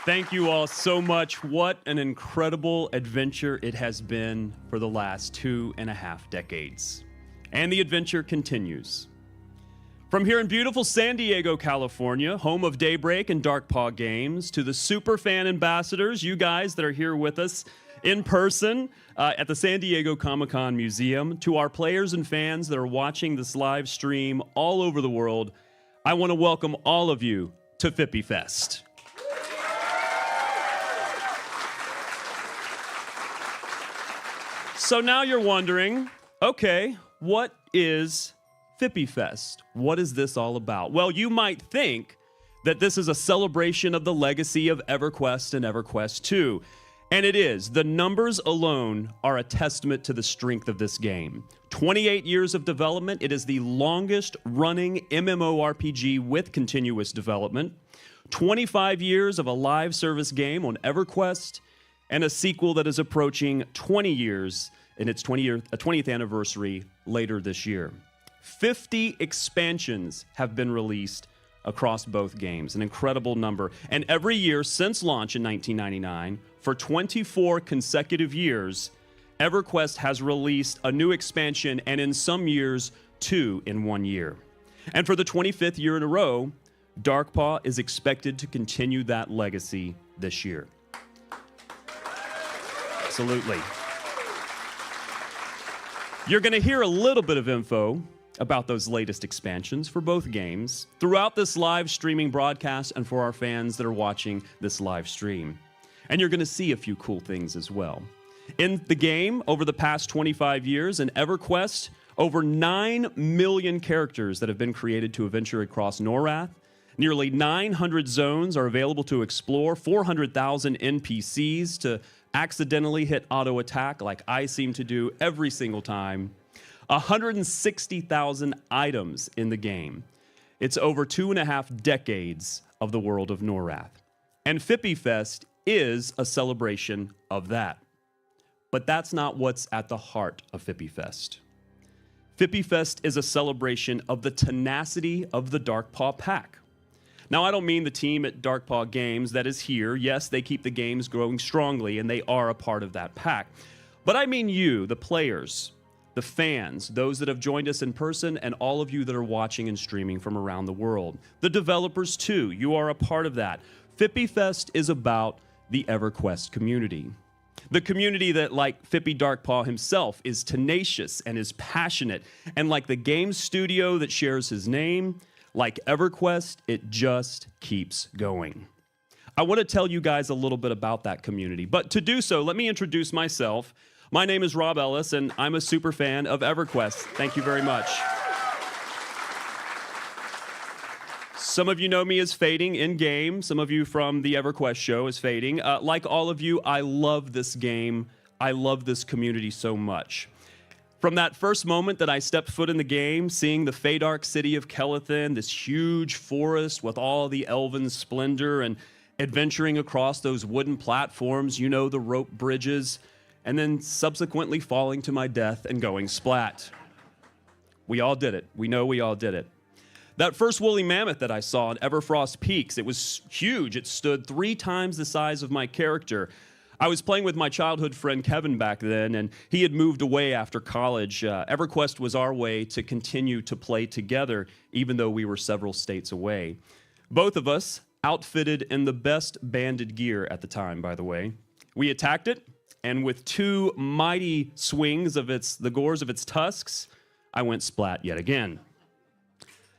Thank you all so much. What an incredible adventure it has been for the last 2.5 decades. And the adventure continues. From here in beautiful San Diego, California, home of Daybreak and Darkpaw games, to the super fan ambassadors, you guys that are here with us in person at the San Diego Comic-Con Museum, to our players and fans that are watching this live stream all over the world, I want to welcome all of you to Fippy Fest. So now you're wondering, okay, what is Fippy Fest? What is this all about? Well, you might think that this is a celebration of the legacy of EverQuest and EverQuest II. And it is. The numbers alone are a testament to the strength of this game. 28 years of development. It is the longest running MMORPG with continuous development. 25 years of a live service game on EverQuest, and a sequel that is approaching 20 years in its 20th anniversary later this year. 50 expansions have been released across both games, an incredible number. And every year since launch in 1999, for 24 consecutive years, EverQuest has released a new expansion, and in some years, 2 in 1 year. And for the 25th year in a row, Darkpaw is expected to continue that legacy this year. Absolutely. You're going to hear a little bit of info about those latest expansions for both games throughout this live streaming broadcast and for our fans that are watching this live stream. And you're going to see a few cool things as well. In the game, over the past 25 years, in EverQuest, over 9 million characters that have been created to adventure across Norrath. Nearly 900 zones are available to explore, 400,000 NPCs to accidentally hit auto attack like I seem to do every single time. 160,000 items in the game. It's over 2.5 decades of the world of Norrath. And Fippy Fest is a celebration of that. But that's not what's at the heart of Fippy Fest. Fippy Fest is a celebration of the tenacity of the Darkpaw pack. Now, I don't mean the team at Darkpaw Games that is here. Yes, they keep the games growing strongly, and they are a part of that pack. But I mean you, the players, the fans, those that have joined us in person, and all of you that are watching and streaming from around the world. The developers, too. You are a part of that. Fippy Fest is about the EverQuest community. The community that, like Fippy Darkpaw himself, is tenacious and is passionate. And like the game studio that shares his name, like EverQuest, it just keeps going. I want to tell you guys a little bit about that community. But to do so, let me introduce myself. My name is Rob Ellis, and I'm a super fan of EverQuest. Thank you very much. Some of you know me as Fading in-game. Some of you from the EverQuest show as Fading. Like all of you, I love this game. I love this community so much. From that first moment that I stepped foot in the game, seeing the Fadark city of Kelethin, this huge forest with all the elven splendor, and adventuring across those wooden platforms, you know, the rope bridges, and then subsequently falling to my death and going splat. We all did it. We know we all did it. That first woolly mammoth that I saw in Everfrost Peaks, it was huge. It stood 3 times the size of my character. I was playing with my childhood friend Kevin back then, and he had moved away after college. EverQuest was our way to continue to play together, even though we were several states away. Both of us outfitted in the best banded gear at the time, by the way. We attacked it, and with 2 mighty swings of the gores of its tusks, I went splat yet again.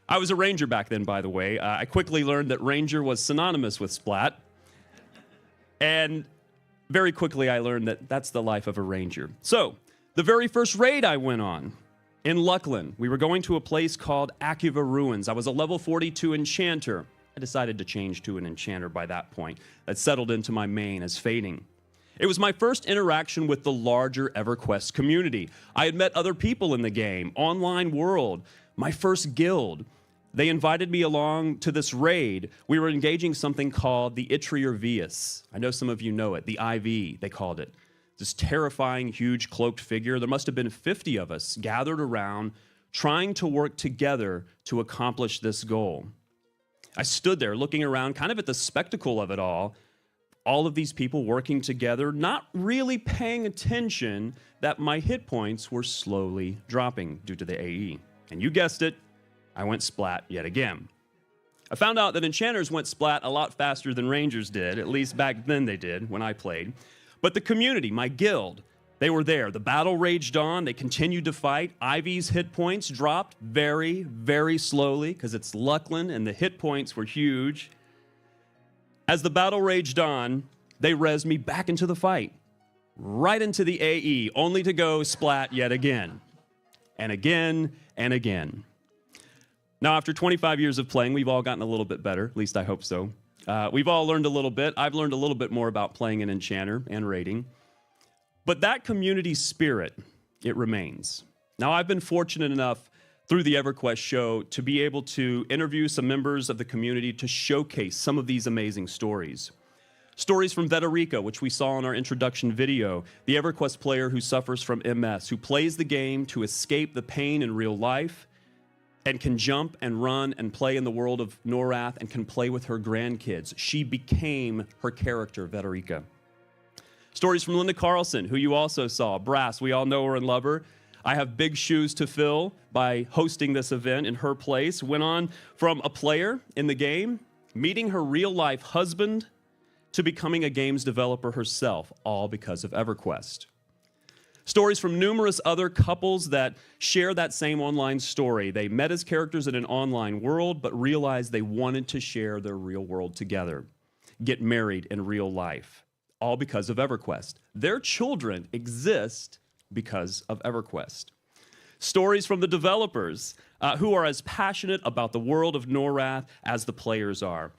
I was a ranger back then, by the way. I quickly learned that ranger was synonymous with splat, and very quickly, I learned that that's the life of a ranger. So, the very first raid I went on, in Luckland, we were going to a place called Akiva Ruins. I was a level 42 enchanter. I decided to change to an enchanter by that point. That settled into my main as Fading. It was my first interaction with the larger EverQuest community. I had met other people in the game, online world, my first guild. They invited me along to this raid. We were engaging something called the Itrier Vius. I know some of you know it, the IV, they called it. This terrifying, huge, cloaked figure. There must have been 50 of us gathered around, trying to work together to accomplish this goal. I stood there looking around, kind of at the spectacle of it all, All of these people working together, not really paying attention that my hit points were slowly dropping due to the AE. And you guessed it, I went splat yet again. I found out that enchanters went splat a lot faster than rangers did, at least back then they did when I played. But the community, my guild, they were there. The battle raged on, they continued to fight. Ivy's hit points dropped very, very slowly because it's Luckland and the hit points were huge. As the battle raged on, they rezzed me back into the fight, right into the AE, only to go splat yet again, and again, and again. Now, after 25 years of playing, we've all gotten a little bit better, at least I hope so. We've all learned a little bit. I've learned a little bit more about playing an enchanter and raiding. But that community spirit, it remains. Now, I've been fortunate enough through the EverQuest show to be able to interview some members of the community to showcase some of these amazing stories. Stories from Veterica, which we saw in our introduction video, the EverQuest player who suffers from MS, who plays the game to escape the pain in real life and can jump and run and play in the world of Norath and can play with her grandkids. She became her character, Veterica. Stories from Linda Carlson, who you also saw, Brass, we all know her and love her. I have big shoes to fill by hosting this event in her place. Went on from a player in the game, meeting her real-life husband, to becoming a games developer herself, all because of EverQuest. Stories from numerous other couples that share that same online story. They met as characters in an online world, but realized they wanted to share their real world together, get married in real life, all because of EverQuest. Their children exist because of EverQuest. Stories from the developers who are as passionate about the world of Norath as the players are.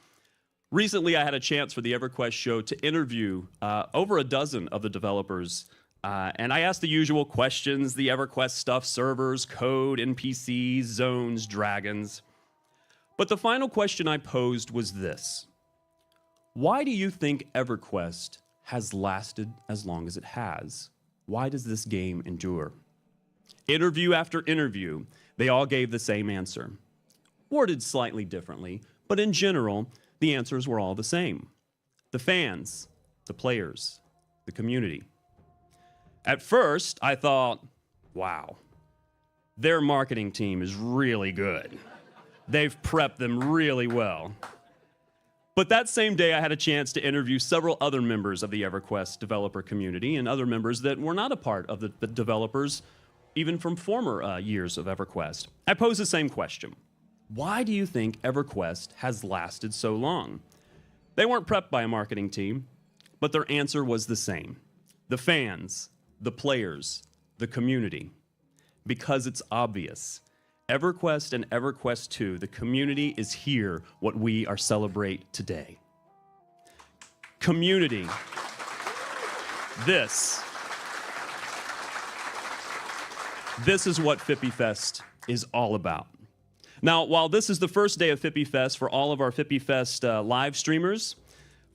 Recently, I had a chance for the EverQuest show to interview over a dozen of the developers, and I asked the usual questions, the EverQuest stuff, servers, code, NPCs, zones, dragons. But the final question I posed was this: why do you think EverQuest has lasted as long as it has? Why does this game endure? Interview after interview, they all gave the same answer. Worded slightly differently, but in general, the answers were all the same. The fans, the players, the community. At first, I thought, wow, their marketing team is really good. They've prepped them really well. But that same day, I had a chance to interview several other members of the EverQuest developer community and other members that were not a part of the developers, even from former years of EverQuest. I posed the same question. Why do you think EverQuest has lasted so long? They weren't prepped by a marketing team, but their answer was the same. The fans, the players, the community. Because it's obvious. EverQuest and EverQuest II, the community is here, what we are celebrate today. Community. This is what Fippy Fest is all about. Now, while this is the first day of Fippy Fest for all of our Fippy Fest live streamers,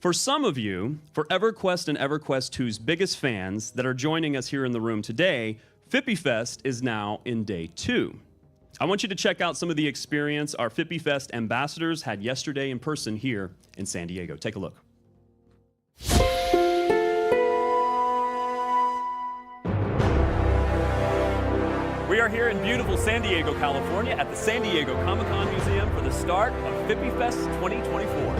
for some of you, for EverQuest and EverQuest II's biggest fans that are joining us here in the room today, Fippy Fest is now in day 2. I want you to check out some of the experience our Fippy Fest ambassadors had yesterday in person here in San Diego. Take a look. We are here in beautiful San Diego, California at the San Diego Comic-Con Museum for the start of Fippy Fest 2024.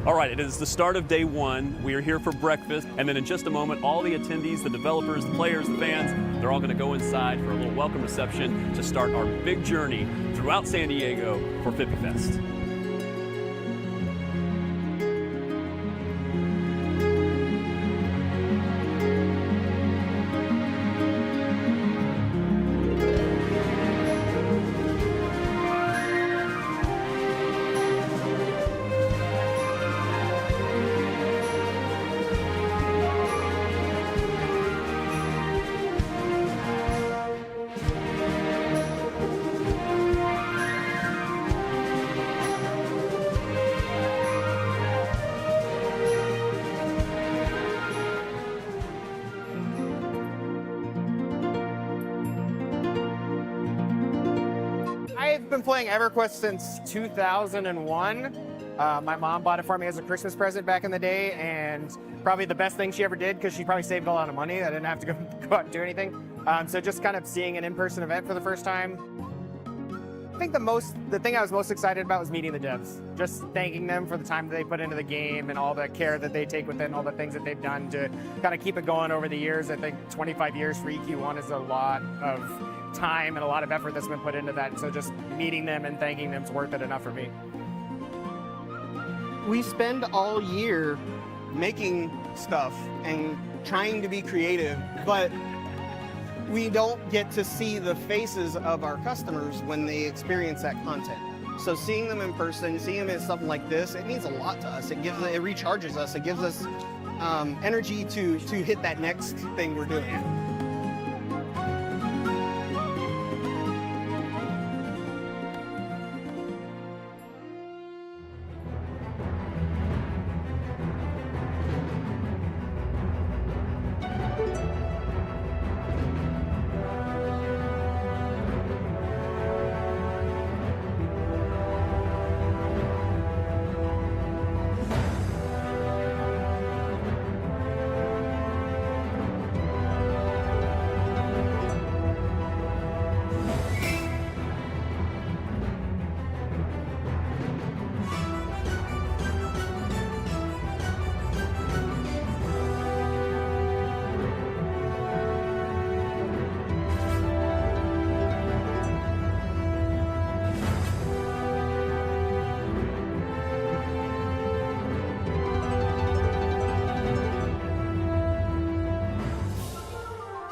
All right, it is the start of day 1. We are here for breakfast, and then in just a moment, all the attendees, the developers, the players, the fans, they're all going to go inside for a little welcome reception to start our big journey throughout San Diego for Fippy Fest. been playing EverQuest since 2001. My mom bought it for me as a Christmas present back in the day, and probably the best thing she ever did, because she probably saved a lot of money. I didn't have to go out and do anything. So just kind of seeing an in-person event for the first time. I think the thing I was most excited about was meeting the devs. Just thanking them for the time that they put into the game and all the care that they take within, all the things that they've done to kind of keep it going over the years. I think 25 years for EQ1 is a lot of time and a lot of effort that's been put into that. So just meeting them and thanking them is worth it enough for me. We spend all year making stuff and trying to be creative, but we don't get to see the faces of our customers when they experience that content. So seeing them in person, seeing them at something like this, it means a lot to us. It recharges us. It gives us energy to hit that next thing we're doing.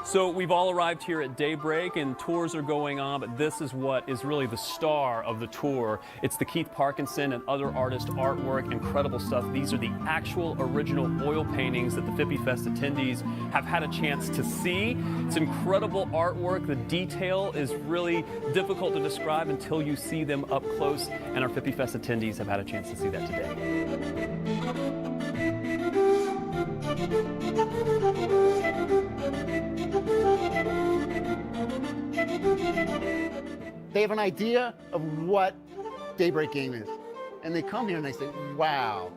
So we've all arrived here at daybreak and tours are going on, but this is what is really the star of the tour. It's the Keith Parkinson and other artist artwork, incredible stuff. These are the actual original oil paintings that the Fippy Fest attendees have had a chance to see. It's incredible artwork. The detail is really difficult to describe until you see them up close, and our Fippy Fest attendees have had a chance to see that today. They have an idea of what Daybreak Game is. And they come here and they say, wow,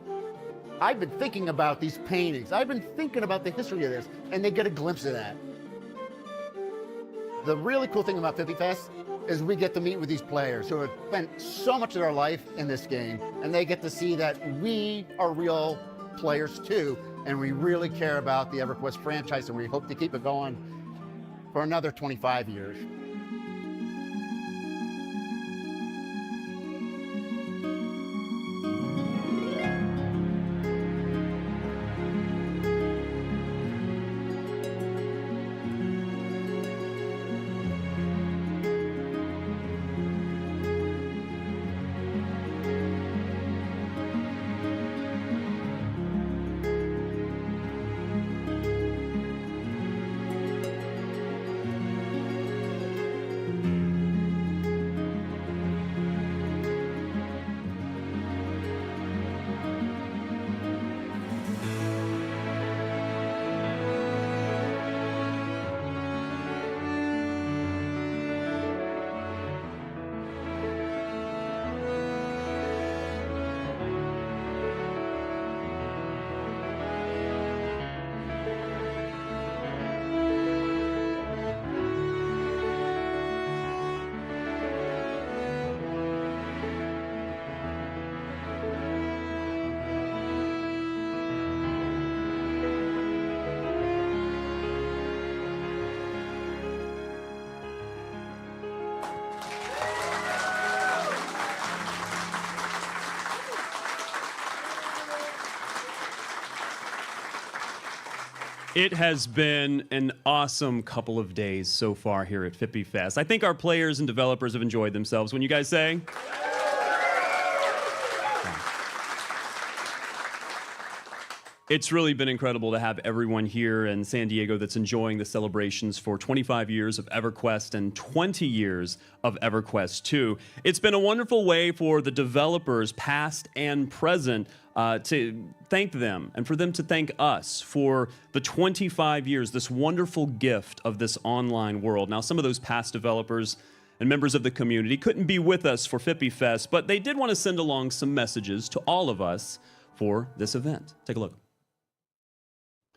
I've been thinking about these paintings. I've been thinking about the history of this. And they get a glimpse of that. The really cool thing about Fippy Fest is we get to meet with these players who have spent so much of their life in this game. And they get to see that we are real players too. And we really care about the EverQuest franchise, and we hope to keep it going for another 25 years. It has been an awesome couple of days so far here at Fippy Fest. I think our players and developers have enjoyed themselves. Wouldn't you guys say? It's really been incredible to have everyone here in San Diego that's enjoying the celebrations for 25 years of EverQuest and 20 years of EverQuest II. It's been a wonderful way for the developers, past and present, to thank them and for them to thank us for the 25 years, this wonderful gift of this online world. Now, some of those past developers and members of the community couldn't be with us for Fippy Fest, but they did want to send along some messages to all of us for this event. Take a look.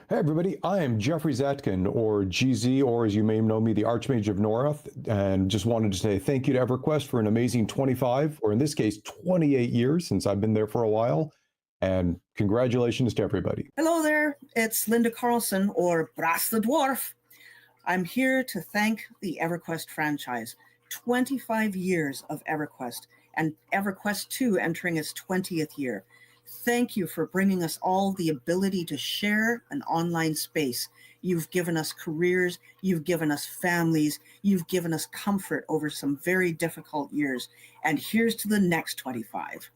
Hey everybody, I am Jeffrey Zetkin, or GZ, or as you may know me, the Archmage of North, and just wanted to say thank you to EverQuest for an amazing 25, or in this case, 28 years since I've been there for a while, and congratulations to everybody. Hello there, it's Linda Carlson, or Brass the Dwarf. I'm here to thank the EverQuest franchise. 25 years of EverQuest, and EverQuest II entering its 20th year. Thank you for bringing us all the ability to share an online space. You've given us careers, you've given us families, you've given us comfort over some very difficult years. And here's to the next 25.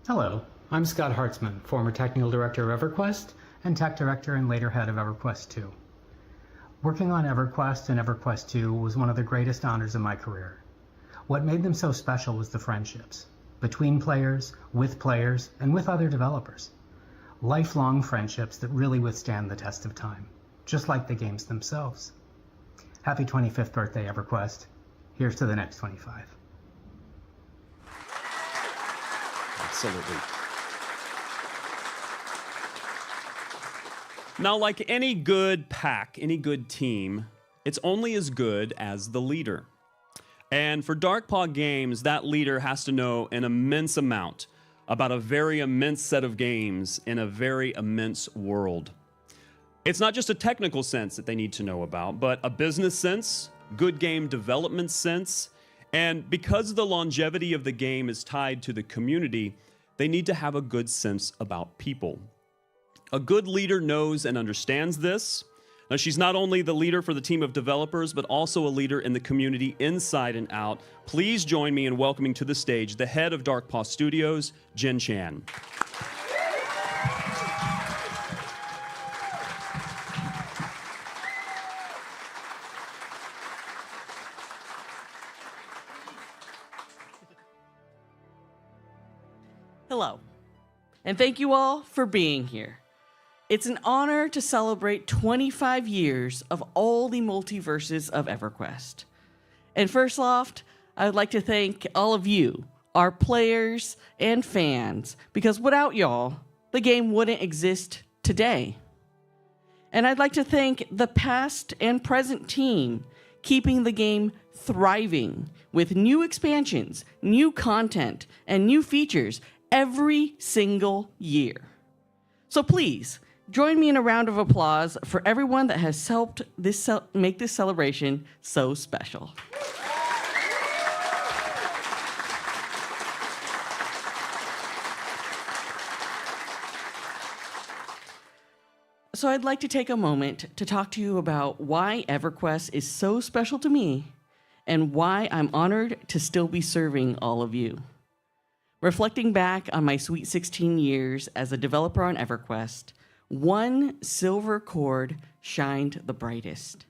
Hello, I'm Scott Hartzman, former Technical Director of EverQuest and Tech Director and later head of EverQuest II. Working on EverQuest and EverQuest II was one of the greatest honors of my career. What made them so special was the friendships. Between players, and with other developers. Lifelong friendships that really withstand the test of time, just like the games themselves. Happy 25th birthday, EverQuest. Here's to the next 25. Absolutely. Now, like any good pack, any good team, it's only as good as the leader. And for Darkpaw Games, that leader has to know an immense amount about a very immense set of games in a very immense world. It's not just a technical sense that they need to know about, but a business sense, good game development sense, and because the longevity of the game is tied to the community, they need to have a good sense about people. A good leader knows and understands this. Now, she's not only the leader for the team of developers, but also a leader in the community inside and out. Please join me in welcoming to the stage the head of Darkpaw Studios, Jen Chan. Hello, and thank you all for being here. It's an honor to celebrate 25 years of all the multiverses of EverQuest. And first off, I would like to thank all of you, our players and fans, because without y'all, the game wouldn't exist today. And I'd like to thank the past and present team, keeping the game thriving with new expansions, new content, and new features every single year. So please, join me in a round of applause for everyone that has helped make this celebration so special. So I'd like to take a moment to talk to you about why EverQuest is so special to me and why I'm honored to still be serving all of you. Reflecting back on my sweet 16 years as a developer on EverQuest, one silver cord shined the brightest.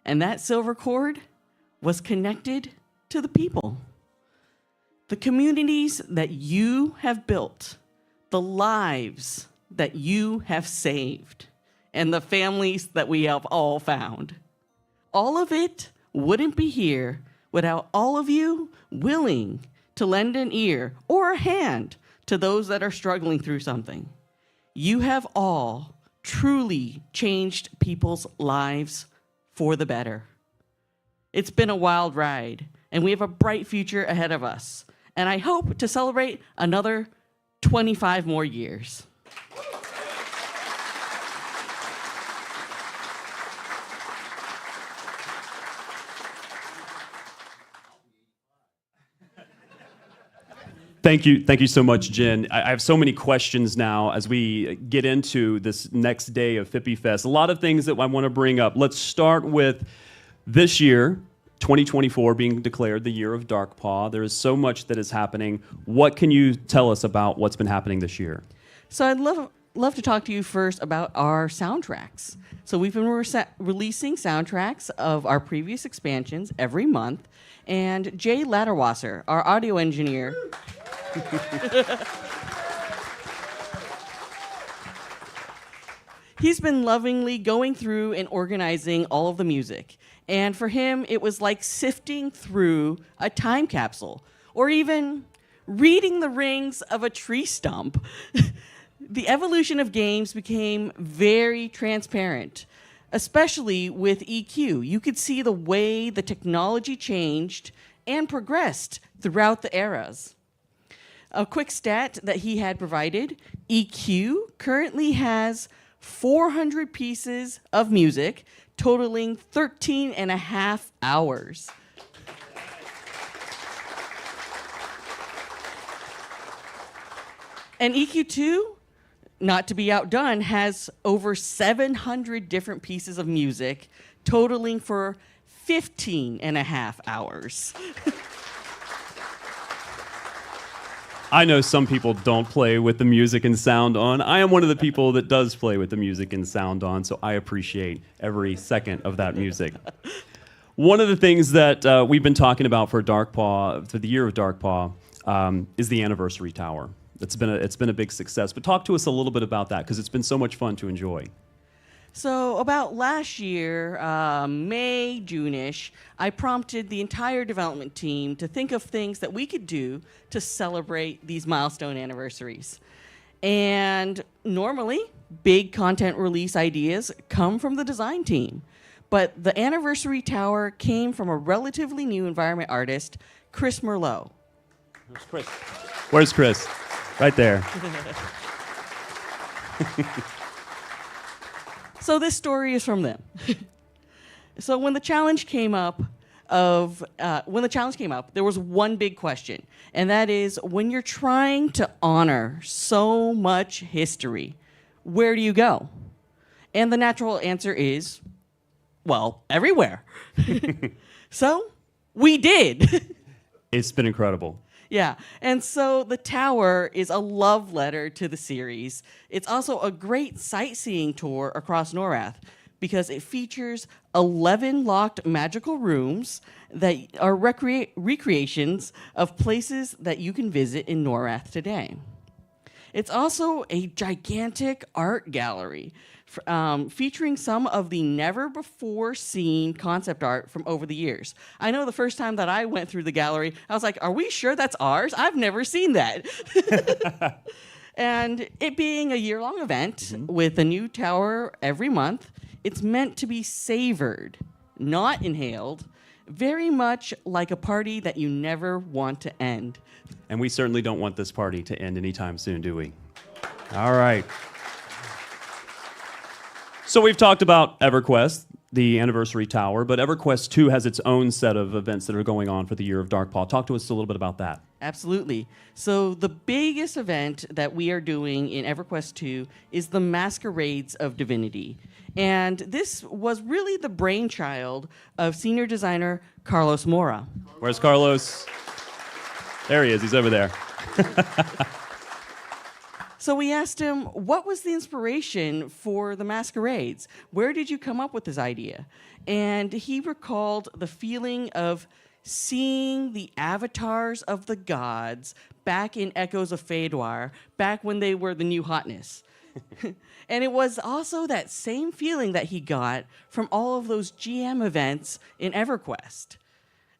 And that silver cord was connected to the people. The communities that you have built, the lives that you have saved, and the families that we have all found. All of it wouldn't be here without all of you willing to lend an ear or a hand to those that are struggling through something. You have all truly changed people's lives for the better. It's been a wild ride, and we have a bright future ahead of us. And I hope to celebrate another 25 more years. Thank you so much, Jen. I have so many questions now as we get into this next day of Fippy Fest. A lot of things that I want to bring up. Let's start with this year, 2024, being declared the Year of Darkpaw. There is so much that is happening. What can you tell us about what's been happening this year? So I'd love to talk to you first about our soundtracks. So we've been releasing soundtracks of our previous expansions every month. And Jay Latterwasser, our audio engineer, he's been lovingly going through and organizing all of the music. And for him, it was like sifting through a time capsule or even reading the rings of a tree stump. The evolution of games became very transparent, especially with EQ. You could see the way the technology changed and progressed throughout the eras. A quick stat that he had provided, EQ currently has 400 pieces of music totaling 13 and a half hours. And EQ2, not to be outdone, has over 700 different pieces of music totaling for 15 and a half hours. I know some people don't play with the music and sound on. I am one of the people that does play with the music and sound on, so I appreciate every second of that music. One of the things that we've been talking about for Darkpaw, for the Year of Darkpaw, is the anniversary tower. It's been a big success. But talk to us a little bit about that, because it's been so much fun to enjoy. So about last year, May, June-ish, I prompted the entire development team to think of things that we could do to celebrate these milestone anniversaries. And normally, big content release ideas come from the design team. But the anniversary tower came from a relatively new environment artist, Chris Merlot. Where's Chris? Where's Chris? Right there. So this story is from them. So when the challenge came up, there was one big question, and that is, when you're trying to honor so much history, where do you go? And the natural answer is, well, everywhere. So we did. It's been incredible. Yeah, and so the tower is a love letter to the series. It's also a great sightseeing tour across Norath because it features 11 locked magical rooms that are recreations of places that you can visit in Norath today. It's also a gigantic art gallery featuring some of the never-before-seen concept art from over the years. I know the first time that I went through the gallery, I was like, are we sure that's ours? I've never seen that. And it being a year-long event with a new tower every month, it's meant to be savored, not inhaled, very much like a party that you never want to end. And we certainly don't want this party to end anytime soon, do we? All right. So we've talked about EverQuest, the anniversary tower, but EverQuest II has its own set of events that are going on for the Year of Darkpaw. Talk to us a little bit about that. Absolutely. So the biggest event that we are doing in EverQuest II is the Masquerades of Divinity. And this was really the brainchild of senior designer Carlos Mora. Where's Carlos? There he is. He's over there. So we asked him, what was the inspiration for the masquerades? Where did you come up with this idea? And he recalled the feeling of seeing the avatars of the gods back in Echoes of Fëdor, back when they were the new hotness. And it was also that same feeling that he got from all of those GM events in EverQuest.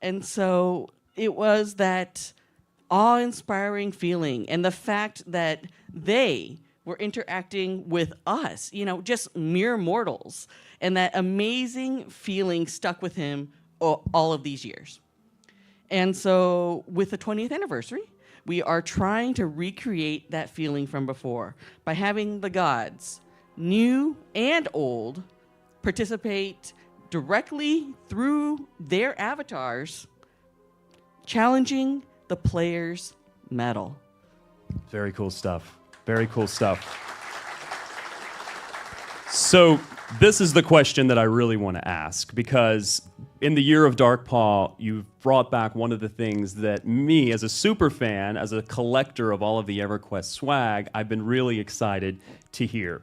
And so it was that awe-inspiring feeling, and the fact that they were interacting with us, just mere mortals, and that amazing feeling stuck with him all of these years. And so with the 20th anniversary, we are trying to recreate that feeling from before by having the gods, new and old, participate directly through their avatars, challenging the player's mettle. Very cool stuff. Very cool stuff. So this is the question that I really want to ask, because in the Year of Darkpaw, you've brought back one of the things that me, as a super fan, as a collector of all of the EverQuest swag, I've been really excited to hear.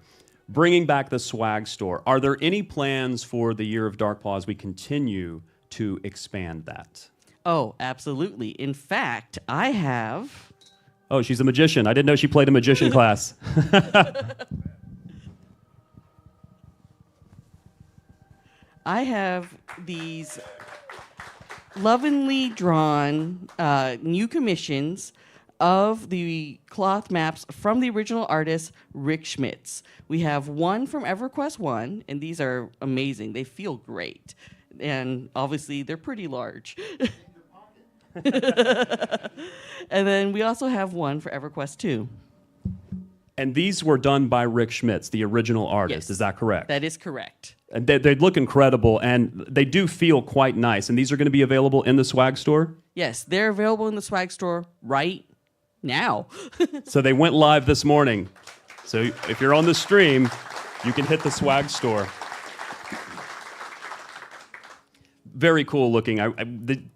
Bringing back the swag store. Are there any plans for the Year of Darkpaw as we continue to expand that? Oh, absolutely. In fact, I have... Oh, she's a magician. I didn't know she played a magician class. I have these lovingly drawn new commissions of the cloth maps from the original artist Rick Schmitz. We have one from EverQuest 1, and these are amazing. They feel great. And obviously, they're pretty large. And then we also have one for EverQuest 2. And these were done by Rick Schmitz, the original artist. Yes. Is that correct? That is correct. And they look incredible, and they do feel quite nice. And these are going to be available in the swag store? Yes, they're available in the swag store right now. So they went live this morning. So if you're on the stream, you can hit the swag store. Very cool looking.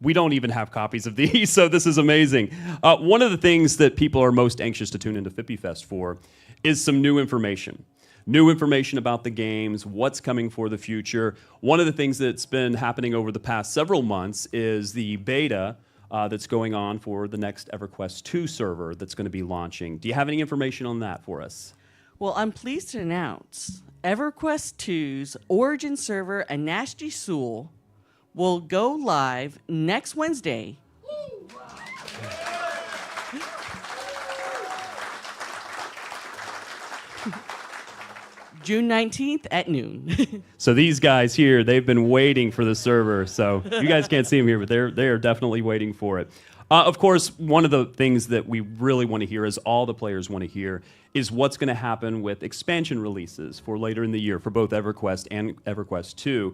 We don't even have copies of these, so this is amazing. One of the things that people are most anxious to tune into Fippy Fest for is some new information. New information about the games, what's coming for the future. One of the things that's been happening over the past several months is the beta that's going on for the next EverQuest II server that's going to be launching. Do you have any information on that for us? Well, I'm pleased to announce EverQuest 2's Origin server and Nasty Soul will go live next Wednesday. June 19th at noon. So these guys here, they've been waiting for the server. So you guys can't see them here, but they are definitely waiting for it. Of course, one of the things that we really want to hear, is all the players want to hear, is what's going to happen with expansion releases for later in the year for both EverQuest and EverQuest II.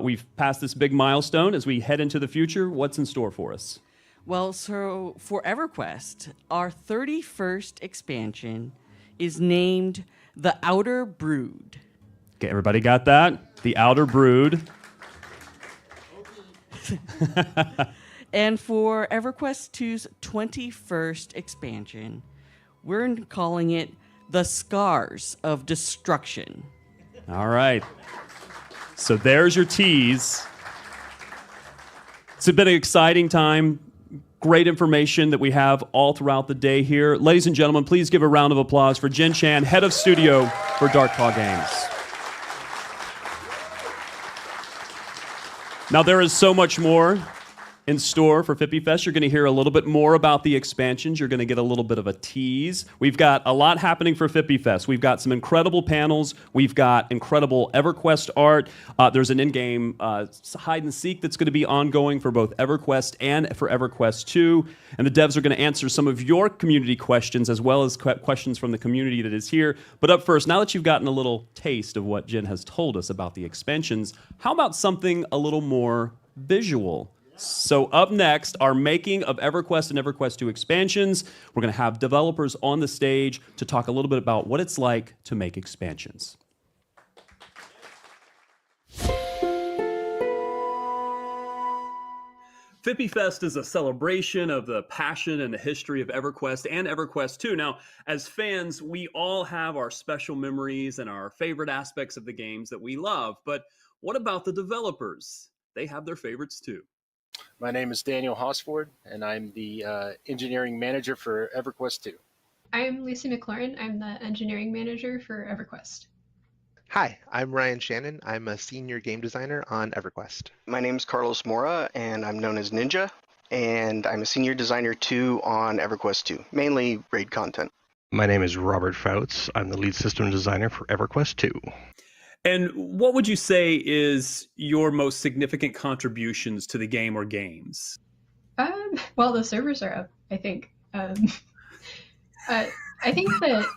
We've passed this big milestone. As we head into the future, what's in store for us? Well, so for EverQuest, our 31st expansion is named The Outer Brood. Okay, everybody got that? The Outer Brood. And for EverQuest 2's 21st expansion, we're calling it The Scars of Destruction. All right. So there's your tease. It's been an exciting time. Great information that we have all throughout the day here. Ladies and gentlemen, please give a round of applause for Jen Chan, head of studio for Darkpaw Games. Now, there is so much more in store for Fippy Fest. You're going to hear a little bit more about the expansions. You're going to get a little bit of a tease. We've got a lot happening for Fippy Fest. We've got some incredible panels. We've got incredible EverQuest art. There's an in-game hide and seek that's going to be ongoing for both EverQuest and for EverQuest II. And the devs are going to answer some of your community questions as well as questions from the community that is here. But up first, now that you've gotten a little taste of what Jen has told us about the expansions, how about something a little more visual? So up next, our making of EverQuest and EverQuest II expansions. We're going to have developers on the stage to talk a little bit about what it's like to make expansions. Fippy Fest is a celebration of the passion and the history of EverQuest and EverQuest II. Now, as fans, we all have our special memories and our favorite aspects of the games that we love. But what about the developers? They have their favorites too. My name is Daniel Hosford, and I'm the engineering manager for EverQuest II. I'm Lisa McLaurin. I'm the engineering manager for EverQuest. Hi, I'm Ryan Shannon. I'm a senior game designer on EverQuest. My name's Carlos Mora, and I'm known as Ninja, and I'm a senior designer too on EverQuest II, mainly raid content. My name is Robert Fouts. I'm the lead system designer for EverQuest II. And what would you say is your most significant contributions to the game or games? Well, the servers are up, I think. I think that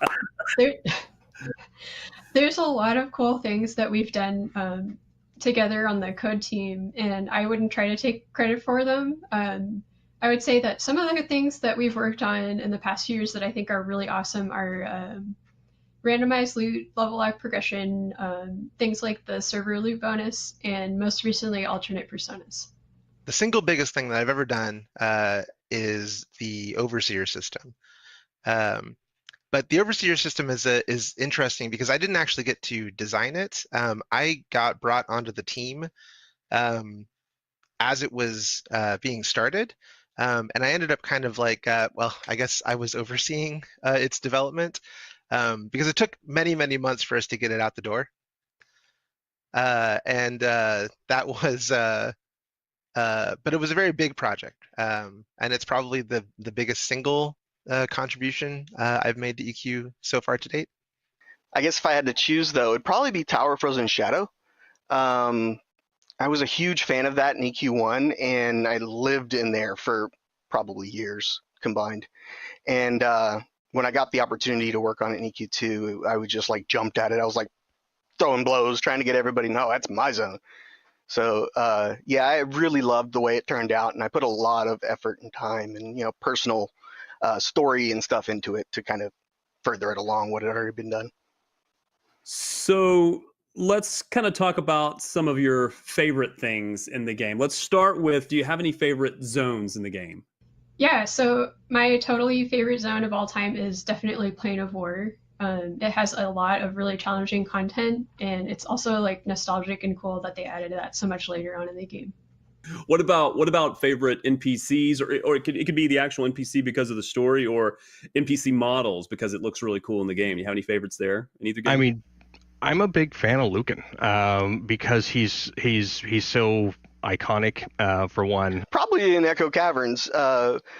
there's a lot of cool things that we've done together on the code team, and I wouldn't try to take credit for them. I would say that some of the things that we've worked on in the past years that I think are really awesome are randomized loot, level up progression, things like the server loot bonus, and most recently alternate personas. The single biggest thing that I've ever done is the overseer system. But the overseer system is interesting because I didn't actually get to design it. I got brought onto the team as it was being started. And I ended up kind of like, well, I guess I was overseeing its development. Because it took many, many months for us to get it out the door. That was, but it was a very big project, and it's probably the biggest single contribution I've made to EQ so far to date. I guess if I had to choose, though, it'd probably be Tower Frozen Shadow. I was a huge fan of that in EQ1, and I lived in there for probably years combined. And when I got the opportunity to work on it in EQ2, I was just like jumped at it. I was like throwing blows, trying to get everybody to know that's my zone. So yeah, I really loved the way it turned out, and I put a lot of effort and time and personal story and stuff into it to kind of further it along what had already been done. So let's kind of talk about some of your favorite things in the game. Let's start with, do you have any favorite zones in the game? Yeah, so my totally favorite zone of all time is definitely Plane of War. It has a lot of really challenging content, and it's also like nostalgic and cool that they added that so much later on in the game. What about favorite NPCs, or it could be the actual NPC because of the story, or NPC models because it looks really cool in the game? You have any favorites there in either game? I mean, I'm a big fan of Lucan because he's so iconic, for one. Probably in Echo Caverns,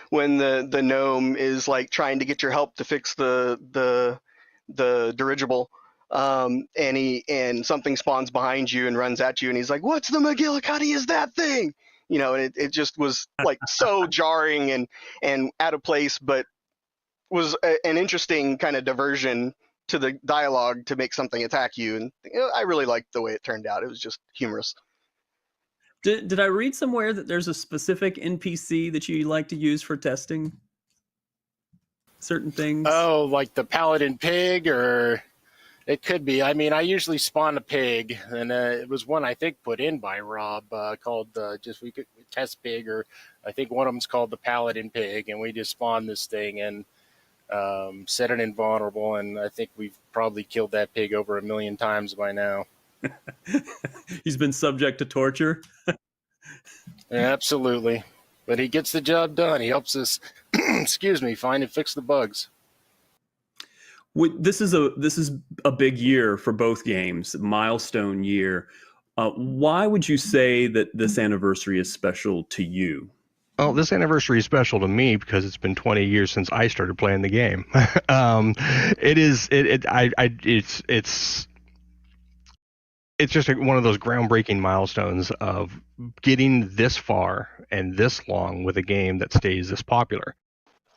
when the gnome is like trying to get your help to fix the dirigible, and something spawns behind you and runs at you, and he's like, "What's the McGillicuddy is that thing?" And it just was like so jarring and out of place, but was an interesting kind of diversion to the dialogue to make something attack you, and I really liked the way it turned out. It was just humorous. Did I read somewhere that there's a specific NPC that you like to use for testing certain things? Oh, like the Paladin Pig, or it could be. I mean, I usually spawn a pig, and it was one I think put in by Rob called we could test pig, or I think one of them's called the Paladin Pig, and we just spawned this thing and set it invulnerable, and I think we've probably killed that pig over 1 million times by now. He's been subject to torture. Absolutely, but he gets the job done. He helps us, excuse me, find and fix the bugs. This is a big year for both games, milestone year. Why would you say that this anniversary is special to you? Well, this anniversary is special to me because it's been 20 years since I started playing the game. It's just one of those groundbreaking milestones of getting this far and this long with a game that stays this popular.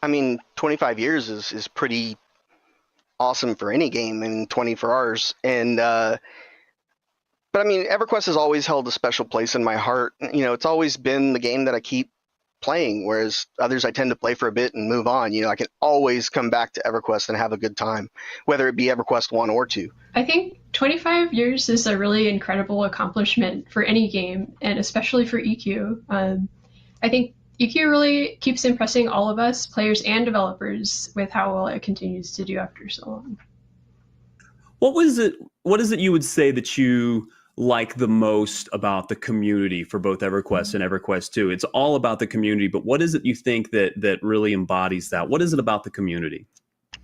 I mean, 25 years is pretty awesome for any game, and 20 for ours. And but I mean, EverQuest has always held a special place in my heart. It's always been the game that I keep playing, whereas others I tend to play for a bit and move on. I can always come back to EverQuest and have a good time, whether it be EverQuest 1 or 2. I think 25 years is a really incredible accomplishment for any game, and especially for EQ. I think EQ really keeps impressing all of us, players and developers, with how well it continues to do after so long. What is it you would say that you like the most about the community for both EverQuest and EverQuest II? It's all about the community, but what is it you think that really embodies that? What is it about the community?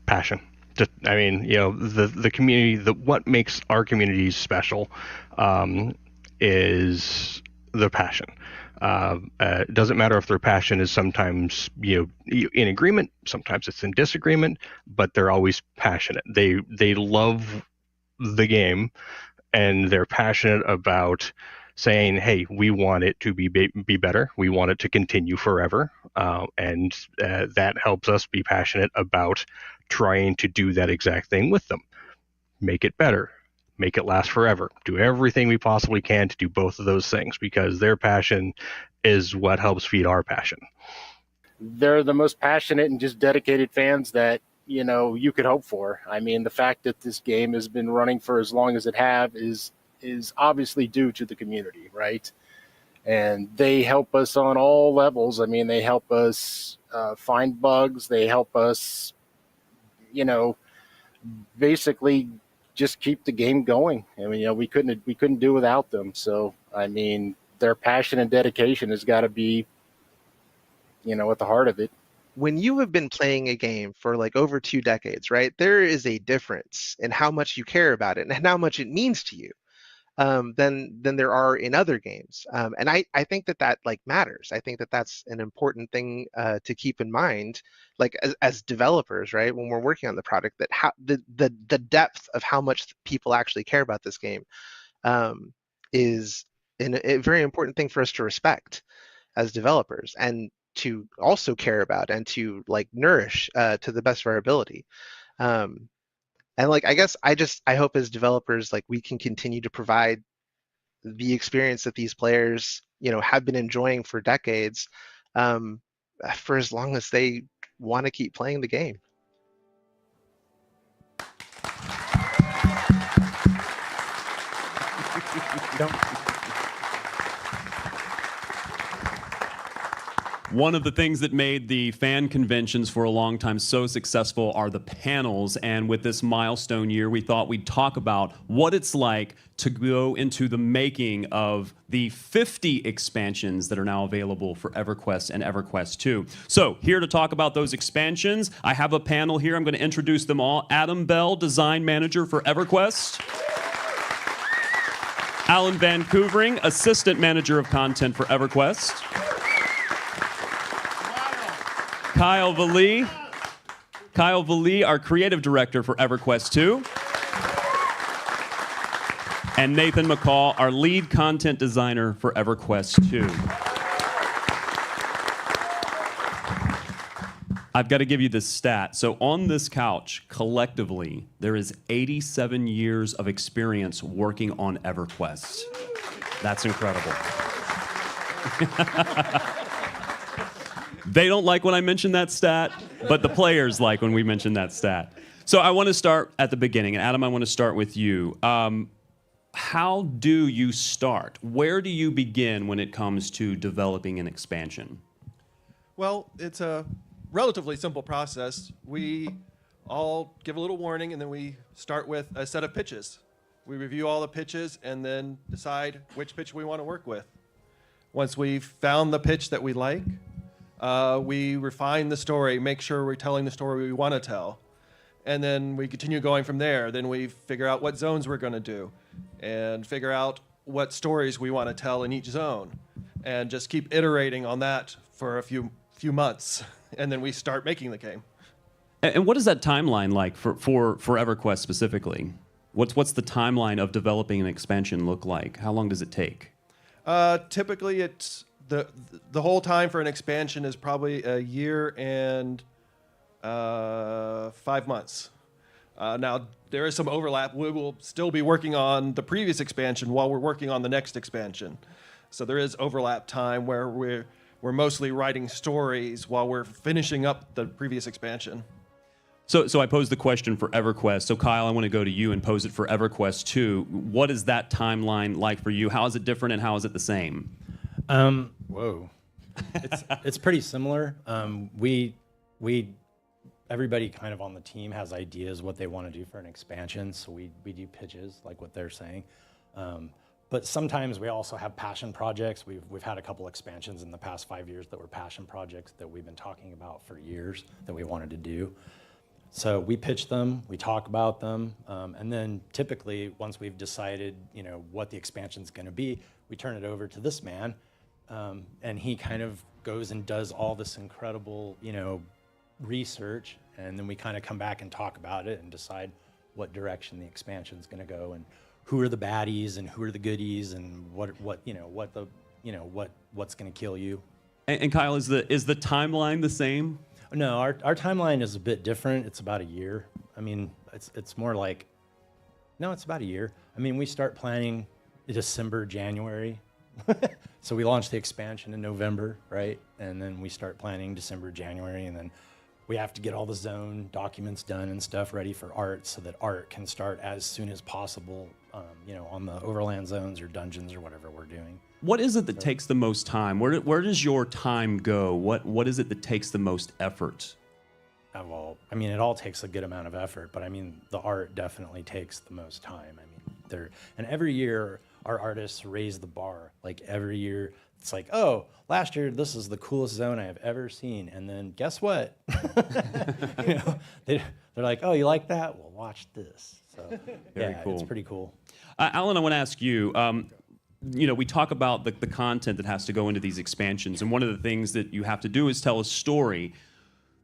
Passion. The community, what makes our communities special is the passion. It doesn't matter if their passion is sometimes in agreement, sometimes it's in disagreement, but they're always passionate. They love the game, and they're passionate about saying, "Hey, we want it to be better. We want it to continue forever," and that helps us be passionate about trying to do that exact thing with them. Make it better. Make it last forever. Do everything we possibly can to do both of those things, because their passion is what helps feed our passion. They're the most passionate and just dedicated fans that you could hope for. I mean, the fact that this game has been running for as long as it have is obviously due to the community, right? And they help us on all levels. I mean, they help us find bugs. They help us, basically just keep the game going. I mean, we couldn't do without them. So, I mean, their passion and dedication has got to be, at the heart of it. When you have been playing a game for like over 2 decades, right, there is a difference in how much you care about it and how much it means to you. than there are in other games. And I think that like matters. I think that that's an important thing to keep in mind, like as developers, right? When we're working on the product, that the depth of how much people actually care about this game is a very important thing for us to respect as developers, and to also care about and to like nourish to the best of our ability. And like I hope as developers, like we can continue to provide the experience that these players, have been enjoying for decades, for as long as they want to keep playing the game. One of the things that made the fan conventions for a long time so successful are the panels. And with this milestone year, we thought we'd talk about what it's like to go into the making of the 50 expansions that are now available for EverQuest and EverQuest II. So here to talk about those expansions, I have a panel here. I'm going to introduce them all. Adam Bell, Design Manager for EverQuest. Alan Van Koevering, Assistant Manager of Content for EverQuest. Kyle Valee, our Creative Director for EverQuest II. And Nathan McCall, our Lead Content Designer for EverQuest II. I've got to give you this stat. So on this couch, collectively, there is 87 years of experience working on EverQuest. That's incredible. They don't like when I mention that stat, but the players like when we mention that stat. So I want to start at the beginning. And Adam, I want to start with you. How do you start? Where do you begin when it comes to developing an expansion? Well, it's a relatively simple process. We all give a little warning, and then we start with a set of pitches. We review all the pitches and then decide which pitch we want to work with. Once we've found the pitch that we like, we refine the story, make sure we're telling the story we want to tell. And then we continue going from there. Then we figure out what zones we're going to do and figure out what stories we want to tell in each zone. And just keep iterating on that for a few months. And then we start making the game. And what is that timeline like for EverQuest specifically? What's the timeline of developing an expansion look like? How long does it take? Typically, it's the whole time for an expansion is probably a year and 5 months. Now, there is some overlap. We will still be working on the previous expansion while we're working on the next expansion. So there is overlap time where we're mostly writing stories while we're finishing up the previous expansion. So I posed the question for EverQuest. So Kyle, I want to go to you and pose it for EverQuest II. What is that timeline like for you? How is it different and how is it the same? Whoa. It's pretty similar. Everybody kind of on the team has ideas what they want to do for an expansion, so we do pitches like what they're saying. But sometimes we also have passion projects. We've had a couple expansions in the past 5 years that were passion projects that we've been talking about for years that we wanted to do. So we pitch them, we talk about them, and then typically once we've decided, what the expansion's going to be, we turn it over to this man, and he kind of goes and does all this incredible, research, and then we kind of come back and talk about it and decide what direction the expansion's going to go, and who are the baddies and who are the goodies, and what's going to kill you. And Kyle, is the timeline the same? No, our timeline is a bit different. It's about a year. I mean, it's more like, no, it's about a year. I mean, we start planning December, January. So we launch the expansion in November, right? And then we start planning December, January, and then we have to get all the zone documents done and stuff ready for art so that art can start as soon as possible, on the overland zones or dungeons or whatever we're doing. What is it that takes the most time? Where does your time go? What is it that takes the most effort? Well, I mean, it all takes a good amount of effort, but I mean, the art definitely takes the most time. I mean, and every year our artists raise the bar. Like every year, it's like, oh, last year this is the coolest zone I have ever seen, and then guess what? they're like, oh, you like that? Well, watch this. So Very cool. it's pretty cool. Alan, I want to ask you. We talk about the content that has to go into these expansions, and one of the things that you have to do is tell a story.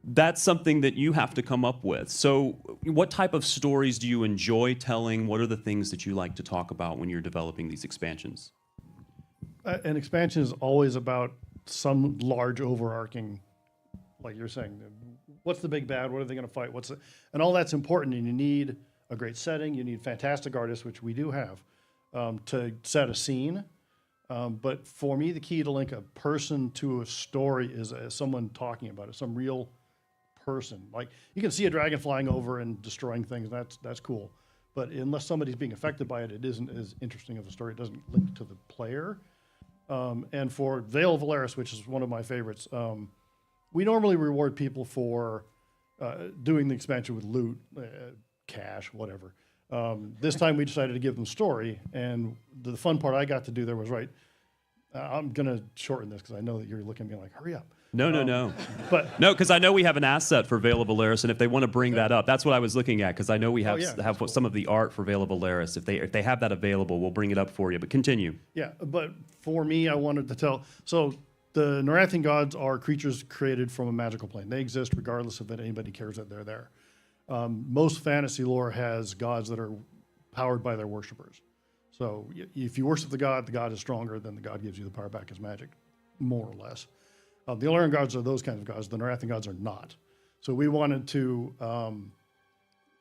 That's something that you have to come up with. So what type of stories do you enjoy telling? What are the things that you like to talk about when you're developing these expansions? An expansion is always about some large overarching, like you're saying, what's the big bad? What are they going to fight? And all that's important. And you need a great setting. You need fantastic artists, which we do have, to set a scene. But for me, the key to link a person to a story is someone talking about it, some real person. Like you can see a dragon flying over and destroying things. That's cool. But unless somebody's being affected by it, it isn't as interesting of a story. It doesn't link to the player. And for Veil of Valeris, which is one of my favorites, we normally reward people for doing the expansion with loot, cash, whatever. This time we decided to give them story, and the fun part I got to do there was, I'm going to shorten this because I know that you're looking at me like, hurry up. No. But no, because I know we have an asset for Veil of Valeris, and if they want to bring that up, that's what I was looking at, because I know we have cool. some of the art for Veil of Valeris. If they have that available, we'll bring it up for you. But continue. Yeah, but for me, I wanted to tell. So the Norathian gods are creatures created from a magical plane. They exist regardless of that anybody cares that they're there. Most fantasy lore has gods that are powered by their worshippers. So if you worship the god is stronger, then the god gives you the power back as magic, more or less. The Illyrian gods are those kinds of gods. The Norathian gods are not. So we wanted to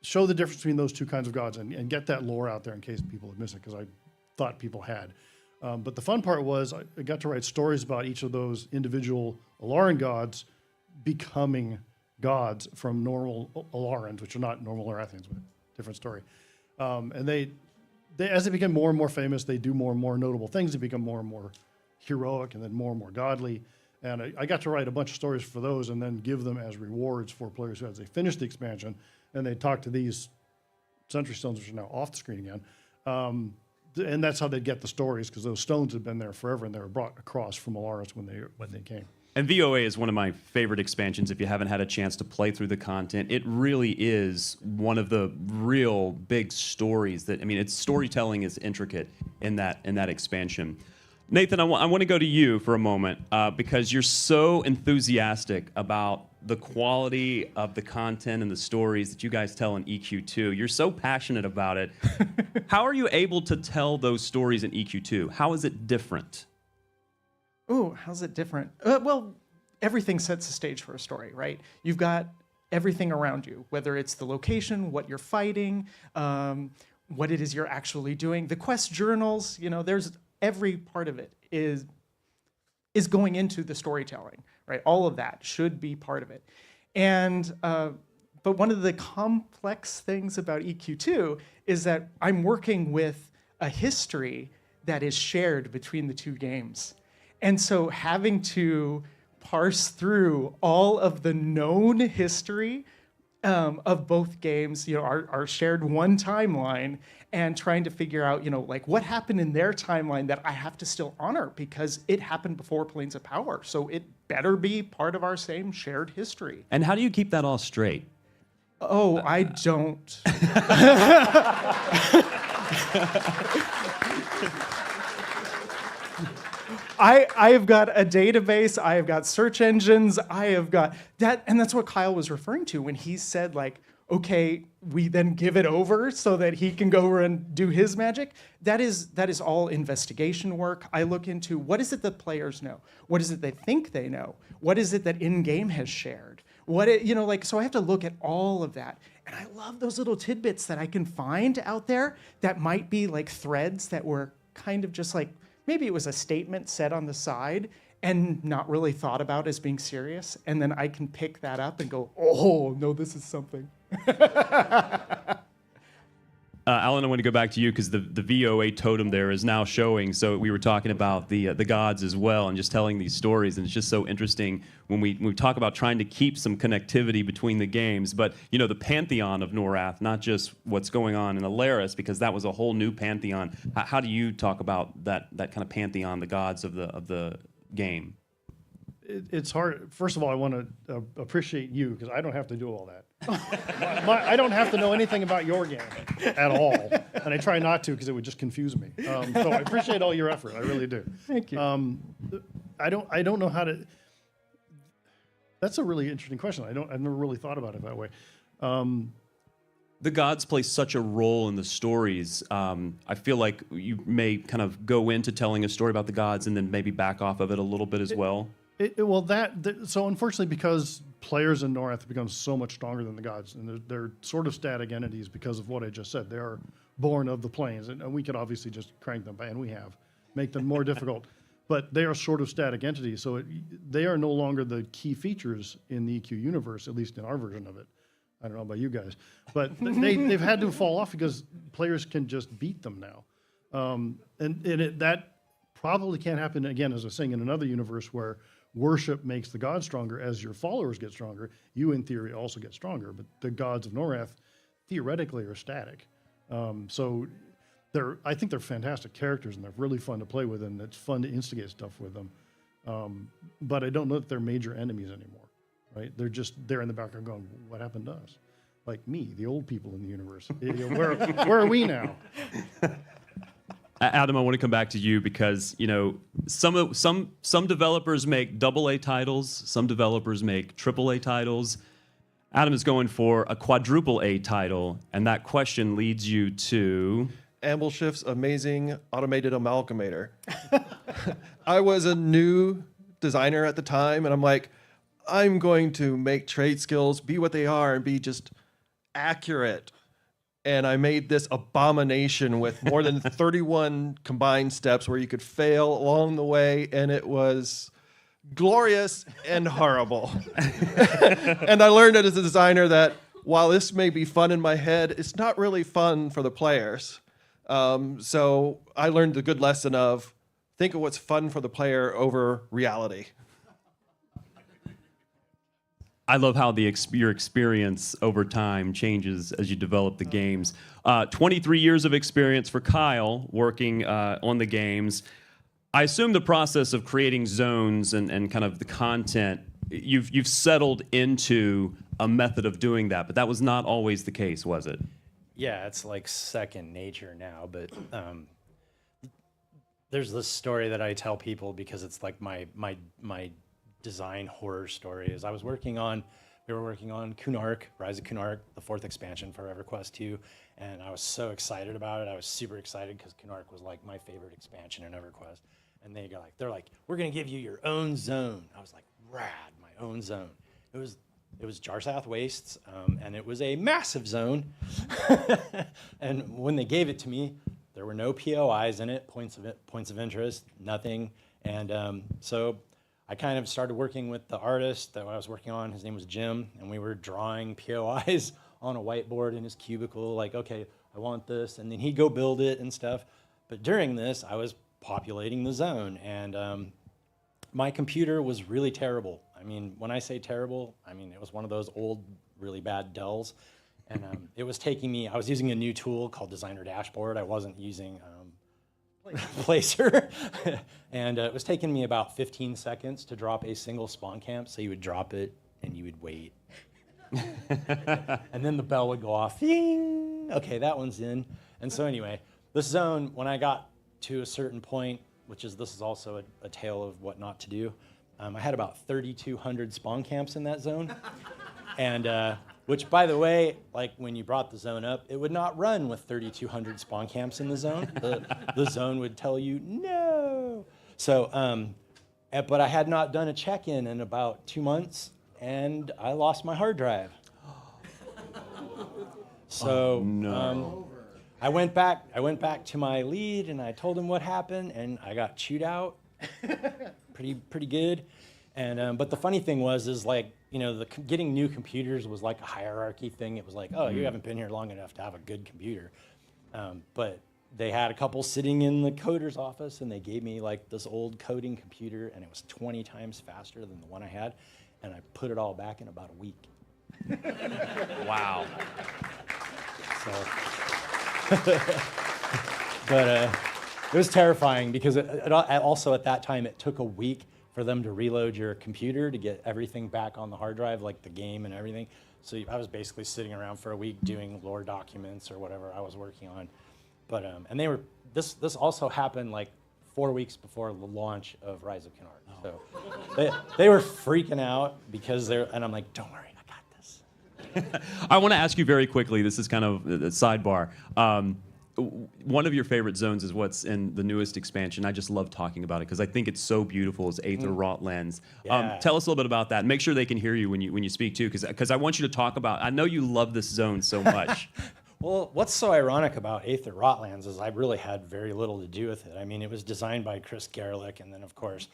show the difference between those two kinds of gods and get that lore out there in case people have missed it, because I thought people had. But the fun part was I got to write stories about each of those individual Illyrian gods becoming gods from normal Illyrians, which are not normal Norathians, but different story. And they, as they become more and more famous, they do more and more notable things. They become more and more heroic and then more and more godly. And I got to write a bunch of stories for those and then give them as rewards for players who, as they finish the expansion, and they talk to these Sentry Stones, which are now off the screen again. And that's how they'd get the stories, because those stones had been there forever and they were brought across from Alaris when they came. And VOA is one of my favorite expansions. If you haven't had a chance to play through the content, it really is one of the real big stories its storytelling is intricate in that expansion. Nathan, I want to go to you for a moment because you're so enthusiastic about the quality of the content and the stories that you guys tell in EQ2. You're so passionate about it. How are you able to tell those stories in EQ2? How is it different? Oh, how's it different? Well, everything sets the stage for a story, right? You've got everything around you, whether it's the location, what you're fighting, what it is you're actually doing. The quest journals, there's every part of it is going into the storytelling, right? All of that should be part of it. And but one of the complex things about EQ2 is that I'm working with a history that is shared between the two games. And so having to parse through all of the known history of both games, our shared one timeline, and trying to figure out, what happened in their timeline that I have to still honor because it happened before Planes of Power. So it better be part of our same shared history. And how do you keep that all straight? Oh, I don't. I have got a database, I have got search engines, I have got that, and that's what Kyle was referring to when he said, okay, we then give it over so that he can go over and do his magic. That is all investigation work. I look into what is it that players know? What is it they think they know? What is it that in-game has shared? So I have to look at all of that. And I love those little tidbits that I can find out there that might be like threads that were kind of just like, maybe it was a statement said on the side and not really thought about as being serious. And then I can pick that up and go, oh, no, this is something. Alan, I want to go back to you because the VOA totem there is now showing. So we were talking about the gods as well and just telling these stories. And it's just so interesting when we talk about trying to keep some connectivity between the games. But, the pantheon of Norath, not just what's going on in Alaris, because that was a whole new pantheon. How do you talk about that kind of pantheon, the gods of the game? It's hard. First of all, I want to appreciate you because I don't have to do all that. I don't have to know anything about your game at all, and I try not to because it would just confuse me. So I appreciate all your effort. I really do. Thank you. I don't know how to. That's a really interesting question. I've never really thought about it that way. The gods play such a role in the stories. I feel like you may kind of go into telling a story about the gods and then maybe back off of it a little bit as well. So unfortunately, because players in Norrath have become so much stronger than the gods, and they're sort of static entities because of what I just said. They are born of the planes, and we could obviously just crank them, and we have, make them more difficult. But they are sort of static entities, so they are no longer the key features in the EQ universe, at least in our version of it. I don't know about you guys, but they've had to fall off because players can just beat them now. That probably can't happen again, as I was saying, in another universe where worship makes the gods stronger. As your followers get stronger, you in theory also get stronger, but the gods of Norrath theoretically are static. I think they're fantastic characters, and they're really fun to play with, and it's fun to instigate stuff with them. But I don't know that they're major enemies anymore, right? They're just there in the background going, what happened to us? Like me, the old people in the universe. Where are we now? Adam, I want to come back to you because, you know, some developers make AA titles, some developers make AAA titles. Adam is going for a quadruple A title, and that question leads you to Ambleshift's amazing automated amalgamator. I was a new designer at the time, and I'm like, I'm going to make trade skills be what they are and be just accurate. And I made this abomination with more than 31 combined steps where you could fail along the way, and it was glorious and horrible. And I learned as a designer that while this may be fun in my head, it's not really fun for the players. So I learned the good lesson of think of what's fun for the player over reality. I love how your experience over time changes as you develop the games. 23 years of experience for Kyle working on the games. I assume the process of creating zones and kind of the content, you've settled into a method of doing that, but that was not always the case, was it? Yeah, it's like second nature now, but there's this story that I tell people because it's like my design horror story. Is we were working on Kunark, Rise of Kunark, the 4th expansion for EverQuest II, and I was so excited about it. I was super excited because Kunark was like my favorite expansion in EverQuest. And they're like, we're gonna give you your own zone. I was like, rad, my own zone. It was Jarsouth Wastes, and it was a massive zone. And when they gave it to me, there were no POIs in it, points of interest, nothing. And so I kind of started working with the artist that I was working on. His name was Jim, and we were drawing POIs on a whiteboard in his cubicle, like, okay, I want this, and then he'd go build it and stuff. But during this, I was populating the zone, and my computer was really terrible. I mean, when I say terrible, I mean it was one of those old, really bad Dells, and it was taking me, I was using a new tool called Designer Dashboard. I wasn't using Placer. And it was taking me about 15 seconds to drop a single spawn camp. So you would drop it and you would wait. And then the bell would go off. Ding! Okay, that one's in. And so anyway, this zone, when I got to a certain point, this is also a tale of what not to do, I had about 3,200 spawn camps in that zone. And which, by the way, like when you brought the zone up, it would not run with 3,200 spawn camps in the zone. The zone would tell you no. So, but I had not done a check-in in about 2 months, and I lost my hard drive. So I went back to my lead, and I told him what happened, and I got chewed out, pretty good. And but the funny thing is like, you know, getting new computers was like a hierarchy thing. It was like, oh, you haven't been here long enough to have a good computer. But they had a couple sitting in the coder's office, and they gave me like this old coding computer, and it was 20 times faster than the one I had, and I put it all back in about a week. Wow. So, but it was terrifying because it also at that time it took a week for them to reload your computer to get everything back on the hard drive, like the game and everything. So I was basically sitting around for a week doing lore documents or whatever I was working on. But and this also happened like 4 weeks before the launch of Rise of Kennard. So they were freaking out because and I'm like, don't worry, I got this. I want to ask you very quickly, this is kind of a sidebar. One of your favorite zones is what's in the newest expansion. I just love talking about it because I think it's so beautiful. It's Aether Rotlands. Yeah. Tell us a little bit about that. Make sure they can hear you when you speak too, because I want you to talk about. I know you love this zone so much. Well, what's so ironic about Aether Rotlands is I really had very little to do with it. I mean, it was designed by Chris Gerlich, and then of course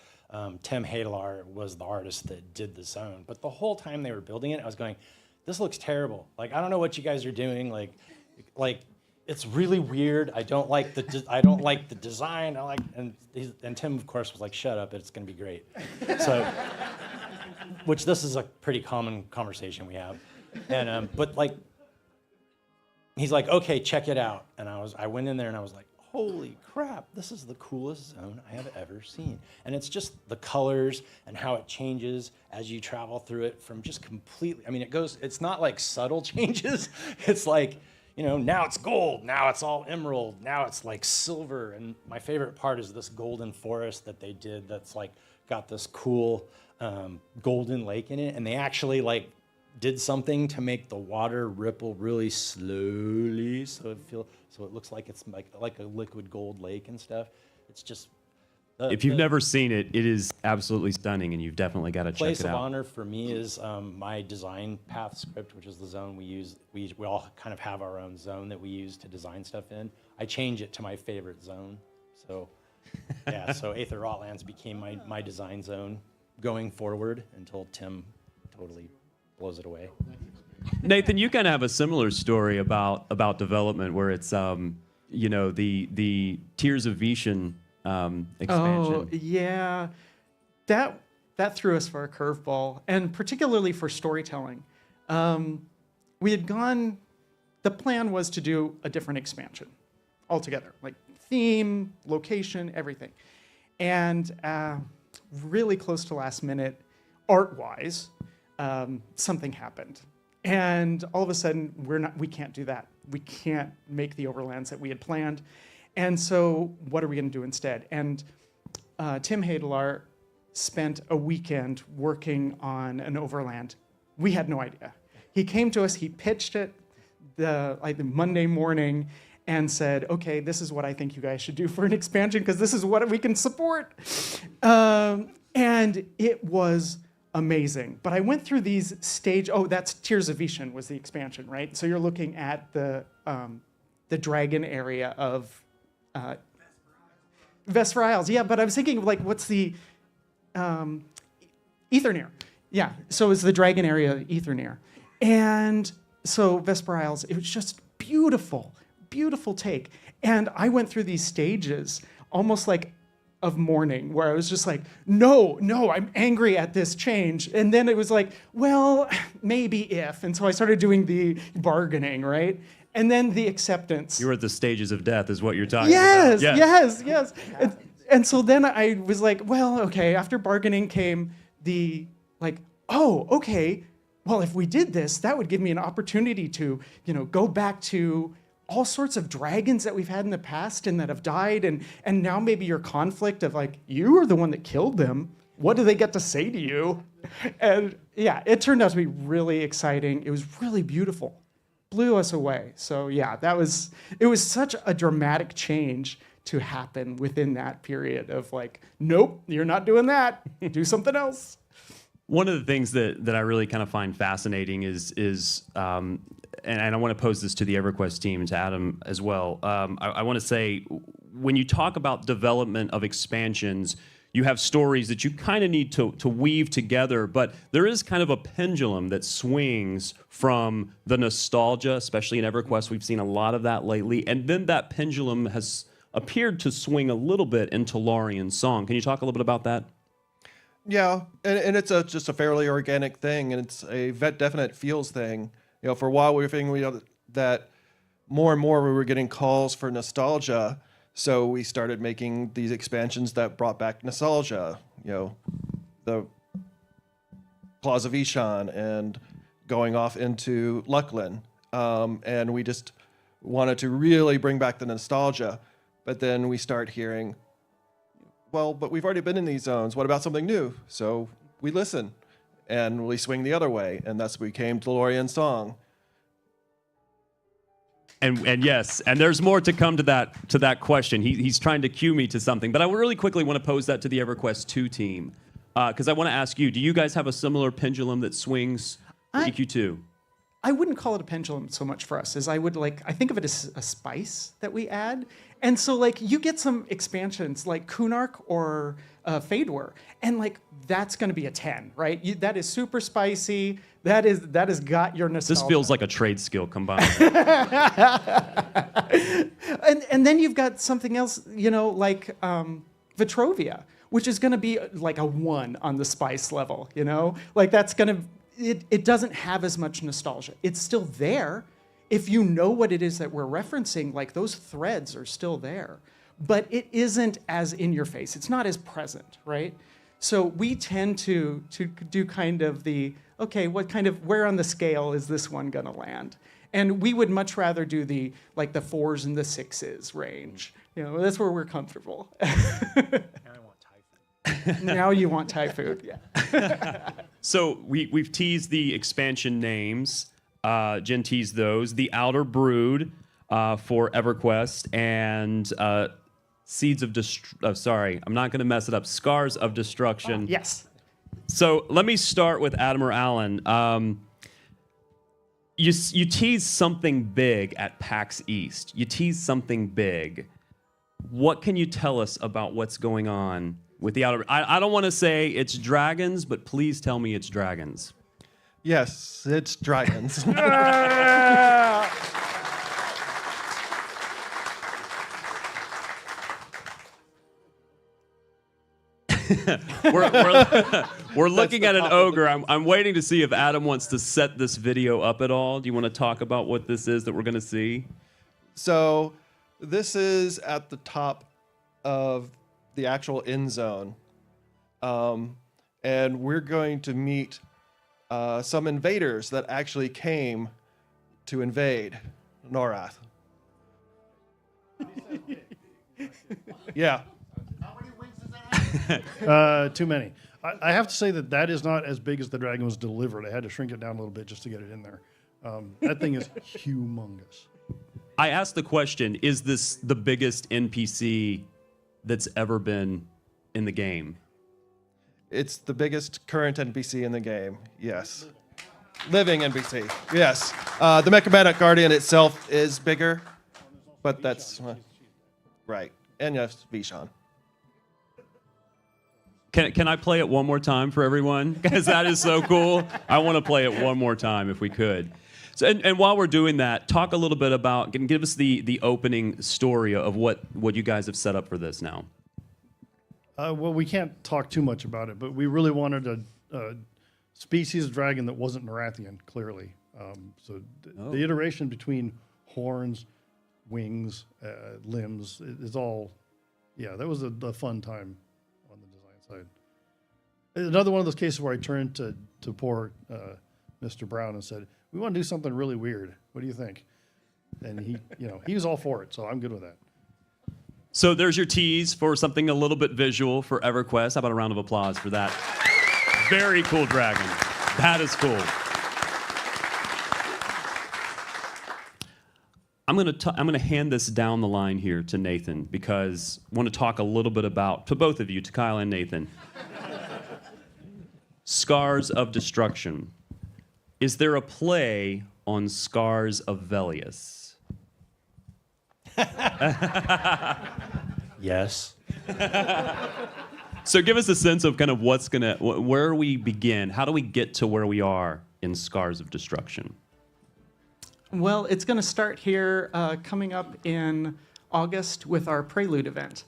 Tim Hadelar was the artist that did the zone. But the whole time they were building it, I was going, "This looks terrible. Like, I don't know what you guys are doing. Like." It's really weird. I don't like the design. And Tim, of course, was like, "Shut up! It's going to be great." So, which this is a pretty common conversation we have, and but like, he's like, "Okay, check it out." And I went in there and I was like, "Holy crap! This is the coolest zone I have ever seen." And it's just the colors and how it changes as you travel through it from just completely. I mean, it's not like subtle changes. It's like, now it's gold, now it's all emerald, now it's like silver. And my favorite part is this golden forest that they did that's like got this cool golden lake in it. And they actually like did something to make the water ripple really slowly so it looks like it's like a liquid gold lake and stuff. It's just If you've never seen it, it is absolutely stunning, and you've definitely got to check it out. Place of honor for me is my design path script, which is the zone we use. We all kind of have our own zone that we use to design stuff in. I change it to my favorite zone. So yeah, so Aether Rotlands became my design zone going forward until Tim totally blows it away. Nathan, you kind of have a similar story about development where it's the Tears of Vishan expansion. Oh, yeah. That threw us for a curveball, and particularly for storytelling. We had the plan was to do a different expansion altogether, like theme, location, everything. And really close to last minute, art-wise, something happened. And all of a sudden, we can't do that. We can't make the overlands that we had planned. And so what are we going to do instead? And Tim Hadelar spent a weekend working on an overland. We had no idea. He came to us, he pitched it the Monday morning and said, "Okay, this is what I think you guys should do for an expansion because this is what we can support." And it was amazing. But I went through these that's Tears of Vishan was the expansion, right? So you're looking at the dragon area of Vesper Isles. Yeah, but I was thinking what's the Aetherneer. Yeah, so it's the dragon area of Aetherneer. And so Vesper Isles, it was just beautiful, beautiful take. And I went through these stages almost like of mourning where I was just like, no, I'm angry at this change. And then it was like, well, maybe if. And so I started doing the bargaining, right? And then the acceptance. You were at the stages of death is what you're talking about. Yes. And so then I was like, well, okay, after bargaining came the oh, okay, well, if we did this, that would give me an opportunity to, go back to all sorts of dragons that we've had in the past and that have died. And now maybe your conflict of you are the one that killed them. What do they get to say to you? And yeah, it turned out to be really exciting. It was really beautiful. Blew us away. So yeah, it was such a dramatic change to happen within that period of nope, you're not doing that. Do something else. One of the things that I really kind of find fascinating is and I want to pose this to the EverQuest team and to Adam as well. I want to say, when you talk about development of expansions, you have stories that you kind of need to weave together, but there is kind of a pendulum that swings from the nostalgia, especially in EverQuest. We've seen a lot of that lately, and then that pendulum has appeared to swing a little bit into Lorien's song. Can you talk a little bit about that? Yeah, and it's just a fairly organic thing, and it's a definite feels thing. For a while we were thinking that more and more we were getting calls for nostalgia, so we started making these expansions that brought back nostalgia. The Plaza Vishan and going off into Lucklin, and we just wanted to really bring back the nostalgia. But then we start hearing, well, but we've already been in these zones. What about something new? So we listen, and we swing the other way, and thus we came to Lorian's song. And yes, and there's more to come to that question. He's trying to cue me to something, but I really quickly want to pose that to the EverQuest II team, because I want to ask you: do you guys have a similar pendulum that swings EQ2? I wouldn't call it a pendulum so much for us as I think of it as a spice that we add. And so like you get some expansions like Kunark or Fadewar, and like that's going to be a 10, right? That is super spicy. That has got your nostalgia. This feels like a trade skill combined. and then you've got something else, like Vitrovia, which is going to be like a 1 on the spice level, like that's going to. It doesn't have as much nostalgia. It's still there. If you know what it is that we're referencing, like those threads are still there, but it isn't as in your face. It's not as present, right? So we tend to do kind of where on the scale is this one gonna land? And we would much rather do the 4s and the 6s range. That's where we're comfortable. Now you want Thai food, yeah. So we've teased the expansion names. Jen teased those. The Outer Brood for EverQuest and Seeds of sorry, I'm not going to mess it up. Scars of Destruction. Yes. So let me start with Adam or Alan. You teased something big at PAX East. You teased something big. What can you tell us about what's going on with the Outer? I don't want to say it's dragons, but please tell me it's dragons. Yes, it's dragons. We're looking at an ogre. I'm waiting to see if Adam wants to set this video up at all. Do you want to talk about what this is that we're going to see? So this is at the top of the actual end zone. And we're going to meet some invaders that actually came to invade Norath. Yeah. How many wings does that have? Too many. I have to say that is not as big as the dragon was delivered. I had to shrink it down a little bit just to get it in there. That thing is humongous. I asked the question, is this the biggest NPC that's ever been in the game? It's the biggest current NPC in the game, yes. Living NPC, yes. The Mechabetic Guardian itself is bigger, but that's right. And yes, Vishan. Can I play it one more time for everyone? Because that is so cool. I want to play it one more time if we could. So, and while we're doing that, talk a little bit about, give us the opening story of what you guys have set up for this now. Well, we can't talk too much about it, but we really wanted a species of dragon that wasn't Nerathian, clearly. The iteration between horns, wings, limbs is all, that was a fun time on the design side. Another one of those cases where I turned to poor Mr. Brown and said, we want to do something really weird. What do you think? And he was all for it, so I'm good with that. So there's your tease for something a little bit visual for EverQuest. How about a round of applause for that? Very cool dragon. That is cool. I'm gonna hand this down the line here to Nathan because I want to talk a little bit about, to both of you, to Kyle and Nathan. Scars of Destruction. Is there a play on Scars of Velius? Yes. So give us a sense of kind of where we begin. How do we get to where we are in Scars of Destruction? Well, it's going to start here coming up in August with our Prelude event.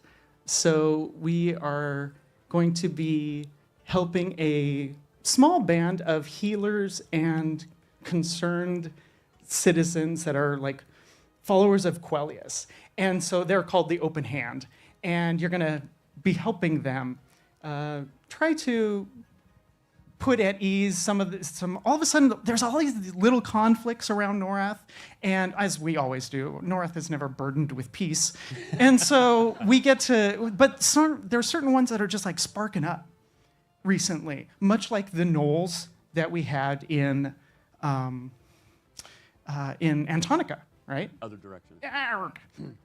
So we are going to be helping a small band of healers and concerned citizens that are like followers of Quellius. And so they're called the Open Hand. And you're going to be helping them try to put at ease some all of a sudden there's all these little conflicts around Norath, and as we always do, Norath is never burdened with peace. And so we get to, but there are certain ones that are just like sparking up recently, much like the gnolls that we had in Antonica, right? Other direction.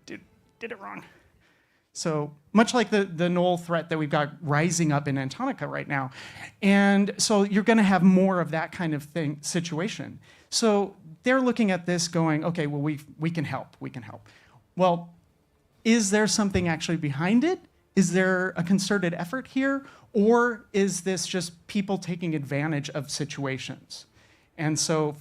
Did it wrong. So much like the gnoll threat that we've got rising up in Antonica right now. And so you're going to have more of that kind of situation. So they're looking at this going, okay, well, we can help. We can help. Well, is there something actually behind it? Is there a concerted effort here? Or is this just people taking advantage of situations? And so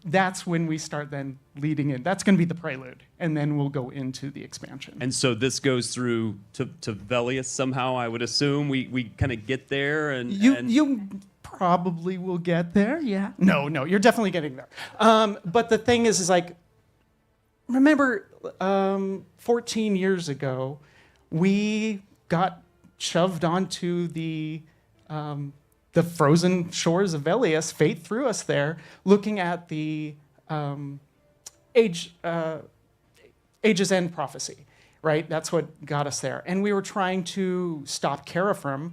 that's when we start then leading in. That's going to be the prelude, and then we'll go into the expansion. And so this goes through to Velius somehow, I would assume. We kind of get there, and you probably will get there, yeah. No, you're definitely getting there. But the thing is like, remember 14 years ago, we got shoved onto the frozen shores of Velius. Fate threw us there, looking at the Age's End prophecy, right? That's what got us there. And we were trying to stop Carafrim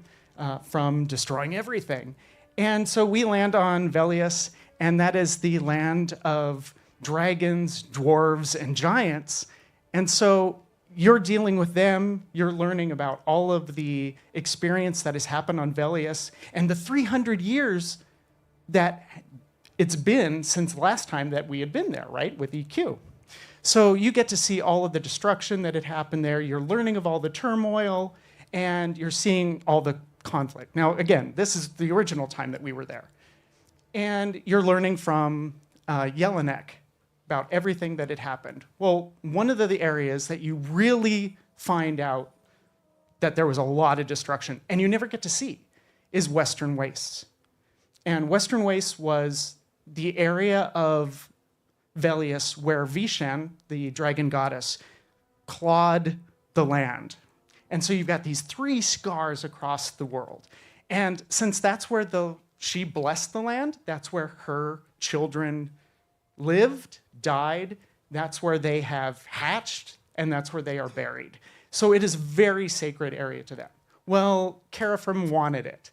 from destroying everything. And so we land on Velius, and that is the land of dragons, dwarves, and giants. And so you're dealing with them, you're learning about all of the experience that has happened on Velius, and the 300 years that it's been since the last time that we had been there, right, with EQ. So you get to see all of the destruction that had happened there, you're learning of all the turmoil, and you're seeing all the conflict. Now, again, this is the original time that we were there. And you're learning from Jelinek about everything that had happened. Well, one of the areas that you really find out that there was a lot of destruction, and you never get to see, is Western Wastes. And Western Wastes was the area of Velius where Vishan, the dragon goddess, clawed the land. And so you've got these 3 scars across the world. And since that's where she blessed the land, that's where her children lived, died, that's where they have hatched, and that's where they are buried. So it is a very sacred area to them. Well, Carafrim wanted it.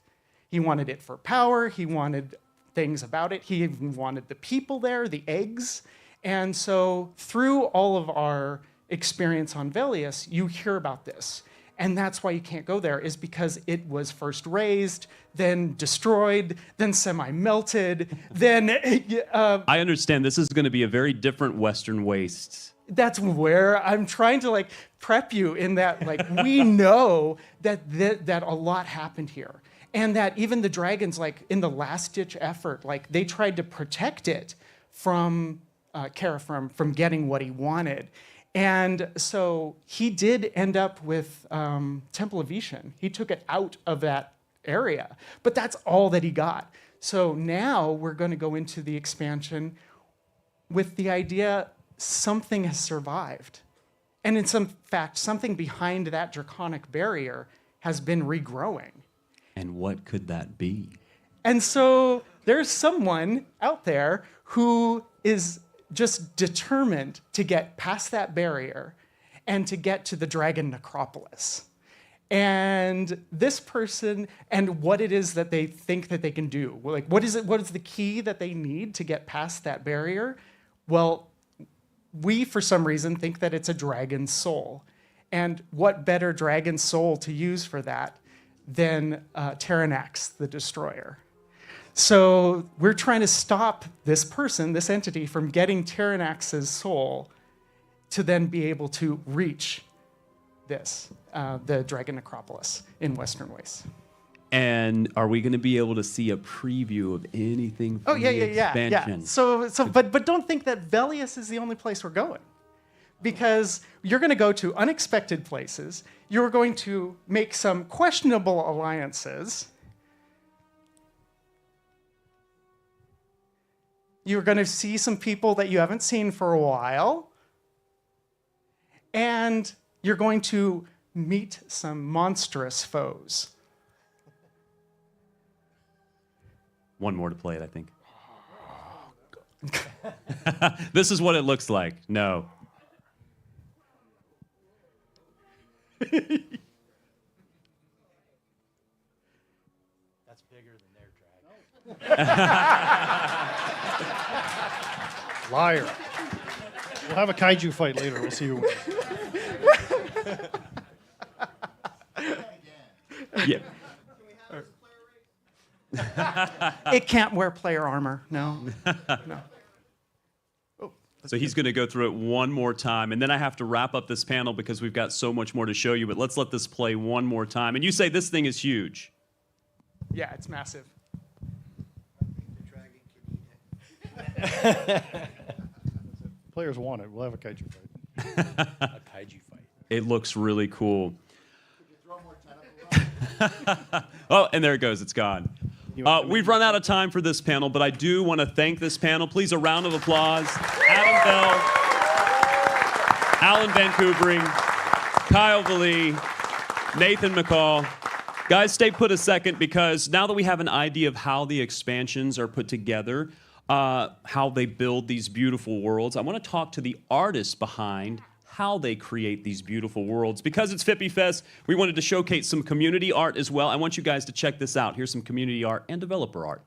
He wanted it for power, he wanted things about it, he even wanted the people there, the eggs. And so through all of our experience on Velius, you hear about this. And that's why you can't go there, is because it was first raised, then destroyed, then semi-melted, then... I understand this is going to be a very different Western Wastes. That's where I'm trying to like prep you in that, like, we know that a lot happened here. And that even the dragons, like in the last-ditch effort, like they tried to protect it from Carafrim from getting what he wanted. And so he did end up with Temple of Vishan. He took it out of that area, but that's all that he got. So now we're going to go into the expansion with the idea something has survived. And in some fact, something behind that draconic barrier has been regrowing. And what could that be? And so there's someone out there who is just determined to get past that barrier and to get to the dragon necropolis. And this person and what it is that they think that they can do. Like, what is the key that they need to get past that barrier? Well, we, for some reason, think that it's a dragon's soul. And what better dragon soul to use for that than Terranax, the destroyer? So we're trying to stop this person, this entity, from getting Terranax's soul to then be able to reach this, the Dragon Necropolis in Western Wastes. And are we going to be able to see a preview of anything from the expansion? So, but don't think that Velius is the only place we're going, because you're going to go to unexpected places. You're going to make some questionable alliances. You're going to see some people that you haven't seen for a while. And you're going to meet some monstrous foes. One more to play it, I think. This is what it looks like. No. That's bigger than their drag. Liar. We'll have a kaiju fight later. We'll see who wins. Yeah. It can't wear player armor. No. No. So he's going to go through it one more time, and then I have to wrap up this panel because we've got so much more to show you, but let's let this play one more time. And you say this thing is huge. Yeah, it's massive. Players want it. We'll have a kaiju fight. A kaiju fight. It looks really cool. Oh, and there it goes. It's gone. We've run out of time for this panel, but I do want to thank this panel. Please, a round of applause. Adam Bell, Alan Vancouvering, Kyle Valee, Nathan McCall. Guys, stay put a second, because now that we have an idea of how the expansions are put together, how they build these beautiful worlds, I want to talk to the artists behind how they create these beautiful worlds. Because it's Fippy Fest, we wanted to showcase some community art as well. I want you guys to check this out. Here's some community art and developer art.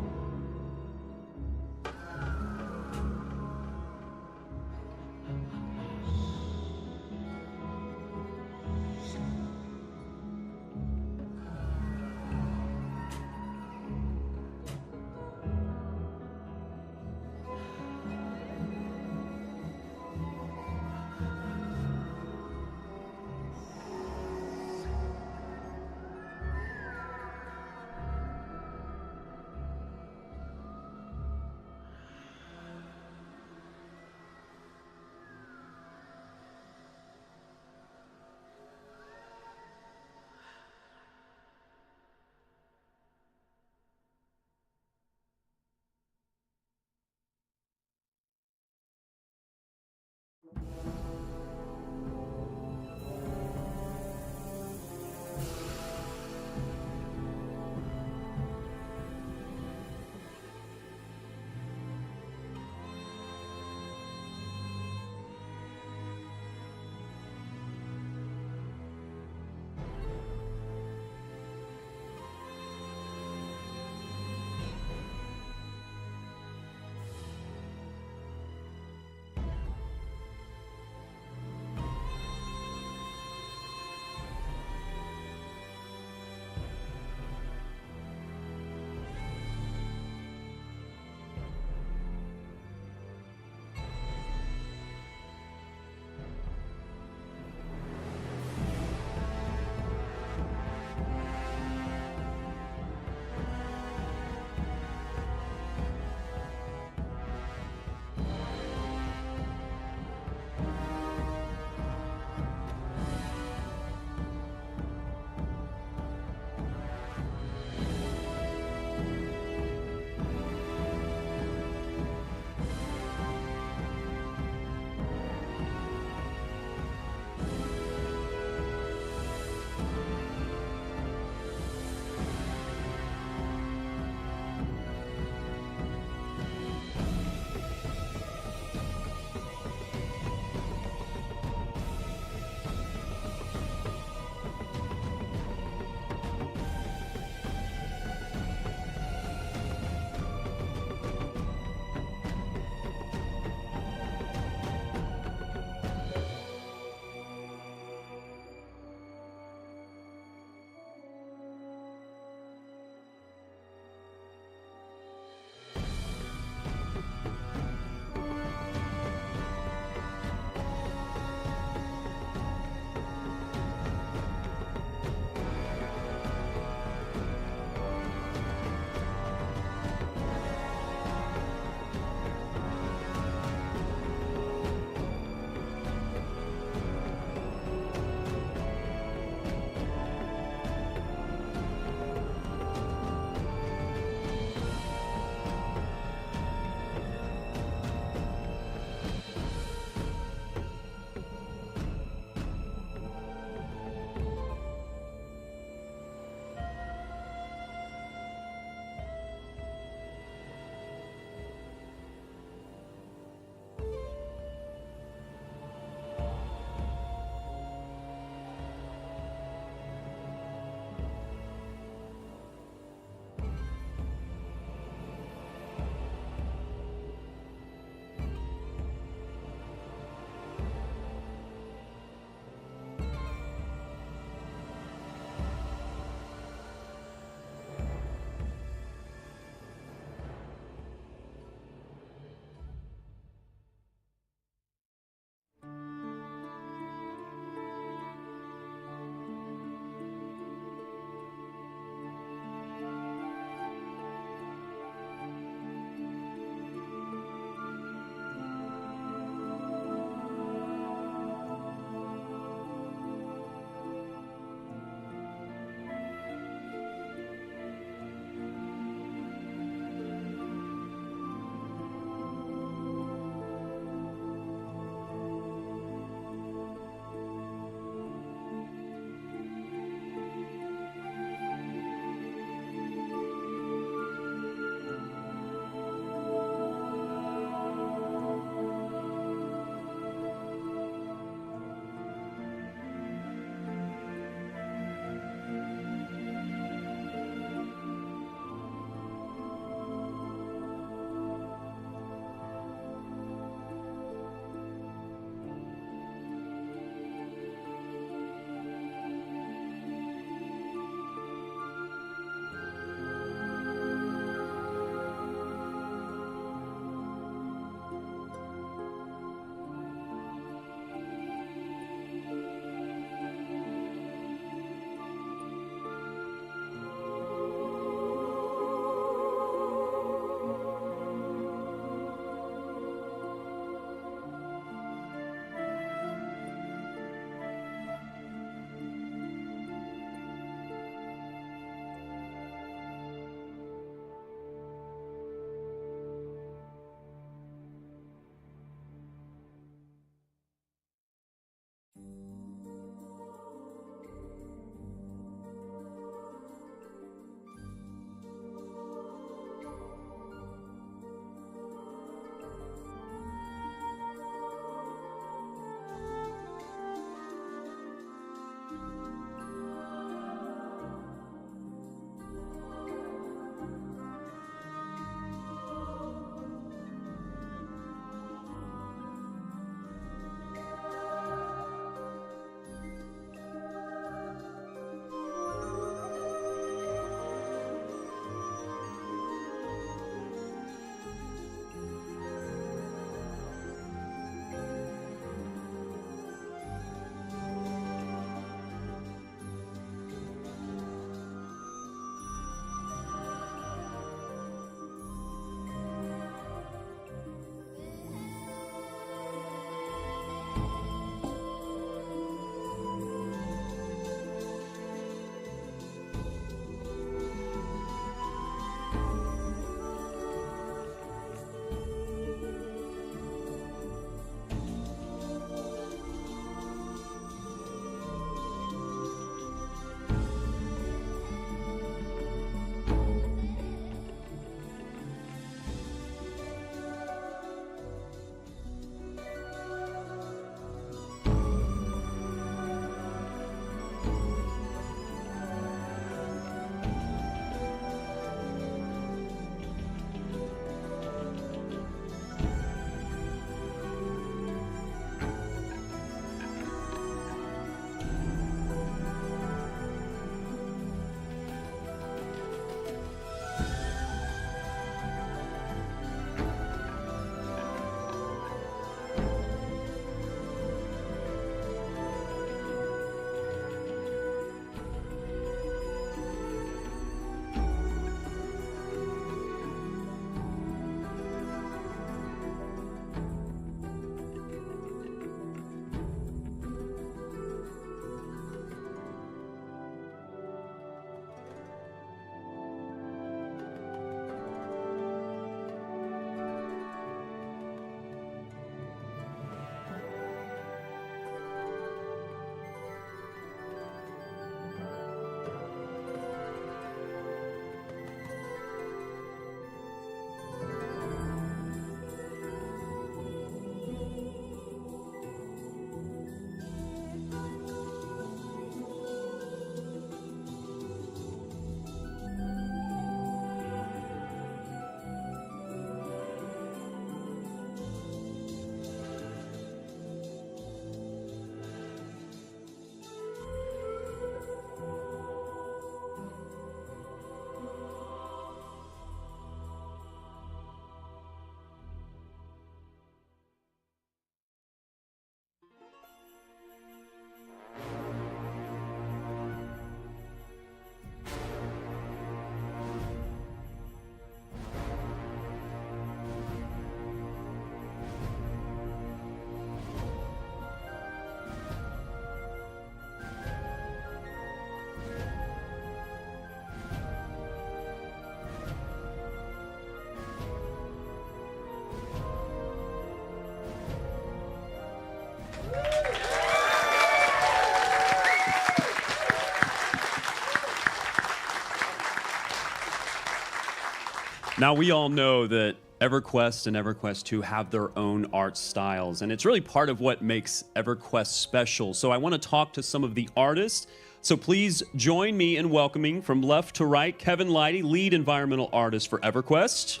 Now, we all know that EverQuest and EverQuest II have their own art styles, and it's really part of what makes EverQuest special. So I want to talk to some of the artists. So please join me in welcoming from left to right, Kevin Leidy, lead environmental artist for EverQuest.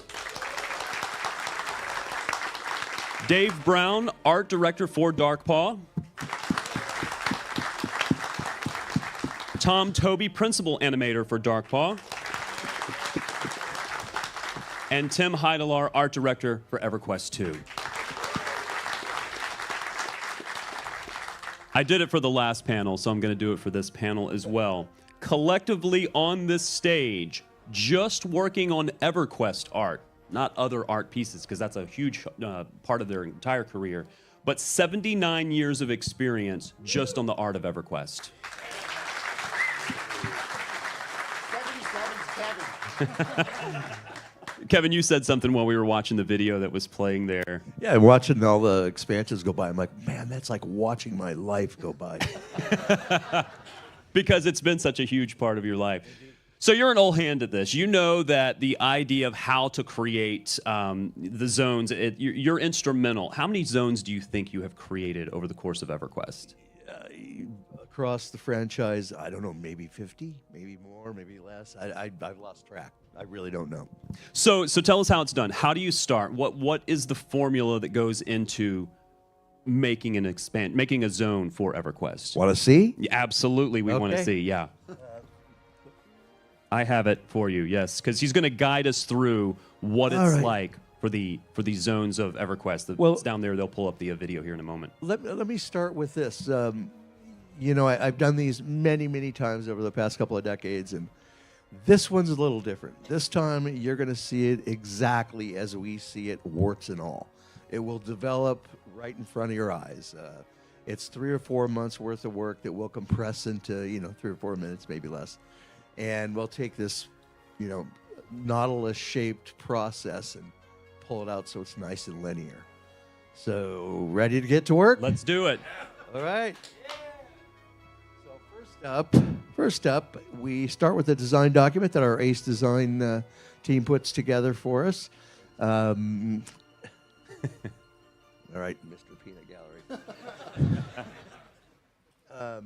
Dave Brown, art director for Darkpaw. Tom Toby, principal animator for Darkpaw. And Tim Heidelar, art director for EverQuest II. I did it for the last panel, so I'm going to do it for this panel as well. Collectively on this stage, just working on EverQuest art, not other art pieces, because that's a huge part of their entire career, but 79 years of experience just on the art of EverQuest. 77's Kevin. Kevin, you said something while we were watching the video that was playing there. Yeah, watching all the expansions go by, I'm like, man, that's like watching my life go by. Because it's been such a huge part of your life. So you're an old hand at this. You know that the idea of how to create the zones, you're instrumental. How many zones do you think you have created over the course of EverQuest? Across the franchise, I don't know, maybe 50, maybe more, maybe less. I've lost track. I really don't know. So tell us how it's done. How do you start? What is the formula that goes into making a zone for EverQuest? Want to see? Yeah, absolutely, we want to see. Yeah. I have it for you. Yes, because he's going to guide us through what it's like for the zones of EverQuest. It's down there. They'll pull up the video here in a moment. Let me start with this. You know, I've done these many, many times over the past couple of decades, and this one's a little different. This time, you're going to see it exactly as we see it, warts and all. It will develop right in front of your eyes. It's 3 or 4 months worth of work that will compress into, 3 or 4 minutes, maybe less. And we'll take this, nautilus-shaped process and pull it out so it's nice and linear. So, ready to get to work? Let's do it. All right. First up, we start with a design document that our ACE design team puts together for us. All right, Mr. Peanut Gallery.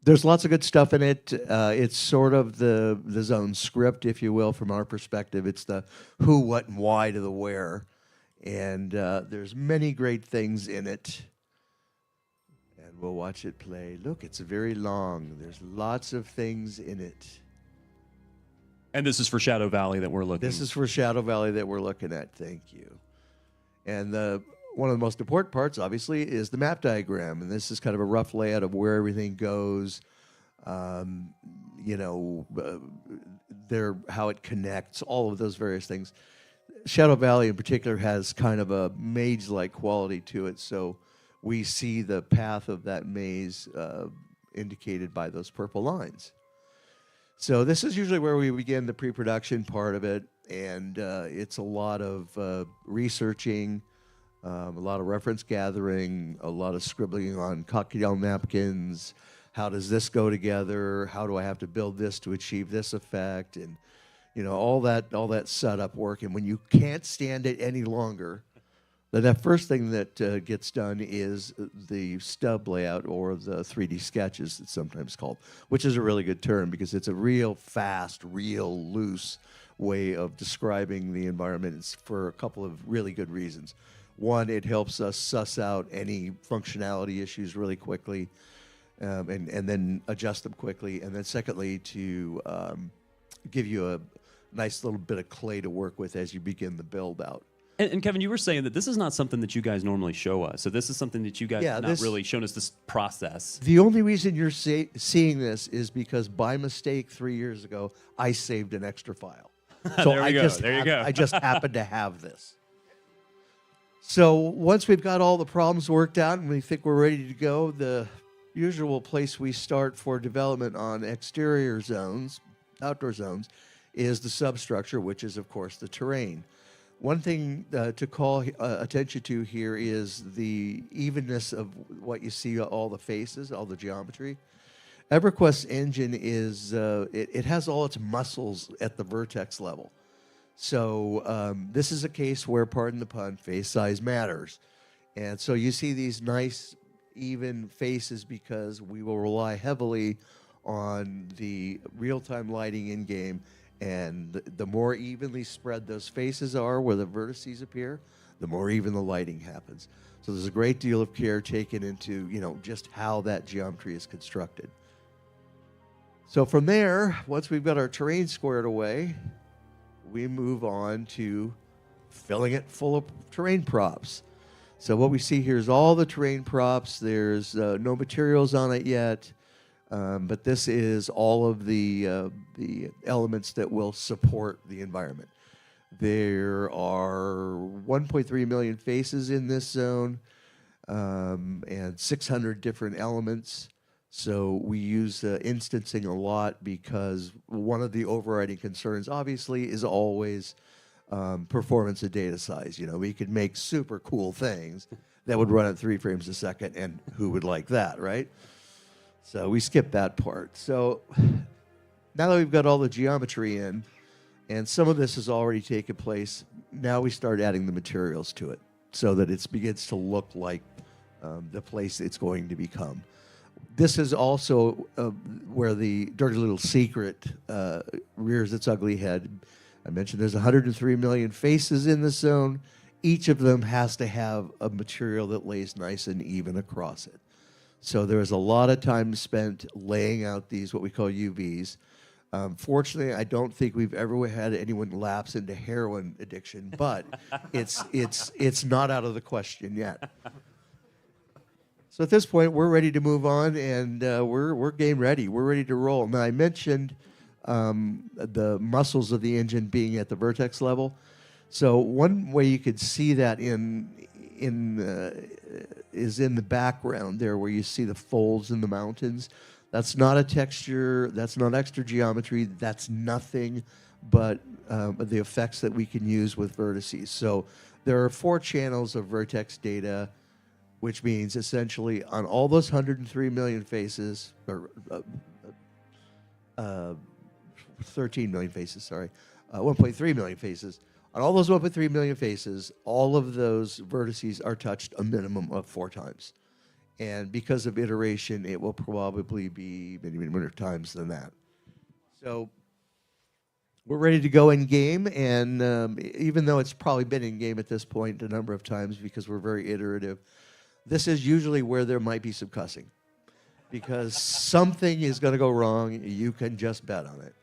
There's lots of good stuff in it. It's sort of the zone script, if you will, from our perspective. It's the who, what, and why to the where. And there's many great things in it. We'll watch it play. Look, it's very long. There's lots of things in it. And this is for Shadow Valley that we're looking at. This is for Shadow Valley that we're looking at. Thank you. And one of the most important parts, obviously, is the map diagram. And this is kind of a rough layout of where everything goes, how it connects, all of those various things. Shadow Valley in particular has kind of a maze-like quality to it. So we see the path of that maze indicated by those purple lines. So this is usually where we begin the pre-production part of it, and it's a lot of researching, a lot of reference gathering, a lot of scribbling on cocktail napkins. How does this go together? How do I have to build this to achieve this effect? And all that setup work. And when you can't stand it any longer, the first thing that gets done is the stub layout, or the 3D sketches, it's sometimes called, which is a really good term because it's a real fast, real loose way of describing the environment. It's for a couple of really good reasons. One, it helps us suss out any functionality issues really quickly, and then adjust them quickly. And then secondly, to give you a nice little bit of clay to work with as you begin the build out. And Kevin, you were saying that this is not something that you guys normally show us. So this is something that you guys have not really shown us this process. The only reason you're seeing this is because by mistake 3 years ago, I saved an extra file. So There you go. I just happened to have this. So once we've got all the problems worked out and we think we're ready to go, the usual place we start for development on exterior zones, outdoor zones, is the substructure, which is, of course, the terrain. One thing to call attention to here is the evenness of what you see, all the faces, all the geometry. EverQuest engine is, it has all its muscles at the vertex level. So this is a case where, pardon the pun, face size matters. And so you see these nice, even faces because we will rely heavily on the real-time lighting in-game. And the more evenly spread those faces are where the vertices appear, the more even the lighting happens. So there's a great deal of care taken into, just how that geometry is constructed. So from there, once we've got our terrain squared away, we move on to filling it full of terrain props. So what we see here is all the terrain props. There's no materials on it yet, but this is all of the elements that will support the environment. There are 1.3 million faces in this zone and 600 different elements. So we use instancing a lot because one of the overriding concerns, obviously, is always performance of data size. We could make super cool things that would run at 3 frames a second, and who would like that, right? So we skip that part. So now that we've got all the geometry in, and some of this has already taken place, now we start adding the materials to it so that it begins to look like the place it's going to become. This is also where the dirty little secret rears its ugly head. I mentioned there's 103 million faces in the zone. Each of them has to have a material that lays nice and even across it. So there is a lot of time spent laying out these, what we call UVs. Fortunately, I don't think we've ever had anyone lapse into heroin addiction, but it's not out of the question yet. So at this point, we're ready to move on, and we're game ready. We're ready to roll. Now, I mentioned the muscles of the engine being at the vertex level. So one way you could see that is in the background there, where you see the folds in the mountains. That's not a texture. That's not extra geometry. That's nothing but the effects that we can use with vertices. So there are 4 channels of vertex data, which means essentially on all those 103 million faces, or 13 million faces, sorry, 1.3 million faces. On all those 1.3 million faces, all of those vertices are touched a minimum of 4 times. And because of iteration, it will probably be many, many more times than that. So we're ready to go in game, and even though it's probably been in game at this point a number of times because we're very iterative, this is usually where there might be some cussing, because something is going to go wrong. You can just bet on it.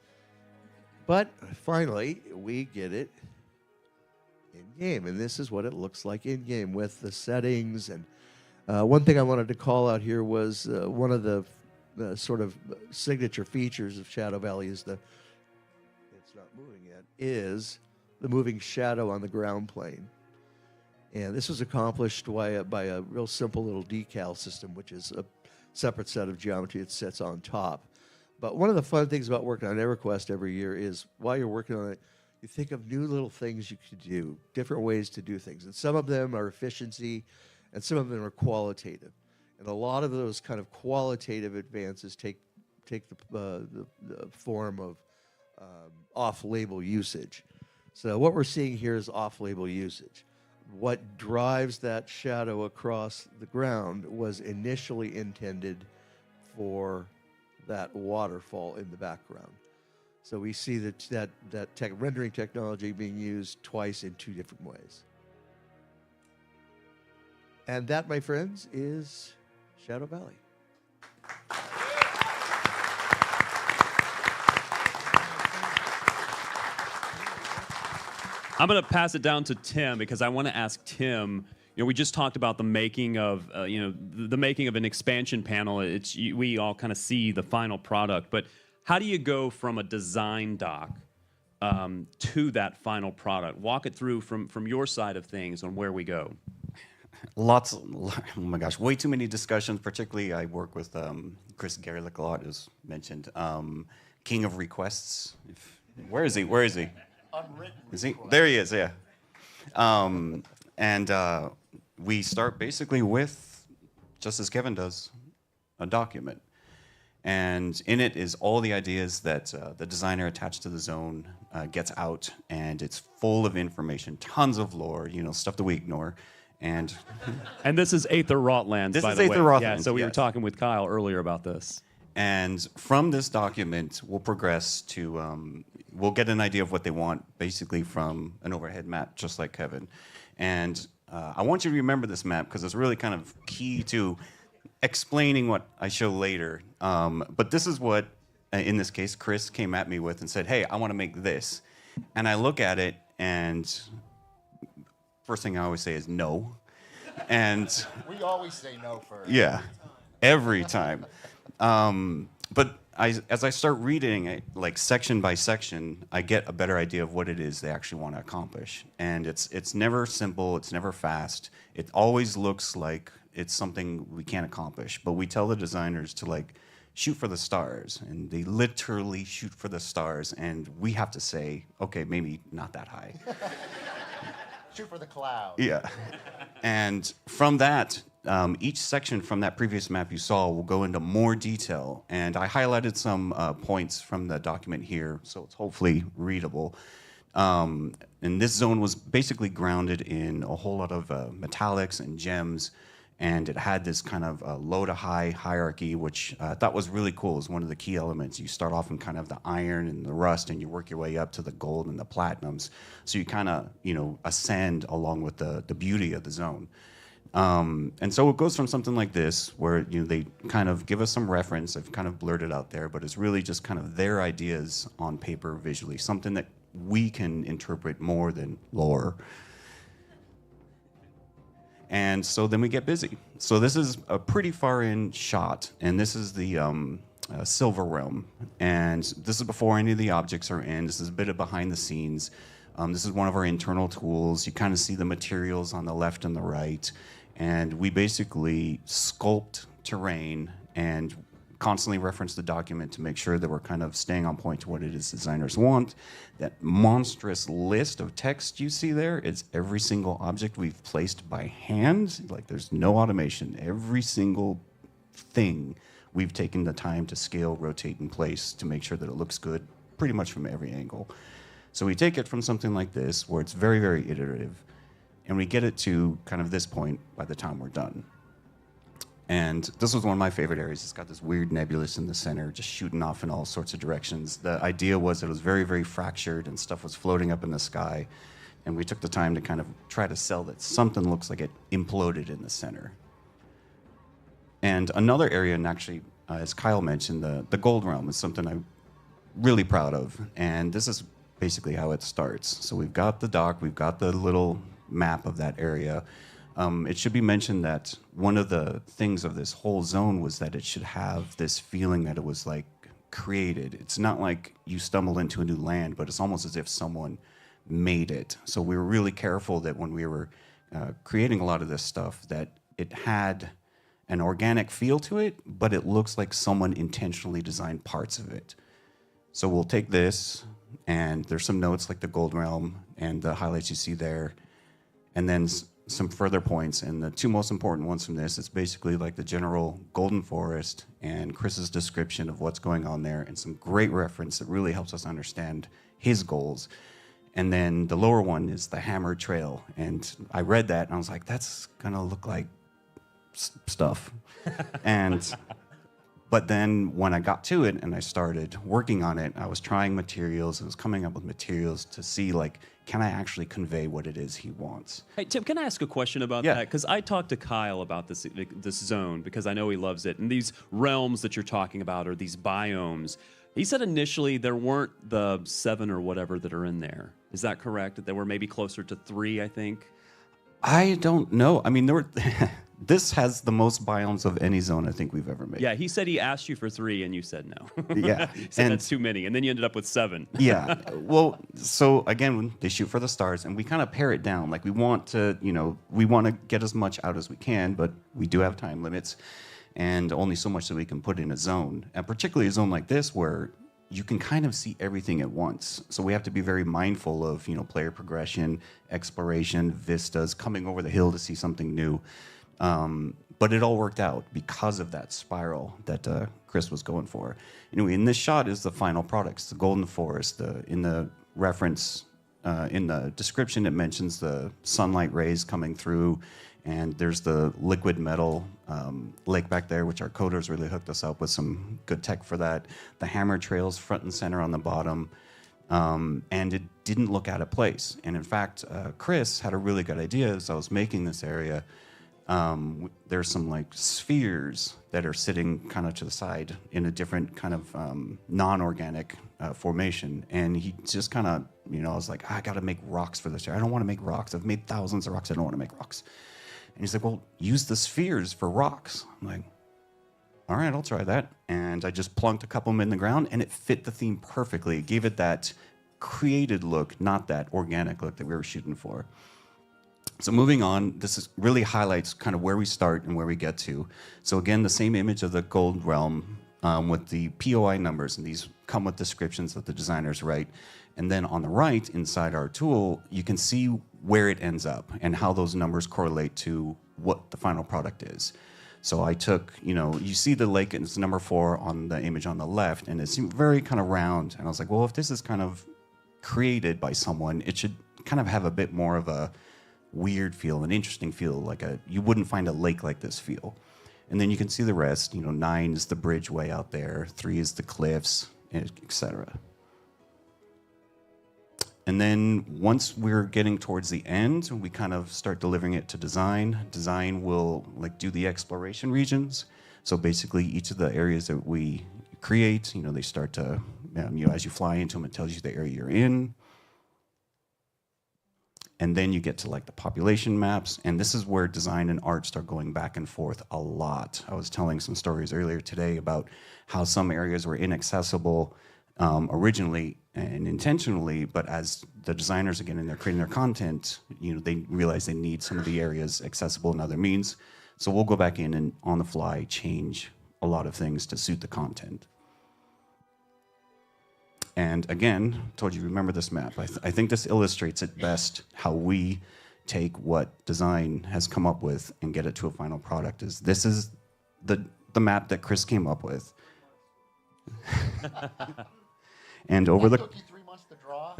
But finally, we get it in game, and this is what it looks like in game with the settings. And one thing I wanted to call out here was one of the sort of signature features of Shadow Valley is it's not moving yet, is the moving shadow on the ground plane. And this was accomplished by a real simple little decal system, which is a separate set of geometry that sits on top. But one of the fun things about working on EverQuest every year is while you're working on it, you think of new little things you could do, different ways to do things. And some of them are efficiency, and some of them are qualitative. And a lot of those kind of qualitative advances take the form of off-label usage. So what we're seeing here is off-label usage. What drives that shadow across the ground was initially intended for that waterfall in the background. So we see that rendering technology being used twice in 2 different ways. And that, my friends, is Shadow Valley. I'm going to pass it down to Tim because I want to ask Tim. We just talked about the making of, the making of an expansion panel. We all kind of see the final product, but how do you go from a design doc to that final product? Walk it through from your side of things on where we go. Oh my gosh, way too many discussions. Particularly, I work with Chris Garlick a lot, as mentioned. King of Requests. Where is he? Is he? There he is, yeah. And we start basically with, just as Kevin does, a document. And in it is all the ideas that the designer attached to the zone gets out, and it's full of information, tons of lore, stuff that we ignore. And this is Aether Rotlands, this by is the Aether way. Rotlands, Yeah, so we were yes. talking with Kyle earlier about this. And from this document, we'll progress to, we'll get an idea of what they want, basically from an overhead map, just like Kevin. And I want you to remember this map, because it's really kind of key to explaining what I show later. But this is what, in this case, Chris came at me with and said, hey, I want to make this. And I look at it, and first thing I always say is no. And we always say no first. yeah, every time. But as I start reading it, like section by section, I get a better idea of what it is they actually want to accomplish. And it's never simple, it's never fast. It always looks like it's something we can't accomplish. But we tell the designers to like shoot for the stars, and they literally shoot for the stars, and we have to say, okay, maybe not that high. Shoot for the clouds. Yeah. And from that, each section from that previous map you saw will go into more detail. And I highlighted some points from the document here, so it's hopefully readable. And this zone was basically grounded in a whole lot of metallics and gems. And it had this kind of low to high hierarchy, which I thought was really cool. It's one of the key elements. You start off in kind of the iron and the rust, and you work your way up to the gold and the platinums. So you kind of, ascend along with the beauty of the zone. And so it goes from something like this, where they kind of give us some reference. I've kind of blurred it out there, but it's really just kind of their ideas on paper visually, something that we can interpret more than lore. And so then we get busy. So this is a pretty far in shot, and this is the Silver Realm. And this is before any of the objects are in. This is a bit of behind the scenes. This is one of our internal tools. You kind of see the materials on the left and the right. And we basically sculpt terrain and constantly reference the document to make sure that we're kind of staying on point to what it is designers want. That monstrous list of text you see there, it's every single object we've placed by hand. Like, there's no automation. Every single thing we've taken the time to scale, rotate, and place to make sure that it looks good pretty much from every angle. So we take it from something like this, where it's very, very iterative, and we get it to kind of this point by the time we're done. And this was one of my favorite areas. It's got this weird nebulous in the center, just shooting off in all sorts of directions. The idea was that it was very, very fractured, and stuff was floating up in the sky. And we took the time to kind of try to sell that something looks like it imploded in the center. And another area, and actually, as Kyle mentioned, the Gold Realm is something I'm really proud of. And this is basically how it starts. So we've got the dock, we've got the little map of that area. It should be mentioned that one of the things of this whole zone was that it should have this feeling that it was like created. It's not like you stumble into a new land, but it's almost as if someone made it. So we were really careful that when we were creating a lot of this stuff, that it had an organic feel to it, but it looks like someone intentionally designed parts of it. So we'll take this, and there's some notes like the Gold Realm and the highlights you see there, and then some further points. And the two most important ones from this, it's basically like the general Golden Forest and Chris's description of what's going on there, and some great reference that really helps us understand his goals. And then the lower one is the Hammer Trail. And I read that, and I was like, that's gonna look like stuff. But then when I got to it and I started working on it, I was trying materials, I was coming up with materials to see, like, can I actually convey what it is he wants? Hey, Tim, can I ask a question about that? Because I talked to Kyle about this zone, because I know he loves it. And these realms that you're talking about, are these biomes. He said initially there weren't the 7 or whatever that are in there. Is that correct? That there were maybe closer to 3, I think? I don't know. I mean, there were... This has the most biomes of any zone I think we've ever made. Yeah, he said he asked you for 3 and you said no. Yeah. He said that's too many, and then you ended up with 7. Yeah. Well, so again, they shoot for the stars, and we kind of pare it down. Like, we want to, we want to get as much out as we can, but we do have time limits, and only so much that we can put in a zone. And particularly a zone like this, where you can kind of see everything at once. So we have to be very mindful of, player progression, exploration, vistas, coming over the hill to see something new. But it all worked out because of that spiral that Chris was going for. Anyway, in this shot is the final products, the golden forest. In the reference, in the description, it mentions the sunlight rays coming through, and there's the liquid metal lake back there, which our coders really hooked us up with some good tech for that. The hammer trails front and center on the bottom, and it didn't look out of place. And in fact, Chris had a really good idea as I was making this area. There's some like spheres that are sitting kind of to the side in a different kind of non-organic formation, and he just kind of, I was like, I got to make rocks for this. I don't want to make rocks. I've made thousands of rocks. I don't want to make rocks. And he's like, well, use the spheres for rocks. I'm like, all right, I'll try that. And I just plunked a couple of them in the ground, and it fit the theme perfectly. It gave it that created look, not that organic look that we were shooting for. So moving on, really highlights kind of where we start and where we get to. So again, the same image of the gold realm with the POI numbers, and these come with descriptions that the designers write. And then on the right, inside our tool, you can see where it ends up and how those numbers correlate to what the final product is. So I took, you see the lake, and it's number 4 on the image on the left, and it's very kind of round. And I was like, well, if this is kind of created by someone, it should kind of have a bit more of a weird feel, an interesting feel, like you wouldn't find a lake like this feel. And then you can see the rest, 9 is the bridge way out there, 3 is the cliffs, etc. And then once we're getting towards the end, we kind of start delivering it to design. Design will do the exploration regions. So basically each of the areas that we create, they start to, as you fly into them, it tells you the area you're in. And then you get to the population maps, and this is where design and art start going back and forth a lot. I was telling some stories earlier today about how some areas were inaccessible originally and intentionally, but as the designers, again, and they're creating their content, they realize they need some of the areas accessible in other means. So we'll go back in and on the fly change a lot of things to suit the content. And again, told you, remember this map. I think this illustrates it best how we take what design has come up with and get it to a final product. This is the map that Chris came up with. And over the took you 3 months to draw.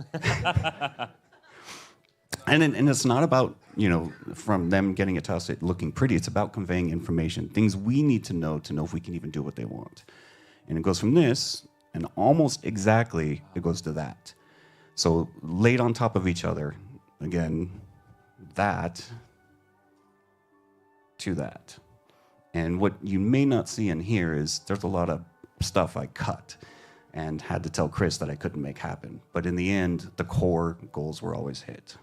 and it's not about, from them getting it to us, it looking pretty. It's about conveying information, things we need to know if we can even do what they want. And it goes from this, and almost exactly it goes to that. So laid on top of each other, again, that to that. And what you may not see in here is there's a lot of stuff I cut and had to tell Chris that I couldn't make happen. But in the end, the core goals were always hit.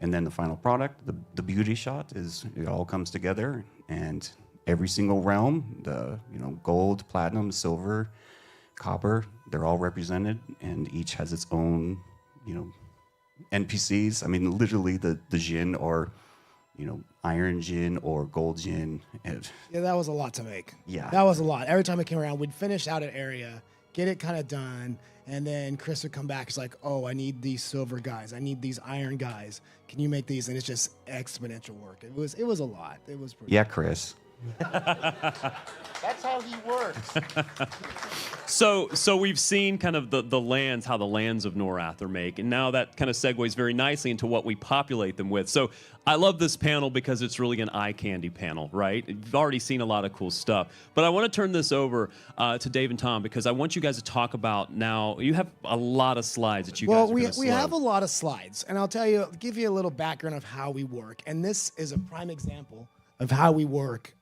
And then the final product, the beauty shot, is it all comes together, and every single realm, the gold, platinum, silver, copper, they're all represented, and each has its own, NPCs. I mean, literally the Jinn or, iron Jinn or gold Jinn. Yeah, that was a lot to make. Yeah. That was a lot. Every time it came around, we'd finish out an area, get it kind of done, and then Chris would come back. He's like, oh, I need these silver guys. I need these iron guys. Can you make these? And it's just exponential work. It was a lot. It was pretty. Yeah, Chris. That's how he works. So we've seen kind of the lands, how the lands of Norath are made, and now that kind of segues very nicely into what we populate them with. So I love this panel because it's really an eye candy panel, right? You've already seen a lot of cool stuff, but I want to turn this over to Dave and Tom because I want you guys to talk about now. You have a lot of slides that you guys are going to we have a lot of slides, and I'll give you a little background of how we work, and this is a prime example of how we work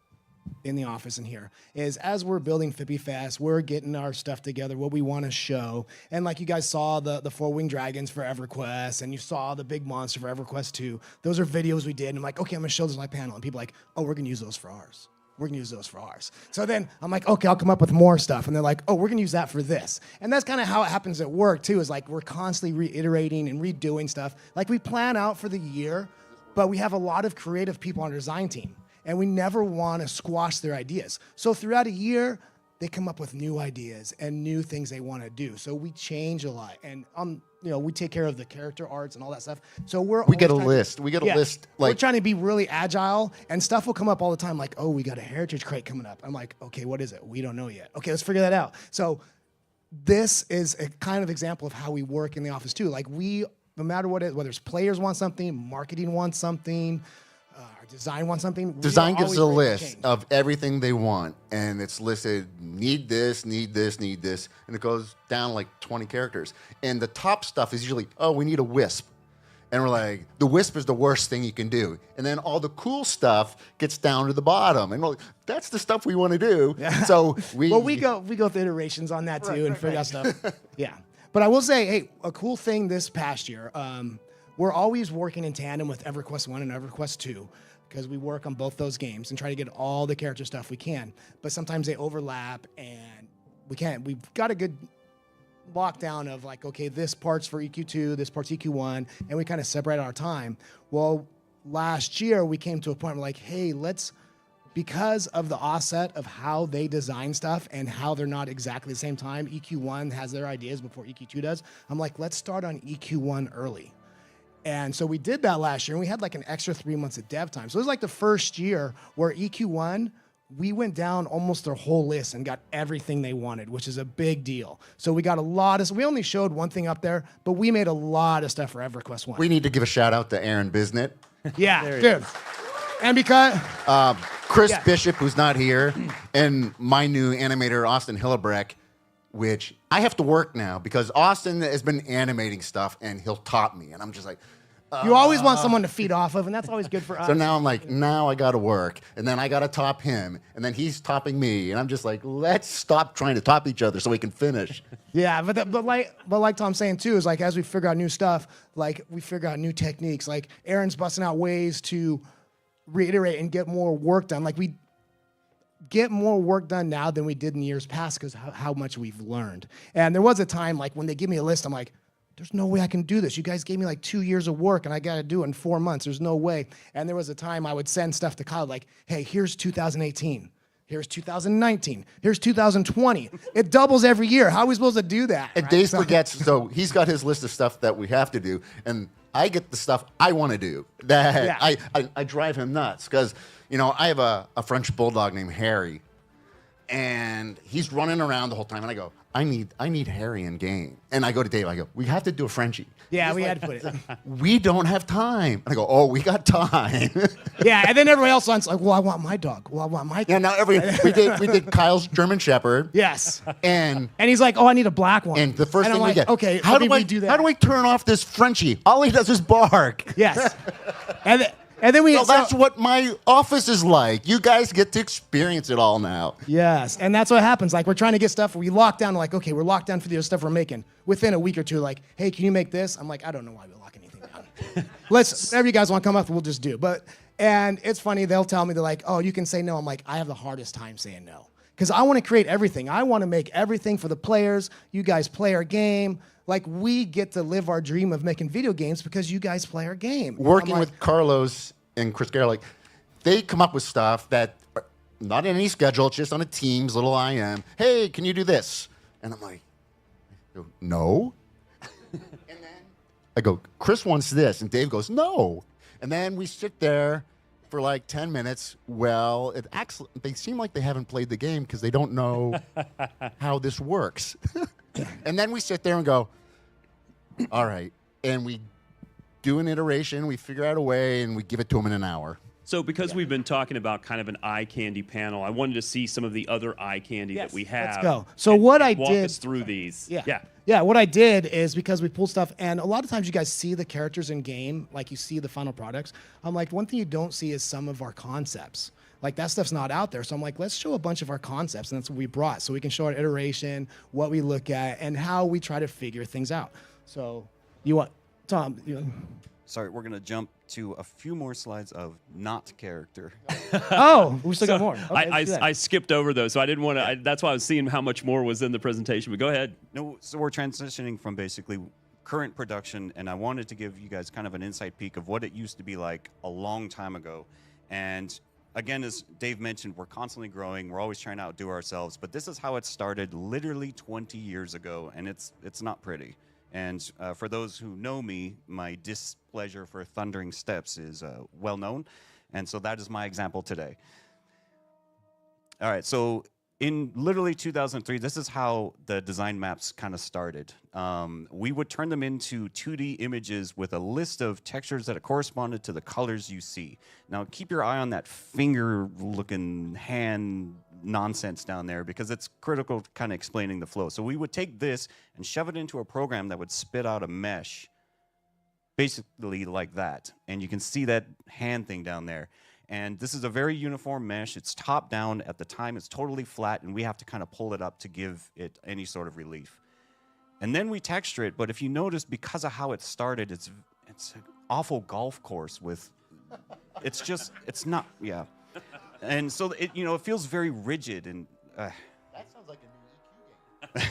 in the office in here. Is as we're building Fippy Fest, we're getting our stuff together, what we want to show. And like you guys saw the 4-winged dragons for EverQuest, and you saw the big monster for EverQuest II. Those are videos we did. And I'm like, okay, I'm going to show this on my panel. And people are like, oh, we're going to use those for ours. We're going to use those for ours. So then I'm like, okay, I'll come up with more stuff. And they're like, oh, we're going to use that for this. And that's kind of how it happens at work, too, is like we're constantly reiterating and redoing stuff. Like we plan out for the year, but we have a lot of creative people on our design team. And we never want to squash their ideas. So throughout a year, they come up with new ideas and new things they want to do. So we change a lot, and we take care of the character arts and all that stuff. So We get a list. We get a list. We're Like, trying to be really agile, and stuff will come up all the time. Like, oh, we got a heritage crate coming up. I'm like, okay, what is it? We don't know yet. Okay, let's figure that out. So this is a kind of example of how we work in the office too. Like no matter what it is, whether it's players want something, marketing wants something, our design wants something. design gives a list of everything they want, and it's listed, need this, need this, need this, and it goes down like 20 characters. And the top stuff is usually, oh, we need a wisp. And we're like, the wisp is the worst thing you can do. And then all the cool stuff gets down to the bottom. And we're like, that's the stuff we want to do. So we go through iterations on that too and figure out stuff. Yeah. But I will say, hey, a cool thing this past year, we're always working in tandem with EverQuest 1 and EverQuest 2 because we work on both those games and try to get all the character stuff we can. But sometimes they overlap and we can't. We've got a good lockdown of like, okay, this part's for EQ2, this part's EQ1, and we kind of separate our time. Well, last year we came to a point where like, hey, because of the offset of how they design stuff and how they're not exactly the same time, EQ1 has their ideas before EQ2 does. I'm like, let's start on EQ1 early. And so we did that last year, and we had like an extra 3 months of dev time. So it was like the first year where EQ1, we went down almost their whole list and got everything they wanted, which is a big deal. So we got we only showed one thing up there, but we made a lot of stuff for EverQuest 1. We need to give a shout out to Aaron Bisnett. Yeah, dude. And because Chris Bishop, who's not here, and my new animator, Austin Hillebrecht, which I have to work now because Austin has been animating stuff and he'll top me. And I'm just like, you always want someone to feed off of, and that's always good for us. So now I'm like, now I got to work, and then I got to top him, and then he's topping me, and I'm just like, let's stop trying to top each other so we can finish. Yeah, but like Tom's saying too is like as we figure out new stuff, like we figure out new techniques. Like Aaron's busting out ways to reiterate and get more work done. Like we get more work done now than we did in years past because how much we've learned. And there was a time like when they give me a list, I'm like, there's no way I can do this. You guys gave me like 2 years of work and I got to do it in 4 months. There's no way. And there was a time I would send stuff to Kyle like, hey, here's 2018. Here's 2019. Here's 2020. It doubles every year. How are we supposed to do that? And Dave forgets, so he's got his list of stuff that we have to do, and I get the stuff I want to do. That I drive him nuts because, I have a French bulldog named Harry, and he's running around the whole time, and I go, I need Harry in game. And I go to Dave, I go, we have to do a Frenchie. Yeah, we had to put it. We don't have time. And I go, oh, we got time. Yeah, and then everybody else wants like, well, I want my dog. Well, I want my dog. Yeah, now we did Kyle's German Shepherd. Yes. And he's like, oh, I need a black one. And the first thing we get, okay, how do I do that? How do I turn off this Frenchie? All he does is bark. Yes. And then that's what my office is like. You guys get to experience it all now. Yes, and that's what happens. Like we're trying to get stuff. We lock down. Like okay, we're locked down for the other stuff we're making. Within a week or two, like hey, can you make this? I'm like I don't know why we lock anything down. Whatever you guys want to come up, we'll just do. And it's funny. They'll tell me they're like, oh, you can say no. I'm like I have the hardest time saying no because I want to create everything. I want to make everything for the players. You guys play our game. Like we get to live our dream of making video games because you guys play our game. Working with Carlos and Chris Garrett, they come up with stuff that are not in any schedule, it's just on a Teams little IM. Hey, can you do this? And I'm like, no. And then I go, Chris wants this, and Dave goes, no. And then we sit there for like 10 minutes. Well, they seem like they haven't played the game because they don't know how this works. And then we sit there and go, all right. And we do an iteration, we figure out a way, and we give it to them in an hour. So because we've been talking about kind of an eye candy panel, I wanted to see some of the other eye candy that we have. Let's go. So what I walk did... us through these. Yeah, what I did is because we pulled stuff, and a lot of times you guys see the characters in game, like you see the final products. I'm like, one thing you don't see is some of our concepts. Like that stuff's not out there. So I'm like, let's show a bunch of our concepts, and that's what we brought. So we can show our iteration, what we look at, and how we try to figure things out. So you want, Tom, Sorry, we're going to jump to a few more slides of not character. Oh, we still got more. Okay, I skipped over those, so I didn't want to. That's why I was seeing how much more was in the presentation. But go ahead. No, so we're transitioning from basically current production, and I wanted to give you guys kind of an inside peek of what it used to be like a long time ago. And again, as Dave mentioned, we're constantly growing. We're always trying to outdo ourselves. But this is how it started literally 20 years ago, and it's not pretty. And for those who know me, my displeasure for thundering steps is well known. And so that is my example today. All right, so in literally 2003, this is how the design maps kind of started. We would turn them into 2D images with a list of textures that corresponded to the colors you see. Now, keep your eye on that finger-looking hand nonsense down there because it's critical to kind of explaining the flow. So we would take this and shove it into a program that would spit out a mesh, basically like that. And you can see that hand thing down there. And this is a very uniform mesh. It's top down. At the time, it's totally flat, and we have to kind of pull it up to give it any sort of relief. And then we texture it, but if you notice, because of how it started, it's an awful golf course with, it's not, yeah. And so it, it feels very rigid and. That sounds like a new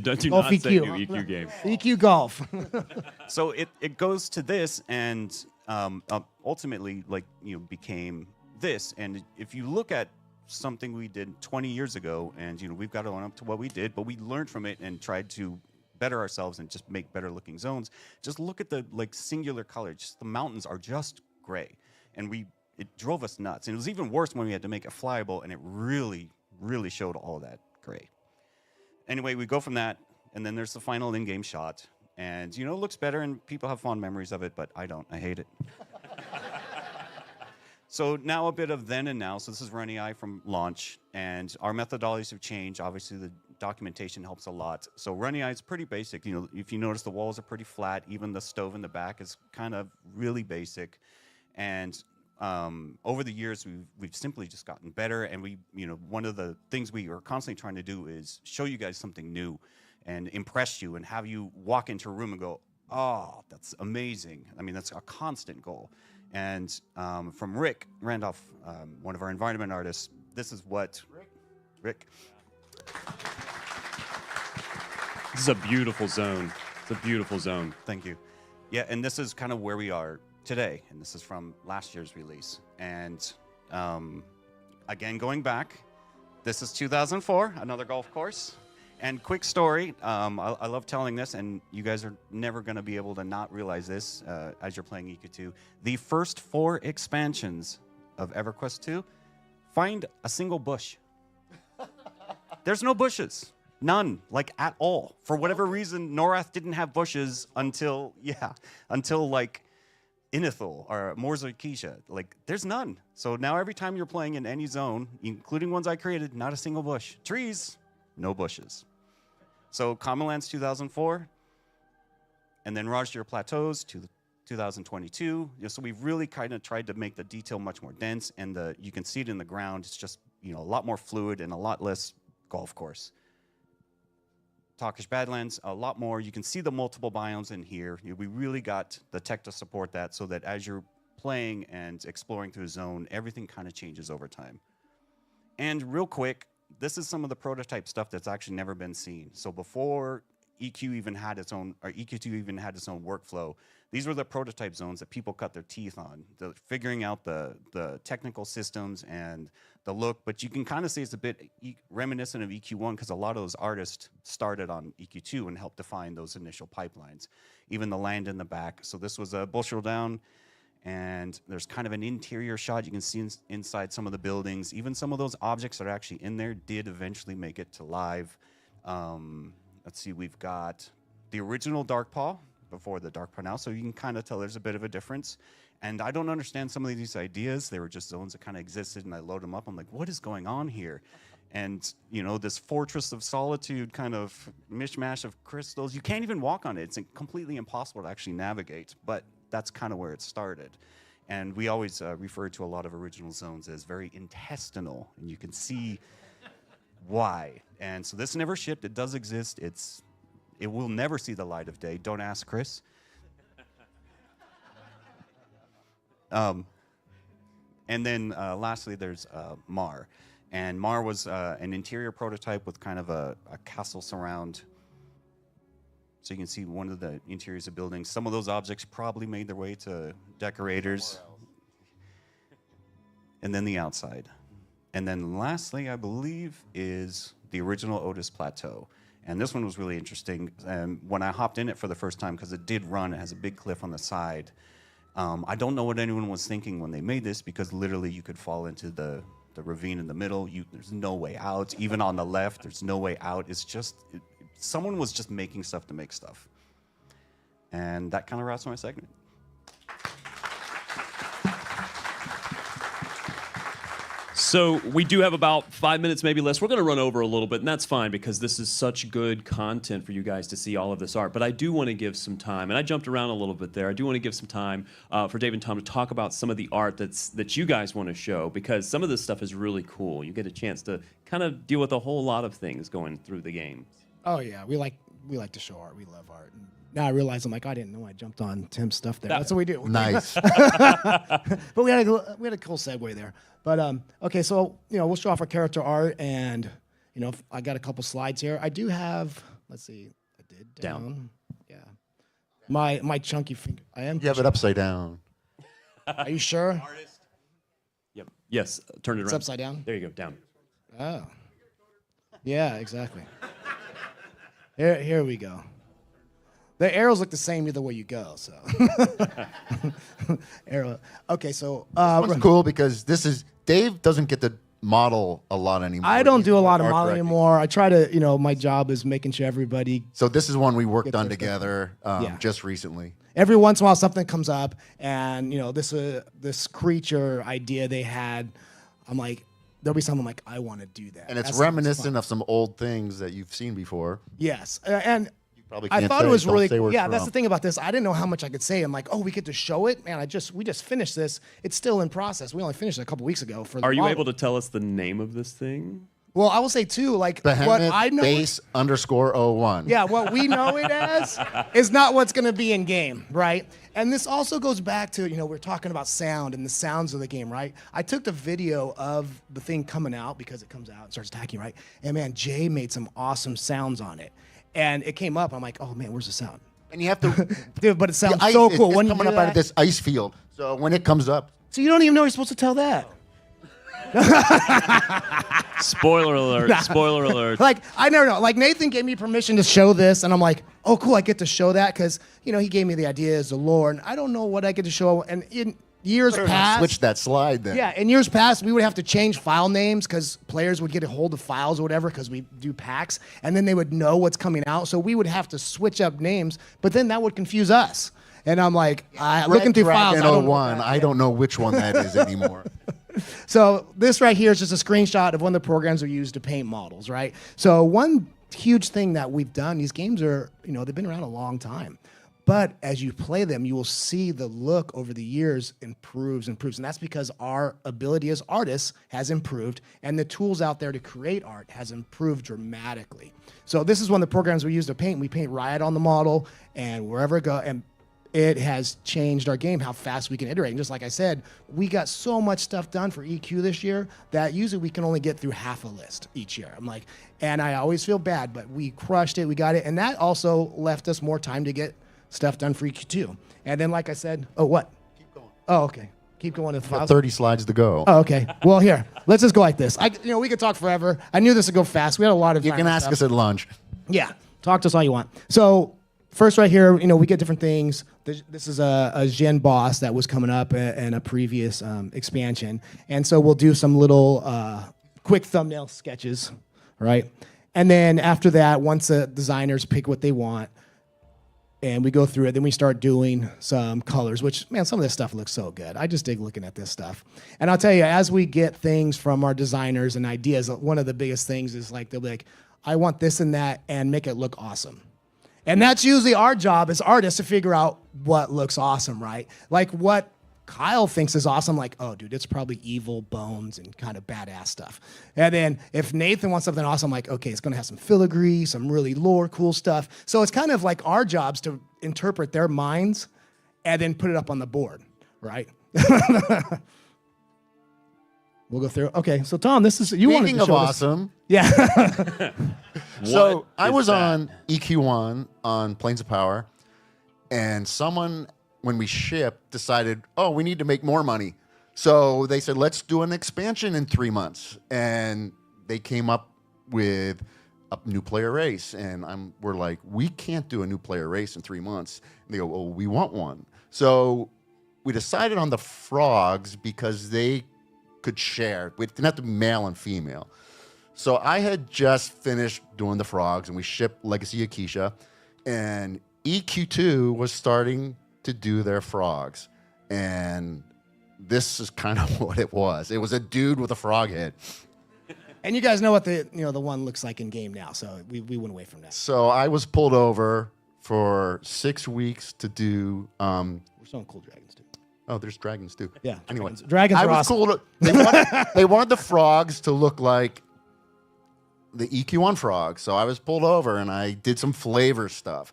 EQ game. Do Golf not say EQ. new EQ game. EQ golf. So it goes to this and ultimately became this. And if you look at something we did 20 years ago, and we've got to own up to what we did, but we learned from it and tried to better ourselves and just make better looking zones. Just look at the singular color. Just the mountains are just gray, and it drove us nuts. And it was even worse when we had to make it flyable, and it really, really showed all that gray. Anyway, we go from that, and then there's the final in-game shot. And, it looks better, and people have fond memories of it, but I don't. I hate it. So now a bit of then and now. So this is Runny Eye from launch, and our methodologies have changed. Obviously, the documentation helps a lot. So Runny Eye is pretty basic. If you notice, the walls are pretty flat. Even the stove in the back is kind of really basic. And over the years, we've simply just gotten better. And one of the things we are constantly trying to do is show you guys something new and impress you and have you walk into a room and go, oh, that's amazing. I mean, that's a constant goal. And from Rick Randolph, one of our environment artists, this is what Rick. This is a beautiful zone. It's a beautiful zone. Thank you. Yeah, and this is kind of where we are today. And this is from last year's release. And again, going back, this is 2004, another golf course. And quick story, I love telling this, and you guys are never going to be able to not realize this as you're playing EQ2. The first 4 expansions of EverQuest II, find a single bush. There's no bushes. None, at all. For whatever reason, Norath didn't have bushes until Inithul or Morzakisha. There's none. So now every time you're playing in any zone, including ones I created, not a single bush. Trees, no bushes. So Common Lands 2004, and then Rajdir Plateaus 2022. So we've really kind of tried to make the detail much more dense, and you can see it in the ground. It's just a lot more fluid and a lot less golf course. Takish Badlands, a lot more. You can see the multiple biomes in here. We really got the tech to support that so that as you're playing and exploring through a zone, everything kind of changes over time. And real quick, this is some of the prototype stuff that's actually never been seen. So before EQ even had its own, or EQ2 even had its own workflow, these were the prototype zones that people cut their teeth on, figuring out the technical systems and the look. But you can kind of see it's a bit reminiscent of EQ1 because a lot of those artists started on EQ2 and helped define those initial pipelines. Even the land in the back. So this was a bushel down. And there's kind of an interior shot. You can see inside some of the buildings. Even some of those objects that are actually in there did eventually make it to live. Let's see, we've got the original Darkpaw before the Darkpaw now. So you can kind of tell there's a bit of a difference. And I don't understand some of these ideas. They were just zones that kind of existed, and I load them up. I'm like, what is going on here? And, this Fortress of Solitude kind of mishmash of crystals. You can't even walk on it. It's completely impossible to actually navigate. But that's kind of where it started. And we always refer to a lot of original zones as very intestinal, and you can see why. And so this never shipped. It does exist. It will never see the light of day. Don't ask Chris. And then lastly, there's Mar. And Mar was an interior prototype with kind of a castle surround. So you can see one of the interiors of buildings. Some of those objects probably made their way to decorators. and then the outside. And then lastly, I believe, is the original Otis Plateau. And this one was really interesting. When I hopped in it for the first time, because it did run, it has a big cliff on the side. I don't know what anyone was thinking when they made this, because literally you could fall into the ravine in the middle. There's no way out. Even on the left, there's no way out. It's just, someone was just making stuff to make stuff. And that kind of wraps my segment. So we do have about 5 minutes, maybe less. We're going to run over a little bit, and that's fine because this is such good content for you guys to see all of this art. But I do want to give some time, and I jumped around a little bit there. I do want to give some time for Dave and Tom to talk about some of the art that you guys want to show, because some of this stuff is really cool. You get a chance to kind of deal with a whole lot of things going through the game. Oh yeah, we like to show art. We love art. And now I realize I didn't know I jumped on Tim's stuff there. That's what we do. Nice. But we had a cool segue there. But okay, so we'll show off our character art, and I got a couple slides here. I do have. Let's see. I did down. Yeah. My chunky finger. I am. You have it upside down. Are you sure? Yep. Yes. Turn it around. It's upside down. There you go. Down. Oh. Yeah. Exactly. Here we go. The arrows look the same either way you go, so. Arrow. Okay, so. This one's cool because Dave doesn't get to model a lot anymore. I don't do a lot of modeling anymore. I try to, my job is making sure everybody. So this is one we worked on together just recently. Every once in a while something comes up, and, this creature idea they had, I'm like, there'll be something like, I want to do that. And it's reminiscent of some old things that you've seen before. Yes, and. I thought it was really cool. Yeah, that's the thing about this. I didn't know how much I could say. I'm like, we get to show it, man. We just finished this. It's still in process. We only finished it a couple weeks ago. Are you able to tell us the name of this thing? Well, I will say too, like Behemoth what I know. Base_01. Yeah, what we know it as is not what's going to be in game, right? And this also goes back to we're talking about sound and the sounds of the game, right? I took the video of the thing coming out because it comes out and starts attacking, right? And man, Jay made some awesome sounds on it. And it came up. I'm like, oh man, where's the sound? And you have to, dude. But it sounds so cool. It's coming up out of this ice field. So when it comes up, so you don't even know you're supposed to tell that. Spoiler alert! Spoiler alert! Like I never know. Like Nathan gave me permission to show this, and I'm like, oh cool, I get to show that because he gave me the ideas, the lore, and I don't know what I get to show. And in years past, switch that slide then. Yeah, in years past, we would have to change file names because players would get a hold of files or whatever because we do packs, and then they would know what's coming out. So we would have to switch up names, but then that would confuse us. And I'm like, looking through files. I don't know which one that is anymore. So this right here is just a screenshot of one of the programs we use to paint models, right? So one huge thing that we've done, these games are, they've been around a long time. But as you play them, you will see the look over the years improves. And that's because our ability as artists has improved, and the tools out there to create art has improved dramatically. So this is one of the programs we use to paint. We paint right on the model, and wherever it goes, and it has changed our game, how fast we can iterate. And just like I said, we got so much stuff done for EQ this year that usually we can only get through half a list each year. I'm like, and I always feel bad, but we crushed it, we got it, and that also left us more time to get stuff done for EQ2. And then, like I said, what? Keep going. Oh, okay. Keep going to the files. 30 slides to go. Oh, okay. Well, here, let's just go like this. We could talk forever. I knew this would go fast. We had a lot of time. You can ask us at lunch. Yeah. Talk to us all you want. So first right here, we get different things. This is a Gen boss that was coming up in a previous expansion. And so we'll do some little quick thumbnail sketches, right? And then after that, once the designers pick what they want, and we go through it, then we start doing some colors, which, man, some of this stuff looks so good. I just dig looking at this stuff. And I'll tell you, as we get things from our designers and ideas, one of the biggest things is like, they'll be like, I want this and that, and make it look awesome. And that's usually our job as artists to figure out what looks awesome, right? Like what Kyle thinks is awesome, like, oh, dude, it's probably evil bones and kind of badass stuff. And then if Nathan wants something awesome, like, okay, it's going to have some filigree, some really lore, cool stuff. So it's kind of like our jobs to interpret their minds and then put it up on the board, right? We'll go through. Okay, so Tom, this is you wanted to show Speaking of awesome, yeah. So I was on EQ1 on Planes of Power, and someone, when we shipped, decided, oh, we need to make more money. So they said, let's do an expansion in 3 months. And they came up with a new player race. And we're like, we can't do a new player race in 3 months. And they go, well, we want one. So we decided on the frogs because they could share. We didn't have to be male and female. So I had just finished doing the frogs, and we shipped Legacy Akeisha. And EQ2 was starting to do their frogs. And this is kind of what it was. It was a dude with a frog head. And you guys know what the one looks like in game now, so we went away from that. So I was pulled over for 6 weeks to do. We're showing cool dragons too. Oh, there's dragons too. Yeah. Anyway, dragons I are was awesome. cool. They wanted the frogs to look like the EQ1 frogs. So I was pulled over and I did some flavor stuff.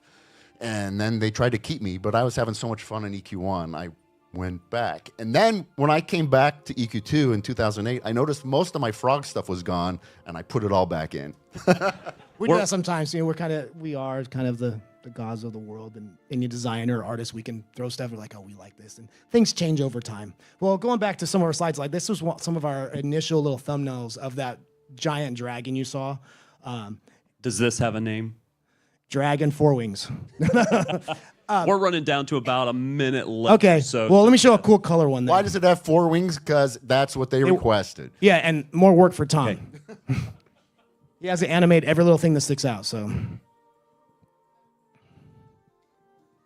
And then they tried to keep me, but I was having so much fun in EQ1, I went back. And then when I came back to EQ2 in 2008, I noticed most of my frog stuff was gone, and I put it all back in. We do that sometimes. We are kind of the gods of the world, and any designer or artist, we can throw stuff. We're like, oh, we like this, and things change over time. Well, going back to some of our slides, like this was some of our initial little thumbnails of that giant dragon you saw. Does this have a name? Dragon 4 wings. We're running down to about a minute left. Okay, So well, let me show a cool color one then. Why does it have 4 wings? Because that's what they requested. Yeah, and more work for Tom. He has to animate every little thing that sticks out, so.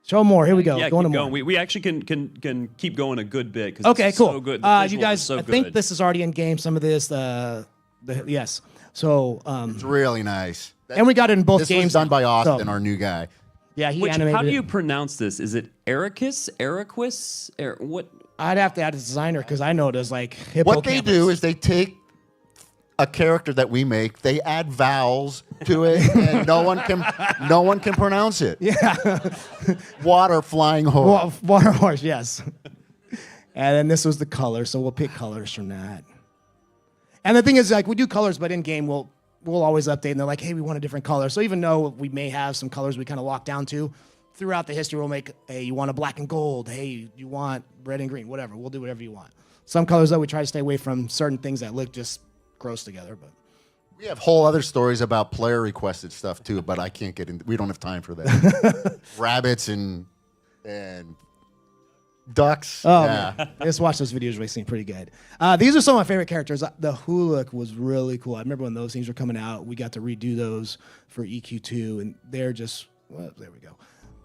Show more. Here we go. Yeah, Going keep to going. more. We actually can keep going a good bit because Okay, it's cool. so good. The You visuals guys, are so I think good. this is already in game. Some of this, yes. So. It's really nice. And we got it in both this games. was done by Austin, So- our new guy. Yeah, he Which, animated how do it. you pronounce this? Is it EverQuest? What? I'd have to add a designer because I know it as like What they do is they take a character that we make, they add vowels to it, and no one can pronounce it. Yeah. Water flying horse. Water horse, yes. And then this was the color, so we'll pick colors from that. And the thing is, like, we do colors, but in game we'll always update, and they're like, hey, we want a different color. So even though we may have some colors we kind of lock down to, throughout the history we'll make, hey, you want a black and gold, hey, you want red and green, whatever. We'll do whatever you want. Some colors, though, we try to stay away from certain things that look just gross together. But We have whole other stories about player requested stuff too, but I can't get into. We don't have time for that. Rabbits and ducks. Oh, yeah. man. Just watch those videos. They seem pretty good. These are some of my favorite characters. The Huluk was really cool. I remember when those things were coming out. We got to redo those for EQ2, and they're just, well, there we go.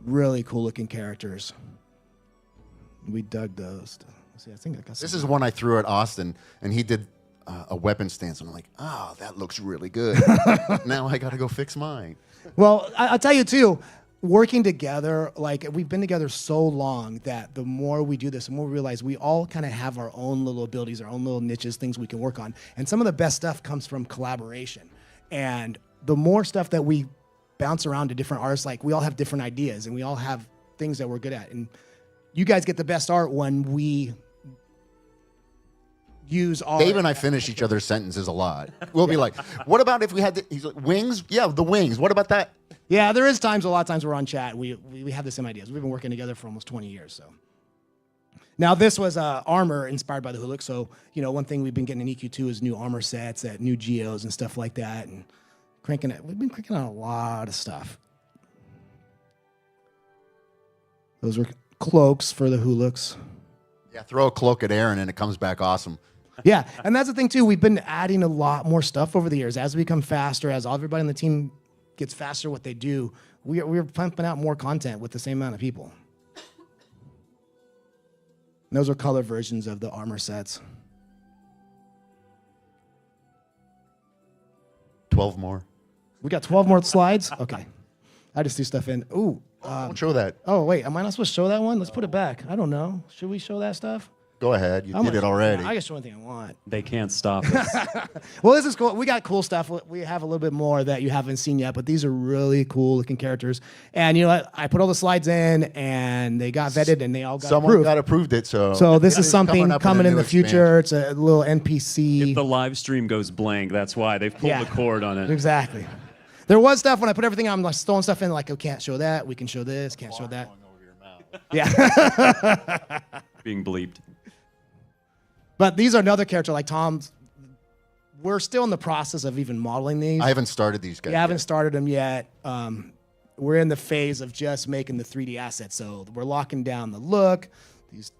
Really cool looking characters. We dug those. Let's see, I think I got This some. is one I threw at Austin, and he did a weapon stance. And I'm like, oh, that looks really good. Now I got to go fix mine. Well, I'll tell you too, working together, like we've been together so long that the more we do this, the more we realize we all kind of have our own little abilities, our own little niches, things we can work on. And some of the best stuff comes from collaboration. And the more stuff that we bounce around to different artists, like we all have different ideas and we all have things that we're good at. And you guys get the best art when we use our... Dave and I finish each other's sentences a lot. We'll be like, what about if we had he's like, wings? Yeah, the wings. What about that? Yeah, there is a lot of times we're on chat. We have the same ideas. We've been working together for almost 20 years. So now this was armor inspired by the Huluk. So, one thing we've been getting in EQ2 is new armor sets, new geos and stuff like that. And we've been cranking out a lot of stuff. Those were cloaks for the Huluks. Yeah, throw a cloak at Aaron and it comes back awesome. Yeah, and that's the thing too. We've been adding a lot more stuff over the years. As we become faster, as everybody on the team gets faster what they do, we're pumping out more content with the same amount of people. And those are color versions of the armor sets. 12 more. We got 12 more slides? Okay. I just do stuff in. Ooh. Don't show that. Oh, wait. Am I not supposed to show that one? Let's put it back. I don't know. Should we show that stuff? Go ahead. You did it already. I can show anything I want. They can't stop us. Well, this is cool. We got cool stuff. We have a little bit more that you haven't seen yet, but these are really cool looking characters. And you know what? I put all the slides in, and they got vetted, and they all got Someone approved. got approved it, so. So this is It's something up coming a in new the future. It's a little NPC. If the live stream goes blank, that's why they've pulled the cord on it. Exactly. There was stuff when I put everything on, I'm like throwing stuff in, like, oh, can't show that. We can show this. Can't show that. Yeah. Being bleeped. But these are another character like Tom's. We're still in the process of even modeling these. I haven't started these guys. You haven't started them yet. We're in the phase of just making the 3D assets. So we're locking down the look,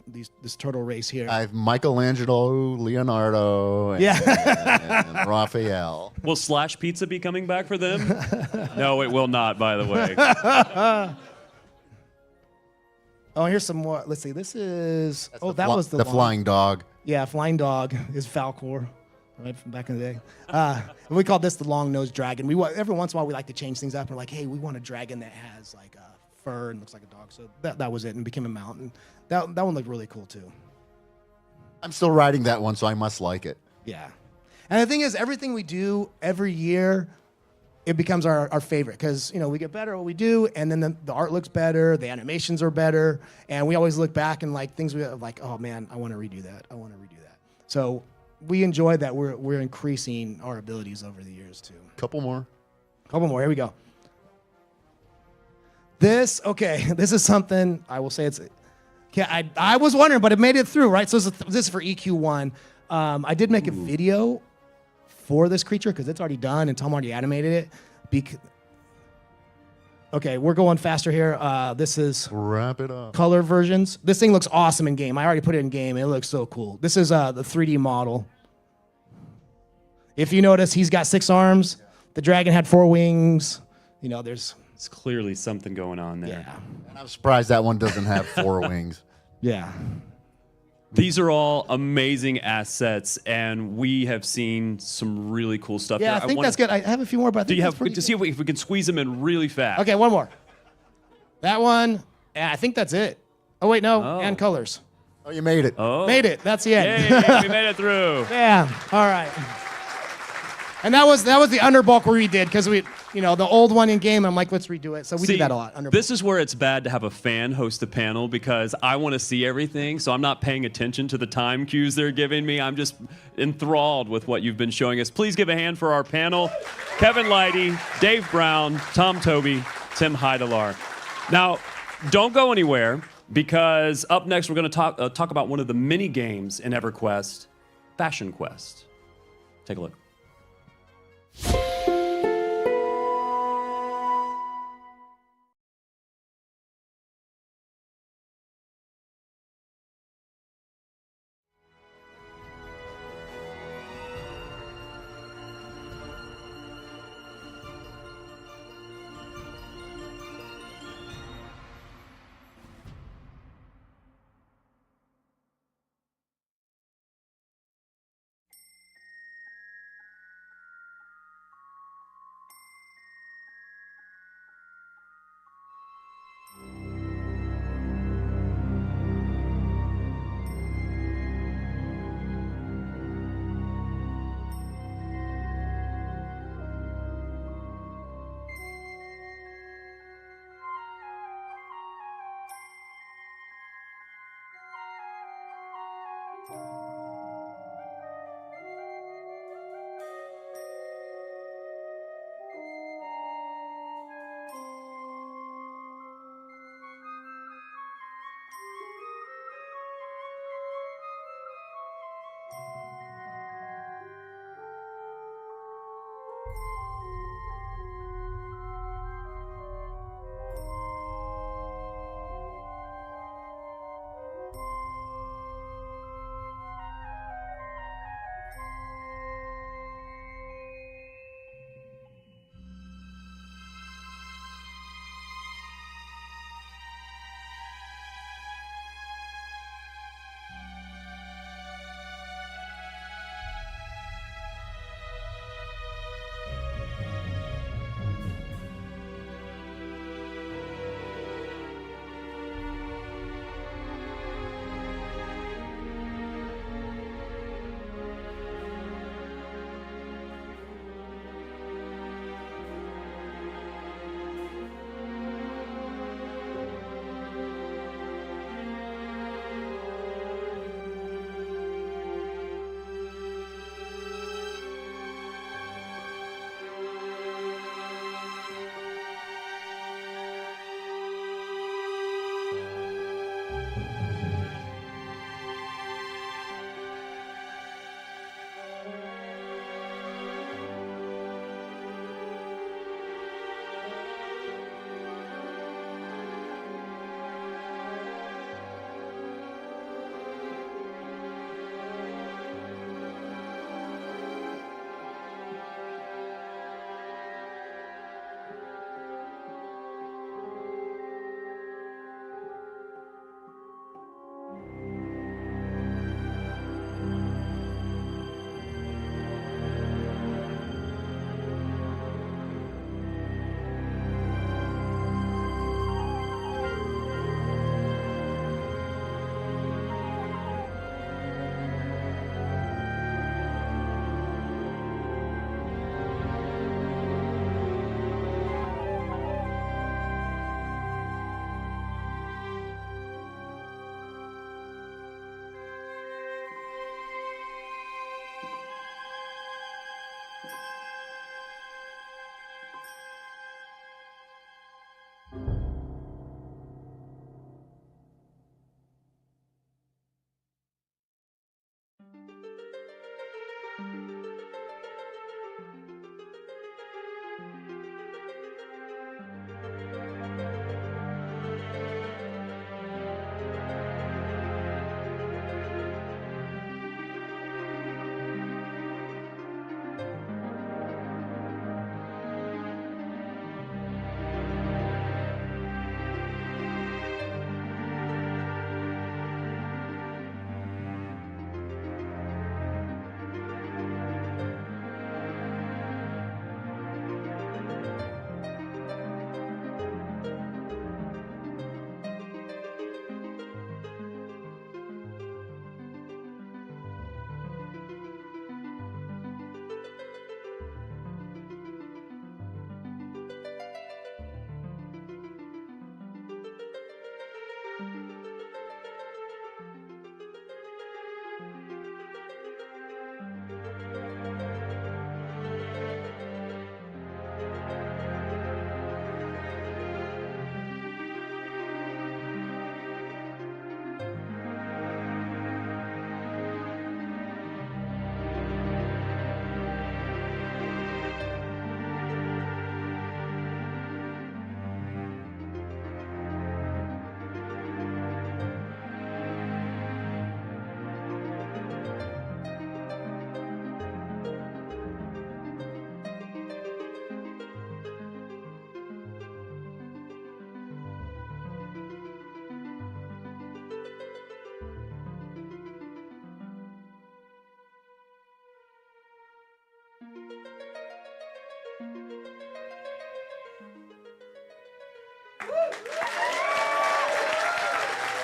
this turtle race here. I have Michelangelo, Leonardo, and, and Raphael. Will Slash Pizza be coming back for them? No, it will not, by the way. Oh, here's some more. Let's see. This is. That was the flying dog. Yeah, flying dog is Falcor, right from back in the day. We call this the long-nosed dragon. Every once in a while we like to change things up. We're like, hey, we want a dragon that has like fur and looks like a dog. So that was it, and became a mountain. That one looked really cool too. I'm still riding that one, so I must like it. Yeah, and the thing is, everything we do every year, it becomes our favorite because we get better at what we do, and then the art looks better, the animations are better, and we always look back and like things we have like, oh man, I want to redo that. I want to redo that. So we enjoy that we're increasing our abilities over the years too. Couple more. Here we go. This is something I will say it's. Yeah, I was wondering, but it made it through, right? So this is for EQ1. I did make a video for this creature because it's already done and Tom already animated it. Okay, we're going faster here. This is wrap it up. Color versions. This thing looks awesome in game. I already put it in game. It looks so cool. This is the 3D model. If you notice, he's got 6 arms. The dragon had 4 wings. There's clearly something going on there. Yeah. And I'm surprised that one doesn't have 4 wings. Yeah. These are all amazing assets, and we have seen some really cool stuff. Yeah, here. I think that's good. I have a few more, but I think that's pretty to see if we can squeeze them in really fast. Okay, one more. That one. Yeah, I think that's it. Oh wait, no, and colors. Oh, you made it. Oh, made it. That's the end. Yay, we made it through. Yeah. All right. And that was the underbulk we redid because the old one in game. I'm like, let's redo it. So we did that a lot. Underbulk. This is where it's bad to have a fan host the panel because I want to see everything, so I'm not paying attention to the time cues they're giving me. I'm just enthralled with what you've been showing us. Please give a hand for our panel: Kevin Leidy, Dave Brown, Tom Toby, Tim Heidelar. Now, don't go anywhere because up next we're going to talk about one of the mini games in EverQuest, Fashion Quest. Take a look.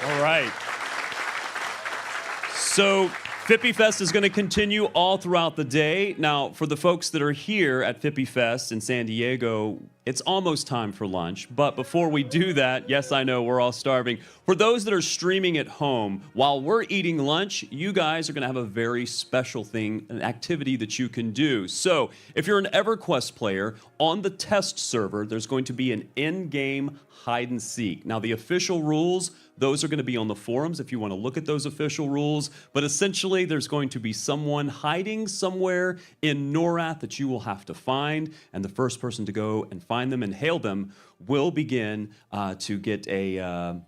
All right. So Fippy Fest is going to continue all throughout the day. Now, for the folks that are here at Fippy Fest in San Diego, it's almost time for lunch. But before we do that, yes, I know we're all starving. For those that are streaming at home, while we're eating lunch, you guys are going to have a very special thing, an activity that you can do. So if you're an EverQuest player, on the test server, there's going to be an in-game hide and seek. Now, the official rules, those are going to be on the forums if you want to look at those official rules. But essentially, there's going to be someone hiding somewhere in Norath that you will have to find. And the first person to go and find them and hail them will begin to get a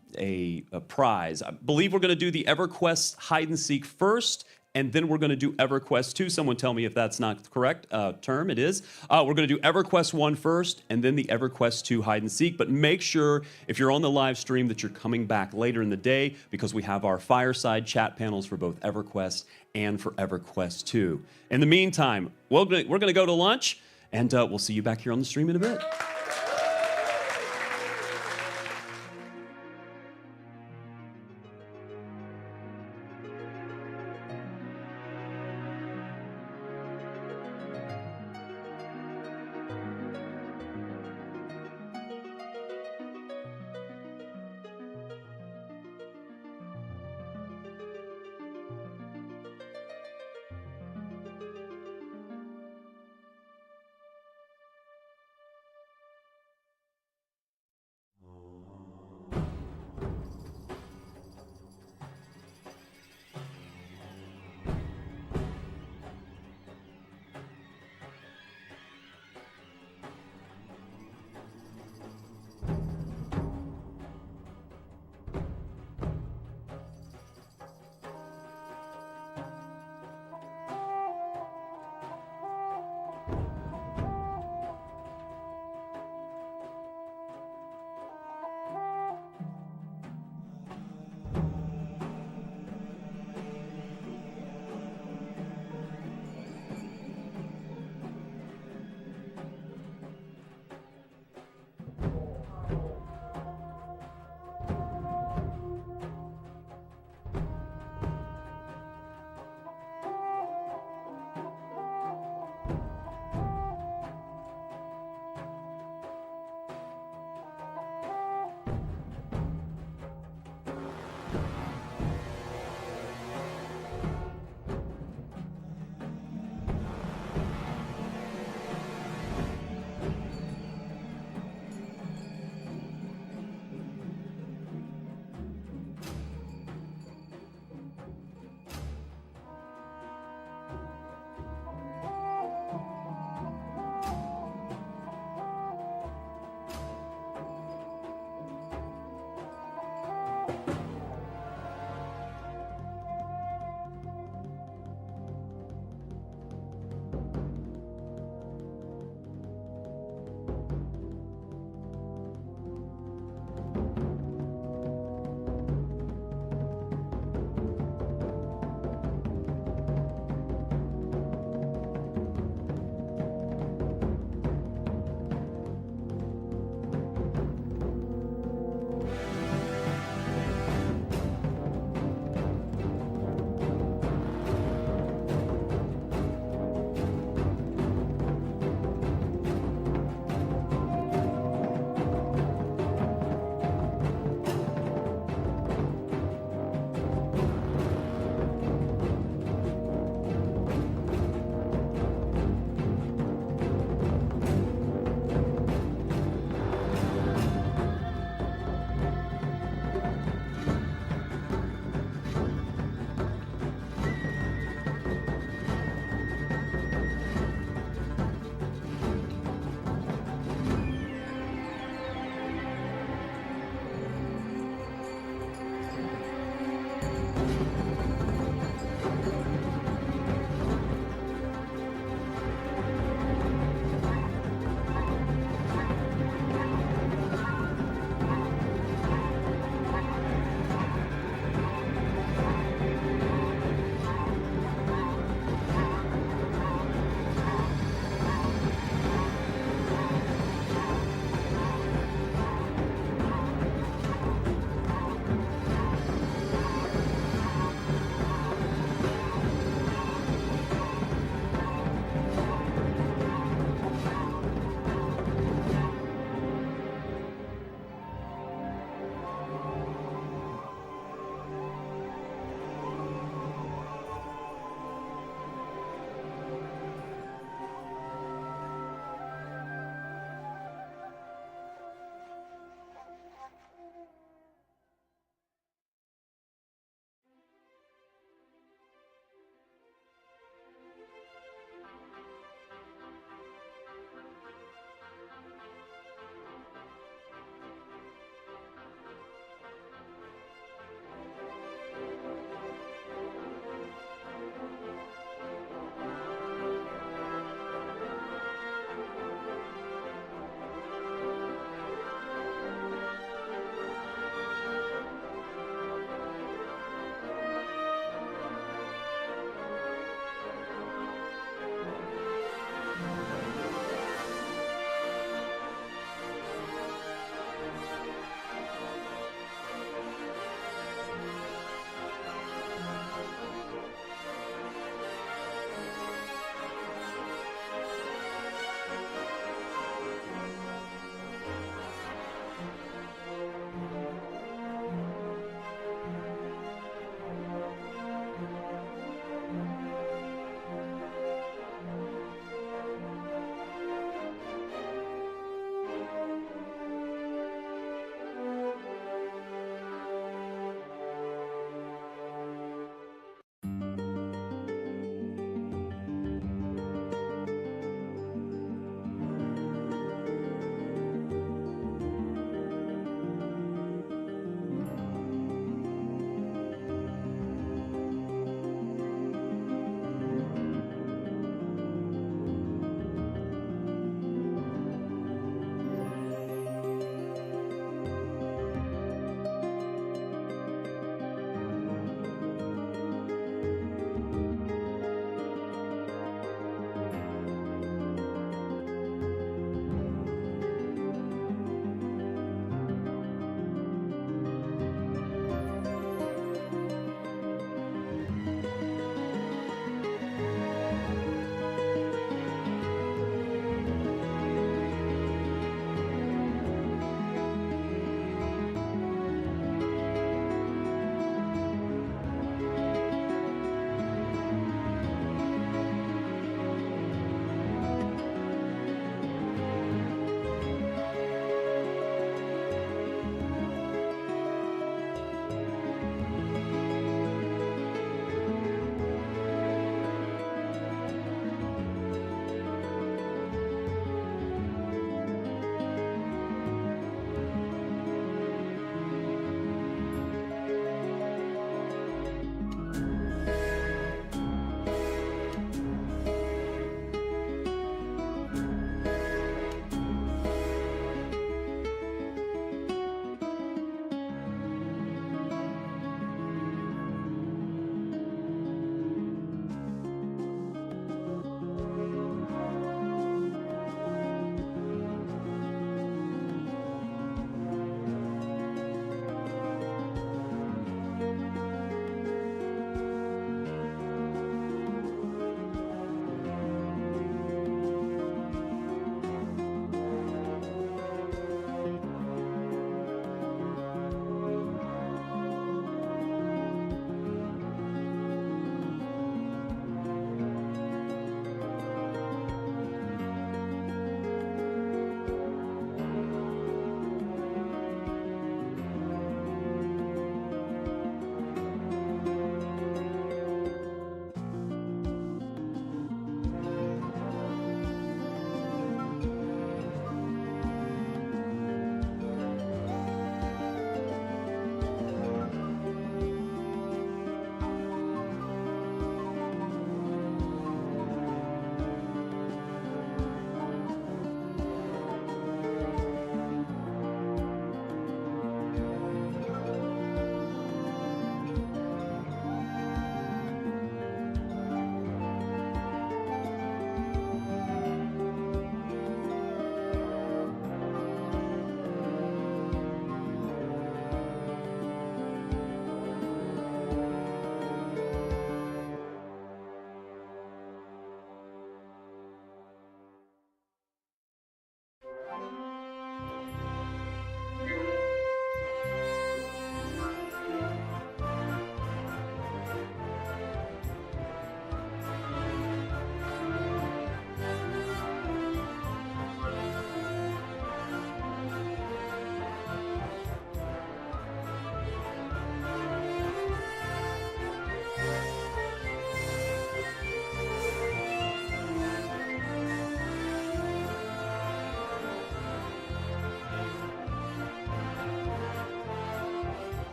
prize. I believe we're going to do the EverQuest hide and seek first, and then we're going to do EverQuest 2. Someone tell me if that's not the correct term. It is. We're going to do EverQuest 1 first, and then the EverQuest 2 hide and seek. But make sure, if you're on the live stream, that you're coming back later in the day, because we have our fireside chat panels for both EverQuest and for EverQuest 2. In the meantime, we're going to go to lunch, and we'll see you back here on the stream in a bit.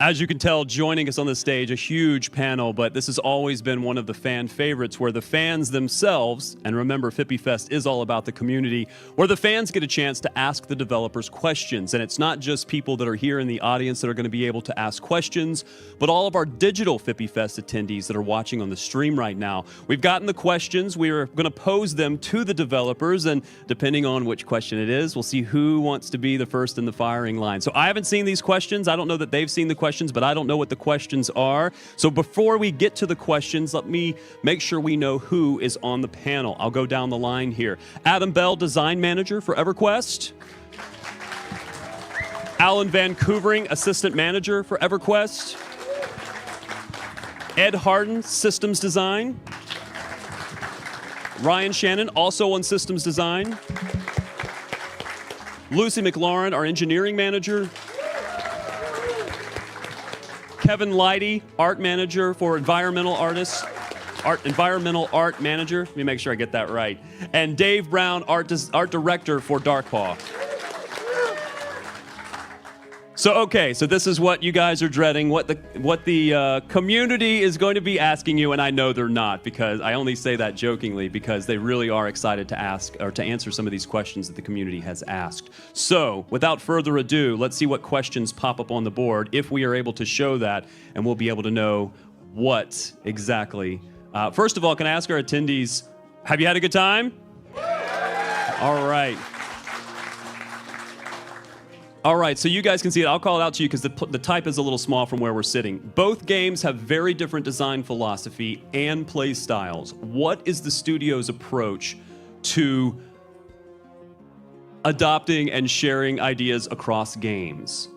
As you can tell, joining us on the stage, a huge panel, but this has always been one of the fan favorites where the fans themselves, and remember, Fippy Fest is all about the community, where the fans get a chance to ask the developers questions. And it's not just people that are here in the audience that are going to be able to ask questions, but all of our digital Fippy Fest attendees that are watching on the stream right now. We've gotten the questions. We're going to pose them to the developers, and depending on which question it is, we'll see who wants to be the first in the firing line. So I haven't seen these questions. I don't know that they've seen the questions, but I don't know what the questions are. So before we get to the questions, let me make sure we know who is on the panel. I'll go down the line here. Adam Bell, Design Manager for EverQuest. Alan Van Koevering, Assistant Manager for EverQuest. Ed Harden, Systems Design. Ryan Shannon, also on Systems Design. Lucy McLaurin, our Engineering Manager. Kevin Leidy, Art Manager for Environmental Artists. Environmental Art Manager. Let me make sure I get that right. And Dave Brown, Art Director for Darkpaw. So this is what you guys are dreading, what the community is going to be asking you, and I know they're not, because I only say that jokingly because they really are excited to ask or to answer some of these questions that the community has asked. So without further ado, let's see what questions pop up on the board if we are able to show that, and we'll be able to know what exactly. First of all, can I ask our attendees, have you had a good time? All right. All right, so you guys can see it. I'll call it out to you because the type is a little small from where we're sitting. Both games have very different design philosophy and play styles. What is the studio's approach to adopting and sharing ideas across games?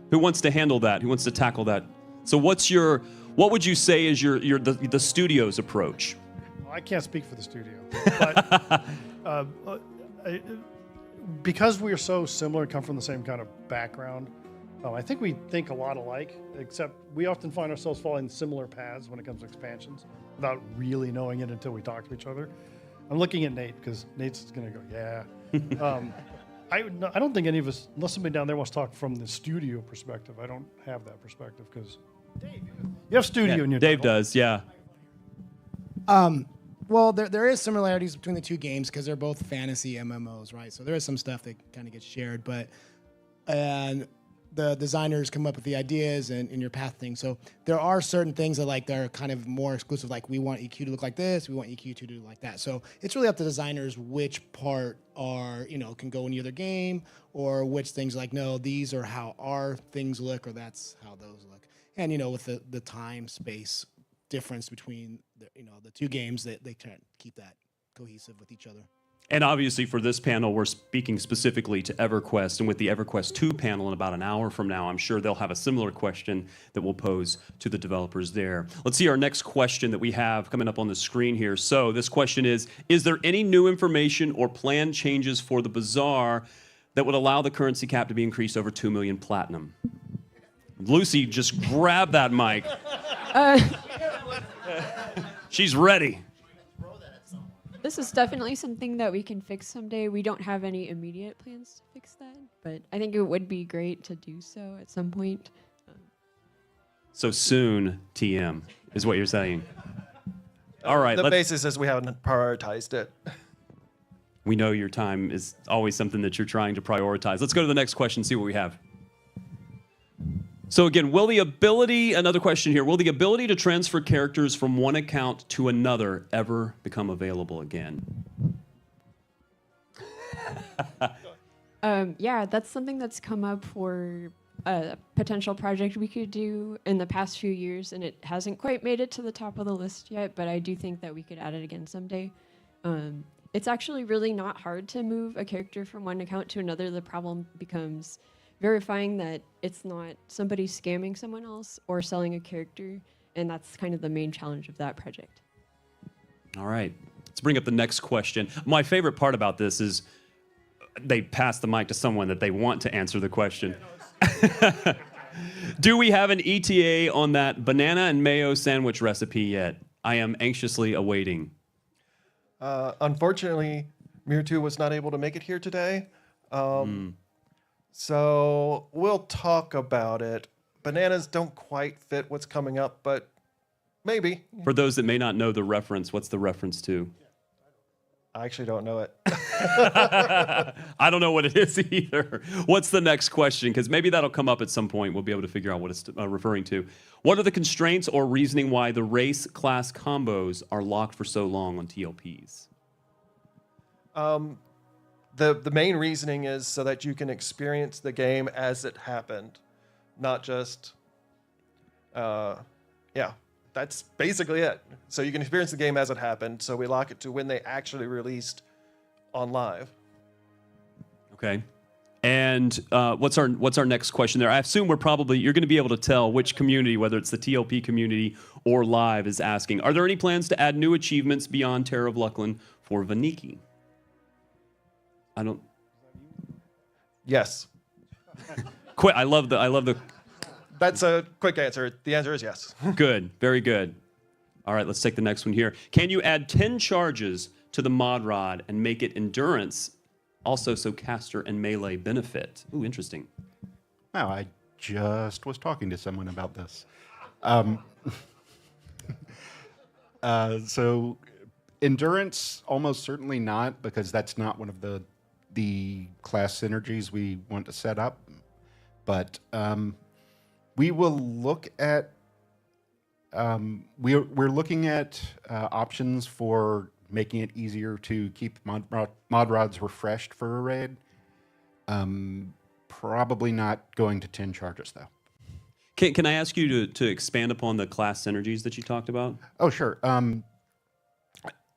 Who wants to handle that? Who wants to tackle that? So what would you say is the studio's approach? Well, I can't speak for the studio, but because we are so similar and come from the same kind of background, I think we think a lot alike, except we often find ourselves following similar paths when it comes to expansions without really knowing it until we talk to each other. I'm looking at Nate because Nate's going to go, yeah. I don't think any of us, unless somebody down there wants to talk from the studio perspective, I don't have that perspective because Dave, you have studio in your Dave does, yeah. Well, there is similarities between the two games because they're both fantasy MMOs, right? So there is some stuff that kind of gets shared, but the designers come up with the ideas and your path thing. So there are certain things that they're kind of more exclusive, like we want EQ to look like this, we want EQ to do like that. So it's really up to designers which part can go in either game, or which things no, these are how our things look, or that's how those look. And with the time space difference between the two games, that they try to keep that cohesive with each other. And obviously for this panel, we're speaking specifically to EverQuest, and with the EverQuest II panel in about an hour from now, I'm sure they'll have a similar question that we'll pose to the developers there. Let's see our next question that we have coming up on the screen here. So this question is there any new information or planned changes for the Bazaar that would allow the currency cap to be increased over 2 million platinum? Lucy, just grab that mic. She's ready. This is definitely something that we can fix someday. We don't have any immediate plans to fix that, but I think it would be great to do so at some point. So soon, TM, is what you're saying. All right. The basis is we haven't prioritized it. We know your time is always something that you're trying to prioritize. Let's go to the next question, see what we have. So again, another question here, will the ability to transfer characters from one account to another ever become available again? Yeah, that's something that's come up for a potential project we could do in the past few years, and it hasn't quite made it to the top of the list yet, but I do think that we could add it again someday. It's actually really not hard to move a character from one account to another. The problem becomes verifying that it's not somebody scamming someone else or selling a character, and that's kind of the main challenge of that project. All right, let's bring up the next question. My favorite part about this is they pass the mic to someone that they want to answer the question. Do we have an ETA on that banana and mayo sandwich recipe yet? I am anxiously awaiting. Unfortunately, Mirtu was not able to make it here today. So we'll talk about it. bananas don't quite fit what's coming up, but maybe. For those that may not know the reference, what's the reference to? I actually don't know it. I don't know what it is either. What's the next question? Because maybe that'll come up at some point. We'll be able to figure out what it's referring to. What are the constraints or reasoning why the race class combos are locked for so long on TLPs? The main reasoning is so that you can experience the game as it happened, not just, that's basically it. So you can experience the game as it happened. So we lock it to when they actually released on live. Okay. And what's our next question there? I assume you're going to be able to tell which community, whether it's the TLP community or live, is asking. Are there any plans to add new achievements beyond Terror of Lucklin for Vaniki? Yes. Quick. I love the. That's a quick answer. The answer is yes. Good. Very good. All right, let's take the next one here. Can you add 10 charges to the mod rod and make it endurance also so caster and melee benefit? Ooh, interesting. Wow, I just was talking to someone about this. So endurance, almost certainly not, because that's not one of the class synergies we want to set up. But we will look at we're looking at options for making it easier to keep mod rods refreshed for a raid. Probably not going to 10 charges though. Can I ask you to expand upon the class synergies that you talked about? Oh, sure.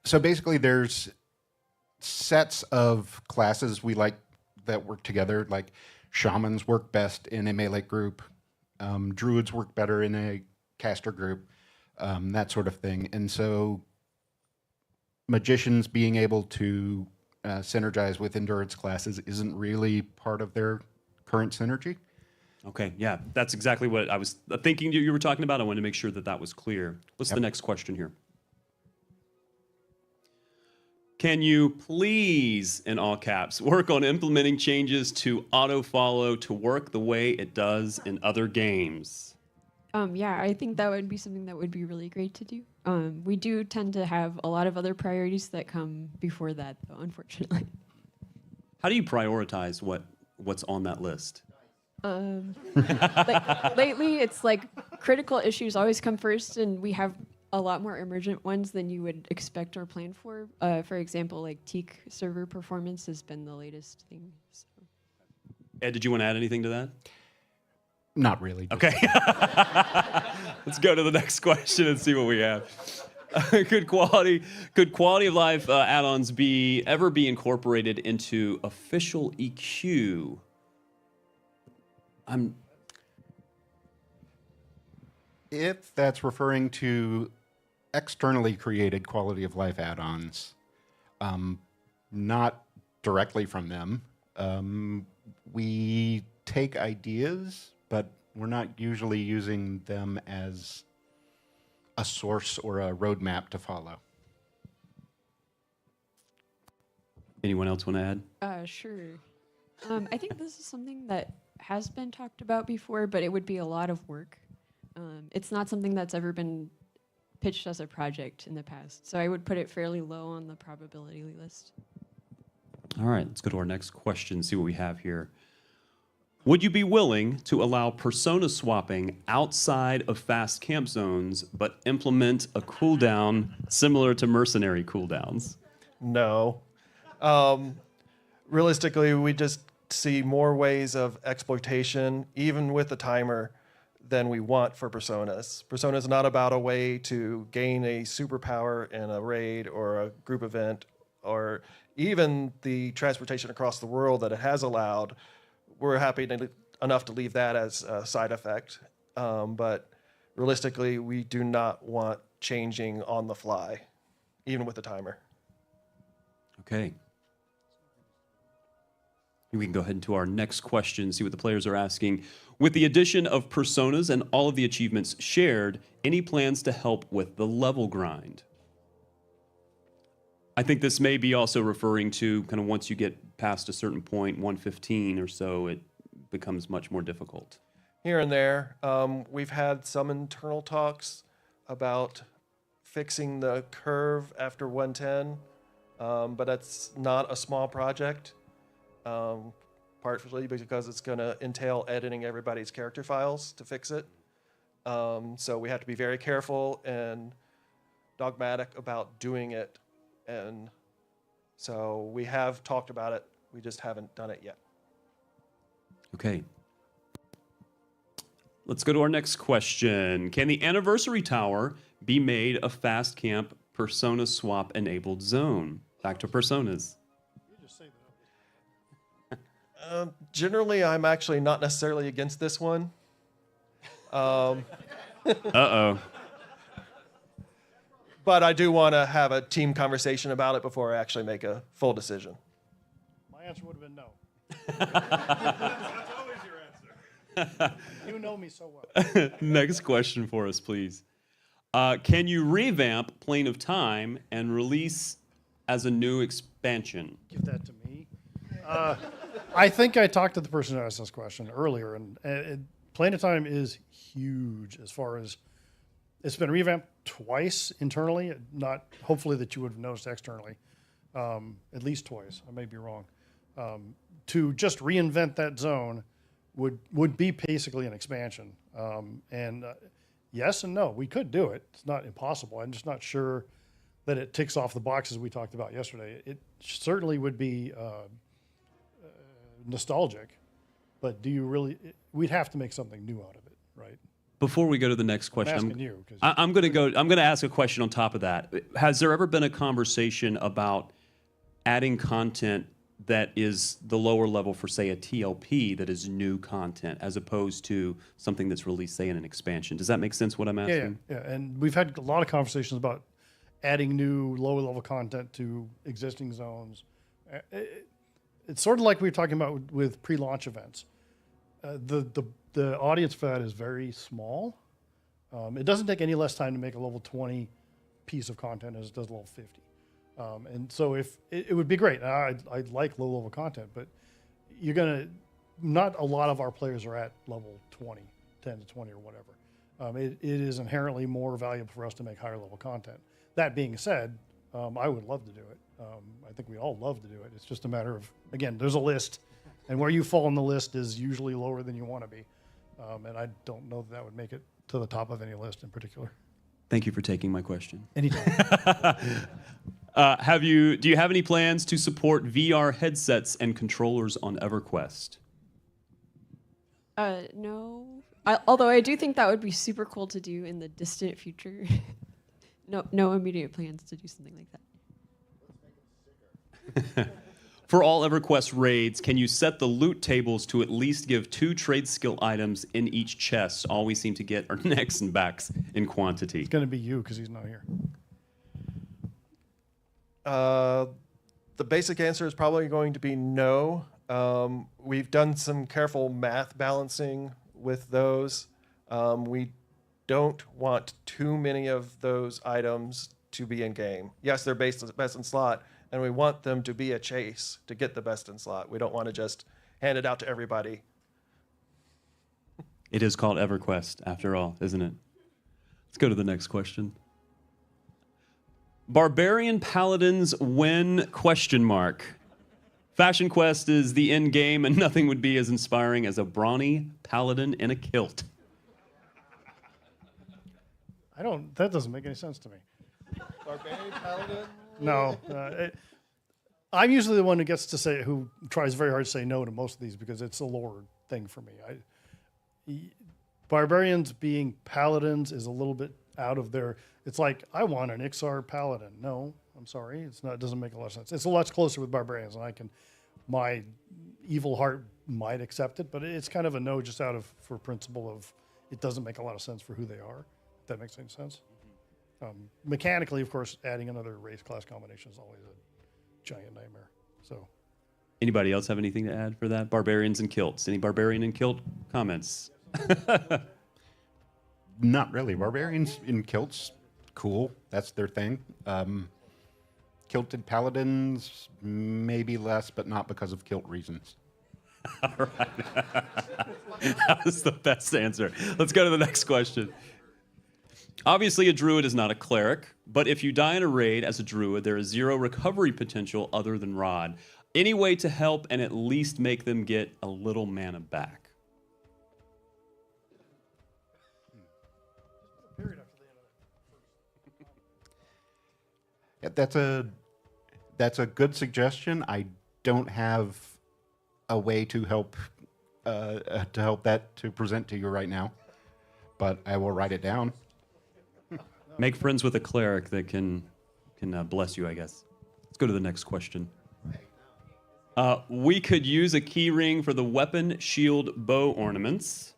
So basically there's sets of classes we like that work together, like shamans work best in a melee group, druids work better in a caster group, that sort of thing. And so magicians being able to synergize with endurance classes isn't really part of their current synergy. Okay, yeah, that's exactly what I was thinking you were talking about. I wanted to make sure that was clear. What's the next question here? Can you please, in all caps, work on implementing changes to auto-follow to work the way it does in other games? Yeah, I think that would be something that would be really great to do. We do tend to have a lot of other priorities that come before that, though, unfortunately. How do you prioritize what's on that list? Lately, it's like critical issues always come first, and we have a lot more emergent ones than you would expect or plan for. For example, like Teak server performance has been the latest thing. So. Ed, did you want to add anything to that? Not really. Okay. Let's go to the next question and see what we have. Could quality of life add-ons ever be incorporated into official EQ? If that's referring to externally created quality of life add-ons, not directly from them. We take ideas, but we're not usually using them as a source or a roadmap to follow. Anyone else want to add? Sure. I think this is something that has been talked about before, but it would be a lot of work. It's not something that's ever been pitched as a project in the past, so I would put it fairly low on the probability list. All right, let's go to our next question, see what we have here. Would you be willing to allow persona swapping outside of fast camp zones, but implement a cooldown similar to mercenary cooldowns? No. Realistically, we just see more ways of exploitation, even with the timer, than we want for personas. Persona is not about a way to gain a superpower in a raid or a group event, or even the transportation across the world that it has allowed. We're happy enough to leave that as a side effect. But realistically, we do not want changing on the fly, even with the timer. Okay. We can go ahead into our next question, see what the players are asking. With the addition of personas and all of the achievements shared, any plans to help with the level grind? I think this may be also referring to kind of once you get past a certain point, 115 or so, it becomes much more difficult. here and there. We've had some internal talks about fixing the curve after 110, but that's not a small project, partially because it's going to entail editing everybody's character files to fix it. So we have to be very careful and dogmatic about doing it. And so we have talked about it. We just haven't done it yet. Okay. Let's go to our next question. Can the anniversary tower be made a fast camp persona swap enabled zone? Back to personas. Generally, I'm actually not necessarily against this one. Uh-oh. But I do want to have a team conversation about it before I actually make a full decision. My answer would have been no. That's always your answer. You know me so well. Next question for us, please. Can you revamp Plane of Time and release as a new expansion? Give that to me. I think I talked to the person who asked this question earlier, and Plane of Time is huge as far as it's been revamped twice internally, not hopefully that you would have noticed externally, at least twice. I may be wrong. To just reinvent that zone would be basically an expansion. Yes and no, we could do it. It's not impossible. I'm just not sure that it ticks off the boxes we talked about yesterday. It certainly would be nostalgic, but do you really? We'd have to make something new out of it, right? Before we go to the next question, asking you, 'cause- I'm going to ask a question on top of that. Has there ever been a conversation about adding content that is the lower level for, say, a TLP that is new content, as opposed to something that's released, say, in an expansion? Does that make sense? What I'm asking? Yeah. And we've had a lot of conversations about adding new lower level content to existing zones. It's sort of like we were talking about with pre-launch events. The audience for that is very small. It doesn't take any less time to make a level 20 piece of content as it does level 50. And so if it would be great. I like low level content, but not a lot of our players are at level 20, 10 to 20 or whatever. It is inherently more valuable for us to make higher level content. That being said, I would love to do it. I think we all love to do it. It's just a matter of, again, there's a list, and where you fall on the list is usually lower than you want to be. And I don't know that would make it to the top of any list in particular. Thank you for taking my question. Anytime. Do you have any plans to support VR headsets and controllers on EverQuest? No. Although I do think that would be super cool to do in the distant future. No immediate plans to do something like that. For all EverQuest raids, can you set the loot tables to at least give 2 trade skill items in each chest? All we seem to get are necks and backs in quantity. It's going to be you because he's not here. The basic answer is probably going to be no. We've done some careful math balancing with those. We don't want too many of those items to be in game. Yes, they're best in slot, and we want them to be a chase to get the best in slot. We don't want to just hand it out to everybody. It is called EverQuest, after all, isn't it? Let's go to the next question. Barbarian Paladins win ? Fashion Quest is the end game, and nothing would be as inspiring as a brawny paladin in a kilt. That doesn't make any sense to me. Barbarian Paladin? No. I'm usually the one who tries very hard to say no to most of these because it's a lore thing for me. Barbarians being paladins is a little bit out of their. It's like, I want an Ixar paladin. No, I'm sorry. It doesn't make a lot of sense. It's a lot closer with barbarians, and my evil heart might accept it, but it's kind of a no just for principle of it doesn't make a lot of sense for who they are, if that makes any sense. Mechanically, of course, adding another race class combination is always a giant nightmare. So, Anybody else have anything to add for that? Barbarians and kilts. Any barbarian and kilt comments? Not really. Barbarians in kilts, cool. That's their thing. Kilted paladins, maybe less, but not because of kilt reasons. All right. That was the best answer. Let's go to the next question. Obviously, a druid is not a cleric, but if you die in a raid as a druid, there is 0 recovery potential other than Rod. Any way to help and at least make them get a little mana back? Yeah, that's a good suggestion. I don't have a way to help that to present to you right now, but I will write it down. Make friends with a cleric that can bless you, I guess. Let's go to the next question. We could use a key ring for the weapon, shield, bow ornaments.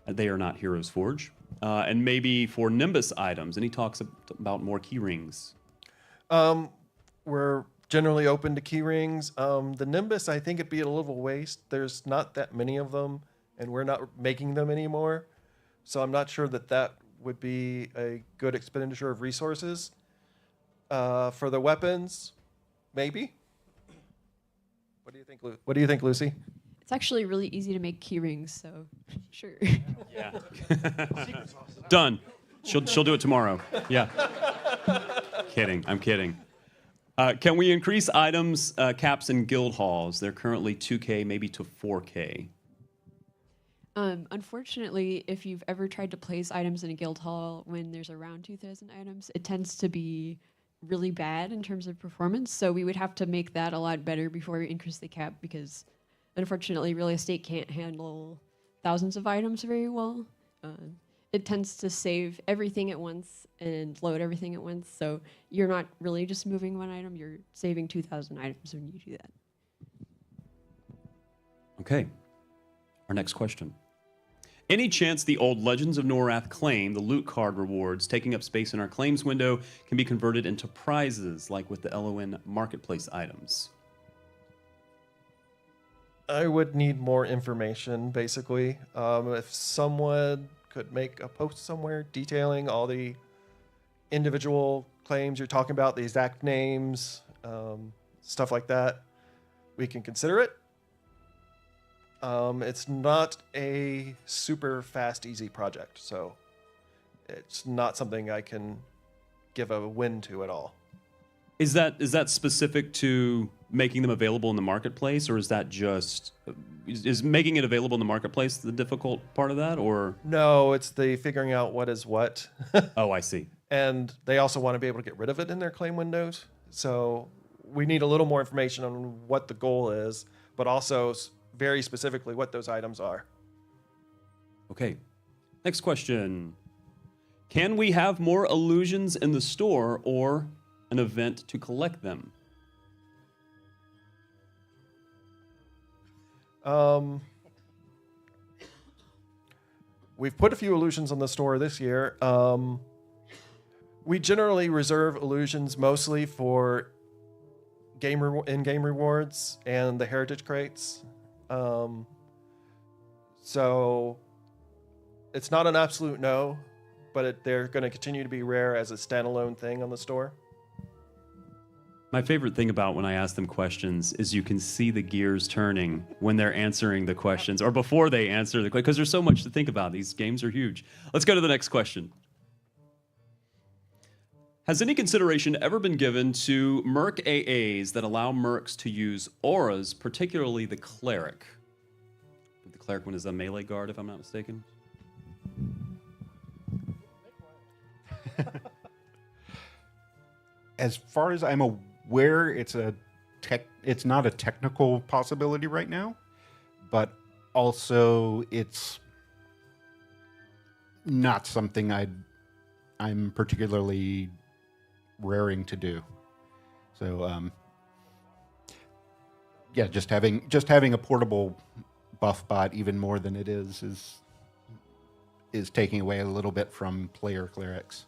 They are not Heroes Forge. And maybe for Nimbus items. And he talks about more key rings. We're generally open to key rings. The Nimbus, I think it'd be a little waste. There's not that many of them, and we're not making them anymore. So I'm not sure that would be a good expenditure of resources. For the weapons, maybe. What do you think, Lucy? It's actually really easy to make key rings, so sure. Yeah. Done. She'll do it tomorrow. Yeah. Kidding. I'm kidding. Can we increase items caps in guild halls? They're currently 2K, maybe to 4K. Unfortunately, if you've ever tried to place items in a guild hall when there's around 2,000 items, it tends to be really bad in terms of performance. So we would have to make that a lot better before we increase the cap, because unfortunately, real estate can't handle thousands of items very well. It tends to save everything at once and load everything at once. So you're not really just moving one item, you're saving 2,000 items when you do that. Okay. Our next question. Any chance the old Legends of Norath claim, the loot card rewards taking up space in our claims window, can be converted into prizes like with the LON marketplace items? I would need more information, basically. If someone could make a post somewhere detailing all the individual claims you're talking about, the exact names, stuff like that, we can consider it. It's not a super fast, easy project, so it's not something I can give a win to at all. Is that specific to making them available in the marketplace, or is that just is making it available in the marketplace the difficult part of that, or? No, it's the figuring out what is what. Oh, I see. And they also want to be able to get rid of it in their claim windows. So we need a little more information on what the goal is, but also very specifically what those items are. Okay. Next question. Can we have more illusions in the store or an event to collect them? We've put a few illusions on the store this year. We generally reserve illusions mostly for in-game rewards and the heritage crates. So it's not an absolute no, but they're going to continue to be rare as a standalone thing on the store. My favorite thing about when I ask them questions is you can see the gears turning when they're answering the questions or before they answer the question, because there's so much to think about. These games are huge. Let's go to the next question. Has any consideration ever been given to Merc AAs that allow Mercs to use auras, particularly the Cleric? The Cleric one is a melee guard, if I'm not mistaken. As far as I'm aware, it's not a technical possibility right now, but also it's not something I'm particularly raring to do. So yeah, just having a portable buff bot even more than it is taking away a little bit from player clerics.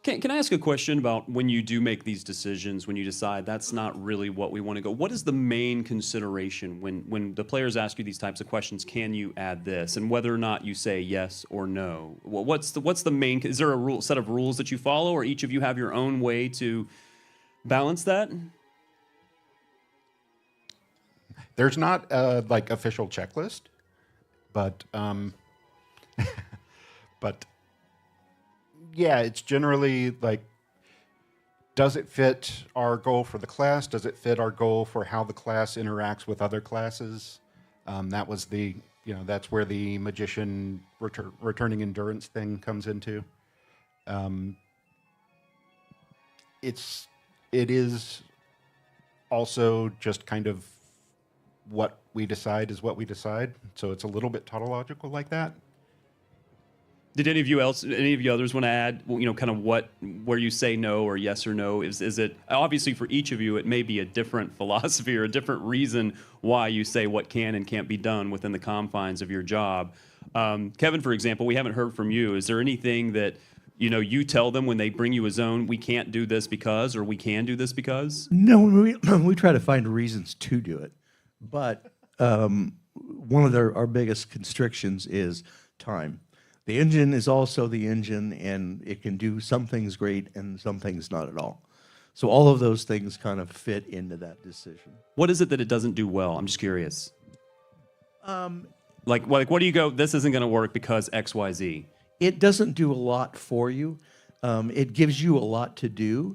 Can I ask a question about when you do make these decisions, when you decide that's not really what we want to go? What is the main consideration when the players ask you these types of questions? Can you add this, and whether or not you say yes or no? What's the main? Is there a set of rules that you follow, or each of you have your own way to balance that? There's not a like official checklist, but but yeah, it's generally like, does it fit our goal for the class? Does it fit our goal for how the class interacts with other classes? That was that's where the magician returning endurance thing comes into. It is also just kind of what we decide is what we decide. So it's a little bit tautological like that. Did any of you others want to add, kind of where you say no or yes or no? Is it, obviously for each of you, it may be a different philosophy or a different reason why you say what can and can't be done within the confines of your job. Kevin, for example, we haven't heard from you. Is there anything that, you tell them when they bring you a zone, we can't do this because, or we can do this because? No, we try to find reasons to do it. But one of our biggest constrictions is time. The engine is also the engine, and it can do some things great and some things not at all. So all of those things kind of fit into that decision. What is it that it doesn't do well? I'm just curious. Like what do you go, this isn't going to work because X, Y, Z? It doesn't do a lot for you. It gives you a lot to do.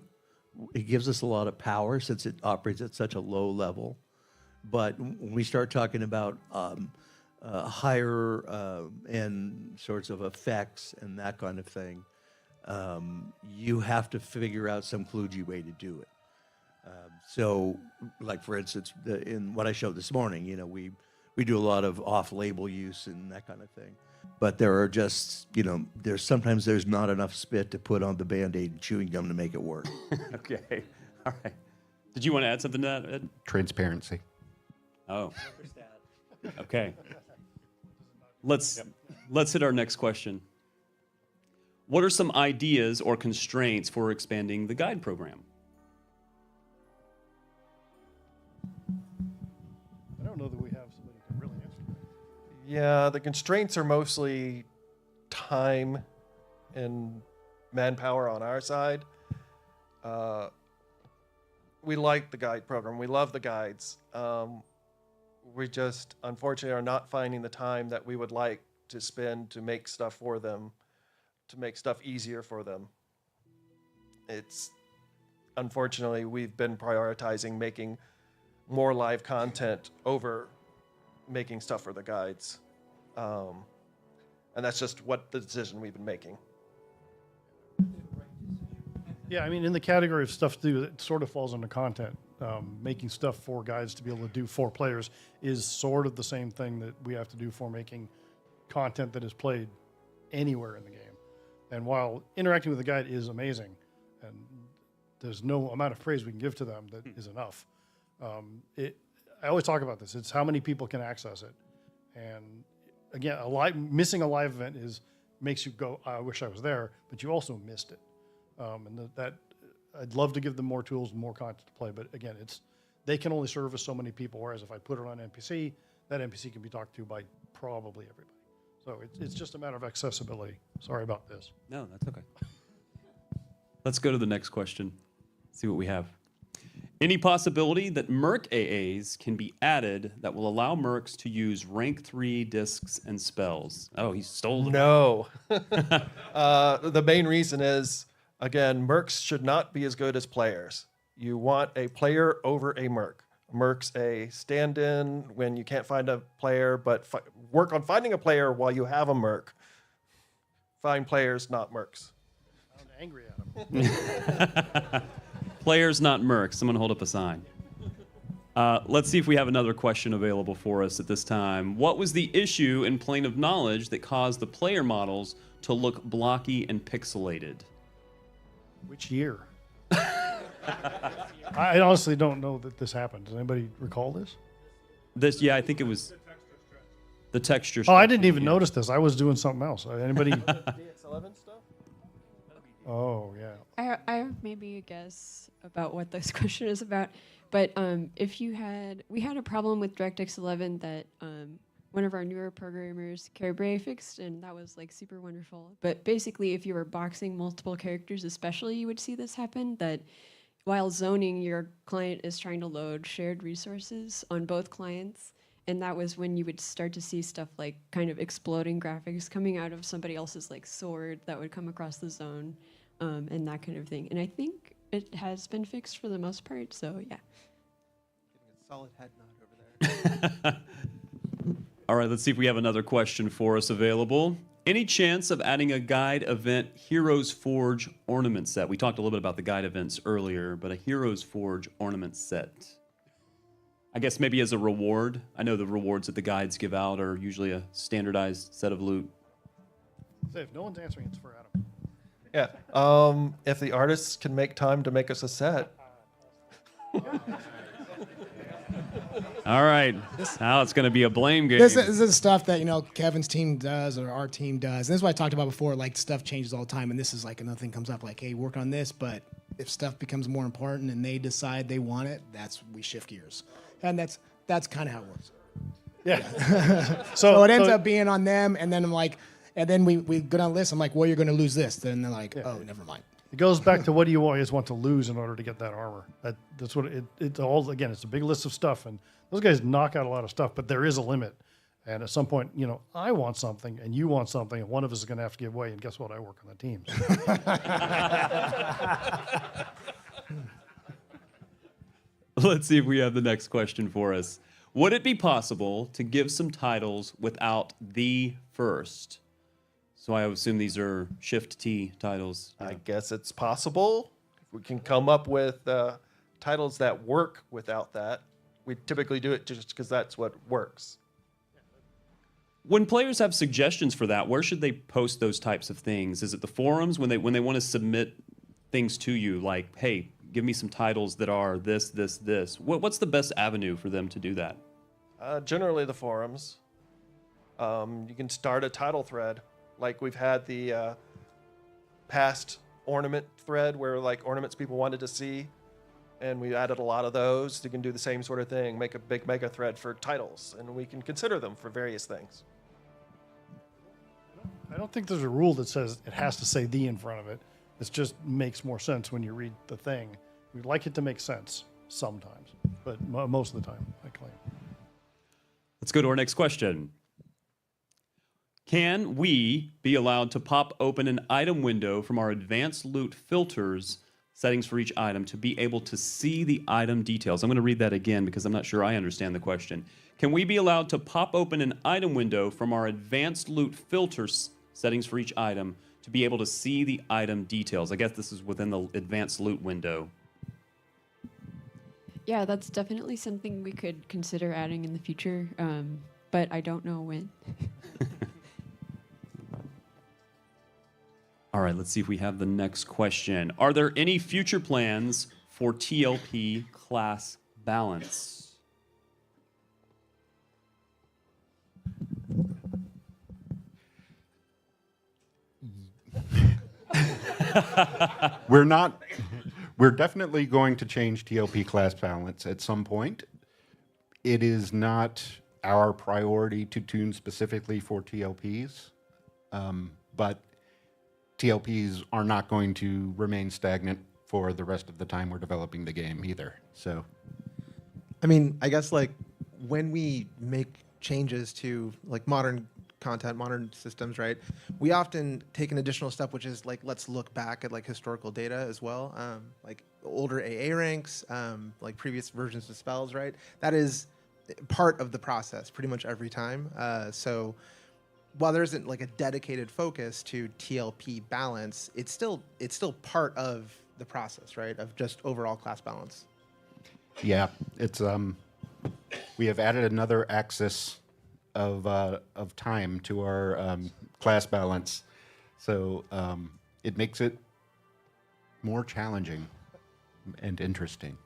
It gives us a lot of power since it operates at such a low level. But when we start talking about higher end sorts of effects and that kind of thing, you have to figure out some kludgy way to do it. So, like for instance, in what I showed this morning, we do a lot of off-label use and that kind of thing. But there are just, sometimes there's not enough spit to put on the Band-Aid and chewing gum to make it work. Okay, all right. Did you want to add something to that, Ed? Transparency. Oh, okay. Let's hit our next question. What are some ideas or constraints for expanding the guide program? I don't know that we have somebody who can really answer that. Yeah, the constraints are mostly time and manpower on our side. We like the guide program. We love the guides. We just, unfortunately, are not finding the time that we would like to spend to make stuff for them, to make stuff easier for them. Unfortunately, we've been prioritizing making more live content over making stuff for the guides. And that's just what the decision we've been making. Yeah, I mean, in the category of stuff to do, it sort of falls under content. Making stuff for guides to be able to do for players is sort of the same thing that we have to do for making content that is played anywhere in the game. And while interacting with the guide is amazing, and there's no amount of praise we can give to them that is enough, I always talk about this. It's how many people can access it. And again, missing a live event makes you go, I wish I was there, but you also missed it. And that I'd love to give them more tools and more content to play, but again, they can only service so many people, whereas if I put it on NPC, that NPC can be talked to by probably everybody. So it's just a matter of accessibility. Sorry about this. No, that's okay. Let's go to the next question, see what we have. Any possibility that Merc AAs can be added that will allow Mercs to use rank 3 discs and spells? Oh, he stole them. No. The main reason is, again, Mercs should not be as good as players. You want a player over a Merc. Merc's a stand-in when you can't find a player, but work on finding a player while you have a Merc. Find players, not Mercs. I'm angry at him. Players, not Mercs. Someone hold up a sign. Let's see if we have another question available for us at this time. What was the issue in Plane of Knowledge that caused the player models to look blocky and pixelated? Which year? I honestly don't know that this happened. Does anybody recall this? Yeah, I think it was the texture. Oh, I didn't even notice this. I was doing something else. Anybody? DX11 stuff? Oh, yeah. I have maybe a guess about what this question is about, but we had a problem with DirectX 11 that one of our newer programmers, Carrie Bray, fixed, and that was like super wonderful. But basically, if you were boxing multiple characters especially, you would see this happen, that while zoning, your client is trying to load shared resources on both clients. And that was when you would start to see stuff like kind of exploding graphics coming out of somebody else's like sword that would come across the zone, and that kind of thing. And I think it has been fixed for the most part. So yeah. Solid head nod over there. All right, let's see if we have another question for us available. Any chance of adding a guide event Heroes Forge ornament set? We talked a little bit about the guide events earlier, but a Heroes Forge ornament set. I guess maybe as a reward. I know the rewards that the guides give out are usually a standardized set of loot. So if no one's answering, it's for Adam. Yeah. If the artists can make time to make us a set. All right. Now it's going to be a blame game. This is stuff that, you know, Kevin's team does or our team does. And this is what I talked about before, like stuff changes all the time. And this is like another thing comes up like, hey, work on this. But if stuff becomes more important and they decide they want it, we shift gears. And that's kind of how it works. Yeah. So it ends up being on them. And then I'm like, and then we go down the list. I'm like, well, you're going to lose this. Then they're like, oh, never mind. It goes back to what do you always want to lose in order to get that armor. That's what it's all, again, it's a big list of stuff. And those guys knock out a lot of stuff, but there is a limit. And at some point, you know, I want something and you want something, and one of us is going to have to give way. And guess what? I work on the team. Let's see if we have the next question for us. Would it be possible to give some titles without the first? So I assume these are Shift T titles. I guess it's possible. If we can come up with titles that work without that, we typically do it just because that's what works. When players have suggestions for that, where should they post those types of things? Is it the forums when they want to submit things to you, like, hey, give me some titles that are this, this, this? What's the best avenue for them to do that? Generally the forums. You can start a title thread. Like we've had the past ornament thread where like ornaments people wanted to see, and we added a lot of those. You can do the same sort of thing, make a big mega thread for titles, and we can consider them for various things. I don't think there's a rule that says it has to say the in front of it. It just makes more sense when you read the thing. We'd like it to make sense sometimes, but most of the time, I claim. Let's go to our next question. Can we be allowed to pop open an item window from our advanced loot filters settings for each item to be able to see the item details? I'm going to read that again because I'm not sure I understand the question. Can we be allowed to pop open an item window from our advanced loot filters settings for each item to be able to see the item details? I guess this is within the advanced loot window. Yeah, that's definitely something we could consider adding in the future, but I don't know when. All right, let's see if we have the next question. Are there any future plans for TLP class balance? We're definitely going to change TLP class balance at some point. It is not our priority to tune specifically for TLPs, but TLPs are not going to remain stagnant for the rest of the time we're developing the game either. So, I mean, I guess like when we make changes to like modern content, modern systems, right? We often take an additional step, which is like, let's look back at like historical data as well. Like older AA ranks, like previous versions of spells, right? That is part of the process pretty much every time. So while there isn't like a dedicated focus to TLP balance, it's still part of the process, right? Of just overall class balance. yeah, it's we have added another axis of time to our class balance, so it makes it more challenging and interesting.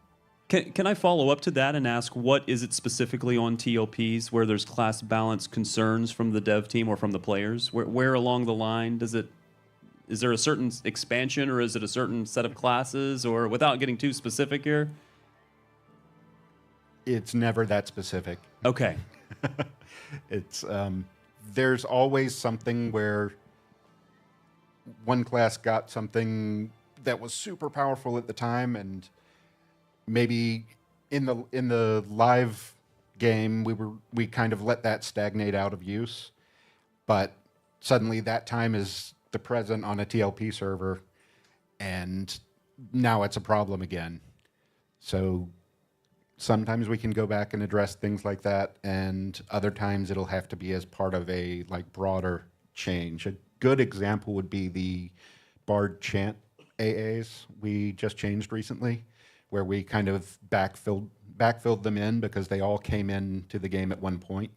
Can I follow up to that and ask what is it specifically on TLPs where there's class balance concerns from the dev team or from the players? Where along the line is there a certain expansion or is it a certain set of classes, or without getting too specific here? It's never that specific. Okay. It's there's always something where one class got something that was super powerful at the time, and maybe in the live game we kind of let that stagnate out of use, but suddenly that time is the present on a TLP server, and now it's a problem again. So sometimes we can go back and address things like that, and other times it'll have to be as part of a like broader change. A good example would be the Bard chant AAs we just changed recently, where we kind of backfilled them in because they all came into the game at one point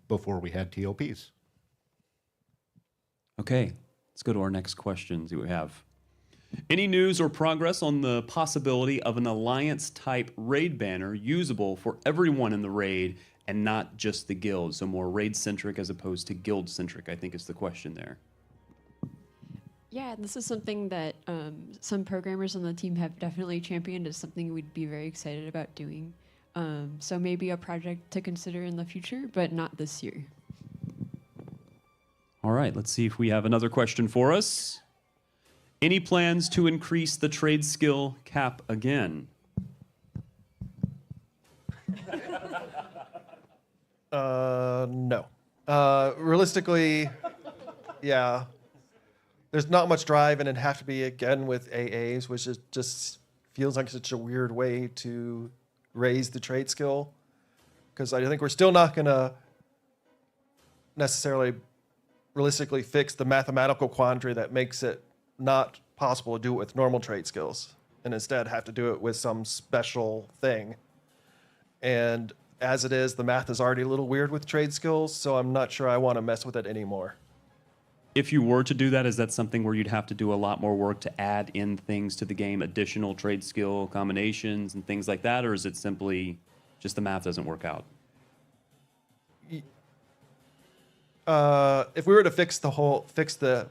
before we had TLPs. Okay, let's go to our next question. See what we have. Any news or progress on the possibility of an alliance-type raid banner usable for everyone in the raid and not just the guild? So more raid-centric as opposed to guild-centric, I think is the question there. Yeah, this is something that some programmers on the team have definitely championed as something we'd be very excited about doing. So maybe a project to consider in the future, but not this year. All right, let's see if we have another question for us. Any plans to increase the trade skill cap again? No. Realistically, yeah. There's not much drive, and it'd have to be again with AAs, which is just feels like such a weird way to raise the trade skill. Because I think we're still not going to necessarily realistically fix the mathematical quandary that makes it not possible to do it with normal trade skills, and instead have to do it with some special thing. And as it is, the math is already a little weird with trade skills, so I'm not sure I want to mess with it anymore. If you were to do that, is that something where you'd have to do a lot more work to add in things to the game, additional trade skill combinations and things like that, or is it simply just the math doesn't work out? If we were to fix the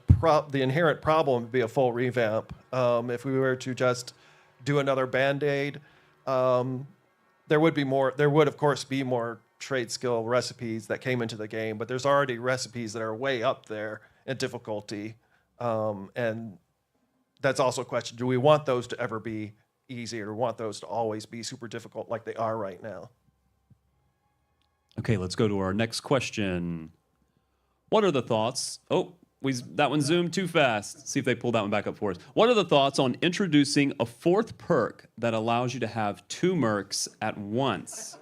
inherent problem, it'd be a full revamp. If we were to just do another Band-Aid, there would of course be more trade skill recipes that came into the game, but there's already recipes that are way up there in difficulty, and that's also a question: do we want those to ever be easy, or want those to always be super difficult like they are right now? Okay, let's go to our next question. What are the thoughts? Oh, that one zoomed too fast. See if they pull that one back up for us. What are the thoughts on introducing a fourth perk that allows you to have 2 mercs at once?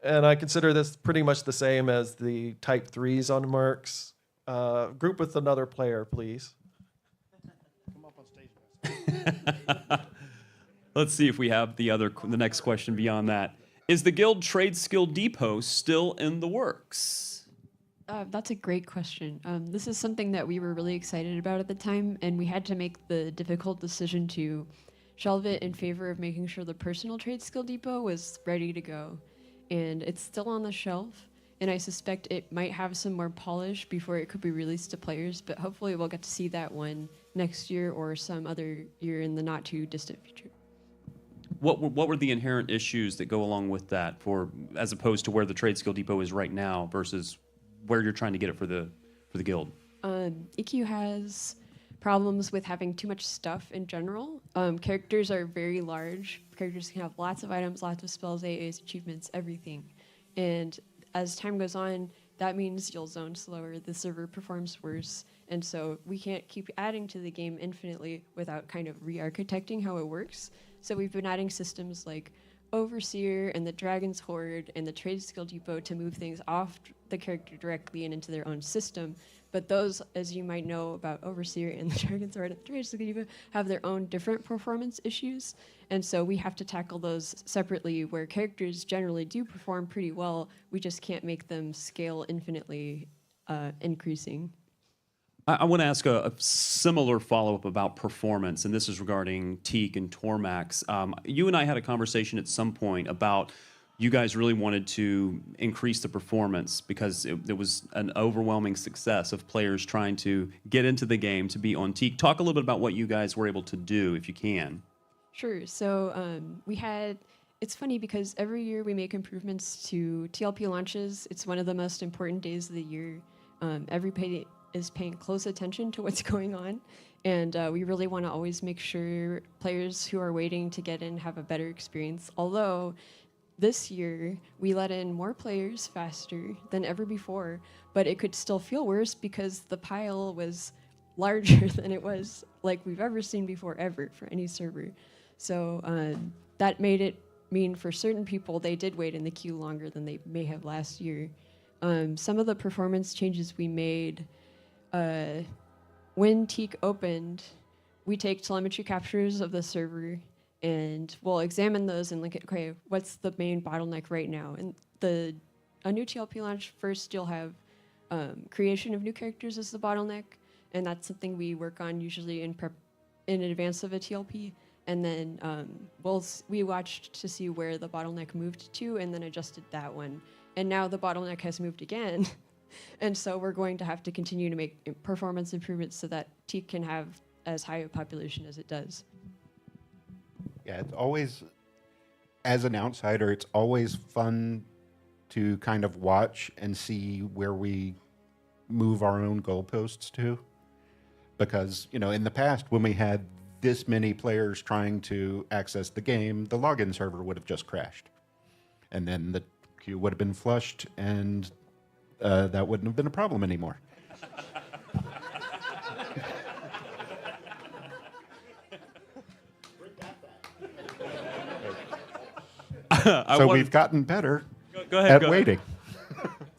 And I consider this pretty much the same as the type 3s on mercs. Group with another player, please. Come up on stage. Let's see if we have the next question beyond that. Is the guild trade skill depot still in the works? That's a great question. This is something that we were really excited about at the time, and we had to make the difficult decision to shelve it in favor of making sure the personal trade skill depot was ready to go. And it's still on the shelf, and I suspect it might have some more polish before it could be released to players, but hopefully we'll get to see that one next year or some other year in the not too distant future. What were the inherent issues that go along with that, as opposed to where the trade skill depot is right now versus where you're trying to get it for the guild? EQ has problems with having too much stuff in general. Characters are very large. Characters can have lots of items, lots of spells, AAs, achievements, everything. And as time goes on, that means you'll zone slower, the server performs worse, and so we can't keep adding to the game infinitely without kind of re-architecting how it works. So we've been adding systems like Overseer and the Dragon's Horde and the Trade Skill Depot to move things off the character directly and into their own system. But those, as you might know about Overseer and the Dragon's Horde and the Trade Skill Depot, have their own different performance issues. And so we have to tackle those separately, where characters generally do perform pretty well. We just can't make them scale infinitely increasing. I want to ask a similar follow-up about performance, and this is regarding Teak and Tormax. You and I had a conversation at some point about you guys really wanted to increase the performance because there was an overwhelming success of players trying to get into the game to be on Teak. Talk a little bit about what you guys were able to do, if you can. Sure. So it's funny because every year we make improvements to TLP launches. It's one of the most important days of the year. Everybody is paying close attention to what's going on. And we really want to always make sure players who are waiting to get in have a better experience. Although this year we let in more players faster than ever before, but it could still feel worse because the pile was larger than it was like we've ever seen before ever for any server. So that made it mean for certain people they did wait in the queue longer than they may have last year. Some of the performance changes we made, when Teak opened, we take telemetry captures of the server and we'll examine those and look at, okay, what's the main bottleneck right now? And a new TLP launch, first you'll have creation of new characters as the bottleneck, and that's something we work on usually in advance of a TLP. And then we watched to see where the bottleneck moved to and then adjusted that one. And now the bottleneck has moved again. And so we're going to have to continue to make performance improvements so that Teak can have as high a population as it does. Yeah, it's always, as an outsider, it's always fun to kind of watch and see where we move our own goalposts to. Because, in the past, when we had this many players trying to access the game, the login server would have just crashed. And then the queue would have been flushed, and that wouldn't have been a problem anymore. So we've gotten better at waiting.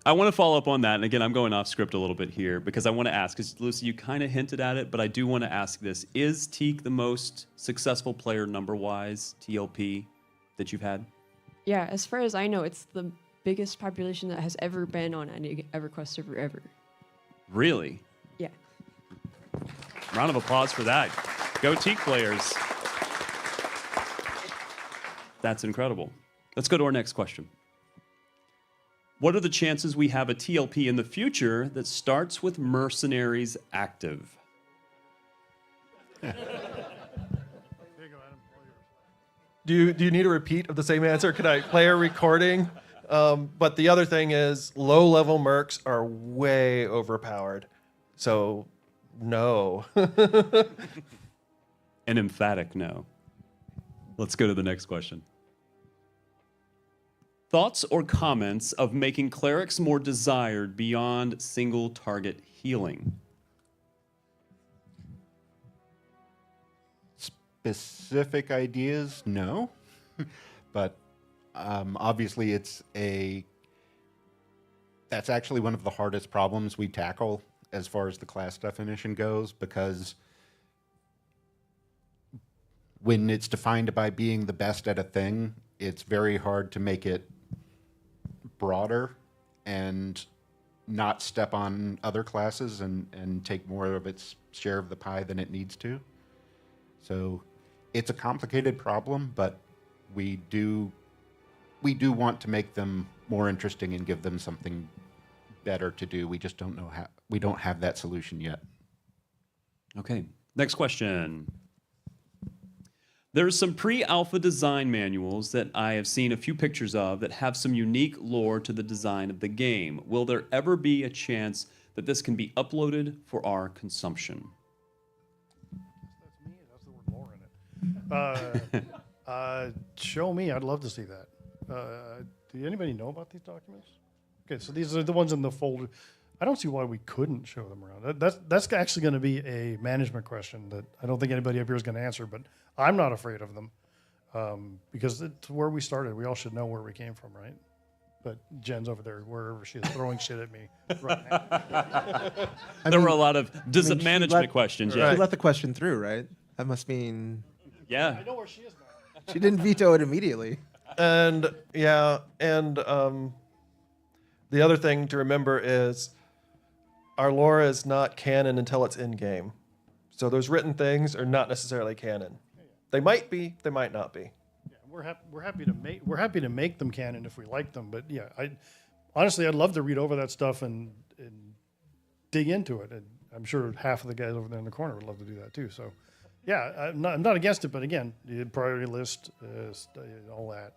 I want to follow up on that. And again, I'm going off script a little bit here because I want to ask, because Lucy, you kind of hinted at it, but I do want to ask this. Is Teak the most successful player number-wise TLP that you've had? Yeah, as far as I know, it's the biggest population that has ever been on any EverQuest server ever. Really? Yeah. Round of applause for that. Go Teak players. That's incredible. Let's go to our next question. What are the chances we have a TLP in the future that starts with mercenaries active? Do you need a repeat of the same answer? Can I play a recording? But the other thing is low-level mercs are way overpowered. So, no. An emphatic no. Let's go to the next question. Thoughts or comments of making clerics more desired beyond single target healing? Specific ideas, no. But obviously that's actually one of the hardest problems we tackle as far as the class definition goes, because when it's defined by being the best at a thing, it's very hard to make it broader and not step on other classes and take more of its share of the pie than it needs to. So it's a complicated problem, but we do want to make them more interesting and give them something better to do. We just don't know how. We don't have that solution yet. Okay, next question. There's some pre-alpha design manuals that I have seen a few pictures of that have some unique lore to the design of the game. Will there ever be a chance that this can be uploaded for our consumption? Show me. I'd love to see that. Do anybody know about these documents? Okay, so these are the ones in the folder. I don't see why we couldn't show them around. That's actually going to be a management question that I don't think anybody up here is going to answer, but I'm not afraid of them because it's where we started. We all should know where we came from, right? But Jen's over there, wherever she is, throwing shit at me right now. There were a lot of management questions. She Yeah. let the question through, right? That must mean... Yeah. I know where she is now. She didn't veto it immediately. And yeah, and the other thing to remember is our lore is not canon until it's in game. So those written things are not necessarily canon. They might be, they might not be. Yeah, we're happy to make them canon if we like them. But yeah, honestly I'd love to read over that stuff and dig into it. And I'm sure half of the guys over there in the corner would love to do that too. So yeah, I'm not against it. But again, the priority list, all that.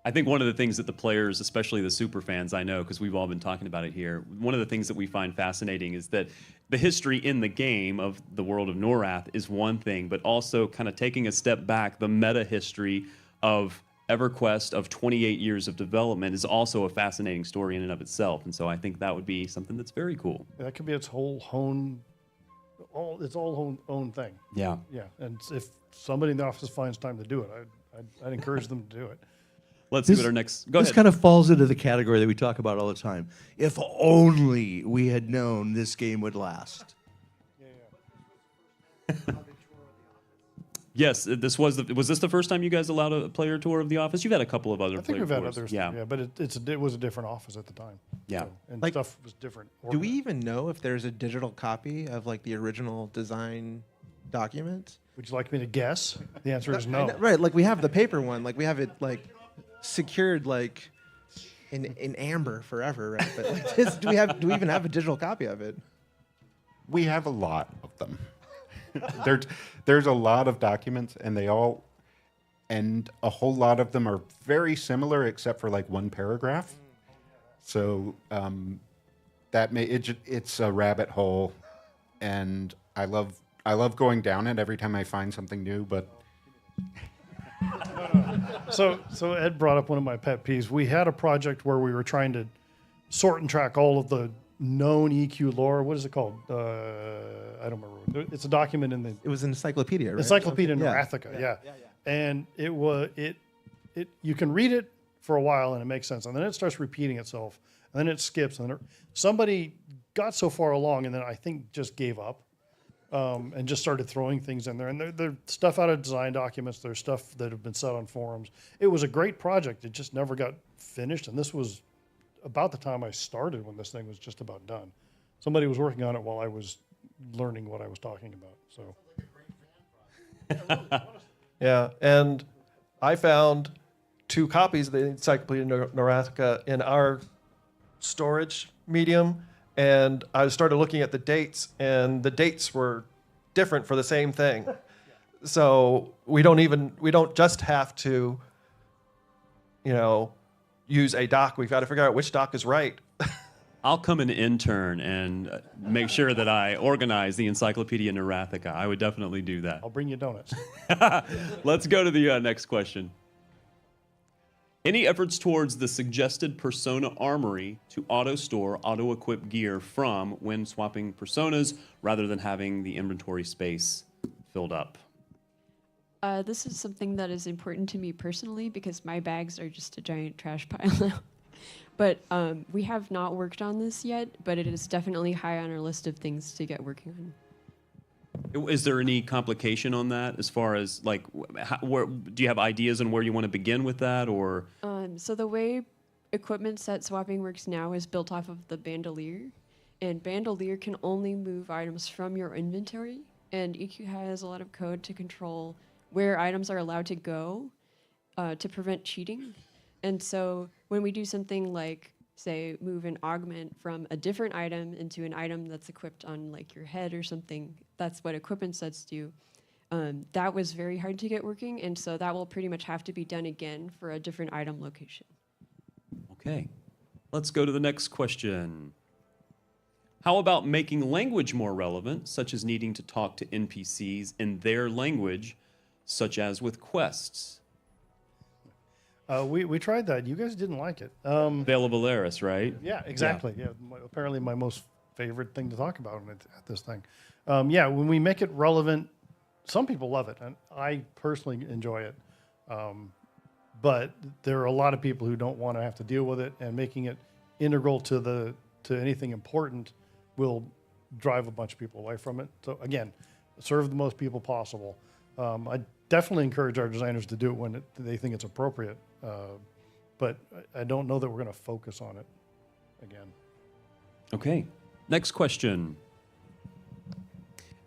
I think one of the things that the players, especially the super fans, I know because we've all been talking about it here, one of the things that we find fascinating is that the history in the game of the world of Norath is one thing, but also kind of taking a step back, the meta history of EverQuest of 28 years of development is also a fascinating story in and of itself. And so I think that would be something that's very cool. That could be its whole own thing. Yeah. Yeah. And if somebody in the office finds time to do it, I'd encourage them to do it. Let's see what our next. Go This ahead. kind of falls into the category that we talk about all the time. If only we had known this game would last. Yes, this was this the first time you guys allowed a player tour of the office? You've had a couple of other I think player we've had tours. others. Yeah. But it was a different office at the time. Yeah. So, and Like, stuff was different. Do we even know if there's a digital copy of like the original design document? Would you like me to guess? The answer is no. Right, like we have the paper one, like we have it like secured like in amber forever, right? But like this, do we even have a digital copy of it? We have a lot of them. There's a lot of documents, and a whole lot of them are very similar, except for like one paragraph. So it's a rabbit hole, and I love going down it every time I find something new. But So Ed brought up one of my pet peeves. We had a project where we were trying to sort and track all of the known EQ lore. What is it called? I don't remember. It's a document in the. It was an encyclopedia, right? Encyclopedia Yeah. Nerathica, yeah. And it was it. You can read it for a while and it makes sense, and then it starts repeating itself, and then it skips, and then somebody got so far along, and then I think just gave up. And just started throwing things in there. And there's stuff out of design documents. There's stuff that have been set on forums. It was a great project. It just never got finished. And this was about the time I started when this thing was just about done. Somebody was working on it while I was learning what I was talking about. So. Yeah, and I found 2 copies of the Encyclopedia Nerathica in our storage medium. And I started looking at the dates, and the dates were different for the same thing. So we don't just have to, use a doc. We've got to figure out which doc is right. I'll come and intern and make sure that I organize the Encyclopedia Nerathica. I would definitely do that. I'll bring you donuts. Let's go to the next question. Any efforts towards the suggested persona armory to auto-store, auto-equip gear from when swapping personas rather than having the inventory space filled up? This is something that is important to me personally because my bags are just a giant trash pile now. But we have not worked on this yet, but it is definitely high on our list of things to get working on. Is there any complication on that as far as like, do you have ideas on where you want to begin with that or? So the way equipment set swapping works now is built off of the bandolier, and bandolier can only move items from your inventory, and EQ has a lot of code to control where items are allowed to go to prevent cheating. And so when we do something like, say, move an augment from a different item into an item that's equipped on like your head or something, that's what equipment sets do. That was very hard to get working, and so that will pretty much have to be done again for a different item location. Okay, let's go to the next question. How about making language more relevant, such as needing to talk to NPCs in their language, such as with quests? We tried that. You guys didn't like it. Veil Valeris, right? Yeah, exactly. Yeah, apparently my most favorite thing to talk about at this thing. When we make it relevant, some people love it, and I personally enjoy it. But there are a lot of people who don't want to have to deal with it, and making it integral to anything important will drive a bunch of people away from it. So again, serve the most people possible. I definitely encourage our designers to do it when they think it's appropriate. But I don't know that we're going to focus on it again. Okay, next question.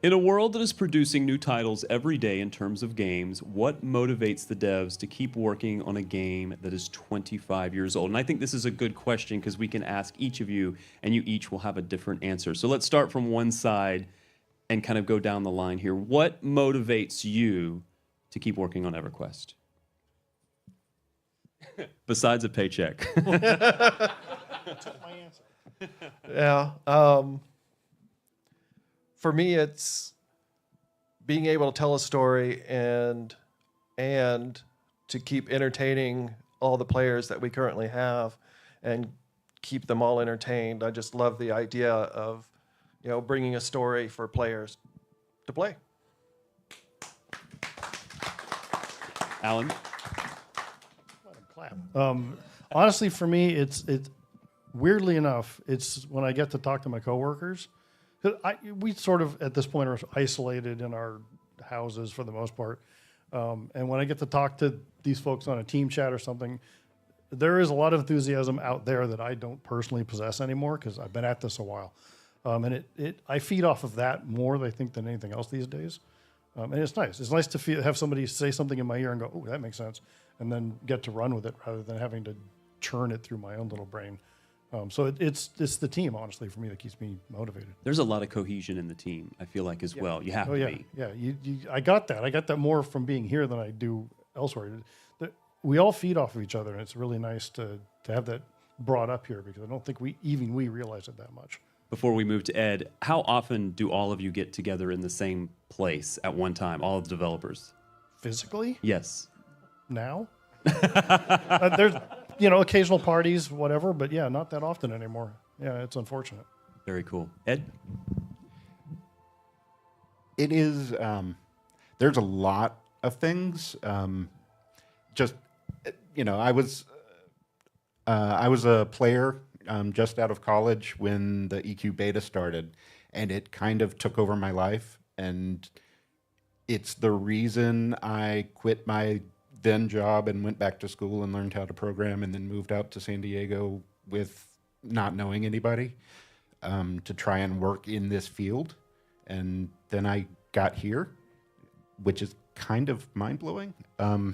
In a world that is producing new titles every day in terms of games, what motivates the devs to keep working on a game that is 25 years old? And I think this is a good question because we can ask each of you, and you each will have a different answer. So let's start from one side and kind of go down the line here. What motivates you to keep working on EverQuest? Besides a paycheck. Took my answer. Yeah. For me, it's being able to tell a story and to keep entertaining all the players that we currently have and keep them all entertained. I just love the idea of, bringing a story for players to play. Alan? Clap. Honestly, for me, it's weirdly enough, it's when I get to talk to my coworkers. 'Cause we sort of at this point are isolated in our houses for the most part, and when I get to talk to these folks on a team chat or something, there is a lot of enthusiasm out there that I don't personally possess anymore because I've been at this a while, and I feed off of that more, I think, than anything else these days. And it's nice. It's nice to have somebody say something in my ear and go, "Oh, that makes sense," and then get to run with it rather than having to churn it through my own little brain. So it's the team, honestly, for me that keeps me motivated. There's a lot of cohesion in the team, I feel like, as well. You have to be. Yeah, I got that. I got that more from being here than I do elsewhere. We all feed off of each other, and it's really nice to have that brought up here because I don't think we realize it that much. Before we move to Ed, how often do all of you get together in the same place at one time, all of the developers? Physically? Yes. Now? There's, occasional parties, whatever, but yeah, not that often anymore. Yeah, it's unfortunate. Very cool. Ed? It is, there's a lot of things. I was a player just out of college when the EQ beta started, and it kind of took over my life, and it's the reason I quit my then job and went back to school and learned how to program and then moved out to San Diego with not knowing anybody to try and work in this field. And then I got here, which is kind of mind-blowing. But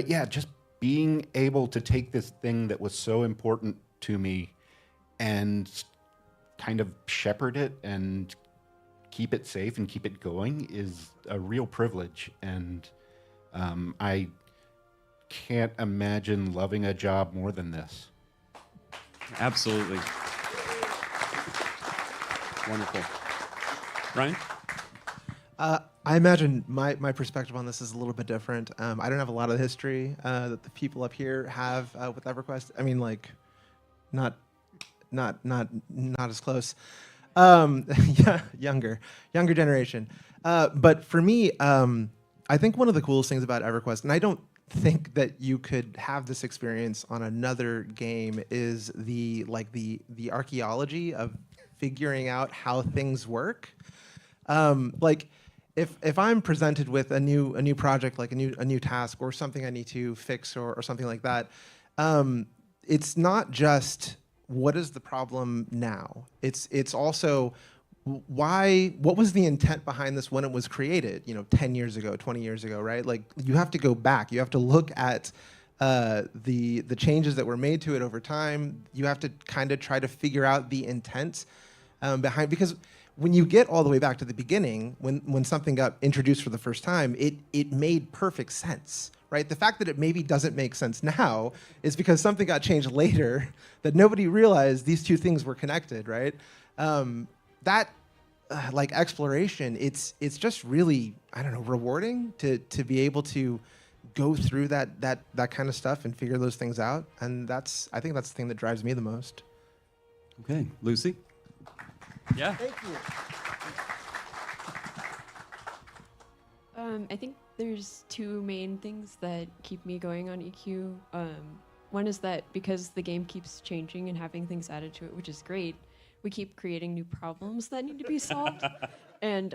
yeah, just being able to take this thing that was so important to me and kind of shepherd it and keep it safe and keep it going is a real privilege. And I can't imagine loving a job more than this. Absolutely. Wonderful. Ryan? I imagine my perspective on this is a little bit different. I don't have a lot of the history that the people up here have with EverQuest. I mean, like, not as close. Yeah, younger generation. But for me, I think one of the coolest things about EverQuest, and I don't think that you could have this experience on another game, is the archaeology of figuring out how things work. Like, if I'm presented with a new project, like a new task or something I need to fix or something like that, it's not just what is the problem now. It's also what was the intent behind this when it was created? 10 years ago, 20 years ago, right? Like, you have to go back. You have to look at the changes that were made to it over time. You have to kind of try to figure out the intent behind, because when you get all the way back to the beginning, when something got introduced for the first time, it made perfect sense, right? The fact that it maybe doesn't make sense now is because something got changed later that nobody realized these two things were connected, right? Like exploration, it's just really, I don't know, rewarding to be able to go through that kind of stuff and figure those things out, and I think that's the thing that drives me the most. Okay, Lucy. Yeah. Thank you. I think there's two main things that keep me going on EQ. One is that because the game keeps changing and having things added to it, which is great, we keep creating new problems that need to be solved. And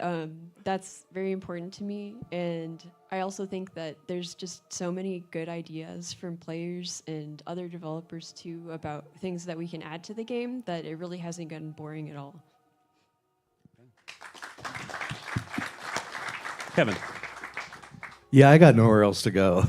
that's very important to me. And I also think that there's just so many good ideas from players and other developers too about things that we can add to the game that it really hasn't gotten boring at all. Kevin. Yeah, I got nowhere else to go.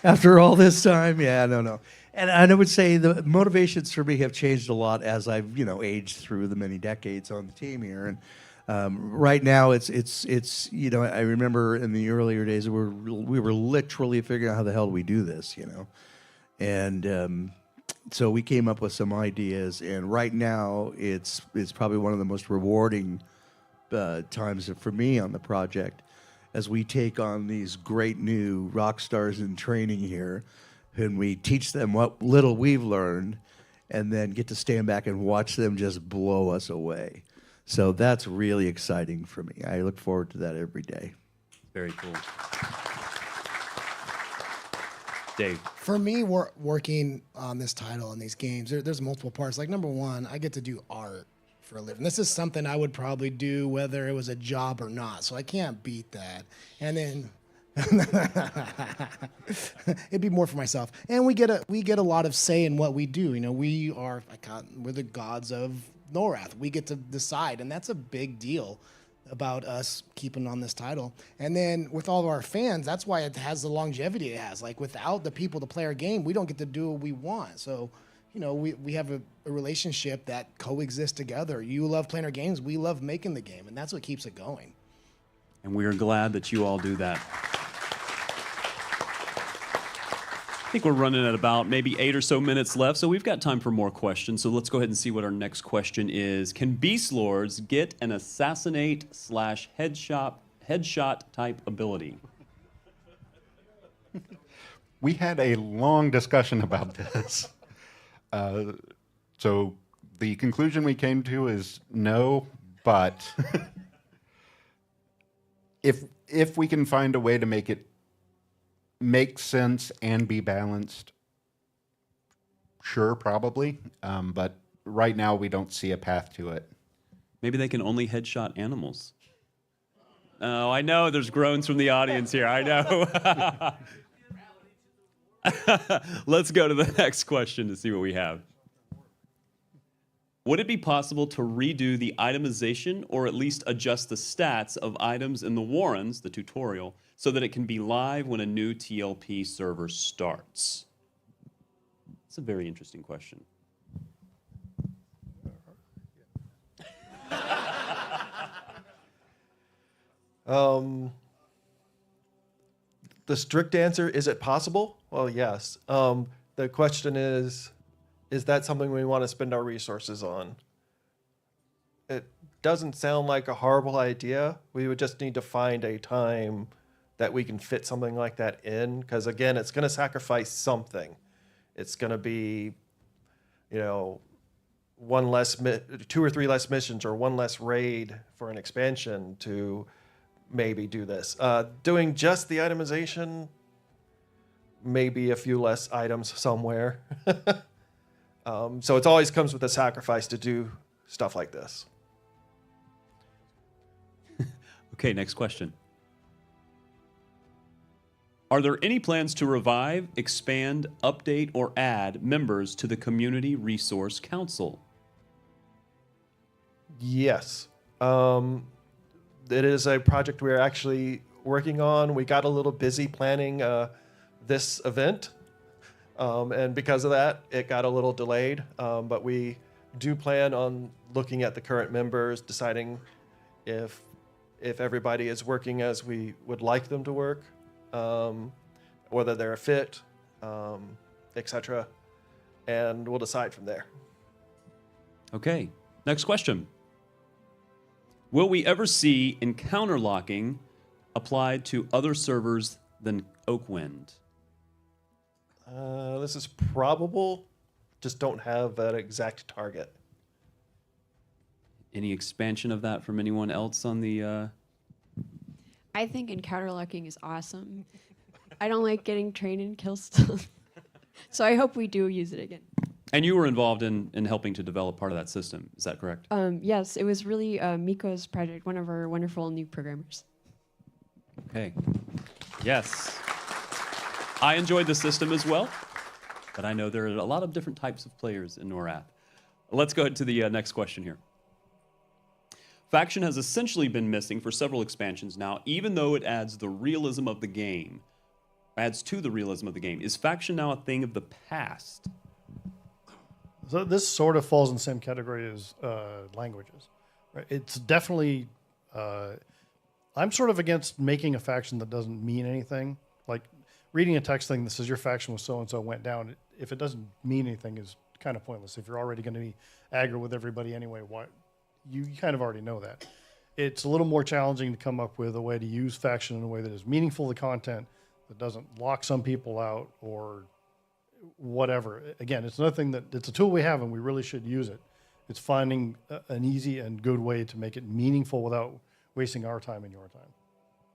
After all this time, no. And I would say the motivations for me have changed a lot as I've, aged through the many decades on the team here. Right now, it's you know, I remember in the earlier days we were literally figuring out how the hell do we do this, you know, and so we came up with some ideas, and right now it's probably one of the most rewarding times for me on the project, as we take on these great new rock stars in training here, and we teach them what little we've learned, and then get to stand back and watch them just blow us away. So that's really exciting for me. I look forward to that every day. Very cool. Dave. For me, working on this title and these games, there's multiple parts. Like, number one, I get to do art for a living. This is something I would probably do whether it was a job or not, so I can't beat that. And then it'd be more for myself. And we get a lot of say in what we do. You know, we're the gods of Norath. We get to decide, and that's a big deal about us keeping on this title. And then with all of our fans, that's why it has the longevity it has. Like, without the people to play our game, we don't get to do what we want. So, you know, we have a relationship that coexists together. You love playing our games, we love making the game, and that's what keeps it going. And we are glad that you all do that. I think we're running at about maybe 8 or so minutes left, so we've got time for more questions. So let's go ahead and see what our next question is. Can Beast Lords get an assassinate/headshot type ability? We had a long discussion about this. So the conclusion we came to is no, but if we can find a way to make it make sense and be balanced, sure, probably. But right now we don't see a path to it. Maybe they can only headshot animals. Oh, I know there's groans from the audience here. I know. Let's go to the next question to see what we have. Would it be possible to redo the itemization or at least adjust the stats of items in the Warrens, the tutorial, so that it can be live when a new TLP server starts? It's a very interesting question. The strict answer, is it possible? Well, yes. The question is that something we want to spend our resources on? It doesn't sound like a horrible idea. We would just need to find a time that we can fit something like that in, because again, it's going to sacrifice something. It's going to be, you know, 2 or 3 less missions or 1 less raid for an expansion to maybe do this. Doing just the itemization, maybe a few less items somewhere. So it always comes with a sacrifice to do stuff like this. Okay, next question. Are there any plans to revive, expand, update, or add members to the Community Resource Council? Yes. It is a project we're actually working on. We got a little busy planning this event. And because of that, it got a little delayed. But we do plan on looking at the current members, deciding if everybody is working as we would like them to work, whether they're a fit, etc. And we'll decide from there. Okay, next question. Will we ever see encounter locking applied to other servers than Oakwind? This is probable, just don't have that exact target. Any expansion of that from anyone else on the... I think encounter locking is awesome. I don't like getting trained in kill stuff. So I hope we do use it again. And you were involved in helping to develop part of that system, is that correct? Yes, it was really Miko's project, one of our wonderful new programmers. Okay. Yes. I enjoyed the system as well, but I know there are a lot of different types of players in Norath. Let's go ahead to the next question here. Faction has essentially been missing for several expansions now, even though it adds to the realism of the game. Is Faction now a thing of the past? So this sort of falls in the same category as languages. Right? It's definitely I'm sort of against making a faction that doesn't mean anything. Like reading a text thing that says your faction with so-and-so went down, if it doesn't mean anything, is kind of pointless. If you're already going to be aggro with everybody anyway, why? You kind of already know that. It's a little more challenging to come up with a way to use faction in a way that is meaningful to content, that doesn't lock some people out or whatever. Again, it's another thing that it's a tool we have and we really should use it. It's finding an easy and good way to make it meaningful without wasting our time and your time.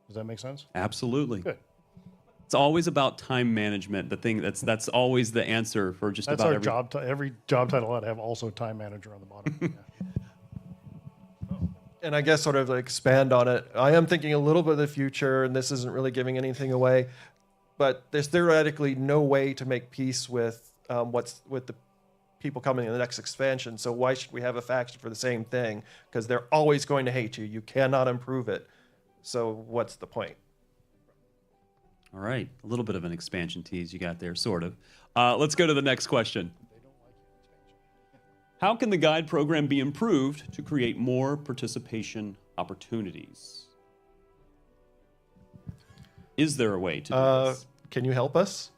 Does that make sense? Absolutely. Good. It's always about time management. The thing that's always the answer for just That's about our every job. Every job title ought to have also time manager on the bottom. And I guess sort of like expand on it. I am thinking a little bit of the future, and this isn't really giving anything away, but there's theoretically no way to make peace with what's with the people coming in the next expansion. So why should we have a faction for the same thing? Because they're always going to hate you. You cannot improve it. So what's the point? All right, a little bit of an expansion tease you got there, sort of. Let's go to the next question. How can the guide program be improved to create more participation opportunities? Is there a way to do this? Can you help us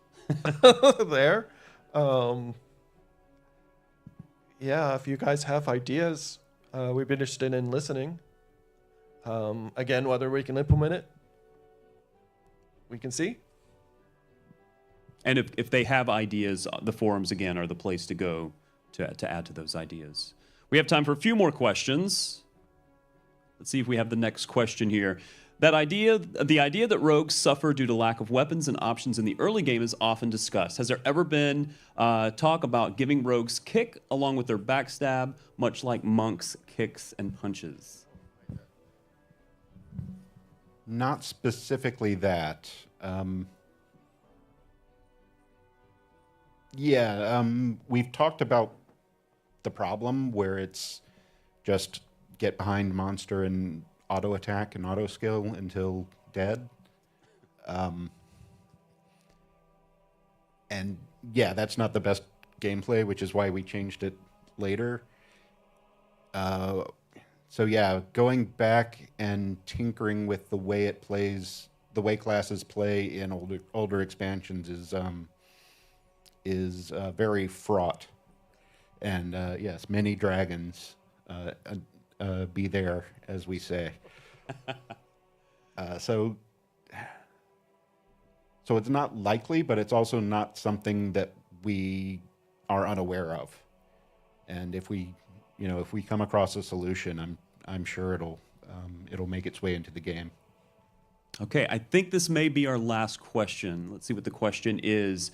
there? Yeah, if you guys have ideas, we'd be interested in listening. Again, whether we can implement it, we can see. And if they have ideas, the forums, again, are the place to go to add to those ideas. We have time for a few more questions. Let's see if we have the next question here. The idea that rogues suffer due to lack of weapons and options in the early game is often discussed. Has there ever been talk about giving rogues kick along with their backstab, much like monks' kicks and punches? Not specifically that. We've talked about the problem where it's just get behind monster and auto attack and auto skill until dead. And yeah, that's not the best gameplay, which is why we changed it later. So yeah, going back and tinkering with the way it plays, the way classes play in older expansions is very fraught. And yes, many dragons be there, as we say. So it's not likely, but it's also not something that we are unaware of. And if we come across a solution, I'm sure it'll make its way into the game. Okay, I think this may be our last question. Let's see what the question is.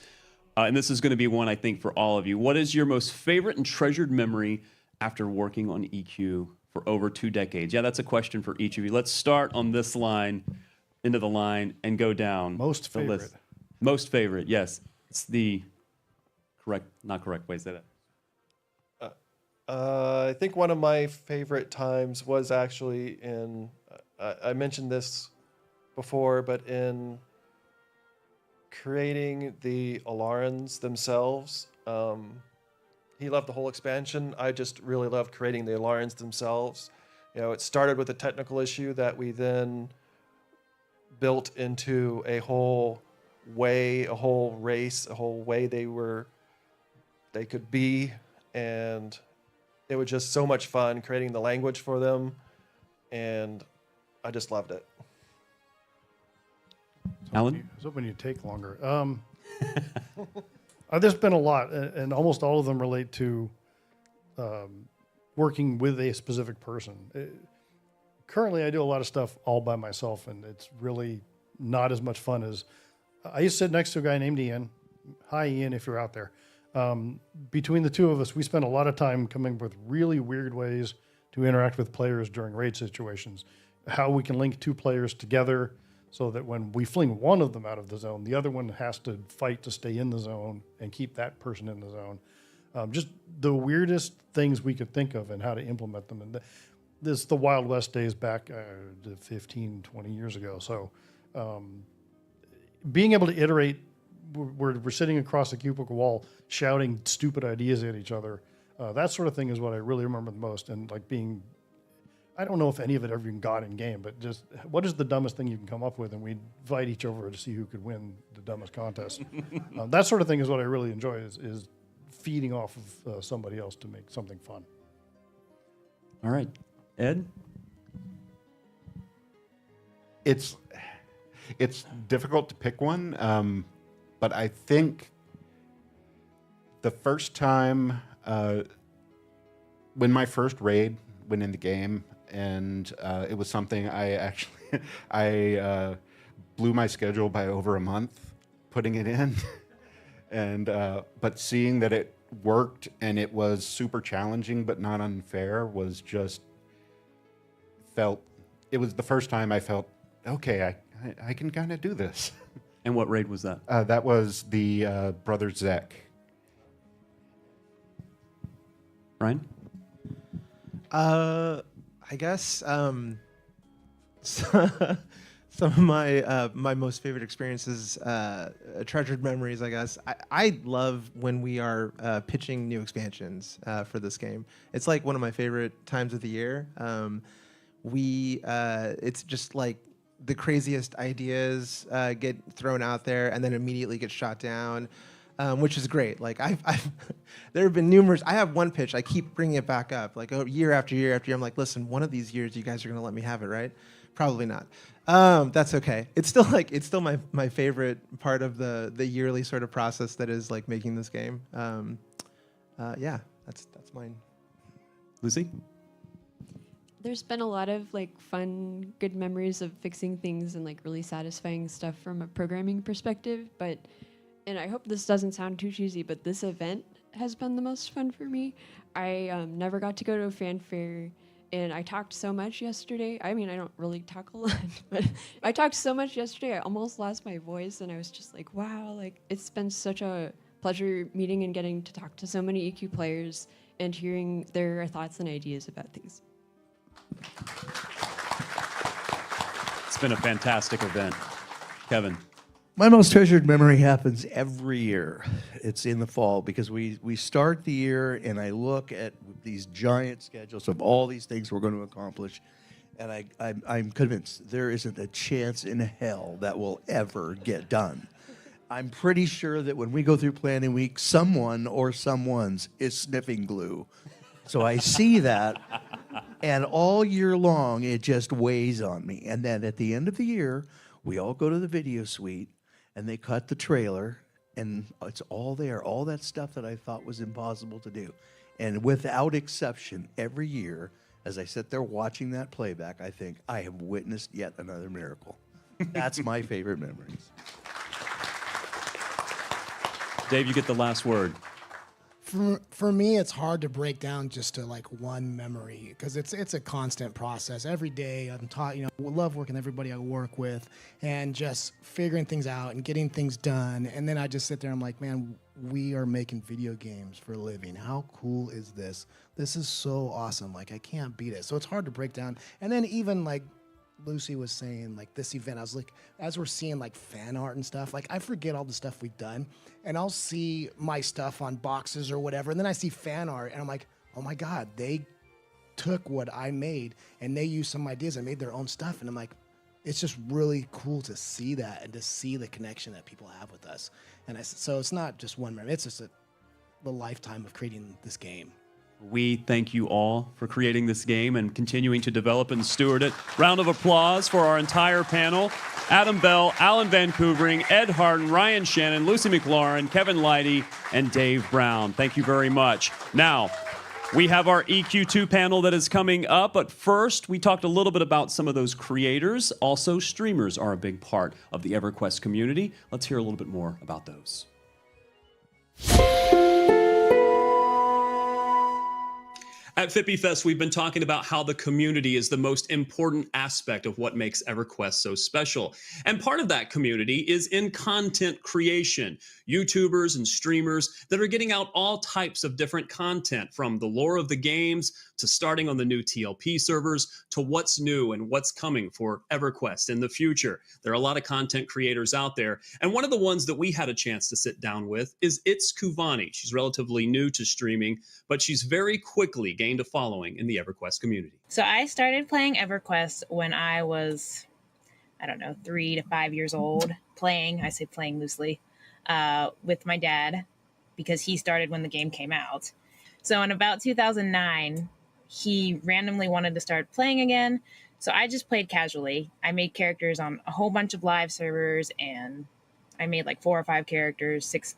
And this is going to be one, I think, for all of you. What is your most favorite and treasured memory after working on EQ for over 2 decades? Yeah, that's a question for each of you. Let's start on this line, into the line, and go down. Most the favorite. list. Most favorite, yes. It's the not correct way to say that. I think one of my favorite times was actually in, I mentioned this before, but in creating the Alarans themselves. He loved the whole expansion. I just really loved creating the Alarans themselves. It started with a technical issue that we then built into a whole way, a whole race, a whole way they could be, and it was just so much fun creating the language for them, and I just loved it. Alan? I was hoping you'd take longer. There's been a lot, and almost all of them relate to working with a specific person. Currently, I do a lot of stuff all by myself, and it's really not as much fun as... I used to sit next to a guy named Ian. Hi, Ian, if you're out there. Between the two of us, we spent a lot of time coming up with really weird ways to interact with players during raid situations. How we can link 2 players together so that when we fling one of them out of the zone, the other one has to fight to stay in the zone and keep that person in the zone. Just the weirdest things we could think of and how to implement them. And this is the Wild West days back 15, 20 years ago. So being able to iterate, we're sitting across a cubicle wall shouting stupid ideas at each other. That sort of thing is what I really remember the most. And like being I don't know if any of it ever even got in game, but just what is the dumbest thing you can come up with, and we invite each other to see who could win the dumbest contest. That sort of thing is what I really enjoy, is feeding off of somebody else to make something fun. All right, Ed? It's difficult to pick one, but I think the first time when my first raid went in the game, and it was something I blew my schedule by over a month putting it in, and but seeing that it worked and it was super challenging but not unfair was just it was the first time I felt, okay, I can kind of do this. And what raid was that? That was the Brother Zek. Ryan? I guess some of my most favorite experiences, treasured memories, I guess. I love when we are pitching new expansions for this game. It's like one of my favorite times of the year. It's just like the craziest ideas get thrown out there and then immediately get shot down. Which is great. Like there have been numerous. I have one pitch. I keep bringing it back up, like year after year after year. I'm like, listen, one of these years, you guys are gonna let me have it, right? Probably not. That's okay. It's still my favorite part of the yearly sort of process that is like making this game. Yeah, that's mine. Lucy? There's been a lot of like fun, good memories of fixing things and like really satisfying stuff from a programming perspective, but. And I hope this doesn't sound too cheesy, but this event has been the most fun for me. I never got to go to a fanfare, and I talked so much yesterday. I mean, I don't really talk a lot, but I talked so much yesterday, I almost lost my voice, and I was just like, wow, like it's been such a pleasure meeting and getting to talk to so many EQ players and hearing their thoughts and ideas about things. It's been a fantastic event. Kevin? My most treasured memory happens every year. It's in the fall because we start the year and I look at these giant schedules of all these things we're going to accomplish, and I'm convinced there isn't a chance in hell that will ever get done. I'm pretty sure that when we go through planning week, someone or someone's is sniffing glue. So I see that, and all year long it just weighs on me. And then at the end of the year, we all go to the video suite, and they cut the trailer, and it's all there, all that stuff that I thought was impossible to do. And without exception, every year, as I sit there watching that playback, I think, I have witnessed yet another miracle. That's my favorite memories. Dave, you get the last word. For me, it's hard to break down just to like one memory because it's a constant process. Every day I'm taught, I love working with everybody I work with and just figuring things out and getting things done. And then I just sit there and I'm like, man, we are making video games for a living. How cool is this? This is so awesome. Like I can't beat it. So it's hard to break down. And then even like Lucy was saying, like this event, I was like, as we're seeing like fan art and stuff, like I forget all the stuff we've done and I'll see my stuff on boxes or whatever. And then I see fan art and I'm like, oh my God, they took what I made and they used some ideas and made their own stuff. And I'm like, it's just really cool to see that and to see the connection that people have with us. And so it's not just one memory, it's just the lifetime of creating this game. We thank you all for creating this game and continuing to develop and steward it. Round of applause for our entire panel. Adam Bell, Alan Van Koovering, Ed Harden, Ryan Shannon, Lucy McLaurin, Kevin Leidy, and Dave Brown. Thank you very much. Now, we have our EQ2 panel that is coming up, but first we talked a little bit about some of those creators. Also, streamers are a big part of the EverQuest community. Let's hear a little bit more about those. At Fippy Fest, we've been talking about how the community is the most important aspect of what makes EverQuest so special. And part of that community is in content creation. YouTubers and streamers that are getting out all types of different content, from the lore of the games to starting on the new TLP servers to what's new and what's coming for EverQuest in the future. There are a lot of content creators out there. And one of the ones that we had a chance to sit down with is It's Kuvani. She's relatively new to streaming, but she's very quickly gained gained a following in the EverQuest community. So I started playing EverQuest when I was, I don't know, 3 to 5 years old, I say playing loosely, with my dad, because he started when the game came out. So in about 2009, he randomly wanted to start playing again. So I just played casually. I made characters on a whole bunch of live servers, and I made like 4 or 5 characters, 6,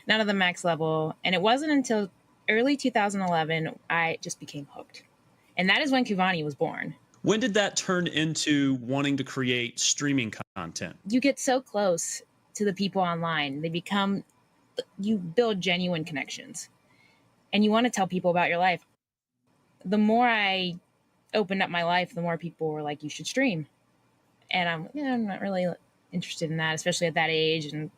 none of them max level. And it wasn't until early 2011 I just became hooked. And that is when Kuvani was born. When did that turn into wanting to create streaming content? You get so close to the people online. You build genuine connections. And you want to tell people about your life. The more I opened up my life, the more people were like, you should stream. And I'm not really interested in that, especially at that age. And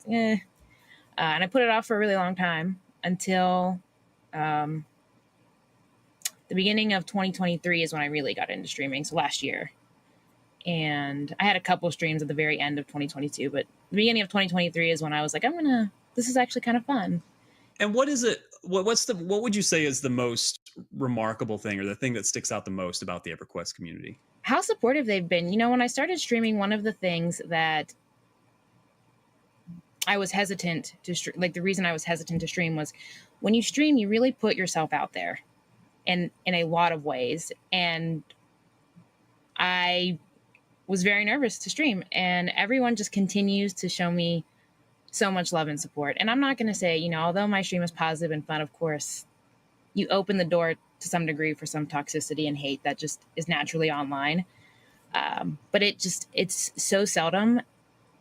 I put it off for a really long time until the beginning of 2023 is when I really got into streaming. So last year. And I had a couple streams at the very end of 2022, but the beginning of 2023 is when I was like, this is actually kind of fun. And what is it? What would you say is the most remarkable thing, or the thing that sticks out the most about the EverQuest community? How supportive they've been. You know, when I started streaming, one of the things that I was hesitant to the reason I was hesitant to stream was when you stream, you really put yourself out there in a lot of ways. And I was very nervous to stream, and everyone just continues to show me so much love and support. And I'm not going to say, although my stream is positive and fun, of course, you open the door to some degree for some toxicity and hate that just is naturally online. But it's so seldom.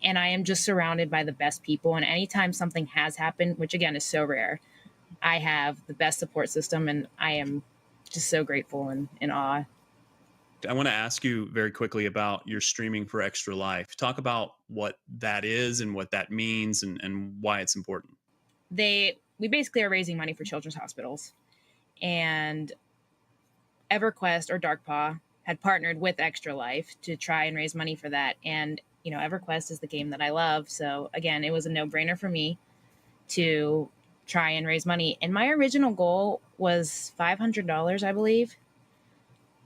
And I am just surrounded by the best people. And anytime something has happened, which again is so rare, I have the best support system, and I am just so grateful and in awe. I want to ask you very quickly about your streaming for Extra Life. Talk about what that is and what that means and why it's important. We basically are raising money for children's hospitals. And EverQuest or Darkpaw had partnered with Extra Life to try and raise money for that. And, EverQuest is the game that I love. So again, it was a no-brainer for me to try and raise money. And my original goal was $500, I believe.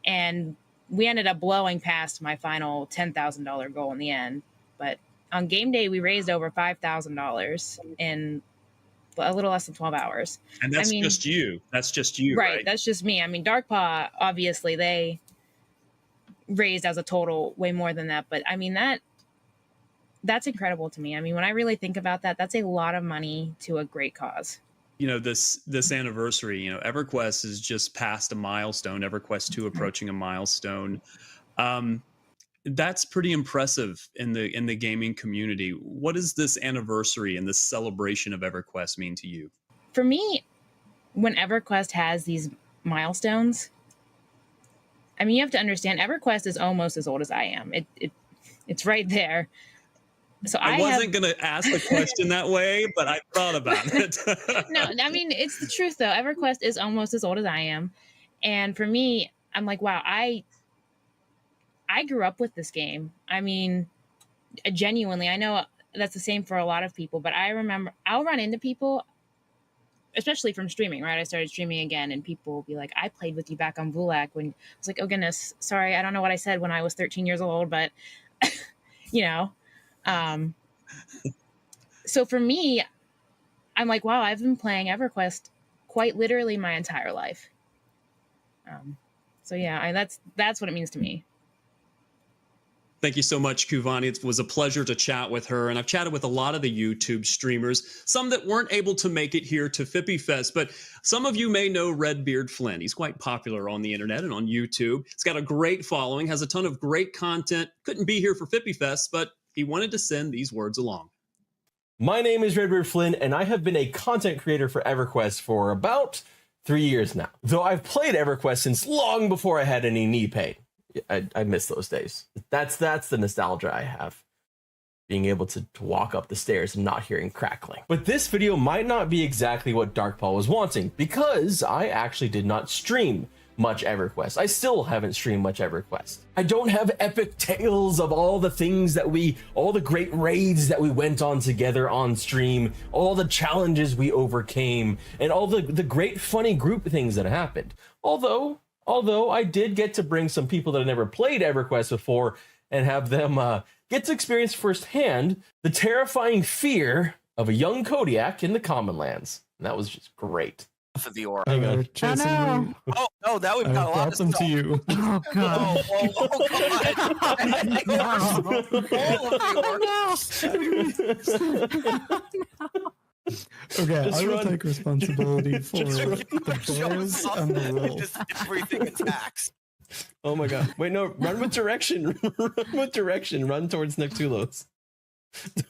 And we ended up blowing past my final $10,000 goal in the end. But on game day, we raised over $5,000 in a little less than 12 hours. And that's just you. That's just you, right? That's just me. Darkpaw, obviously, they raised as a total way more than that. But that's incredible to me. When I really think about that, that's a lot of money to a great cause. This anniversary, EverQuest has just passed a milestone, EverQuest II approaching a milestone. That's pretty impressive in the gaming community. What does this anniversary and this celebration of EverQuest mean to you? For me, when EverQuest has these milestones, you have to understand EverQuest is almost as old as I am. It's right there. So I wasn't going to ask the question that way, but I thought about it. No, it's the truth though. EverQuest is almost as old as I am. And for me, I'm like, wow, I grew up with this game. Genuinely, I know that's the same for a lot of people, but I remember I'll run into people, especially from streaming, right? I started streaming again, and people will be like, I played with you back on Vulak when I was like, oh goodness, sorry, I don't know what I said when I was 13 years old, but so for me, I'm like, wow, I've been playing EverQuest quite literally my entire life. So yeah, that's what it means to me. Thank you so much, Kuvani. It was a pleasure to chat with her. And I've chatted with a lot of the YouTube streamers, some that weren't able to make it here to Fippy Fest, but some of you may know Redbeard Flynn. He's quite popular on the internet and on YouTube. He's got a great following, has a ton of great content. Couldn't be here for Fippy Fest, but he wanted to send these words along. My name is Redbeard Flynn, and I have been a content creator for EverQuest for about 3 years now. Though I've played EverQuest since long before I had any knee pain. I miss those days. That's the nostalgia I have. Being able to walk up the stairs and not hearing crackling. But this video might not be exactly what Darkpaw was wanting, because I actually did not stream much EverQuest. I still haven't streamed much EverQuest. I don't have epic tales of all the things that all the great raids that we went on together on stream, all the challenges we overcame, and all the great funny group things that happened. Although I did get to bring some people that had never played EverQuest before and have them get to experience firsthand the terrifying fear of a young Kodiak in the Common Lands. And that was just great. For the aura. Hang on. Jason, oh no, that we've got a lot of stuff. to you. Oh god. Oh god. Okay, Just I will run. take responsibility for Just run. the bears and the wolf. Just everything attacks. Oh my god. Wait, no, run with direction. Run with direction. Run towards Nectulos.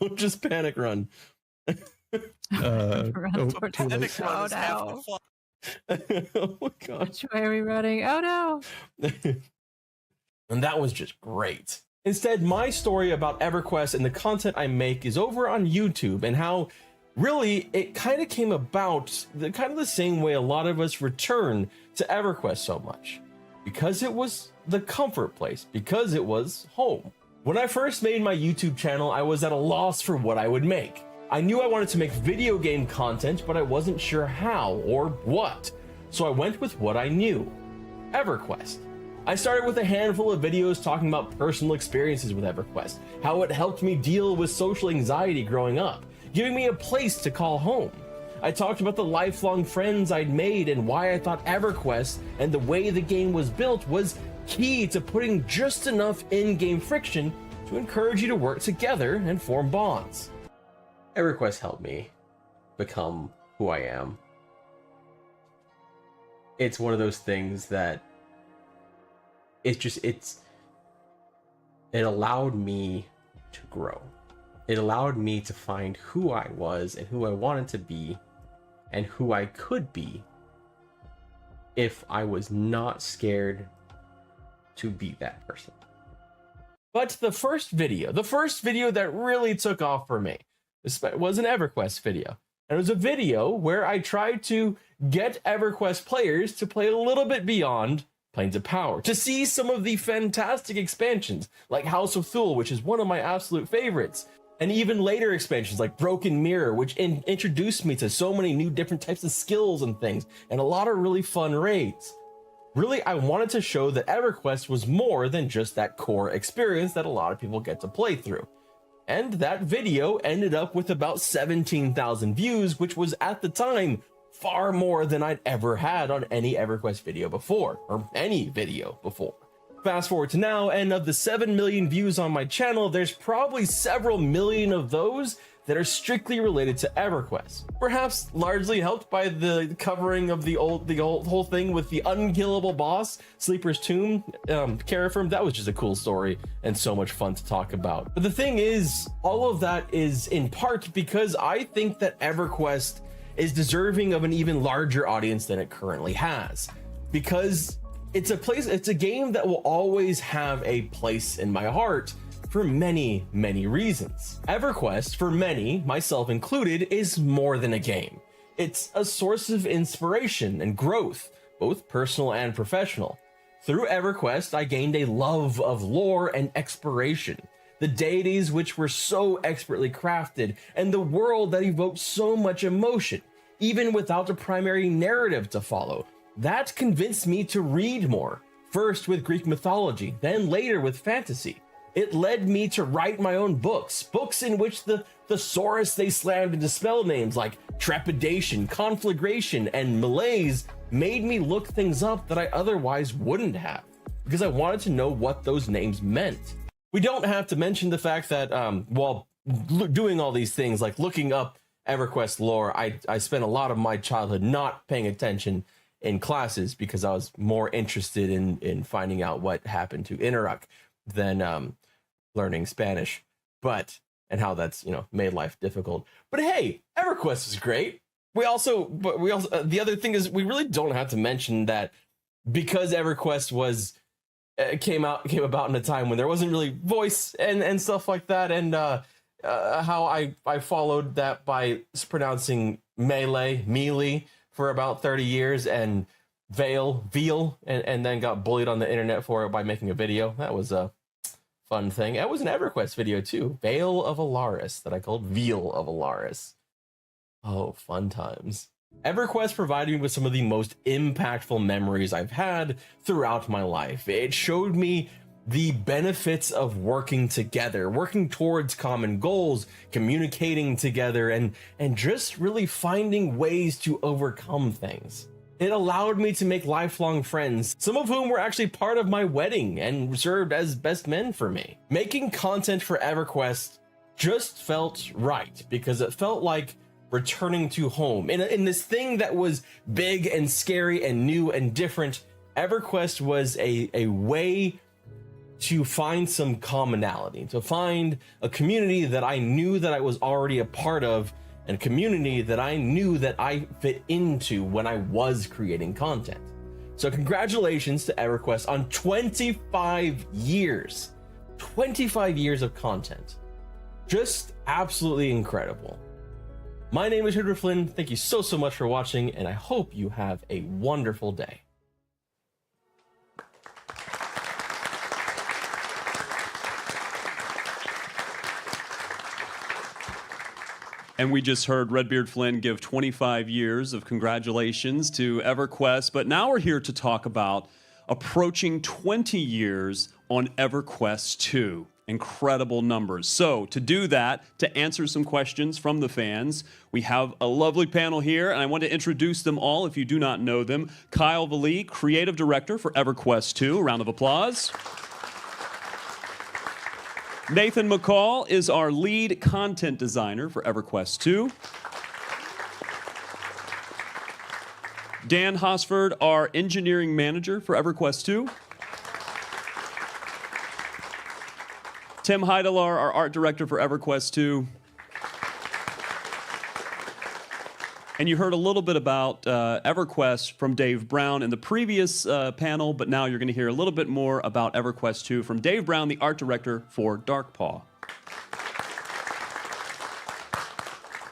Don't just panic run. Oh, too late. Oh no. Oh my god. Which way are we running? Oh no. And that was just great. Instead, my story about EverQuest and the content I make is over on YouTube, and how really it kind of came about the same way a lot of us return to EverQuest so much. Because it was the comfort place, because it was home. When I first made my YouTube channel, I was at a loss for what I would make. I knew I wanted to make video game content, but I wasn't sure how or what. So I went with what I knew, EverQuest. I started with a handful of videos talking about personal experiences with EverQuest, how it helped me deal with social anxiety growing up, giving me a place to call home. I talked about the lifelong friends I'd made and why I thought EverQuest and the way the game was built was key to putting just enough in-game friction to encourage you to work together and form bonds. EverQuest helped me become who I am. It's one of those things that it allowed me to grow. It allowed me to find who I was and who I wanted to be and who I could be if I was not scared to be that person. But the first video that really took off for me was an EverQuest video. And it was a video where I tried to get EverQuest players to play a little bit beyond Planes of Power, to see some of the fantastic expansions like House of Thule, which is one of my absolute favorites, and even later expansions like Broken Mirror, which introduced me to so many new different types of skills and things, and a lot of really fun raids. Really, I wanted to show that EverQuest was more than just that core experience that a lot of people get to play through. And that video ended up with about 17,000 views, which was at the time far more than I'd ever had on any EverQuest video before, or any video before. Fast forward to now, and of the 7 million views on my channel, there's probably several million of those that are strictly related to EverQuest. Perhaps largely helped by the covering of the whole thing with the unkillable boss, Sleeper's Tomb, Carafirm. That was just a cool story and so much fun to talk about. But the thing is, all of that is in part because I think that EverQuest is deserving of an even larger audience than it currently has. Because it's a game that will always have a place in my heart for many, many reasons. EverQuest, for many, myself included, is more than a game. It's a source of inspiration and growth, both personal and professional. Through EverQuest, I gained a love of lore and exploration, the deities which were so expertly crafted, and the world that evoked so much emotion, even without a primary narrative to follow. That convinced me to read more, first with Greek mythology, then later with fantasy. It led me to write my own books in which the thesaurus they slammed into spell names like trepidation, conflagration, and malaise made me look things up that I otherwise wouldn't have, because I wanted to know what those names meant. We don't have to mention the fact that while doing all these things, like looking up EverQuest lore, I spent a lot of my childhood not paying attention in classes because I was more interested in finding out what happened to Inaruk than learning Spanish, and how that's, made life difficult. But hey, EverQuest is great. We also the other thing is we really don't have to mention that because EverQuest came about in a time when there wasn't really voice and stuff like that, and how I followed that by pronouncing melee for about 30 years, and Veal, and then got bullied on the internet for it by making a video. That was a fun thing. That was an EverQuest video too. Veil of Alaris that I called Veal of Alaris. Oh, fun times. EverQuest provided me with some of the most impactful memories I've had throughout my life. It showed me the benefits of working together, working towards common goals, communicating together, and just really finding ways to overcome things. It allowed me to make lifelong friends, some of whom were actually part of my wedding and served as best men for me. Making content for EverQuest just felt right because it felt like returning to home. In this thing that was big and scary and new and different, EverQuest was a way to find some commonality, to find a community that I knew that I was already a part of, and a community that I knew that I fit into when I was creating content. So congratulations to EverQuest on 25 years. 25 years of content. Just absolutely incredible. My name is Edward Flynn. Thank you so much for watching, and I hope you have a wonderful day. And we just heard Redbeard Flynn give 25 years of congratulations to EverQuest, but now we're here to talk about approaching 20 years on EverQuest II. Incredible numbers. So to do that, to answer some questions from the fans, we have a lovely panel here, and I want to introduce them all if you do not know them. Kyle Valee, Creative Director for EverQuest II. A round of applause. Nathan McCall is our lead content designer for EverQuest II. Dan Hosford, our engineering manager for EverQuest II. Tim Heidelar, our art director for EverQuest II. And you heard a little bit about EverQuest from Dave Brown in the previous panel, but now you're going to hear a little bit more about EverQuest II from Dave Brown, the art director for Darkpaw.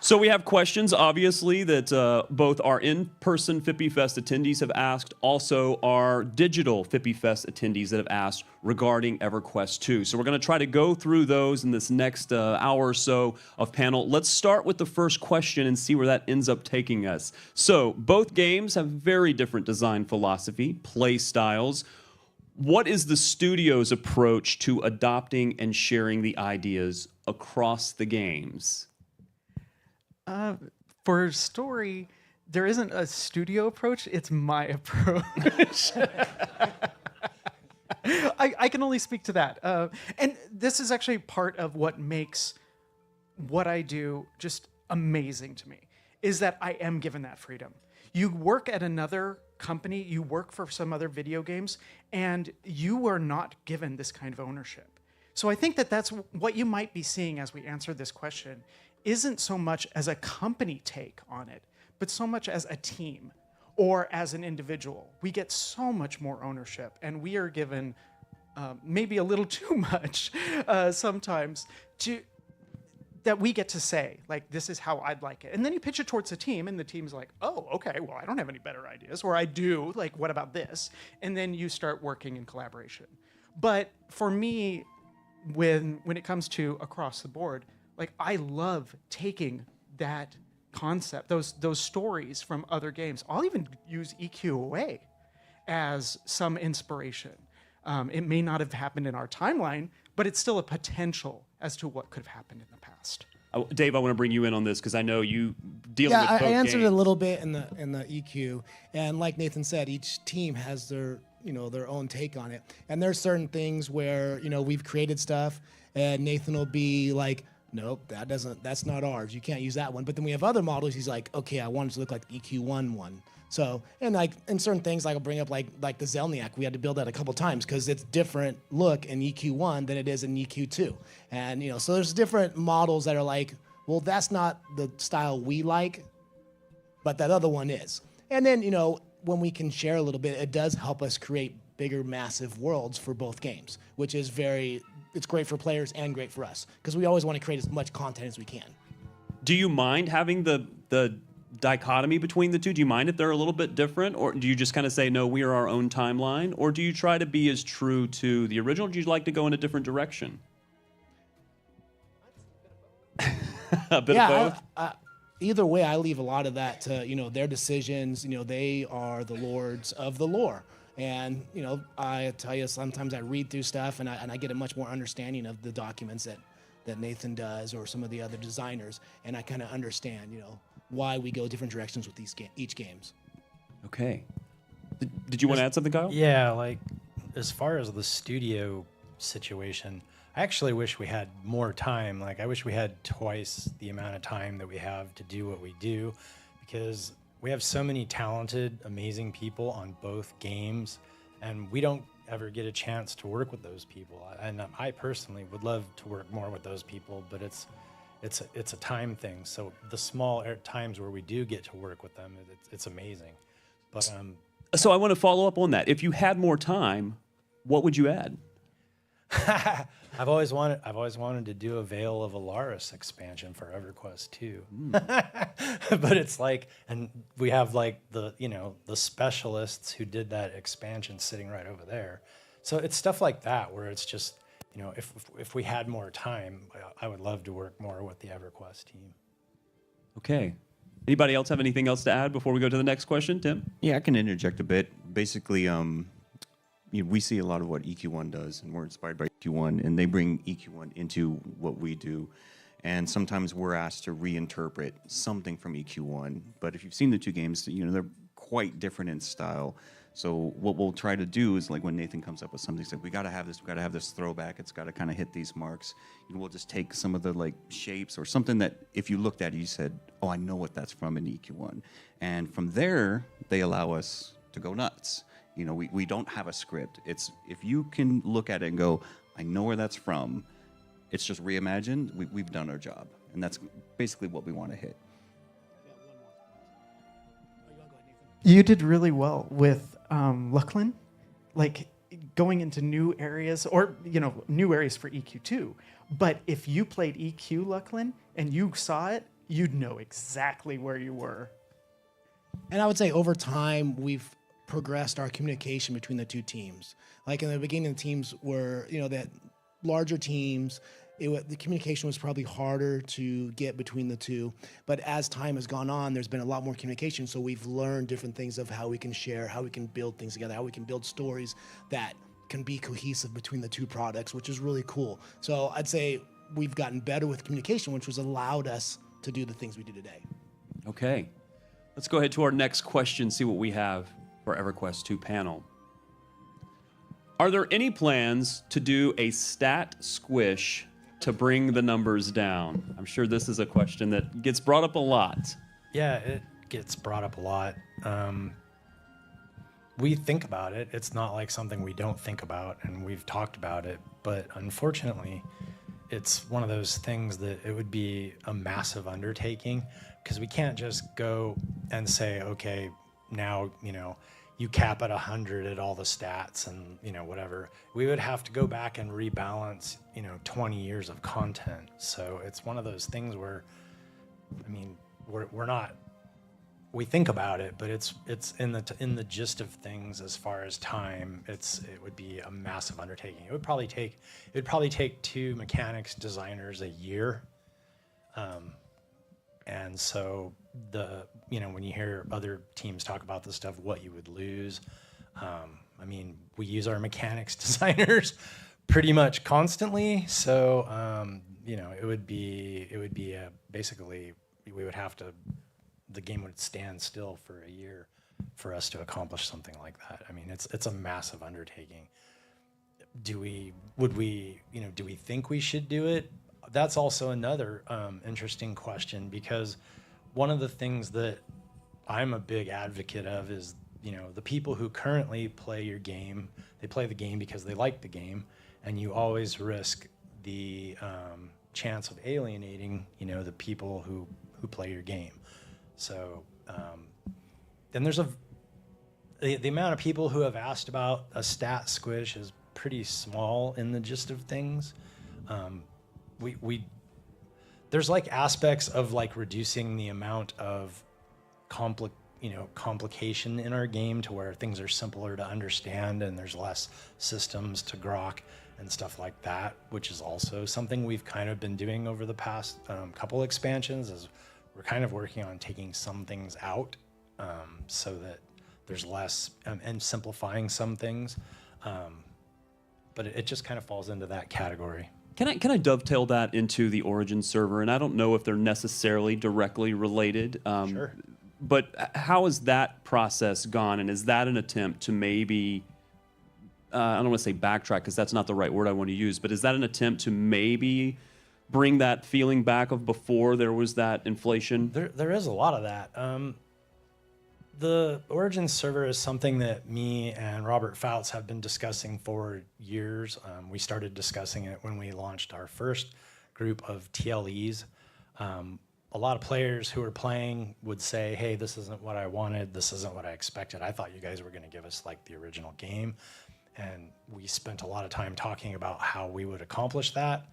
So we have questions, obviously, that both our in-person Fippy Fest attendees have asked, also our digital Fippy Fest attendees that have asked regarding EverQuest II. So we're going to try to go through those in this next hour or so of panel. Let's start with the first question and see where that ends up taking us. So both games have very different design philosophy, play styles. What is the studio's approach to adopting and sharing the ideas across the games? For story, there isn't a studio approach, it's my approach. I can only speak to that. And this is actually part of what makes what I do just amazing to me, is that I am given that freedom. You work at another company, you work for some other video games, and you are not given this kind of ownership. So I think that that's what you might be seeing as we answer this question, isn't so much as a company take on it, but so much as a team or as an individual. We get so much more ownership, and we are given maybe a little too much sometimes that we get to say, like, this is how I'd like it. And then you pitch it towards a team, and the team's like, oh, okay, well, I don't have any better ideas, or I do, like, what about this? And then you start working in collaboration. But for me, when it comes to across the board, like, I love taking that concept, those stories from other games. I'll even use EQOA as some inspiration. It may not have happened in our timeline, but it's still a potential as to what could have happened in the past. Dave, I want to bring you in on this because I know you deal with both I answered games. a little bit in the EQ, and like Nathan said, each team has their own take on it. And there's certain things where we've created stuff, and Nathan will be like, nope, that's not ours. You can't use that one. But then we have other models. He's like, okay, I want it to look like the EQ1 one. So, and like in certain things, like I'll bring up like the Zelniak. We had to build that a couple times because it's different look in EQ1 than it is in EQ2. And so there's different models that are like, well, that's not the style we like, but that other one is. And then when we can share a little bit, it does help us create bigger, massive worlds for both games, which is it's great for players and great for us because we always want to create as much content as we can. Do you mind having the dichotomy between the two? Do you mind if they're a little bit different, or do you just kind of say, no, we are our own timeline, or do you try to be as true to the original, or do you like to go in a different direction? A bit of both? Either way, I leave a lot of that to, their decisions. They are the lords of the lore. And, I tell you, sometimes I read through stuff and I get a much more understanding of the documents that Nathan does or some of the other designers. And I kind of understand, why we go different directions with each games. Okay. Did you want to add something, Kyle? Yeah, like as far as the studio situation, I actually wish we had more time. Like I wish we had twice the amount of time that we have to do what we do, because we have so many talented, amazing people on both games, and we don't ever get a chance to work with those people. And I personally would love to work more with those people, but it's a time thing. So the small times where we do get to work with them, it's amazing. But so I want to follow up on that. If you had more time, what would you add? I've always wanted to do a Veil of Alaris expansion for EverQuest II. But it's like, and we have like the specialists who did that expansion sitting right over there. So it's stuff like that where it's just, if we had more time, I would love to work more with the EverQuest team. Okay. Anybody else have anything else to add before we go to the next question, Tim? Yeah, I can interject a bit. Basically, we see a lot of what EQ1 does, and we're inspired by EQ1, and they bring EQ1 into what we do. And sometimes we're asked to reinterpret something from EQ1. But if you've seen the two games, they're quite different in style. So what we'll try to do is, like when Nathan comes up with something, it's like, we got to have this throwback. It's got to kind of hit these marks. We'll just take some of the like shapes or something that if you looked at it, you said, oh, I know what that's from in EQ1. And from there, they allow us to go nuts. We don't have a script. It's if you can look at it and go, I know where that's from. It's just reimagined. We've done our job, and that's basically what we want to hit. You did really well with Lucklin, like going into new areas or new areas for EQ2. But if you played EQ Lucklin and you saw it, you'd know exactly where you were. And I would say over time we've progressed our communication between the two teams. Like in the beginning, the teams were, that larger teams, the communication was probably harder to get between the two. But as time has gone on, there's been a lot more communication. So we've learned different things of how we can share, how we can build things together, how we can build stories that can be cohesive between the two products, which is really cool. So I'd say we've gotten better with communication, which has allowed us to do the things we do today. Okay. Let's go ahead to our next question, see what we have for EverQuest II panel. Are there any plans to do a stat squish to bring the numbers down? I'm sure this is a question that gets brought up a lot. Yeah, it gets brought up a lot. We think about it. It's not like something we don't think about, and we've talked about it. But unfortunately, it's one of those things that it would be a massive undertaking, because we can't just go and say, okay, now, you cap at 100 at all the stats and, whatever. We would have to go back and rebalance, 20 years of content. So it's one of those things where, we're not, we think about it, but it's in the gist of things as far as time, it would be a massive undertaking. It would probably take 2 mechanics designers a year. And so when you hear other teams talk about the stuff, what you would lose, we use our mechanics designers pretty much constantly. So, it would be basically we would have to, the game would stand still for a year for us to accomplish something like that. It's a massive undertaking. Do we think we should do it? That's also another interesting question, because one of the things that I'm a big advocate of is, the people who currently play your game, they play the game because they like the game, and you always risk the chance of alienating, the people who play your game. So then there's the amount of people who have asked about a stat squish is pretty small in the gist of things. There's like aspects of like reducing the amount of complication in our game to where things are simpler to understand and there's less systems to grok and stuff like that, which is also something we've kind of been doing over the past couple expansions. Is we're kind of working on taking some things out so that there's less and simplifying some things. But it just kind of falls into that category. Can I dovetail that into the Origin server? And I don't know if they're necessarily directly related. Sure. But how has that process gone? And is that an attempt to maybe, I don't want to say backtrack because that's not the right word I want to use, but is that an attempt to maybe bring that feeling back of before there was that inflation? There is a lot of that. The Origin server is something that me and Robert Fouts have been discussing for years. We started discussing it when we launched our first group of TLEs. A lot of players who were playing would say, hey, this isn't what I wanted. This isn't what I expected. I thought you guys were going to give us like the original game. And we spent a lot of time talking about how we would accomplish that.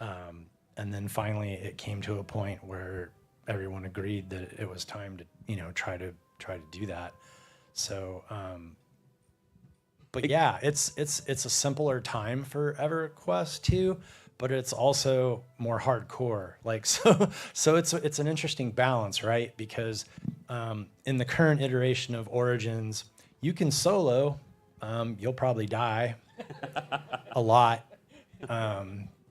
And then finally it came to a point where everyone agreed that it was time to, try to do that. So, but yeah, it's a simpler time for EverQuest II, but it's also more hardcore. Like, so it's an interesting balance, right? Because in the current iteration of Origins, you can solo, you'll probably die a lot.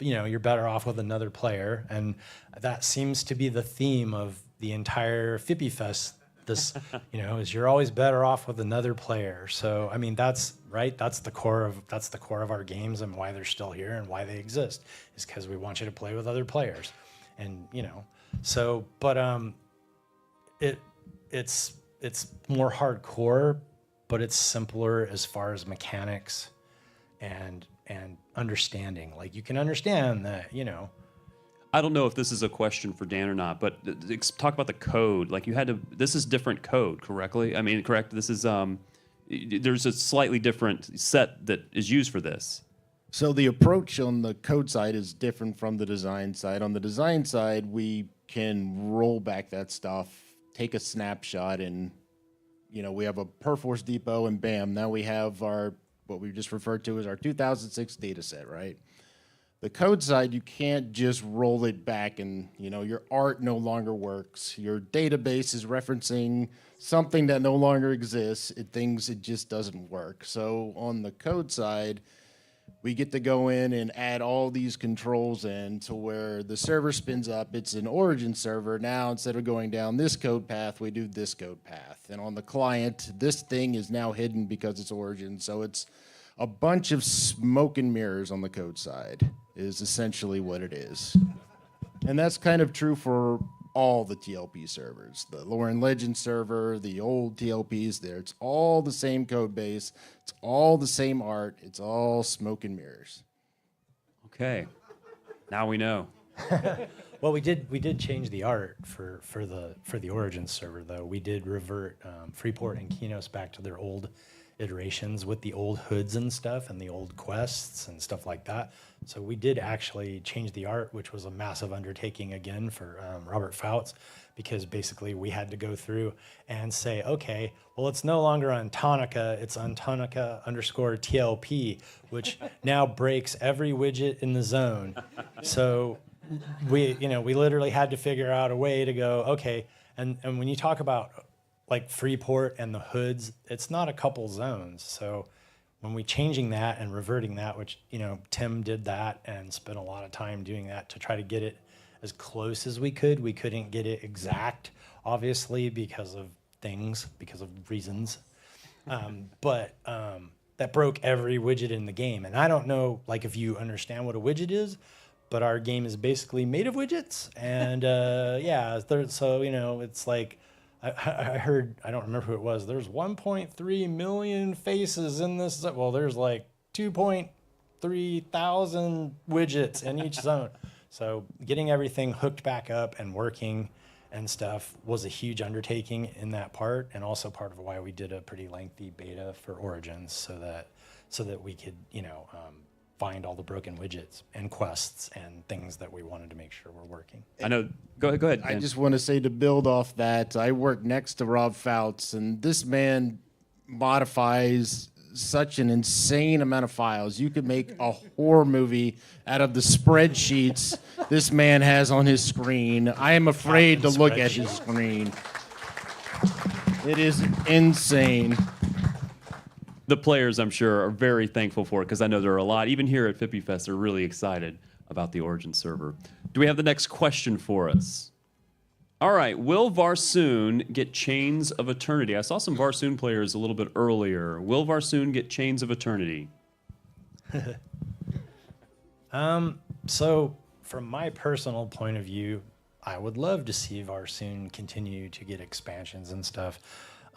You're better off with another player. And that seems to be the theme of the entire Fippy Fest. This, is you're always better off with another player. So, I mean, that's right. That's the core of our games and why they're still here and why they exist is because we want you to play with other players. And, so, but it's more hardcore, but it's simpler as far as mechanics and understanding. Like you can understand that, I don't know if this is a question for Dan or not, but talk about the code. Like this is different code, correctly? I mean, correct? This is, there's a slightly different set that is used for this. So the approach on the code side is different from the design side. On the design side, we can roll back that stuff, take a snapshot, and, we have a Perforce depot, and bam, now we have what we just referred to as our 2006 data set, right? The code side, you can't just roll it back and, your art no longer works. Your database is referencing something that no longer exists. It just doesn't work. So on the code side, we get to go in and add all these controls in to where the server spins up. It's an Origin server. Now, instead of going down this code path, we do this code path. And on the client, this thing is now hidden because it's Origin. So it's a bunch of smoke and mirrors on the code side is essentially what it is. And that's kind of true for all the TLP servers. The Lore and Legend server, the old TLPs there, it's all the same code base. It's all the same art. It's all smoke and mirrors. Okay, now we know. Well, we did change the art for the Origin server, though. We did revert Freeport and Kinos back to their old iterations with the old hoods and stuff and the old quests and stuff like that. So we did actually change the art, which was a massive undertaking again for Robert Fouts, because basically we had to go through and say, okay, well, it's no longer Untonica, it's Untonica_TLP, which now breaks every widget in the zone. So we literally had to figure out a way to go, okay, and when you talk about like Freeport and the hoods, it's not a couple zones. So when we changing that and reverting that, which, Tim did that and spent a lot of time doing that to try to get it as close as we could. We couldn't get it exact, obviously, because of reasons. But that broke every widget in the game. And I don't know, like, if you understand what a widget is, but our game is basically made of widgets. And so, it's like, I heard, I don't remember who it was, there's 1.3 million faces in this. Well, there's like 2.3 thousand widgets in each zone. So getting everything hooked back up and working and stuff was a huge undertaking in that part, and also part of why we did a pretty lengthy beta for Origins so that we could, find all the broken widgets and quests and things that we wanted to make sure were working. I know. Go ahead. I Dan. just want to say, to build off that, I work next to Rob Fouts, and this man modifies such an insane amount of files. You could make a horror movie out of the spreadsheets this man has on his screen. I am afraid to look at his screen. It is insane. The players, I'm sure, are very thankful for it because I know there are a lot, even here at Fippy Fest, are really excited about the Origin server. Do we have the next question for us? All right, will Varsoon get Chains of Eternity? I saw some Varsoon players a little bit earlier. Will Varsoon get Chains of Eternity? So from my personal point of view, I would love to see Varsoon continue to get expansions and stuff.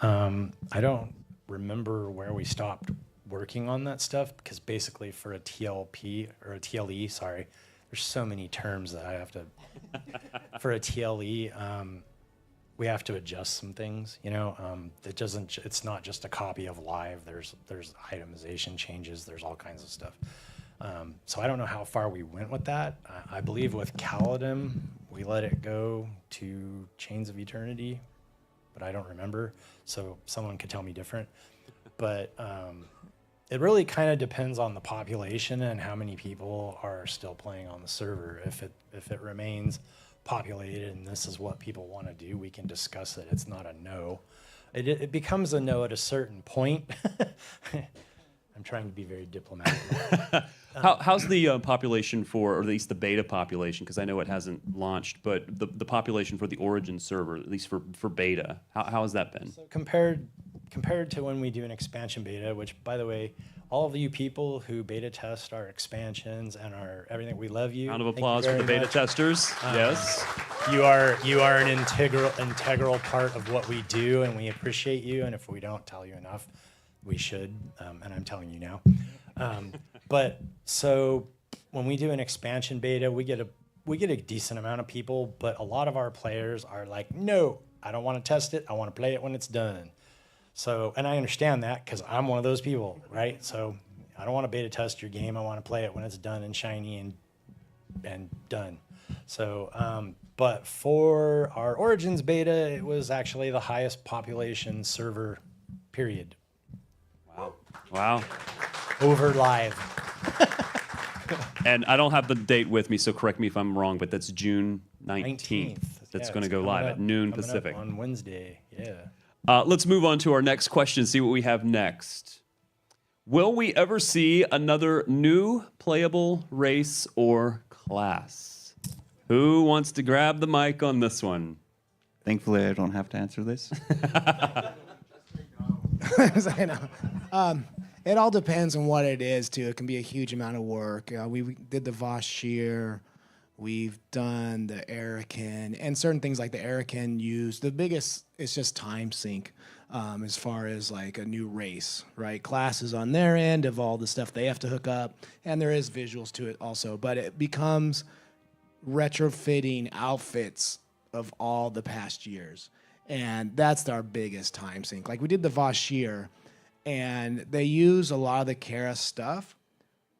I don't remember where we stopped working on that stuff because basically for a TLP or a TLE, sorry, there's so many terms that I have to, for a TLE, we have to adjust some things, you know, it's not just a copy of live, there's itemization changes, there's all kinds of stuff. So I don't know how far we went with that. I believe with Kaladin, we let it go to Chains of Eternity, but I don't remember. So someone could tell me different. But it really kind of depends on the population and how many people are still playing on the server. If it remains populated and this is what people want to do, we can discuss it. It's not a no. It becomes a no at a certain point. I'm trying to be very diplomatic. How's the population for, or at least the beta population, because I know it hasn't launched, but the population for the Origin server, at least for beta, how has that been? So compared to when we do an expansion beta, which, by the way, all of you people who beta test our expansions and our everything, we love you. Round of Thank you applause for the very beta much. testers. Yes. You are an integral part of what we do, and we appreciate you. And if we don't tell you enough, we should. And I'm telling you now. But so when we do an expansion beta, we get a decent amount of people, but a lot of our players are like, no, I don't want to test it. I want to play it when it's done. So, and I understand that because I'm one of those people, right? So I don't want to beta test your game. I want to play it when it's done and shiny and done. So, but for our Origins beta, it was actually the highest population server, period. Wow. Over live. And I don't have the date with me, so correct me if I'm wrong, but that's June 19th. That's Yeah, going to it's go coming live up- at noon coming up Pacific. on Wednesday, yeah. Let's move on to our next question, see what we have next. Will we ever see another new playable race or class? Who wants to grab the mic on this one? Thankfully, I don't have to answer this. I know. It all depends on what it is, too. It can be a huge amount of work. We did the Vashir. We've done the Arakan. And certain things like the Arakan use. The biggest is just time sync as far as like a new race, right? Classes on their end of all the stuff they have to hook up. And there is visuals to it also. But it becomes retrofitting outfits of all the past years. And that's our biggest time sink. Like we did the Vashir, and they use a lot of the Kara stuff,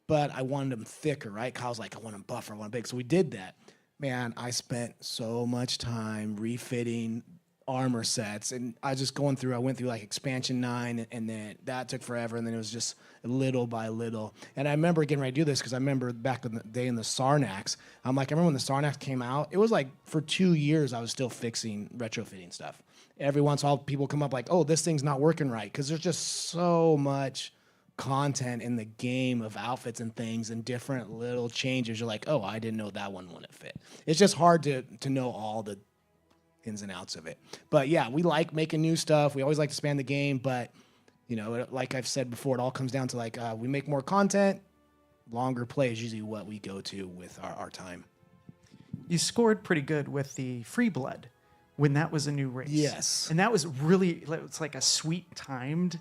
but I wanted them thicker, right? Kyle's like, I want them buffer, I want them big. So we did that. Man, I spent so much time refitting armor sets, and I went through like expansion 9, and then that took forever, and then it was just little by little. And I remember getting ready to do this because I remember back in the day in the Sarnax, I remember when the Sarnax came out, it was like for 2 years I was still fixing retrofitting stuff. Every once in a while people come up like, oh, this thing's not working right, because there's just so much content in the game of outfits and things and different little changes. You're like, oh, I didn't know that one wouldn't fit. It's just hard to know all the ins and outs of it. But yeah, we like making new stuff. We always like to expand the game, but you know, like I've said before, it all comes down to like we make more content, longer play is usually what we go to with our time. You scored pretty good with the Free Blood when that was a new race. Yes. And that was really, it's like a sweet timed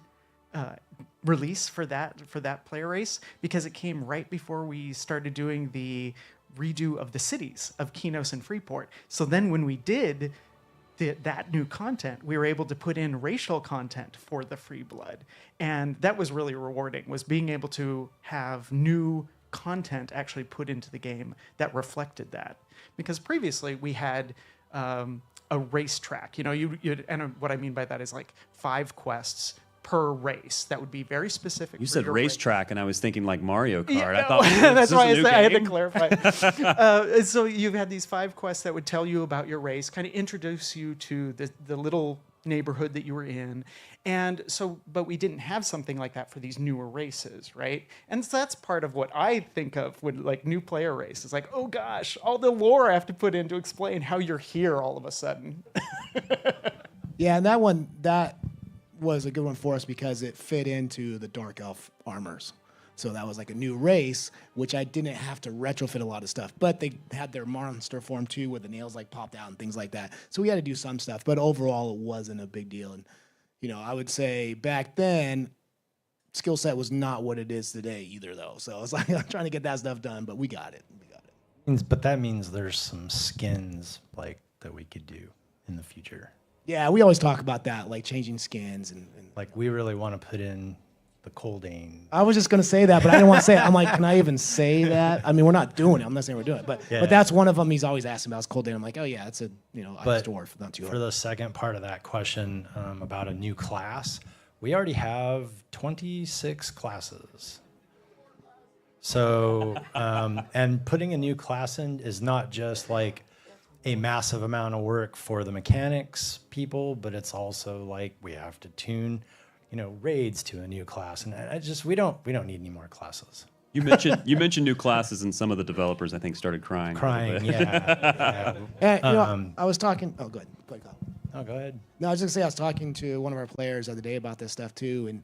release for that player race, because it came right before we started doing the redo of the cities of Kinos and Freeport. So then when we did that new content, we were able to put in racial content for the Free Blood. And that was really rewarding, was being able to have new content actually put into the game that reflected that. Because previously we had a racetrack. You know, and what I mean by that is like 5 quests per race that would be very specific. You for said your racetrack, and I was thinking like Mario Kart. Yeah, I thought that's why I had to game? clarify. So you've had these 5 quests that would tell you about your race, kind of introduce you to the little neighborhood that you were in. And so, but we didn't have something like that for these newer races, right? And so that's part of what I think of when like new player race. It's like, oh gosh, all the lore I have to put in to explain how you're here all of a sudden. Yeah, and that was a good one for us because it fit into the Dark Elf armors. So that was like a new race, which I didn't have to retrofit a lot of stuff. But they had their monster form too, where the nails like popped out and things like that. So we had to do some stuff, but overall it wasn't a big deal. And you know, I would say back then, skill set was not what it is today either, though. So it's like I'm trying to get that stuff done, but we got it. But that means there's some skins like that we could do in the future. Yeah, we always talk about that, like changing skins and like we really want to put in the Coldane. I was just gonna say that, but I didn't want to say it. I'm like, can I even say that? I mean, we're not doing it. I'm not saying we're doing it, but Yeah. but that's one of them. He's always asking about is Coldane. I'm like, oh yeah, it's a ice But dwarf, not too for hard. the second part of that question about a new class, we already have 26 classes. So, and putting a new class in is not just like a massive amount of work for the mechanics people, but it's also like we have to tune, raids to a new class, and we don't need any more classes. You mentioned new classes, and some of the developers I think started crying. a little bit. Yeah. And, I was talking. Oh, good. Go ahead. Oh, go ahead. No, I was just gonna say I was talking to one of our players the other day about this stuff too, and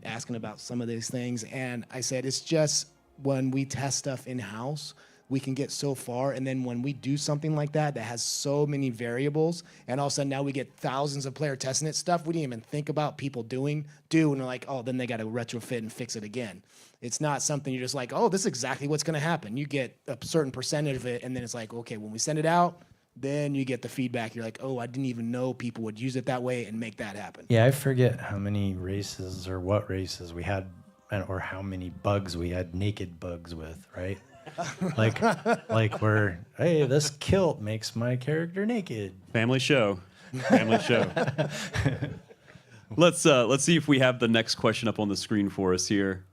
asking about some of these things. And I said it's just when we test stuff in house, we can get so far, and then when we do something like that has so many variables, and all of a sudden now we get thousands of player testing it stuff we didn't even think about people do, and they're like, oh, then they got to retrofit and fix it again. It's not something you're just like, oh, this is exactly what's going to happen. You get a certain percentage of it, and then it's like, okay, when we send it out, then you get the feedback. You're like, oh, I didn't even know people would use it that way and make that happen. Yeah, I forget how many races or what races we had, or how many bugs we had naked bugs with, right? like we're, hey, this kilt makes my character naked. Family show. Let's see if we have the next question up on the screen for us here.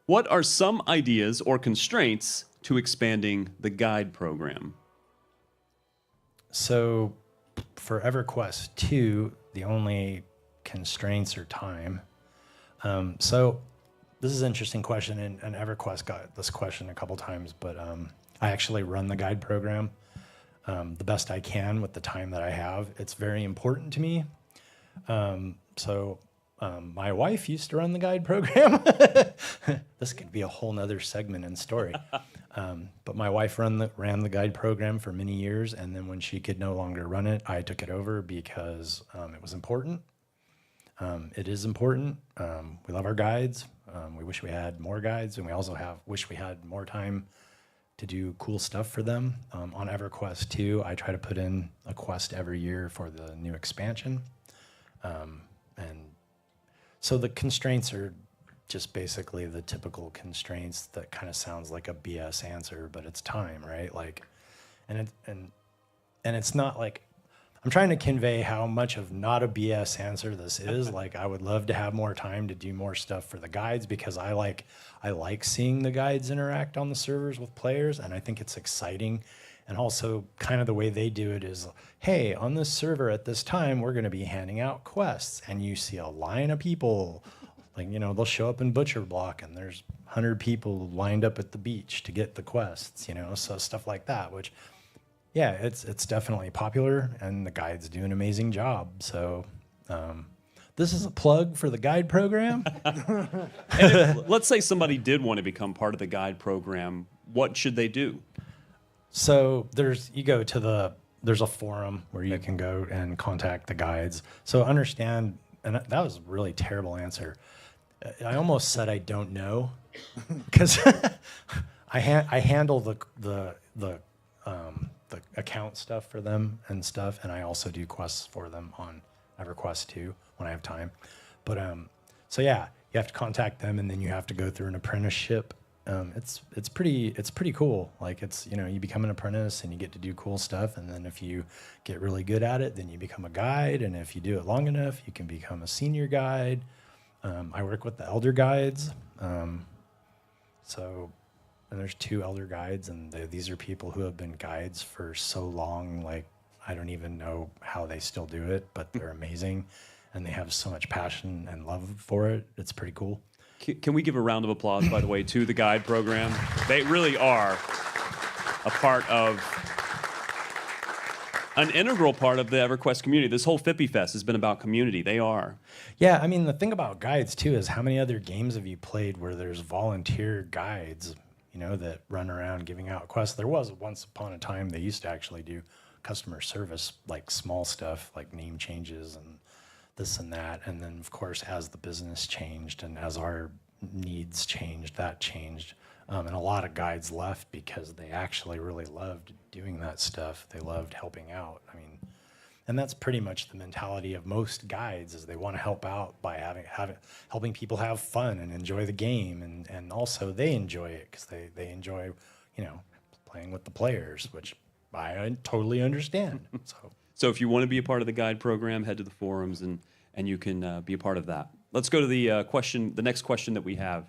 What are some ideas or constraints to expanding the guide program? So for EverQuest II, the only constraints are time. So this is an interesting question, and EverQuest got this question a couple times, but I actually run the guide program the best I can with the time that I have. It's very important to me. My wife used to run the guide program. This could be a whole nother segment and story. But my wife ran the guide program for many years, and then when she could no longer run it, I took it over because it was important. It is important. We love our guides. We wish we had more guides, and we also wish we had more time to do cool stuff for them. On EverQuest II, I try to put in a quest every year for the new expansion. And so the constraints are just basically the typical constraints that kind of sounds like a BS answer, but it's time, right? And it's not like, I'm trying to convey how much of not a BS answer this is. Like, I would love to have more time to do more stuff for the guides because I like seeing the guides interact on the servers with players, and I think it's exciting. And also, kind of the way they do it is, hey, on this server at this time, we're going to be handing out quests, and you see a line of people. Like, they'll show up in Butcher Block, and there's 100 people lined up at the beach to get the quests. So stuff like that, which. Yeah, it's definitely popular, and the guides do an amazing job. So this is a plug for the guide program. Let's say somebody did want to become part of the guide program. What should they do? So there's a forum where you can go and contact the guides. So understand, and that was a really terrible answer. I almost said I don't know, because I handle the account stuff for them and stuff, and I also do quests for them on EverQuest II when I have time. But so yeah, you have to contact them, and then you have to go through an apprenticeship it's pretty cool. Like it's, you know, you become an apprentice and you get to do cool stuff, and then if you get really good at it, then you become a guide, and if you do it long enough, you can become a senior guide. I work with the elder guides, so and there's 2 elder guides, and these are people who have been guides for so long. Like I don't even know how they still do it, but they're amazing, and they have so much passion and love for it. It's pretty cool. Can we give a round of applause, by the way, to the guide program? They really are a part of, an integral part of the EverQuest community. This whole Fippy Fest has been about community. They are. Yeah, I mean, the thing about guides, too, is how many other games have you played where there's volunteer guides, you know, that run around giving out quests? There was once upon a time they used to actually do customer service, like small stuff, like name changes and this and that. And then, of course, as the business changed and as our needs changed, that changed. And a lot of guides left because they actually really loved doing that stuff. They loved helping out. I mean, and that's pretty much the mentality of most guides, is they want to help out by helping people have fun and enjoy the game. And also they enjoy it because they enjoy, you know, playing with the players, which I totally understand. So if you want to be a part of the guide program, head to the forums and you can be a part of that. Let's go to the next question that we have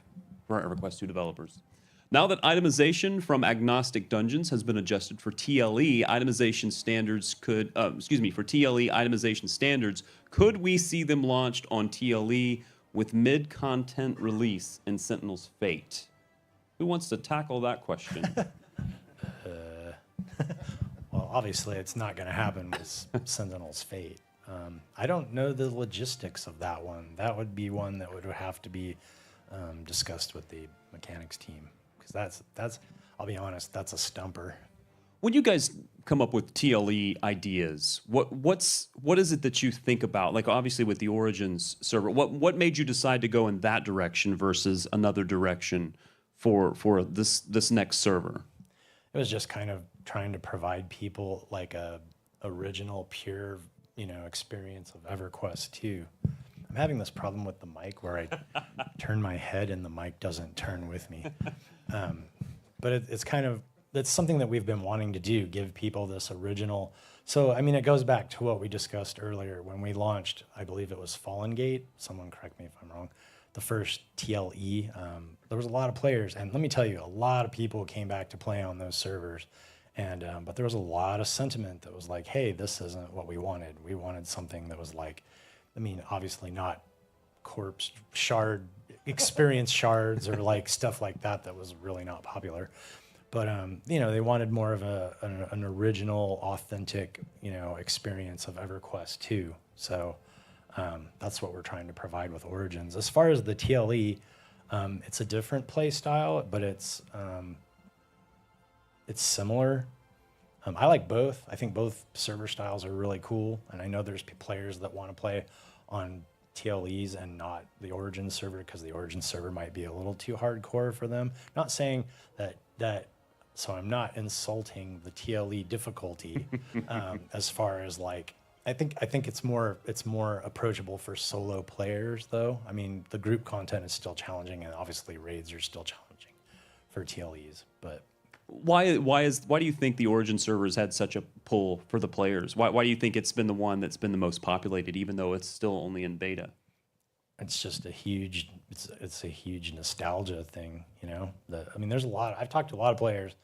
for our EverQuest II developers. Now that itemization from agnostic dungeons has been adjusted for TLE itemization standards, for TLE itemization standards, could we see them launched on TLE with mid-content release in Sentinel's Fate? Who wants to tackle that question? Well, obviously, it's not going to happen with Sentinel's Fate. I don't know the logistics of that one. That would be one that would have to be discussed with the mechanics team, because that's I'll be honest, that's a stumper. When you guys come up with TLE ideas, what is it that you think about? Like obviously with the Origins server, what made you decide to go in that direction versus another direction for this next server? It was just kind of trying to provide people like a original, pure, you know, experience of EverQuest II. I'm having this problem with the mic where I turn my head and the mic doesn't turn with me. But it's something that we've been wanting to do, give people this original. So, I mean, it goes back to what we discussed earlier when we launched, I believe it was Fallen Gate. Someone correct me if I'm wrong. The first TLE, there was a lot of players. And let me tell you, a lot of people came back to play on those servers. And but there was a lot of sentiment that was like, hey, this isn't what we wanted. We wanted something that was like, I mean, obviously not corpse shard, experience shards or like stuff like that was really not popular. But, you know, they wanted more of an original, authentic, you know, experience of EverQuest II. So that's what we're trying to provide with Origins. As far as the TLE, it's a different play style, but it's similar. I like both. I think both server styles are really cool. And I know there's players that want to play on TLEs and not the Origin server because the Origin server might be a little too hardcore for them. Not saying that so I'm not insulting the TLE difficulty as far as like, I think it's more approachable for solo players though. I mean, the group content is still challenging and obviously raids are still challenging for TLEs, but Why do you think the Origin servers had such a pull for the players? Why do you think it's been the one that's been the most populated, even though it's still only in beta? It's just a huge nostalgia thing, you know. I mean, there's a lot. I've talked to a lot of players.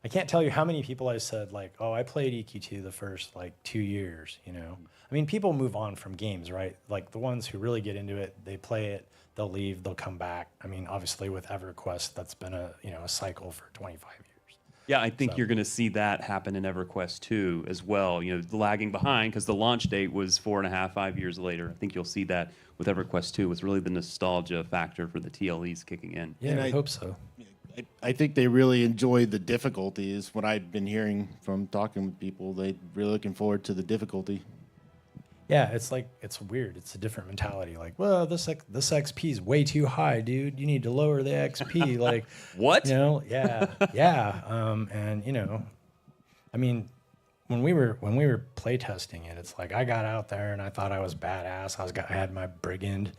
I can't tell you how many people I said like, oh, I played EQ2 the first like 2 years, you know. I mean, people move on from games, right? Like the ones who really get into it, they play it, they'll leave, they'll come back. I mean, obviously with EverQuest, that's been a cycle for 25 years. Yeah, I think you're going to see that happen in EverQuest 2 as well. You know, lagging behind because the launch date was 4.5, 5 years later. I think you'll see that with EverQuest 2 with really the nostalgia factor for the TLEs kicking in. Yeah, I hope so. I think they really enjoy the difficulty is what I've been hearing from talking with people. They're really looking forward to the difficulty. Yeah, it's like, it's weird. It's a different mentality. Like, well, this XP is way too high, dude. You need to lower the XP. Like, what? You know, yeah. And you know, I mean, when we were playtesting it, it's like I got out there and I thought I was badass. I had my brigand,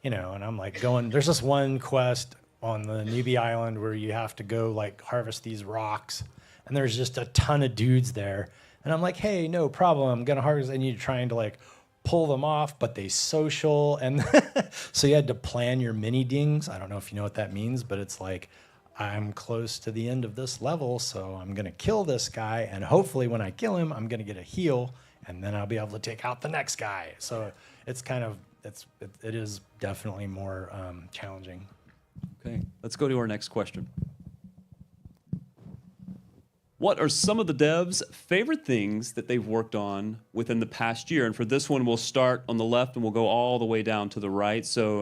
you know, and I'm like going. There's this one quest on the newbie island where you have to go like harvest these rocks, and there's just a ton of dudes there. And I'm like, hey, no problem, I'm gonna harvest. And you're trying to like pull them off, but they social. And so you had to plan your mini dings. I don't know if you know what that means, but it's like, I'm close to the end of this level, so I'm gonna kill this guy, and hopefully when I kill him, I'm gonna get a heal, and then I'll be able to take out the next guy. So it's kind of, it is definitely more challenging. Okay, let's go to our next question. What are some of the devs' favorite things that they've worked on within the past year? And for this one, we'll start on the left and we'll go all the way down to the right. So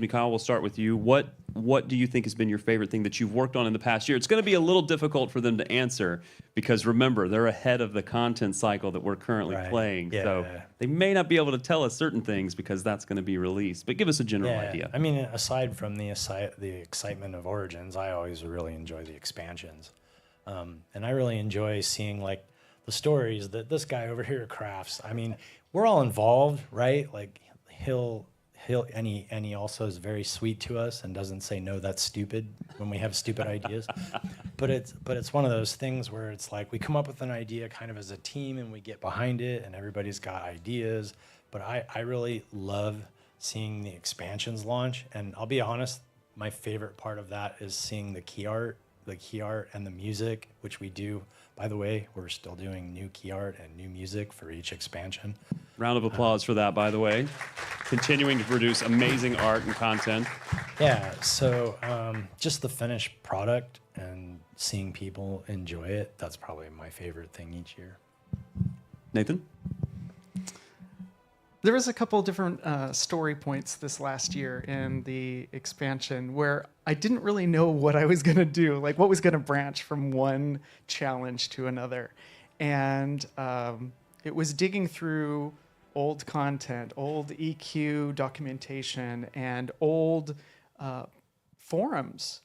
Kyle, we'll start with you. What do you think has been your favorite thing that you've worked on in the past year? It's going to be a little difficult for them to answer because remember, they're ahead of the content cycle that we're currently playing. Yeah. So they may not be able to tell us certain things because that's going to be released. But give us a general idea. I mean, aside from the excitement of Origins, I always really enjoy the expansions. And I really enjoy seeing like the stories that this guy over here crafts. I mean, we're all involved, right? Like and he also is very sweet to us and doesn't say, no, that's stupid when we have stupid ideas. But it's one of those things where it's like we come up with an idea kind of as a team and we get behind it and everybody's got ideas. But I really love seeing the expansions launch. And I'll be honest, my favorite part of that is seeing the key art and the music, which we do. By the way, we're still doing new key art and new music for each expansion. Round of applause for that, by the way. Continuing to produce amazing art and content. Yeah, so just the finished product and seeing people enjoy it, that's probably my favorite thing each year. Nathan? There was a couple different story points this last year in the expansion where I didn't really know what I was going to do, like what was going to branch from one challenge to another. And it was digging through old content, old EQ documentation, and old forums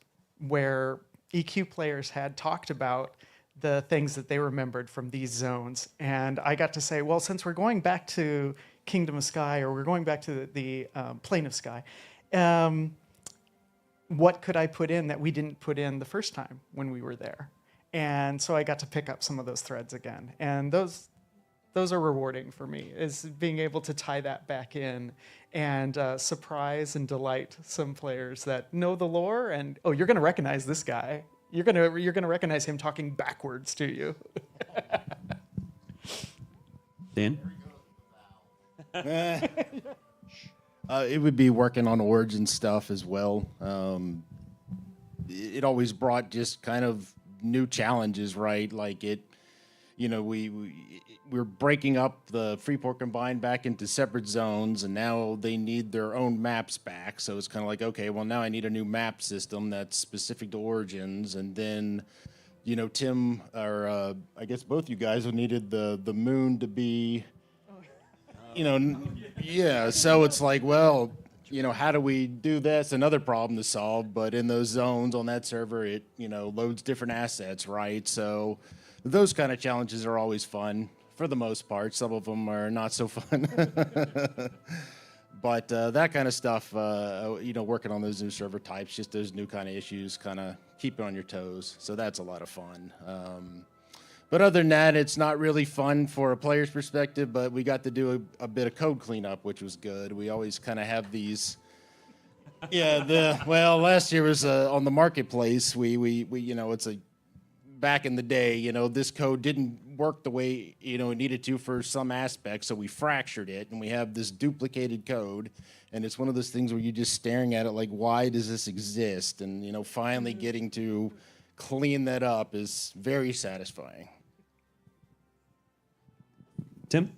where EQ players had talked about the things that they remembered from these zones. And I got to say, well, since we're going back to Kingdom of Sky, or we're going back to the Plane of Sky, what could I put in that we didn't put in the first time when we were there? And so I got to pick up some of those threads again. And those are rewarding for me, is being able to tie that back in and surprise and delight some players that know the lore and, oh, you're going to recognize this guy. You're going to recognize him talking backwards to you. Dan? It would be working on Origin stuff as well. It always brought just kind of new challenges, right? Like we're breaking up the Freeport Combined back into separate zones, and now they need their own maps back. So it's kind of like, okay, well, now I need a new map system that's specific to Origins. And then, Tim, or I guess both you guys needed the moon to be, yeah. So it's like, well, how do we do this? Another problem to solve, but in those zones on that server, it, loads different assets, right? So those kind of challenges are always fun for the most part. Some of them are not so fun. But that kind of stuff, working on those new server types, just those new kind of issues, kind of keep you on your toes. So that's a lot of fun. But other than that, it's not really fun for a player's perspective, but we got to do a bit of code cleanup, which was good. We always kind of have these. Yeah, last year was on the marketplace. We it's back in the day, this code didn't work the way, it needed to for some aspects, so we fractured it, and we have this duplicated code, and it's one of those things where you're just staring at it like, why does this exist? And, finally getting to clean that up is very satisfying. Tim?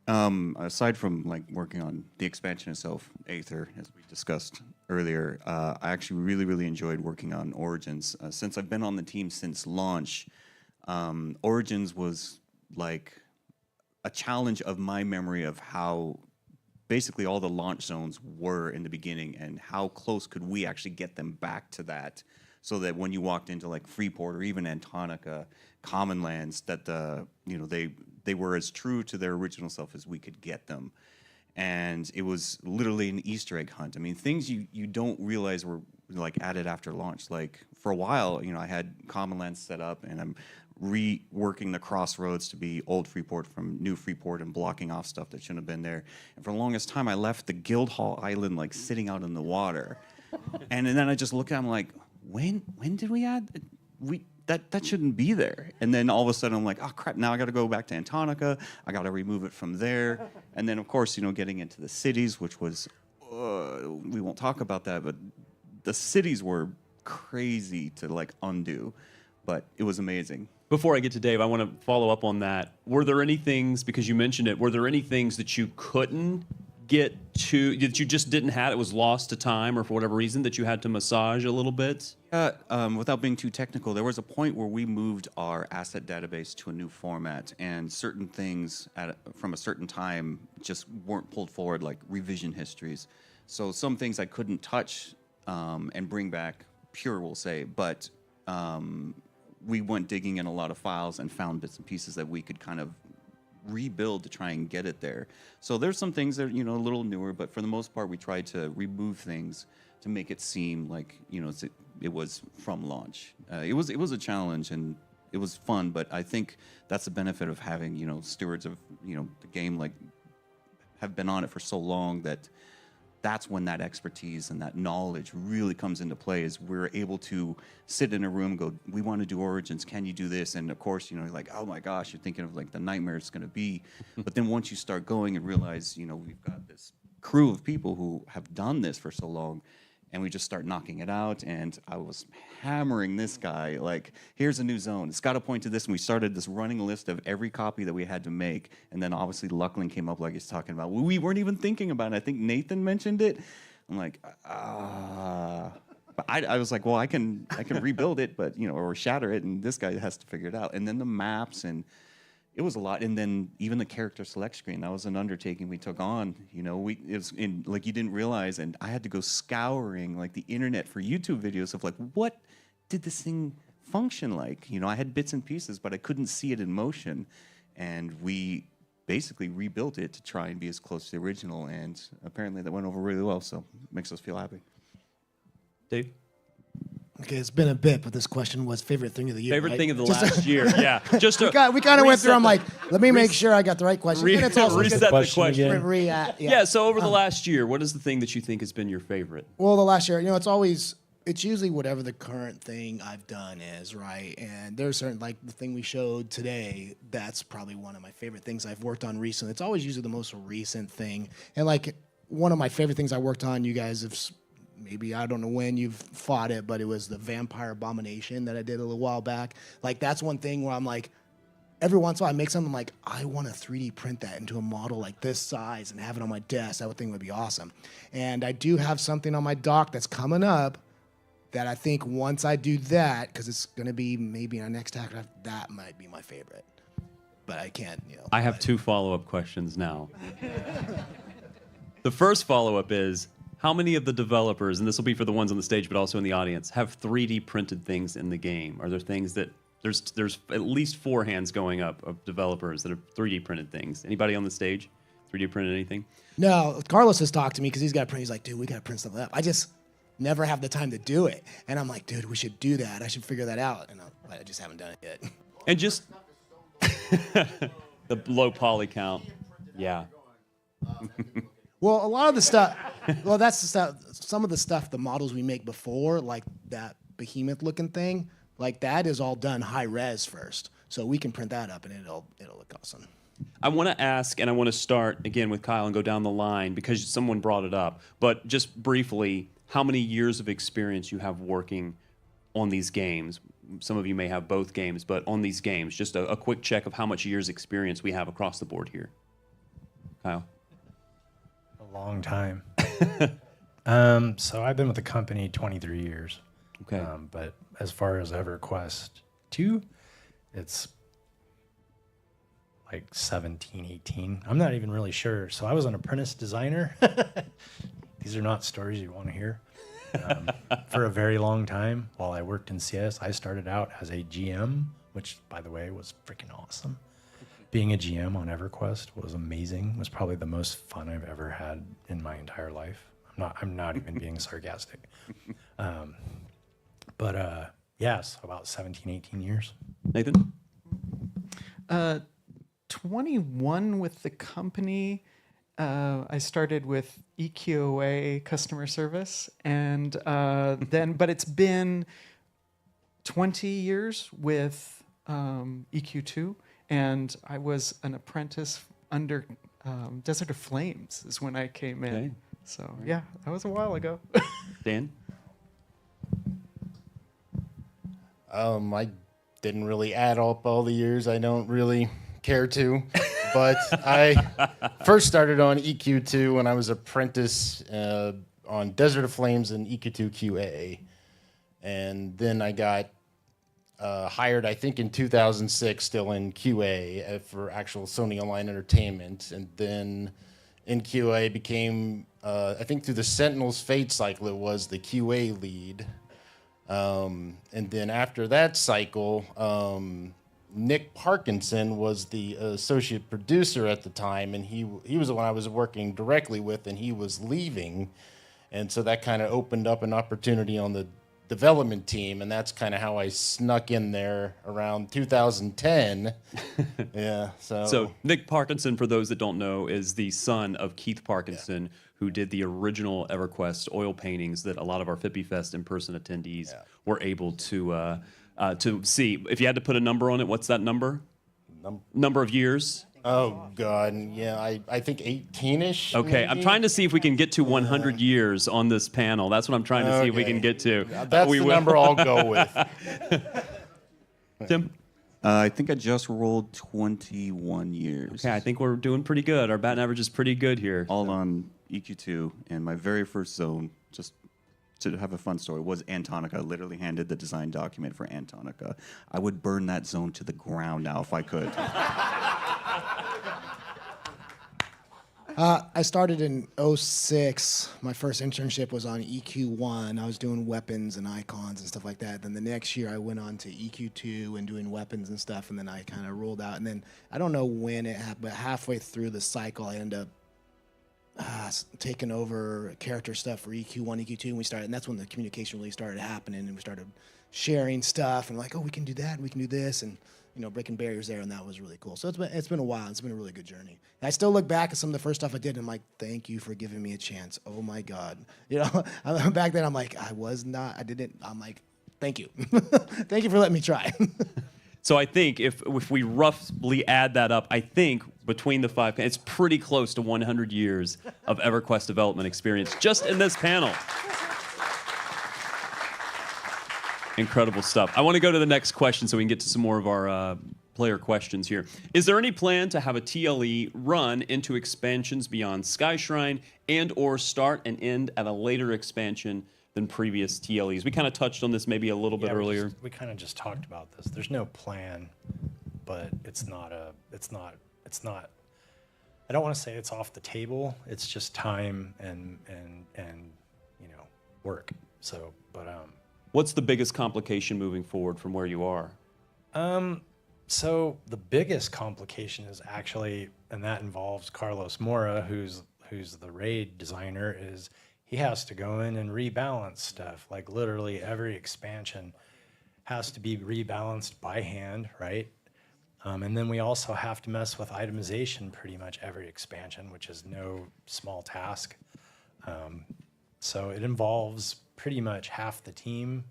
Aside from working on the expansion itself, Aether, as we discussed earlier, I actually really enjoyed working on Origins. Since I've been on the team since launch, Origins was like a challenge of my memory of how basically all the launch zones were in the beginning and how close could we actually get them back to that, so that when you walked into Freeport or even Antonica, Common Lands, that they were as true to their original self as we could get them. And it was literally an Easter egg hunt. I mean, things you don't realize were like added after launch. Like for a while, I had Common Lands set up, and I'm reworking the crossroads to be old Freeport from new Freeport and blocking off stuff that shouldn't have been there. And for the longest time, I left the Guildhall Island like sitting out in the water. And then I just look at it, I'm like, when did we add? That shouldn't be there. And then all of a sudden I'm like, oh crap, now I got to go back to Antonica. I got to remove it from there. And then of course, getting into the cities, which was, we won't talk about that, but the cities were crazy to like undo, but it was amazing. Before I get to Dave, I want to follow up on that. Were there any things, because you mentioned it, were there any things that you couldn't get to, that you just didn't have, it was lost to time or for whatever reason that you had to massage a little bit? Without being too technical, there was a point where we moved our asset database to a new format, and certain things from a certain time just weren't pulled forward, like revision histories. So some things I couldn't touch and bring back pure, we'll say, but we went digging in a lot of files and found bits and pieces that we could kind of rebuild to try and get it there. So there's some things that are, a little newer, but for the most part, we tried to remove things to make it seem like, it was from launch. It was a challenge, and it was fun, but I think that's the benefit of having, stewards of, the game, like, have been on it for so long that that's when that expertise and that knowledge really comes into play, is we're able to sit in a room and go, we want to do Origins, can you do this? And of course, you're like, oh my gosh, you're thinking of like the nightmare it's going to be. But then once you start going and realize, we've got this crew of people who have done this for so long, and we just start knocking it out. And I was hammering this guy, like, here's a new zone. It's got to point to this. And we started this running list of every copy that we had to make. And then obviously Luckland came up like he's talking about. We weren't even thinking about it. I think Nathan mentioned it. I'm like, But I was like, well, I can rebuild it, but, or shatter it. And this guy has to figure it out. And then the maps, and it was a lot. And then even the character select screen, that was an undertaking we took on. It was in, like, you didn't realize, and I had to go scouring like the internet for YouTube videos of like, what did this thing function like? I had bits and pieces, but I couldn't see it in motion. And we basically rebuilt it to try and be as close to the original. And apparently that went over really well, so it makes us feel happy. Dave? Okay, it's been a bit, but this question was favorite thing of the year. Favorite right? thing of the last year, yeah. Just to we kind of went through. I'm like, let me make sure I got the right question. And it's also reset the question. Yeah. So over the last year, what is the thing that you think has been your favorite? Well, the last year, it's usually whatever the current thing I've done is, right? And there's certain, like the thing we showed today, that's probably one of my favorite things I've worked on recently. It's always usually the most recent thing. And like one of my favorite things I worked on, you guys have maybe, I don't know when you've fought it, but it was the Vampire Abomination that I did a little while back. Like, that's one thing where I'm like, every once in a while I make something like, I want to 3D print that into a model like this size and have it on my desk. That thing would be awesome. And I do have something on my dock that's coming up that I think once I do that, because it's going to be maybe our next act, that might be my favorite. But I can't, I have two follow-up questions now. The first follow-up is, how many of the developers, and this will be for the ones on the stage but also in the audience, have 3D printed things in the game? Are there things that, there's at least 4 hands going up of developers that have 3D printed things. Anybody on the stage 3D printed anything? No, Carlos has talked to me because he's got to print. He's like, dude, we got to print stuff up. I just never have the time to do it. And I'm like, dude, we should do that. I should figure that out. And I just haven't done it yet. And just the low poly count. Yeah. Well, a lot of the stuff, that's the stuff, some of the stuff, the models we make before, like that behemoth looking thing, like that is all done high res first. So we can print that up and it'll look awesome. I want to ask, and I want to start again with Kyle and go down the line because someone brought it up, but just briefly, how many years of experience you have working on these games? Some of you may have both games, but on these games, just a quick check of how much years experience we have across the board here. Kyle? A long time. So I've been with the company 23 years. Okay. But as far as EverQuest II, it's like 17, 18. I'm not even really sure. So I was an apprentice designer. These are not stories you want to hear. For a very long time, while I worked in CS, I started out as a GM, which, by the way, was freaking awesome. Being a GM on EverQuest was amazing. It was probably the most fun I've ever had in my entire life. I'm I'm not even being sarcastic. But yes, about 17, 18 years. Nathan? 21 with the company. I started with EQOA customer service, and but it's been 20 years with EQ2, and I was an apprentice under Desert of Flames is when I came in. Okay. So yeah, that was a while ago. Dan? I didn't really add up all the years. I don't really care to. But I first started on EQ2 when I was apprentice on Desert of Flames and EQ2 QA. And then I got hired, I think, in 2006, still in QA for actual Sony Online Entertainment. And then in QA became, I think through the Sentinel's Fate cycle, it was the QA lead. And then after that cycle, Nick Parkinson was the associate producer at the time, and he was the one I was working directly with, and he was leaving. And so that kind of opened up an opportunity on the development team, and that's kind of how I snuck in there around 2010. Yeah, So Nick Parkinson, for those that don't know, is the son of Keith Parkinson, who did the original EverQuest oil paintings that a lot of our Fippy Fest in-person attendees were able to see. If you had to put a number on it, what's that number? Number of years? Oh, God. Yeah, I think 18-ish. Okay, I'm trying to see if we can get to 100 years on this panel. That's what I'm trying to see if we can get to. Yeah, that's the number I'll go with. Tim? I think I just rolled 21 years. Okay, I think we're doing pretty good. Our batting average is pretty good here. All on EQ2, and my very first zone, just to have a fun story, was Antonica. I literally handed the design document for Antonica. I would burn that zone to the ground now if I could. I started in 06. My first internship was on EQ1. I was doing weapons and icons and stuff like that. Then the next year I went on to EQ2 and doing weapons and stuff, and then I kind of rolled out. And then I don't know when it happened, but halfway through the cycle I ended up taking over character stuff for EQ1, EQ2, and that's when the communication really started happening, and we started sharing stuff and like, oh, we can do that, and we can do this, and breaking barriers there, and that was really cool. So it's been a while. It's been a really good journey. And I still look back at some of the first stuff I did, and I'm like, thank you for giving me a chance. Oh my God, back then I'm like, I'm like, thank you, thank you for letting me try. So I think if we roughly add that up, I think between the five, it's pretty close to 100 years of EverQuest development experience just in this panel. Incredible stuff. I want to go to the next question so we can get to some more of our player questions here. Is there any plan to have a TLE run into expansions beyond Sky Shrine and or start and end at a later expansion than previous TLEs? We kind of touched on this maybe a little bit earlier. We kind of just talked about this. There's no plan, but it's not, I don't want to say it's off the table. It's just time and work. So, but what's the biggest complication moving forward from where you are? So the biggest complication is actually, and that involves Carlos Mora, who's the raid designer, is he has to go in and rebalance stuff. Like literally every expansion has to be rebalanced by hand, right? And then we also have to mess with itemization pretty much every expansion, which is no small task. So it involves pretty much half the team.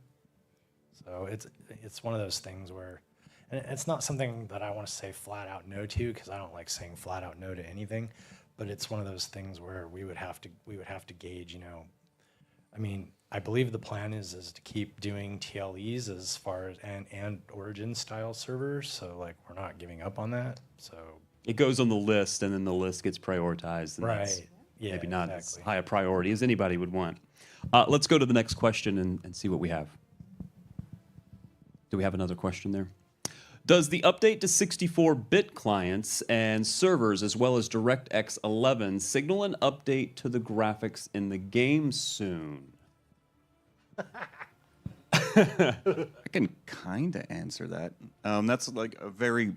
So it's one of those things where, and it's not something that I want to say flat out no to, because I don't like saying flat out no to anything, but it's one of those things where we would have to gauge, I mean, I believe the plan is to keep doing TLEs as far as and origin style servers. So like we're not giving up on that. So it goes on the list, and then the list gets prioritized. And right. That's Yeah. maybe not exactly. as high a priority as anybody would want. Let's go to the next question and see what we have. Do we have another question there? Does the update to 64-bit clients and servers, as well as DirectX 11, signal an update to the graphics in the game soon? I can kind of answer that. That's like a very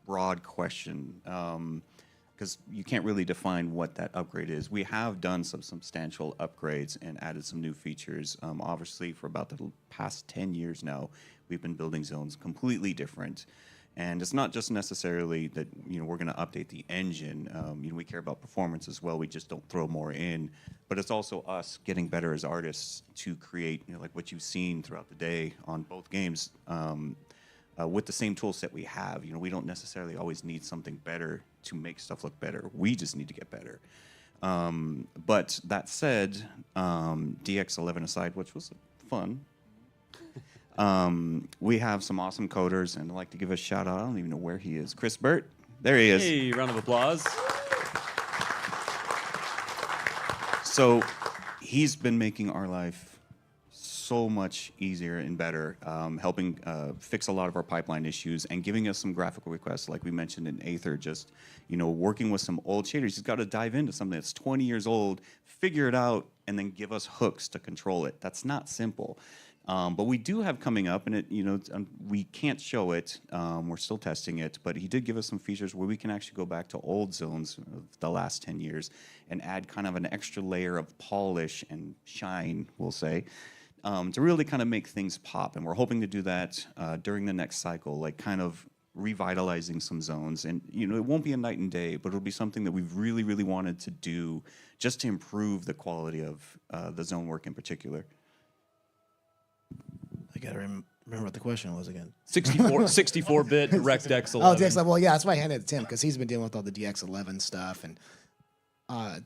broad question, because because you can't really define what that upgrade is. We have done some substantial upgrades and added some new features. Obviously, for about the past 10 years now, we've been building zones completely different. And it's not just necessarily that we're going to update the engine. We care about performance as well. We just don't throw more in. But it's also us getting better as artists to create like what you've seen throughout the day on both games. With the same tool set we have, we don't necessarily always need something better to make stuff look better. We just need to get better. But that said, DX11 aside, which was fun, we have some awesome coders, and I'd like to give a shout out. I don't even know where he is. Chris Burt, there he is. Hey, round of applause. So he's been making our life so much easier and better, helping fix a lot of our pipeline issues and giving us some graphical requests, like we mentioned in Aether, just working with some old shaders. He's got to dive into something that's 20 years old, figure it out, and then give us hooks to control it. That's not simple. But we do have coming up, and we can't show it. We're still testing it, but he did give us some features where we can actually go back to old zones of the last 10 years and add kind of an extra layer of polish and shine, we'll say, to really kind of make things pop. And we're hoping to do that during the next cycle, like kind of revitalizing some zones. And it won't be a night and day, but it'll be something that we've really, really wanted to do just to improve the quality of the zone work in particular. I gotta remember what the question was again. 64-bit DirectX 11. Oh, DX11. Well, yeah, that's why I handed it to Tim, because he's been dealing with all the DX11 stuff, and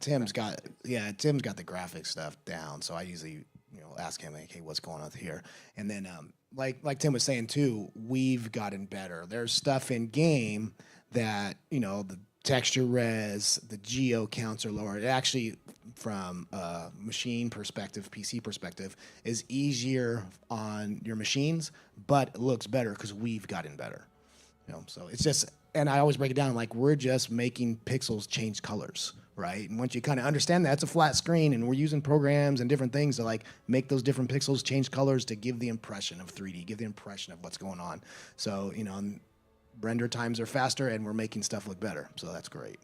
Tim's got the graphics stuff down. So I usually ask him, like, hey, what's going on here? And then like Tim was saying too, we've gotten better. There's stuff in game that the texture res, the geo counts are lower. It actually, from a machine perspective, PC perspective, is easier on your machines, but it looks better because we've gotten better. So it's just, and I always break it down like we're just making pixels change colors, right? And once you kind of understand that, it's a flat screen, and we're using programs and different things to like make those different pixels change colors to give the impression of 3D, give the impression of what's going on. So render times are faster, and we're making stuff look better. So that's great.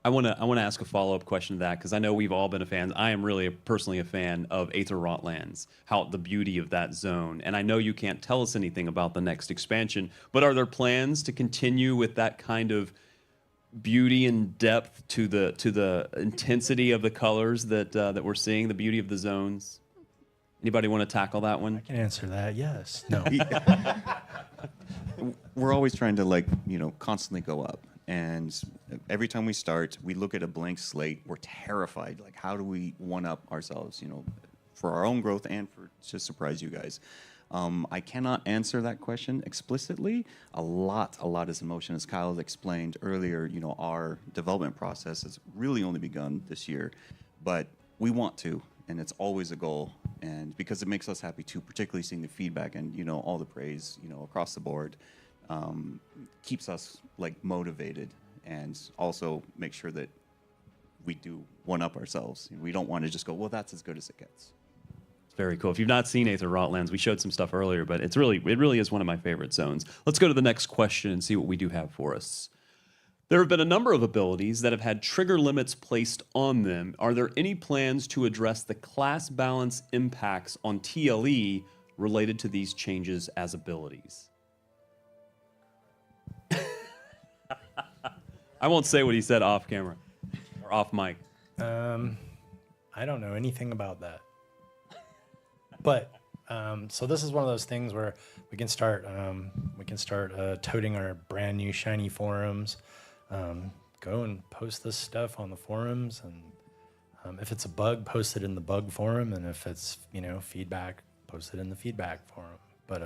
I want to ask a follow-up question to that, because I know we've all been a fan. I am really personally a fan of Aether Rotlands, the beauty of that zone. And I know you can't tell us anything about the next expansion, but are there plans to continue with that kind of beauty and depth to the intensity of the colors that we're seeing, the beauty of the zones? Anybody want to tackle that one? I can answer that. Yes. No. We're always trying to constantly go up. And every time we start, we look at a blank slate. We're terrified. Like, how do we one-up ourselves, for our own growth and to surprise you guys? I cannot answer that question explicitly. A lot is in motion. As Kyle explained earlier, our development process has really only begun this year. But we want to, and it's always a goal. And because it makes us happy too, particularly seeing the feedback and, all the praise, across the board. Keeps us motivated, and also make sure that we do one up ourselves. We don't want to just go, well, that's as good as it gets. It's very cool. If you've not seen Aether Rotlands, we showed some stuff earlier, but it really is one of my favorite zones. Let's go to the next question and see what we do have for us. There have been a number of abilities that have had trigger limits placed on them. Are there any plans to address the class balance impacts on TLE related to these changes as abilities? I won't say what he said off camera or off mic. I don't know anything about that. But so this is one of those things where we can start toting our brand new shiny forums. Go and post this stuff on the forums, and if it's a bug, post it in the bug forum, and if it's feedback, post it in the feedback forum. But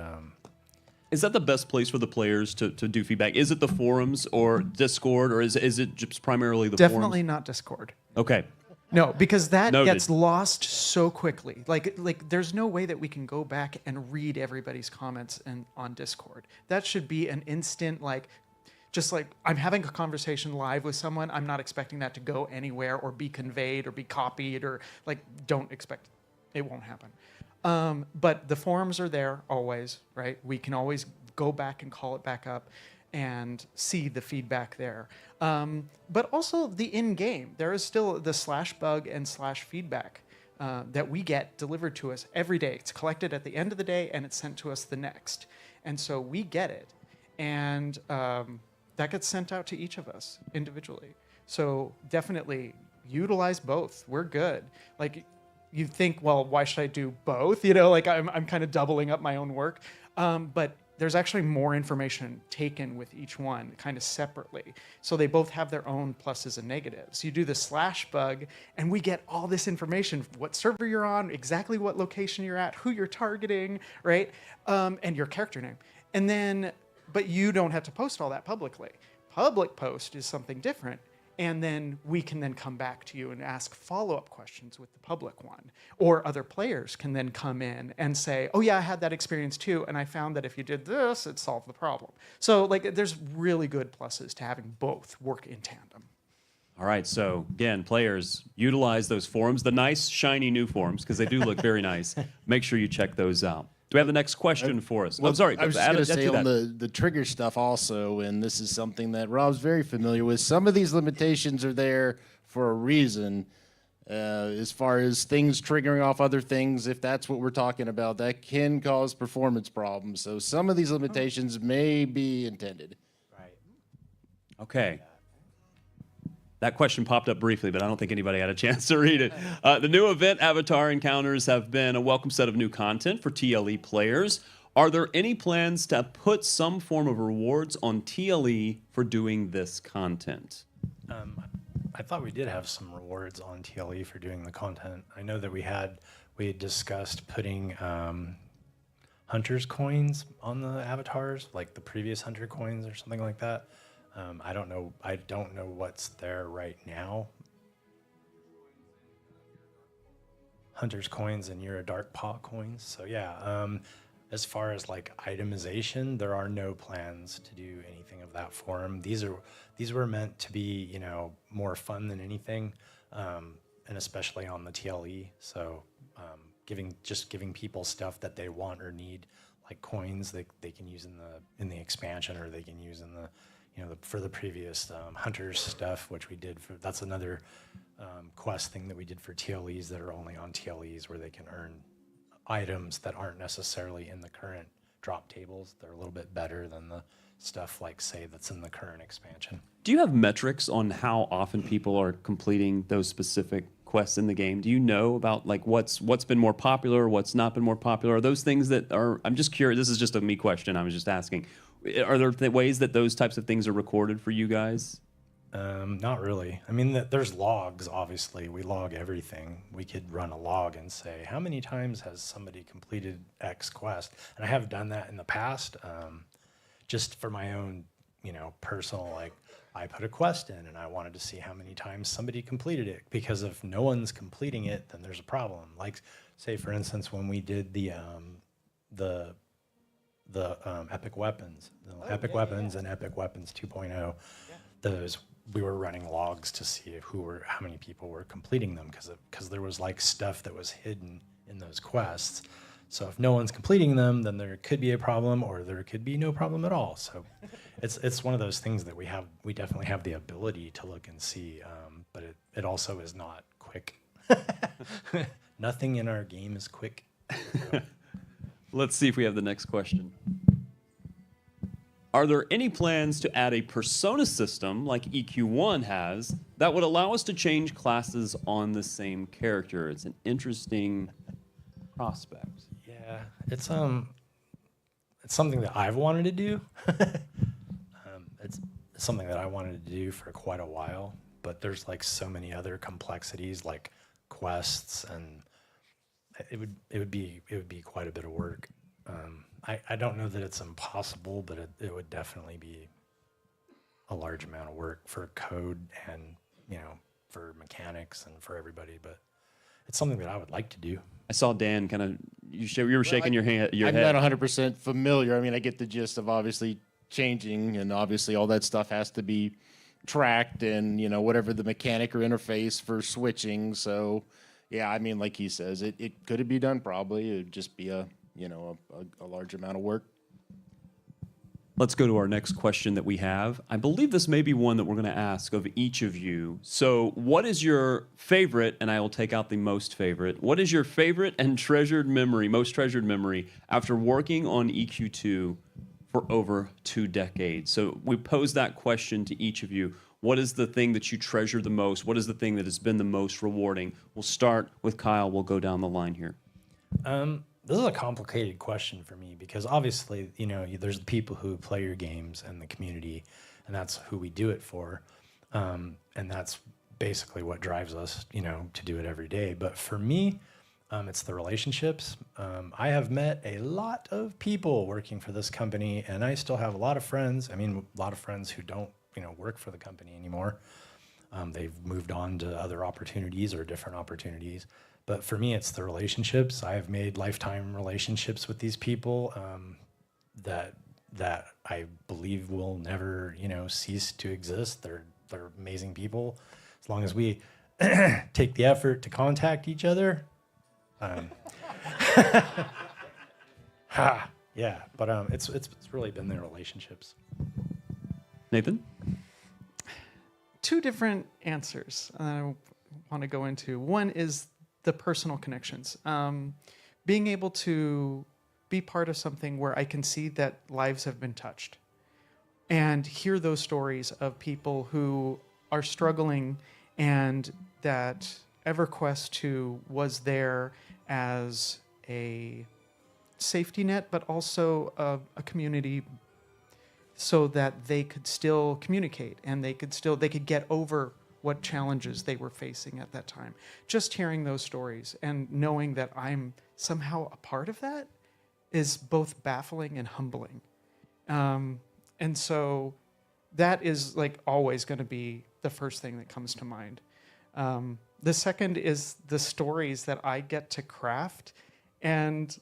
is that the best place for the players to do feedback? Is it the forums or Discord, or is it just primarily the forums? Definitely not Discord. Okay. No, because that Noted. gets lost so quickly. Like there's no way that we can go back and read everybody's comments on Discord. That should be an instant, just like I'm having a conversation live with someone, I'm not expecting that to go anywhere or be conveyed or be copied, or don't expect it won't happen. But the forums are there always, right? We can always go back and call it back up. and see the feedback there. But also the in-game, there is still the /bug and /feedback that we get delivered to us every day. It's collected at the end of the day and it's sent to us the next. And so we get it. And that gets sent out to each of us individually. So definitely utilize both. We're good. Like you think, well, why should I do both? You know, like I'm kind of doubling up my own work. But there's actually more information taken with each one kind of separately. So they both have their own pluses and negatives. You do the /bug and we get all this information, what server you're on, exactly what location you're at, who you're targeting, right? And your character name. And then, but you don't have to post all that publicly. Public post is something different. And then we can then come back to you and ask follow-up questions with the public one. Or other players can then come in and say, oh yeah, I had that experience too, and I found that if you did this, it solved the problem. So like, there's really good pluses to having both work in tandem. All right, so again, players, utilize those forums, the nice, shiny new forums, because they do look very nice. Make sure you check those out. Do we have the next question for us? Well, I'm sorry. I was just going to say on the trigger stuff also, and this is something that Rob's very familiar with. Some of these limitations are there for a reason, as far as things triggering off other things. If that's what we're talking about, that can cause performance problems. So some of these limitations may be intended. Okay. That question popped up briefly, but I don't think anybody had a chance to read it. The new event avatar encounters have been a welcome set of new content for TLE players. Are there any plans to put some form of rewards on TLE for doing this content? I thought we did have some rewards on TLE for doing the content. I know that we had discussed putting hunters coins on the avatars, like the previous hunter coins or something like that. I don't know what's there right now. Hunter's coins and Year of Darkpaw coins. So yeah, as far as like itemization, there are no plans to do anything of that form. These were meant to be, you know, more fun than anything, and especially on the TLE. So giving people stuff that they want or need, like coins that they can use in the expansion, or they can use in the for the previous hunters stuff, which we did for, that's another quest thing that we did for TLEs that are only on TLEs, where they can earn items that aren't necessarily in the current drop tables. They're a little bit better than the stuff like, say, that's in the current expansion. Do you have metrics on how often people are completing those specific quests in the game? Do you know about like what's been more popular, what's not been more popular? Are those things that are, I'm just curious, this is just a me question, I was just asking. Are there ways that those types of things are recorded for you guys? Not really. I mean, there's logs, obviously. We log everything. We could run a log and say, how many times has somebody completed X quest? And I have done that in the past, just for my own, personal, like, I put a quest in and I wanted to see how many times somebody completed it, because if no one's completing it, then there's a problem. Like, say, for instance, when we did the epic weapons, and epic weapons 2.0, those, we were running logs to see how many people were completing them, because there was like stuff that was hidden in those quests. So if no one's completing them, then there could be a problem, or there could be no problem at all. So it's one of those things that we definitely have the ability to look and see, but it also is not quick. Nothing in our game is quick. Let's see if we have the next question. Are there any plans to add a persona system like EQ1 has that would allow us to change classes on the same character? It's an interesting prospect. Yeah, it's something that I've wanted to do. It's something that I wanted to do for quite a while, but there's like so many other complexities, like quests, and it would be quite a bit of work. I don't know that it's impossible, but it would definitely be a large amount of work for code and for mechanics and for everybody. But it's something that I would like to do. I saw Dan kind of you were shaking your head. I'm not 100% familiar. I mean, I get the gist of obviously changing, and obviously all that stuff has to be tracked, and whatever the mechanic or interface for switching. So yeah, I mean, like he says, it could be done probably. It would just be a large amount of work. Let's go to our next question that we have. I believe this may be one that we're going to ask of each of you. So what is your favorite, and I will take out the most favorite, what is your favorite and treasured memory, most treasured memory, after working on EQ2 for over 2 decades? So we pose that question to each of you. What is the thing that you treasure the most? What is the thing that has been the most rewarding? We'll start with Kyle. We'll go down the line here. This is a complicated question for me because obviously, you know, there's the people who play your games and the community, and that's who we do it for. And that's basically what drives us, you know, to do it every day. But for me, it's the relationships. I have met a lot of people working for this company, and I still have a lot of friends. I mean, a lot of friends who don't, you know, work for the company anymore. They've moved on to other opportunities or different opportunities. But for me, it's the relationships. I have made lifetime relationships with these people that I believe will never, you know, cease to exist. They're amazing people. As long as we take the effort to contact each other. Yeah, but it's really been the relationships. Nathan? 2 different answers I want to go into. One is the personal connections. Being able to be part of something where I can see that lives have been touched and hear those stories of people who are struggling, and that EverQuest II was there as a safety net, but also a community so that they could still communicate and they could get over what challenges they were facing at that time. Just hearing those stories and knowing that I'm somehow a part of that is both baffling and humbling. And so that is like always going to be the first thing that comes to mind. The second is the stories that I get to craft. And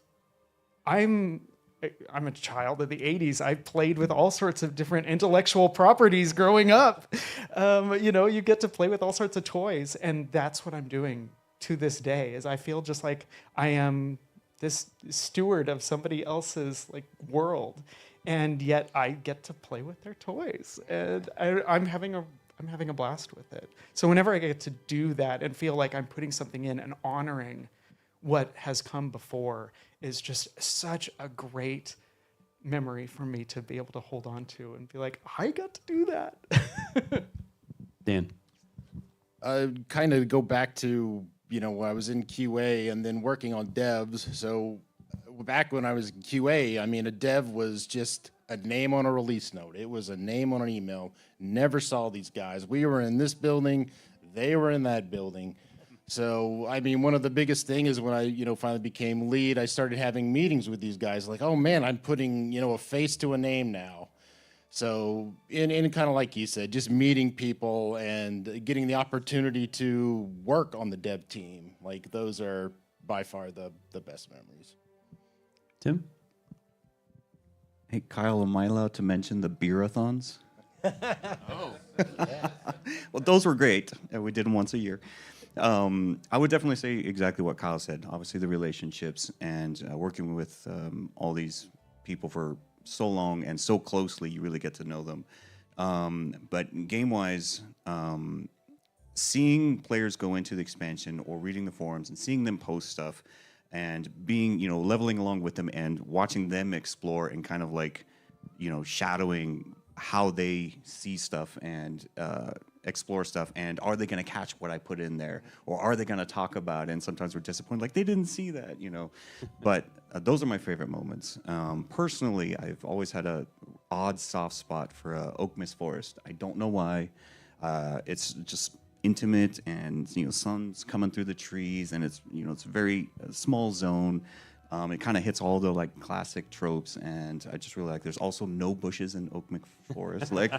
I'm a child of the 80s. I played with all sorts of different intellectual properties growing up. You know, you get to play with all sorts of toys. And that's what I'm doing to this day, is I feel just like I am this steward of somebody else's like world. And yet I get to play with their toys. And I'm having a blast with it. So whenever I get to do that and feel like I'm putting something in and honoring what has come before is just such a great memory for me to be able to hold on to and be like, I got to do that. Dan? Kind of go back to, you know, when I was in QA and then working on devs. So back when I was in QA, I mean, a dev was just a name on a release note. It was a name on an email. Never saw these guys. We were in this building. They were in that building. So, I mean, one of the biggest thing is when I, you know, finally became lead, I started having meetings with these guys like, oh man, I'm putting, you know, a face to a name now. So, in kind of like you said, just meeting people and getting the opportunity to work on the dev team, like those are by far the best memories. Tim? Hey, Kyle, am I allowed to mention the beer-a-thons? Oh. Well, those were great. We did them once a year. I would definitely say exactly what Kyle said. Obviously, the relationships and working with all these people for so long and so closely, you really get to know them. But game-wise, seeing players go into the expansion or reading the forums and seeing them post stuff and being, you know, leveling along with them and watching them explore and kind of like, you know, shadowing how they see stuff and explore stuff, and are they going to catch what I put in there, or are they going to talk about it? And sometimes we're disappointed, like they didn't see that, you know. But those are my favorite moments. Personally, I've always had a odd soft spot for Oak Mist Forest. I don't know why. It's just intimate, and you know, sun's coming through the trees, and it's, you know, it's a very small zone. It kind of hits all the like classic tropes, and I just really like. There's also no bushes in Oak Forest, like.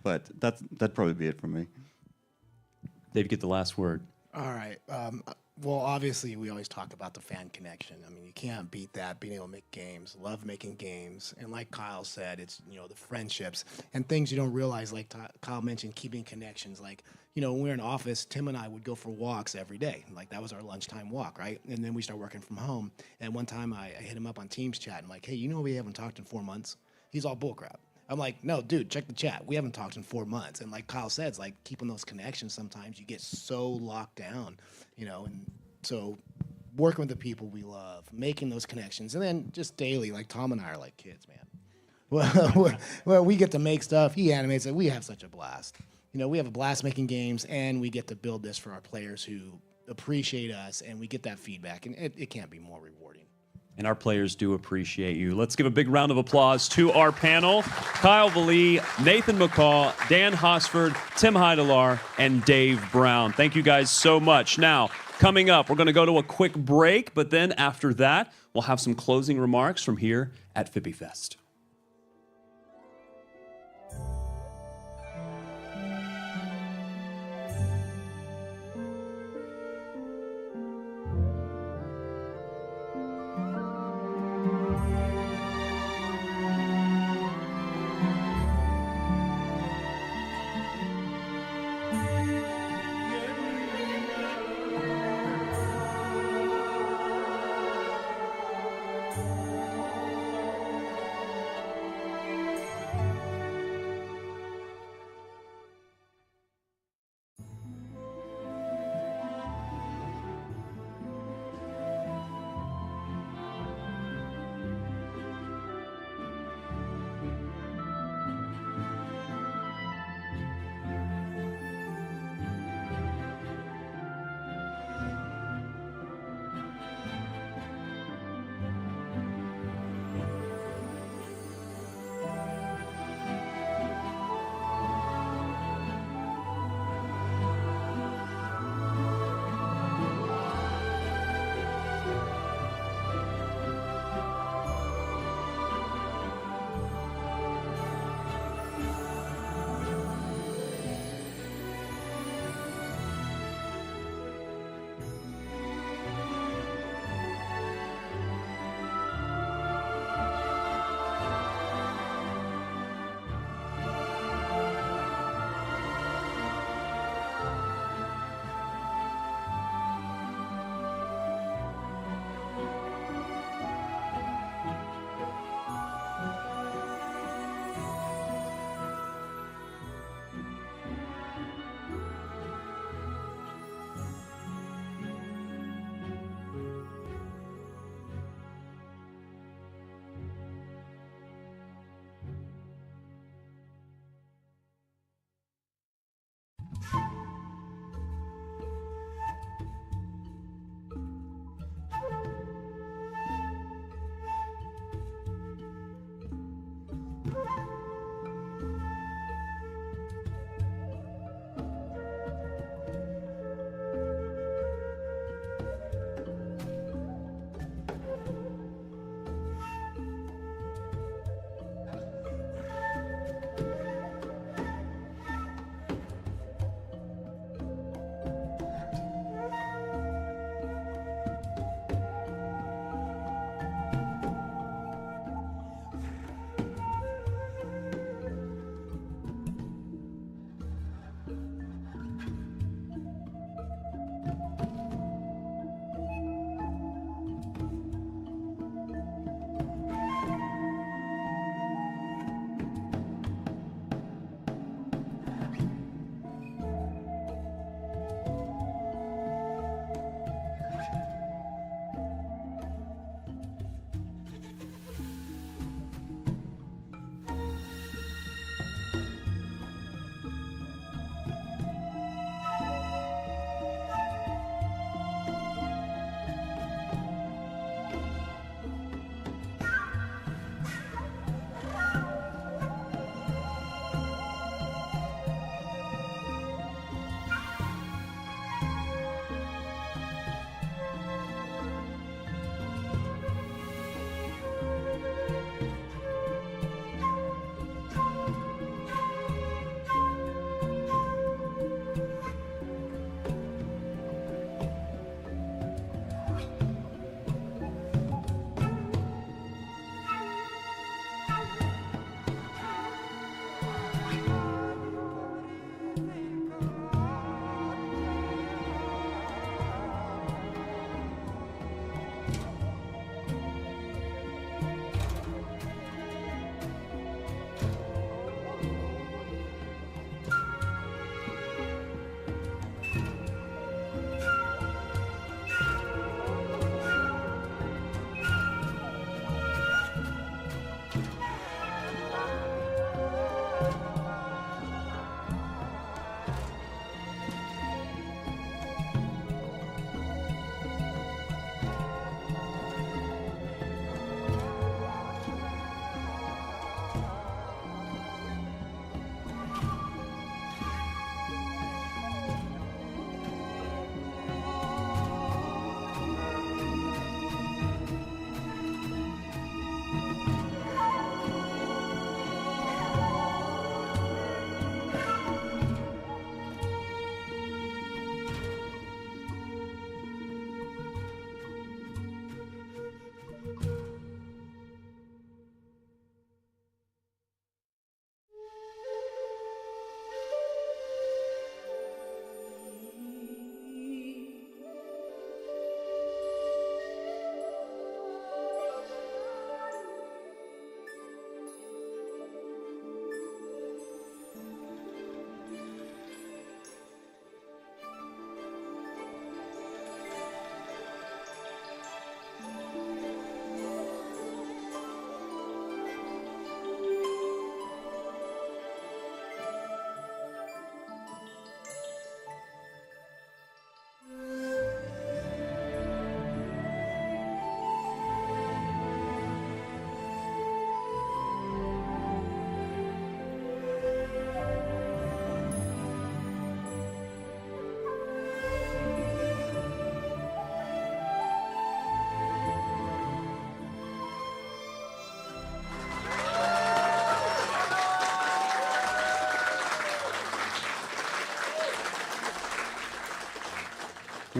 But that'd probably be it for me. Dave, get the last word. All right. Well, obviously, we always talk about the fan connection. I mean, you can't beat that, being able to make games, love making games. And like Kyle said, it's, the friendships and things you don't realize, like Kyle mentioned, keeping connections. Like, when we were in office, Tim and I would go for walks every day. Like, that was our lunchtime walk, right? And then we start working from home. And one time I hit him up on Teams chat. I'm like, hey, we haven't talked in 4 months? He's all bullcrap. I'm like, no, dude, check the chat. We haven't talked in 4 months. And like Kyle said, it's like keeping those connections. Sometimes you get so locked down, and so working with the people we love, making those connections, and then just daily, like Tom and I are like kids, man. Well, we get to make stuff. He animates it. We have such a blast. We have a blast making games, and we get to build this for our players who appreciate us, and we get that feedback, and it can't be more rewarding. And our players do appreciate you. Let's give a big round of applause to our panel. Kyle Valee, Nathan McCall, Dan Hosford, Tim Heidelar, and Dave Brown. Thank you guys so much. Now, coming up, we're going to go to a quick break, but then after that, we'll have some closing remarks from here at Fippy Fest.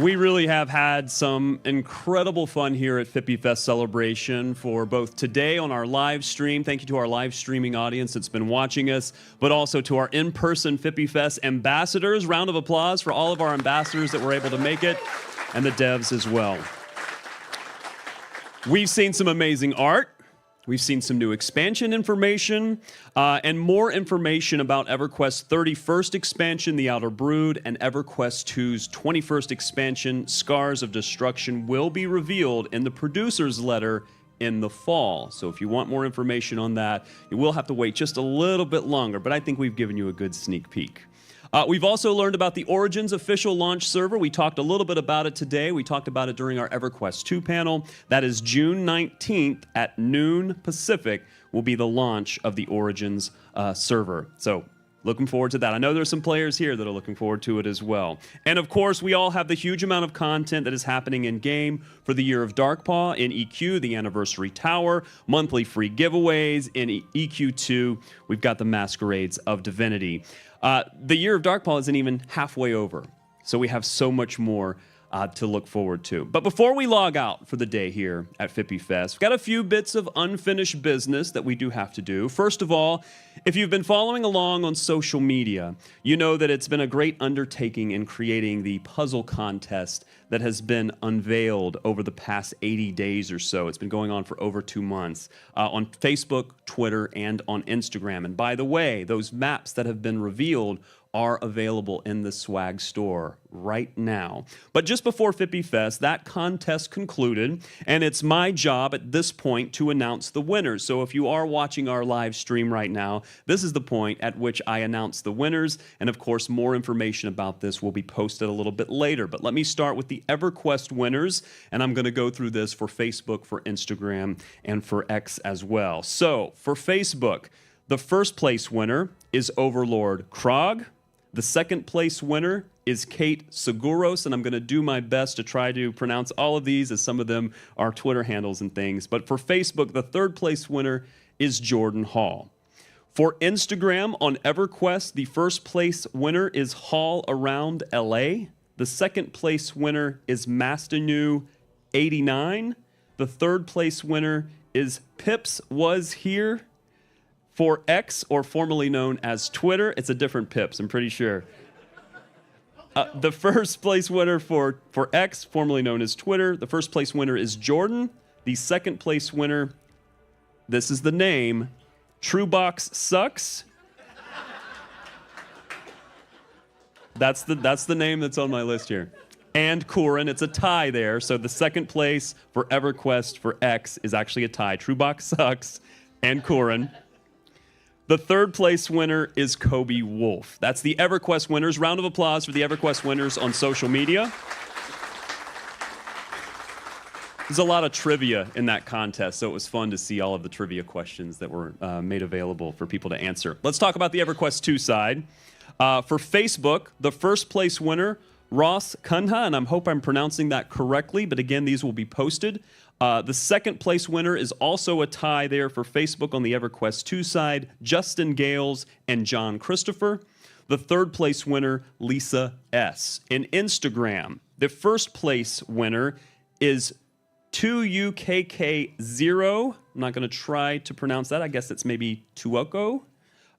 We really have had some incredible fun here at Fippy Fest Celebration for both today on our live stream. Thank you to our live streaming audience that's been watching us, but also to our in-person Fippy Fest ambassadors. Round of applause for all of our ambassadors that were able to make it, and the devs as well. We've seen some amazing art. We've seen some new expansion information and more information about EverQuest's 31st expansion, The Outer Brood, and EverQuest II's 21st expansion, Scars of Destruction, will be revealed in the producer's letter in the fall. So if you want more information on that, you will have to wait just a little bit longer, but I think we've given you a good sneak peek. We've also learned about the Origins official launch server. We talked a little bit about it today. We talked about it during our EverQuest II panel. That is June 19th at noon Pacific will be the launch of the Origins server. So looking forward to that. I know there's some players here that are looking forward to it as well. And of course, we all have the huge amount of content that is happening in game for the Year of Darkpaw in EQ, the Anniversary Tower, monthly free giveaways in EQ2. We've got the Masquerades of Divinity. The Year of Darkpaw isn't even halfway over, so we have so much more to look forward to. But before we log out for the day here at Fippy Fest, we've got a few bits of unfinished business that we do have to do. First of all, if you've been following along on social media, you know that it's been a great undertaking in creating the puzzle contest that has been unveiled over the past 80 days or so. It's been going on for over 2 months on Facebook, Twitter, and on Instagram. And by the way, those maps that have been revealed are available in the swag store right now. But just before Fippy Fest, that contest concluded, and it's my job at this point to announce the winners. So if you are watching our live stream right now, this is the point at which I announce the winners, and of course, more information about this will be posted a little bit later. But let me start with the EverQuest winners, and I'm going to go through this for Facebook, for Instagram, and for X as well. So for Facebook, the first place winner is Overlord Krog. The second place winner is Kate Seguros, and I'm going to do my best to try to pronounce all of these as some of them are Twitter handles and things. But for Facebook, the third place winner is Jordan Hall. For Instagram on EverQuest, the first place winner is Hall Around LA. The second place winner is Mastanu89. The third place winner is Pips Was Here. For X, or formerly known as Twitter, it's a different Pips, I'm pretty sure. The first place winner for X, formerly known as Twitter, the first place winner is Jordan. The second place winner, this is the name, Truebox Sucks. That's the name that's on my list here. And Corin, it's a tie there. So the second place for EverQuest for X is actually a tie. Truebox Sucks and Corin. The third place winner is Kobe Wolf. That's the EverQuest winners. Round of applause for the EverQuest winners on social media. There's a lot of trivia in that contest, so it was fun to see all of the trivia questions that were made available for people to answer. Let's talk about the EverQuest II side. For Facebook, the first place winner, Ross Kunha, and I hope I'm pronouncing that correctly, but again, these will be posted. The second place winner is also a tie there for Facebook on the EverQuest II side, Justin Gales and John Christopher. The third place winner, Lisa S. In Instagram, the first place winner is 2UKK0. I'm not going to try to pronounce that. I guess it's maybe Tuoko.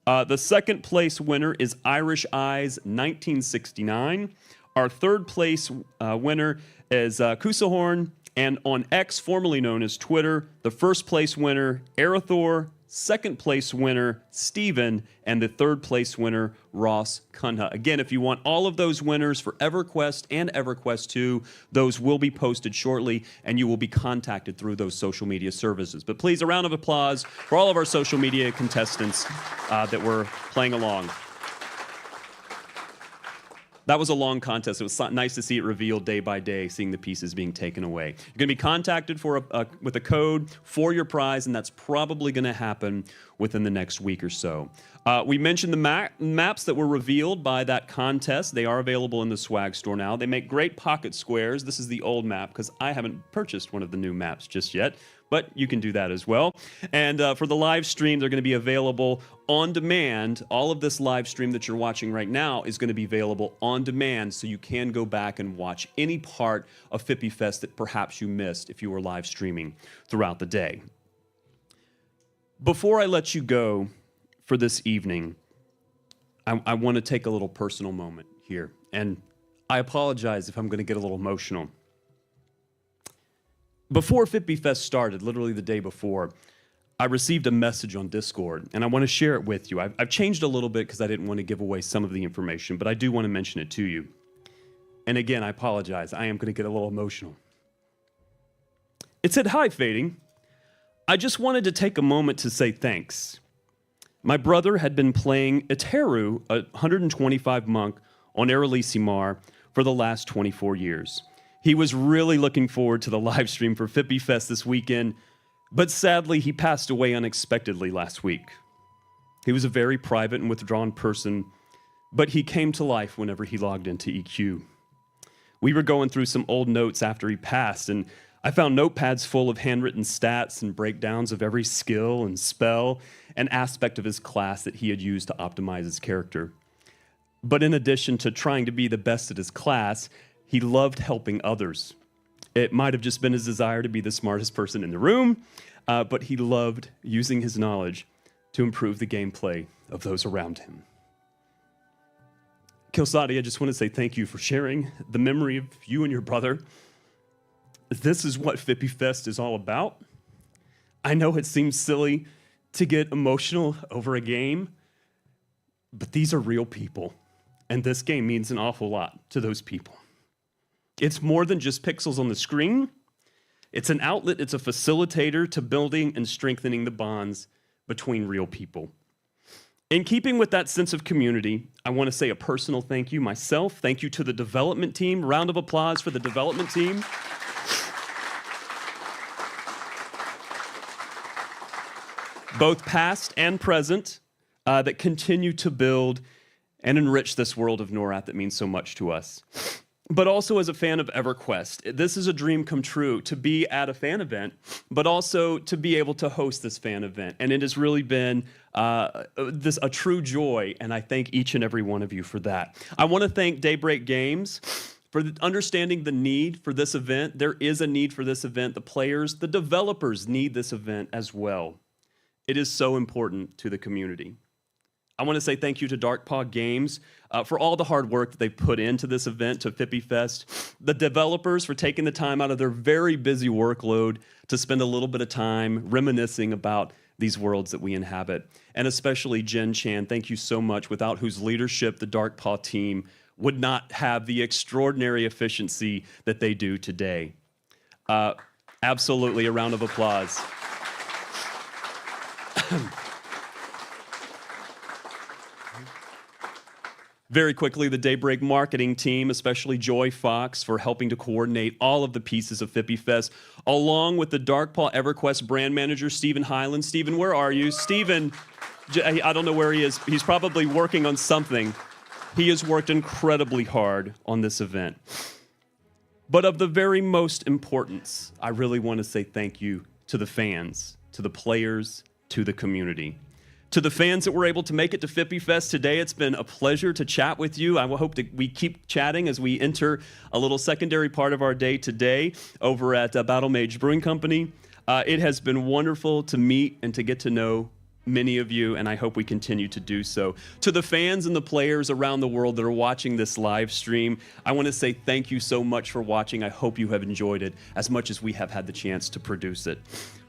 The second place winner is Irish Eyes 1969. Our third place winner is Kusahorn. And on X, formerly known as Twitter, the first place winner, Arathor, second place winner, Steven, and the third place winner, Ross Kunha. Again, if you want all of those winners for EverQuest and EverQuest II, those will be posted shortly, and you will be contacted through those social media services. But please, a round of applause for all of our social media contestants that were playing along. That was a long contest. It was nice to see it revealed day by day, seeing the pieces being taken away. You're going to be contacted with a code for your prize, and that's probably going to happen within the next week or so. We mentioned the maps that were revealed by that contest. They are available in the swag store now. They make great pocket squares. This is the old map because I haven't purchased one of the new maps just yet. but you can do that as well. And for the live stream, they're going to be available on demand. All of this live stream that you're watching right now is going to be available on demand, so you can go back and watch any part of Fippy Fest that perhaps you missed if you were live streaming throughout the day. Before I let you go for this evening, I want to take a little personal moment here, and I apologize if I'm going to get a little emotional. Before Fippy Fest started, literally the day before, I received a message on Discord, and I want to share it with you. I've changed a little bit because I didn't want to give away some of the information, but I do want to mention it to you. And again, I apologize. I am going to get a little emotional. It said, "Hi, Fading. I just wanted to take a moment to say thanks. My brother had been playing Eteru, a 125 monk, on Erelisimar for the last 24 years. He was really looking forward to the live stream for Fippy Fest this weekend, but sadly he passed away unexpectedly last week. He was a very private and withdrawn person, but he came to life whenever he logged into EQ. We were going through some old notes after he passed, and I found notepads full of handwritten stats and breakdowns of every skill and spell and aspect of his class that he had used to optimize his character. But in addition to trying to be the best at his class, he loved helping others. It might have just been his desire to be the smartest person in the room, but he loved using his knowledge to improve the gameplay of those around him." Kilsadi, I just want to say thank you for sharing the memory of you and your brother. This is what Fippy Fest is all about. I know it seems silly to get emotional over a game, but these are real people, and this game means an awful lot to those people. It's more than just pixels on the screen. It's an outlet, it's a facilitator to building and strengthening the bonds between real people. In keeping with that sense of community, I want to say a personal thank you myself. Thank you to the development team. Round of applause for the development team. Both past and present, that continue to build and enrich this world of Norath that means so much to us. But also as a fan of EverQuest, this is a dream come true to be at a fan event, but also to be able to host this fan event. And it has really been a true joy, and I thank each and every one of you for that. I want to thank Daybreak Games for understanding the need for this event. There is a need for this event. The players, the developers need this event as well. It is so important to the community. I want to say thank you to Darkpaw Games for all the hard work that they put into this event, to Fippy Fest. The developers for taking the time out of their very busy workload to spend a little bit of time reminiscing about these worlds that we inhabit. And especially Jen Chan, thank you so much, without whose leadership the Darkpaw team would not have the extraordinary efficiency that they do today. Absolutely, a round of applause. Very quickly, the Daybreak marketing team, especially Joy Fox, for helping to coordinate all of the pieces of Fippy Fest, along with the Darkpaw EverQuest brand manager, Stephen Hyland. Stephen, where are you? Stephen, I don't know where he is. He's probably working on something. He has worked incredibly hard on this event. But of the very most importance, I really want to say thank you to the fans, to the players, to the community. To the fans that were able to make it to Fippy Fest today, it's been a pleasure to chat with you. I hope that we keep chatting as we enter a little secondary part of our day today over at Battle Mage Brewing Company. It has been wonderful to meet and to get to know many of you, and I hope we continue to do so. To the fans and the players around the world that are watching this live stream, I want to say thank you so much for watching. I hope you have enjoyed it as much as we have had the chance to produce it.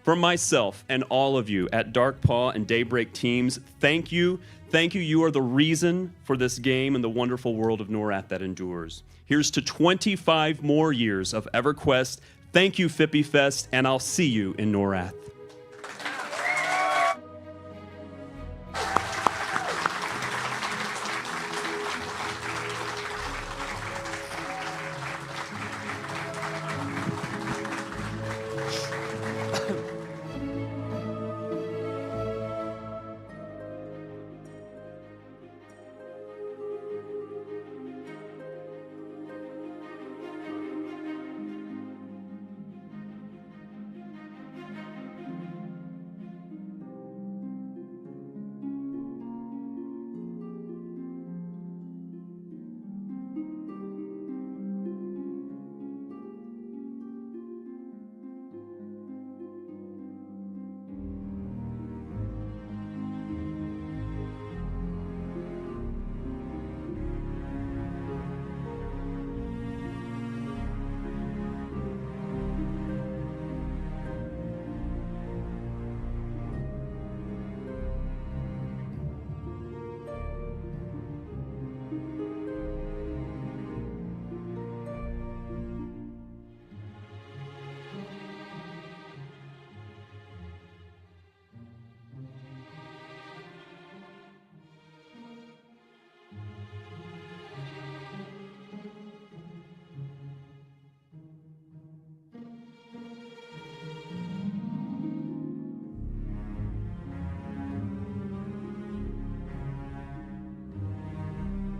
For myself and all of you at Darkpaw and Daybreak teams, thank you. Thank you. You are the reason for this game and the wonderful world of Norath that endures. Here's to 25 more years of EverQuest. Thank you, Fippy Fest, and I'll see you in Norath.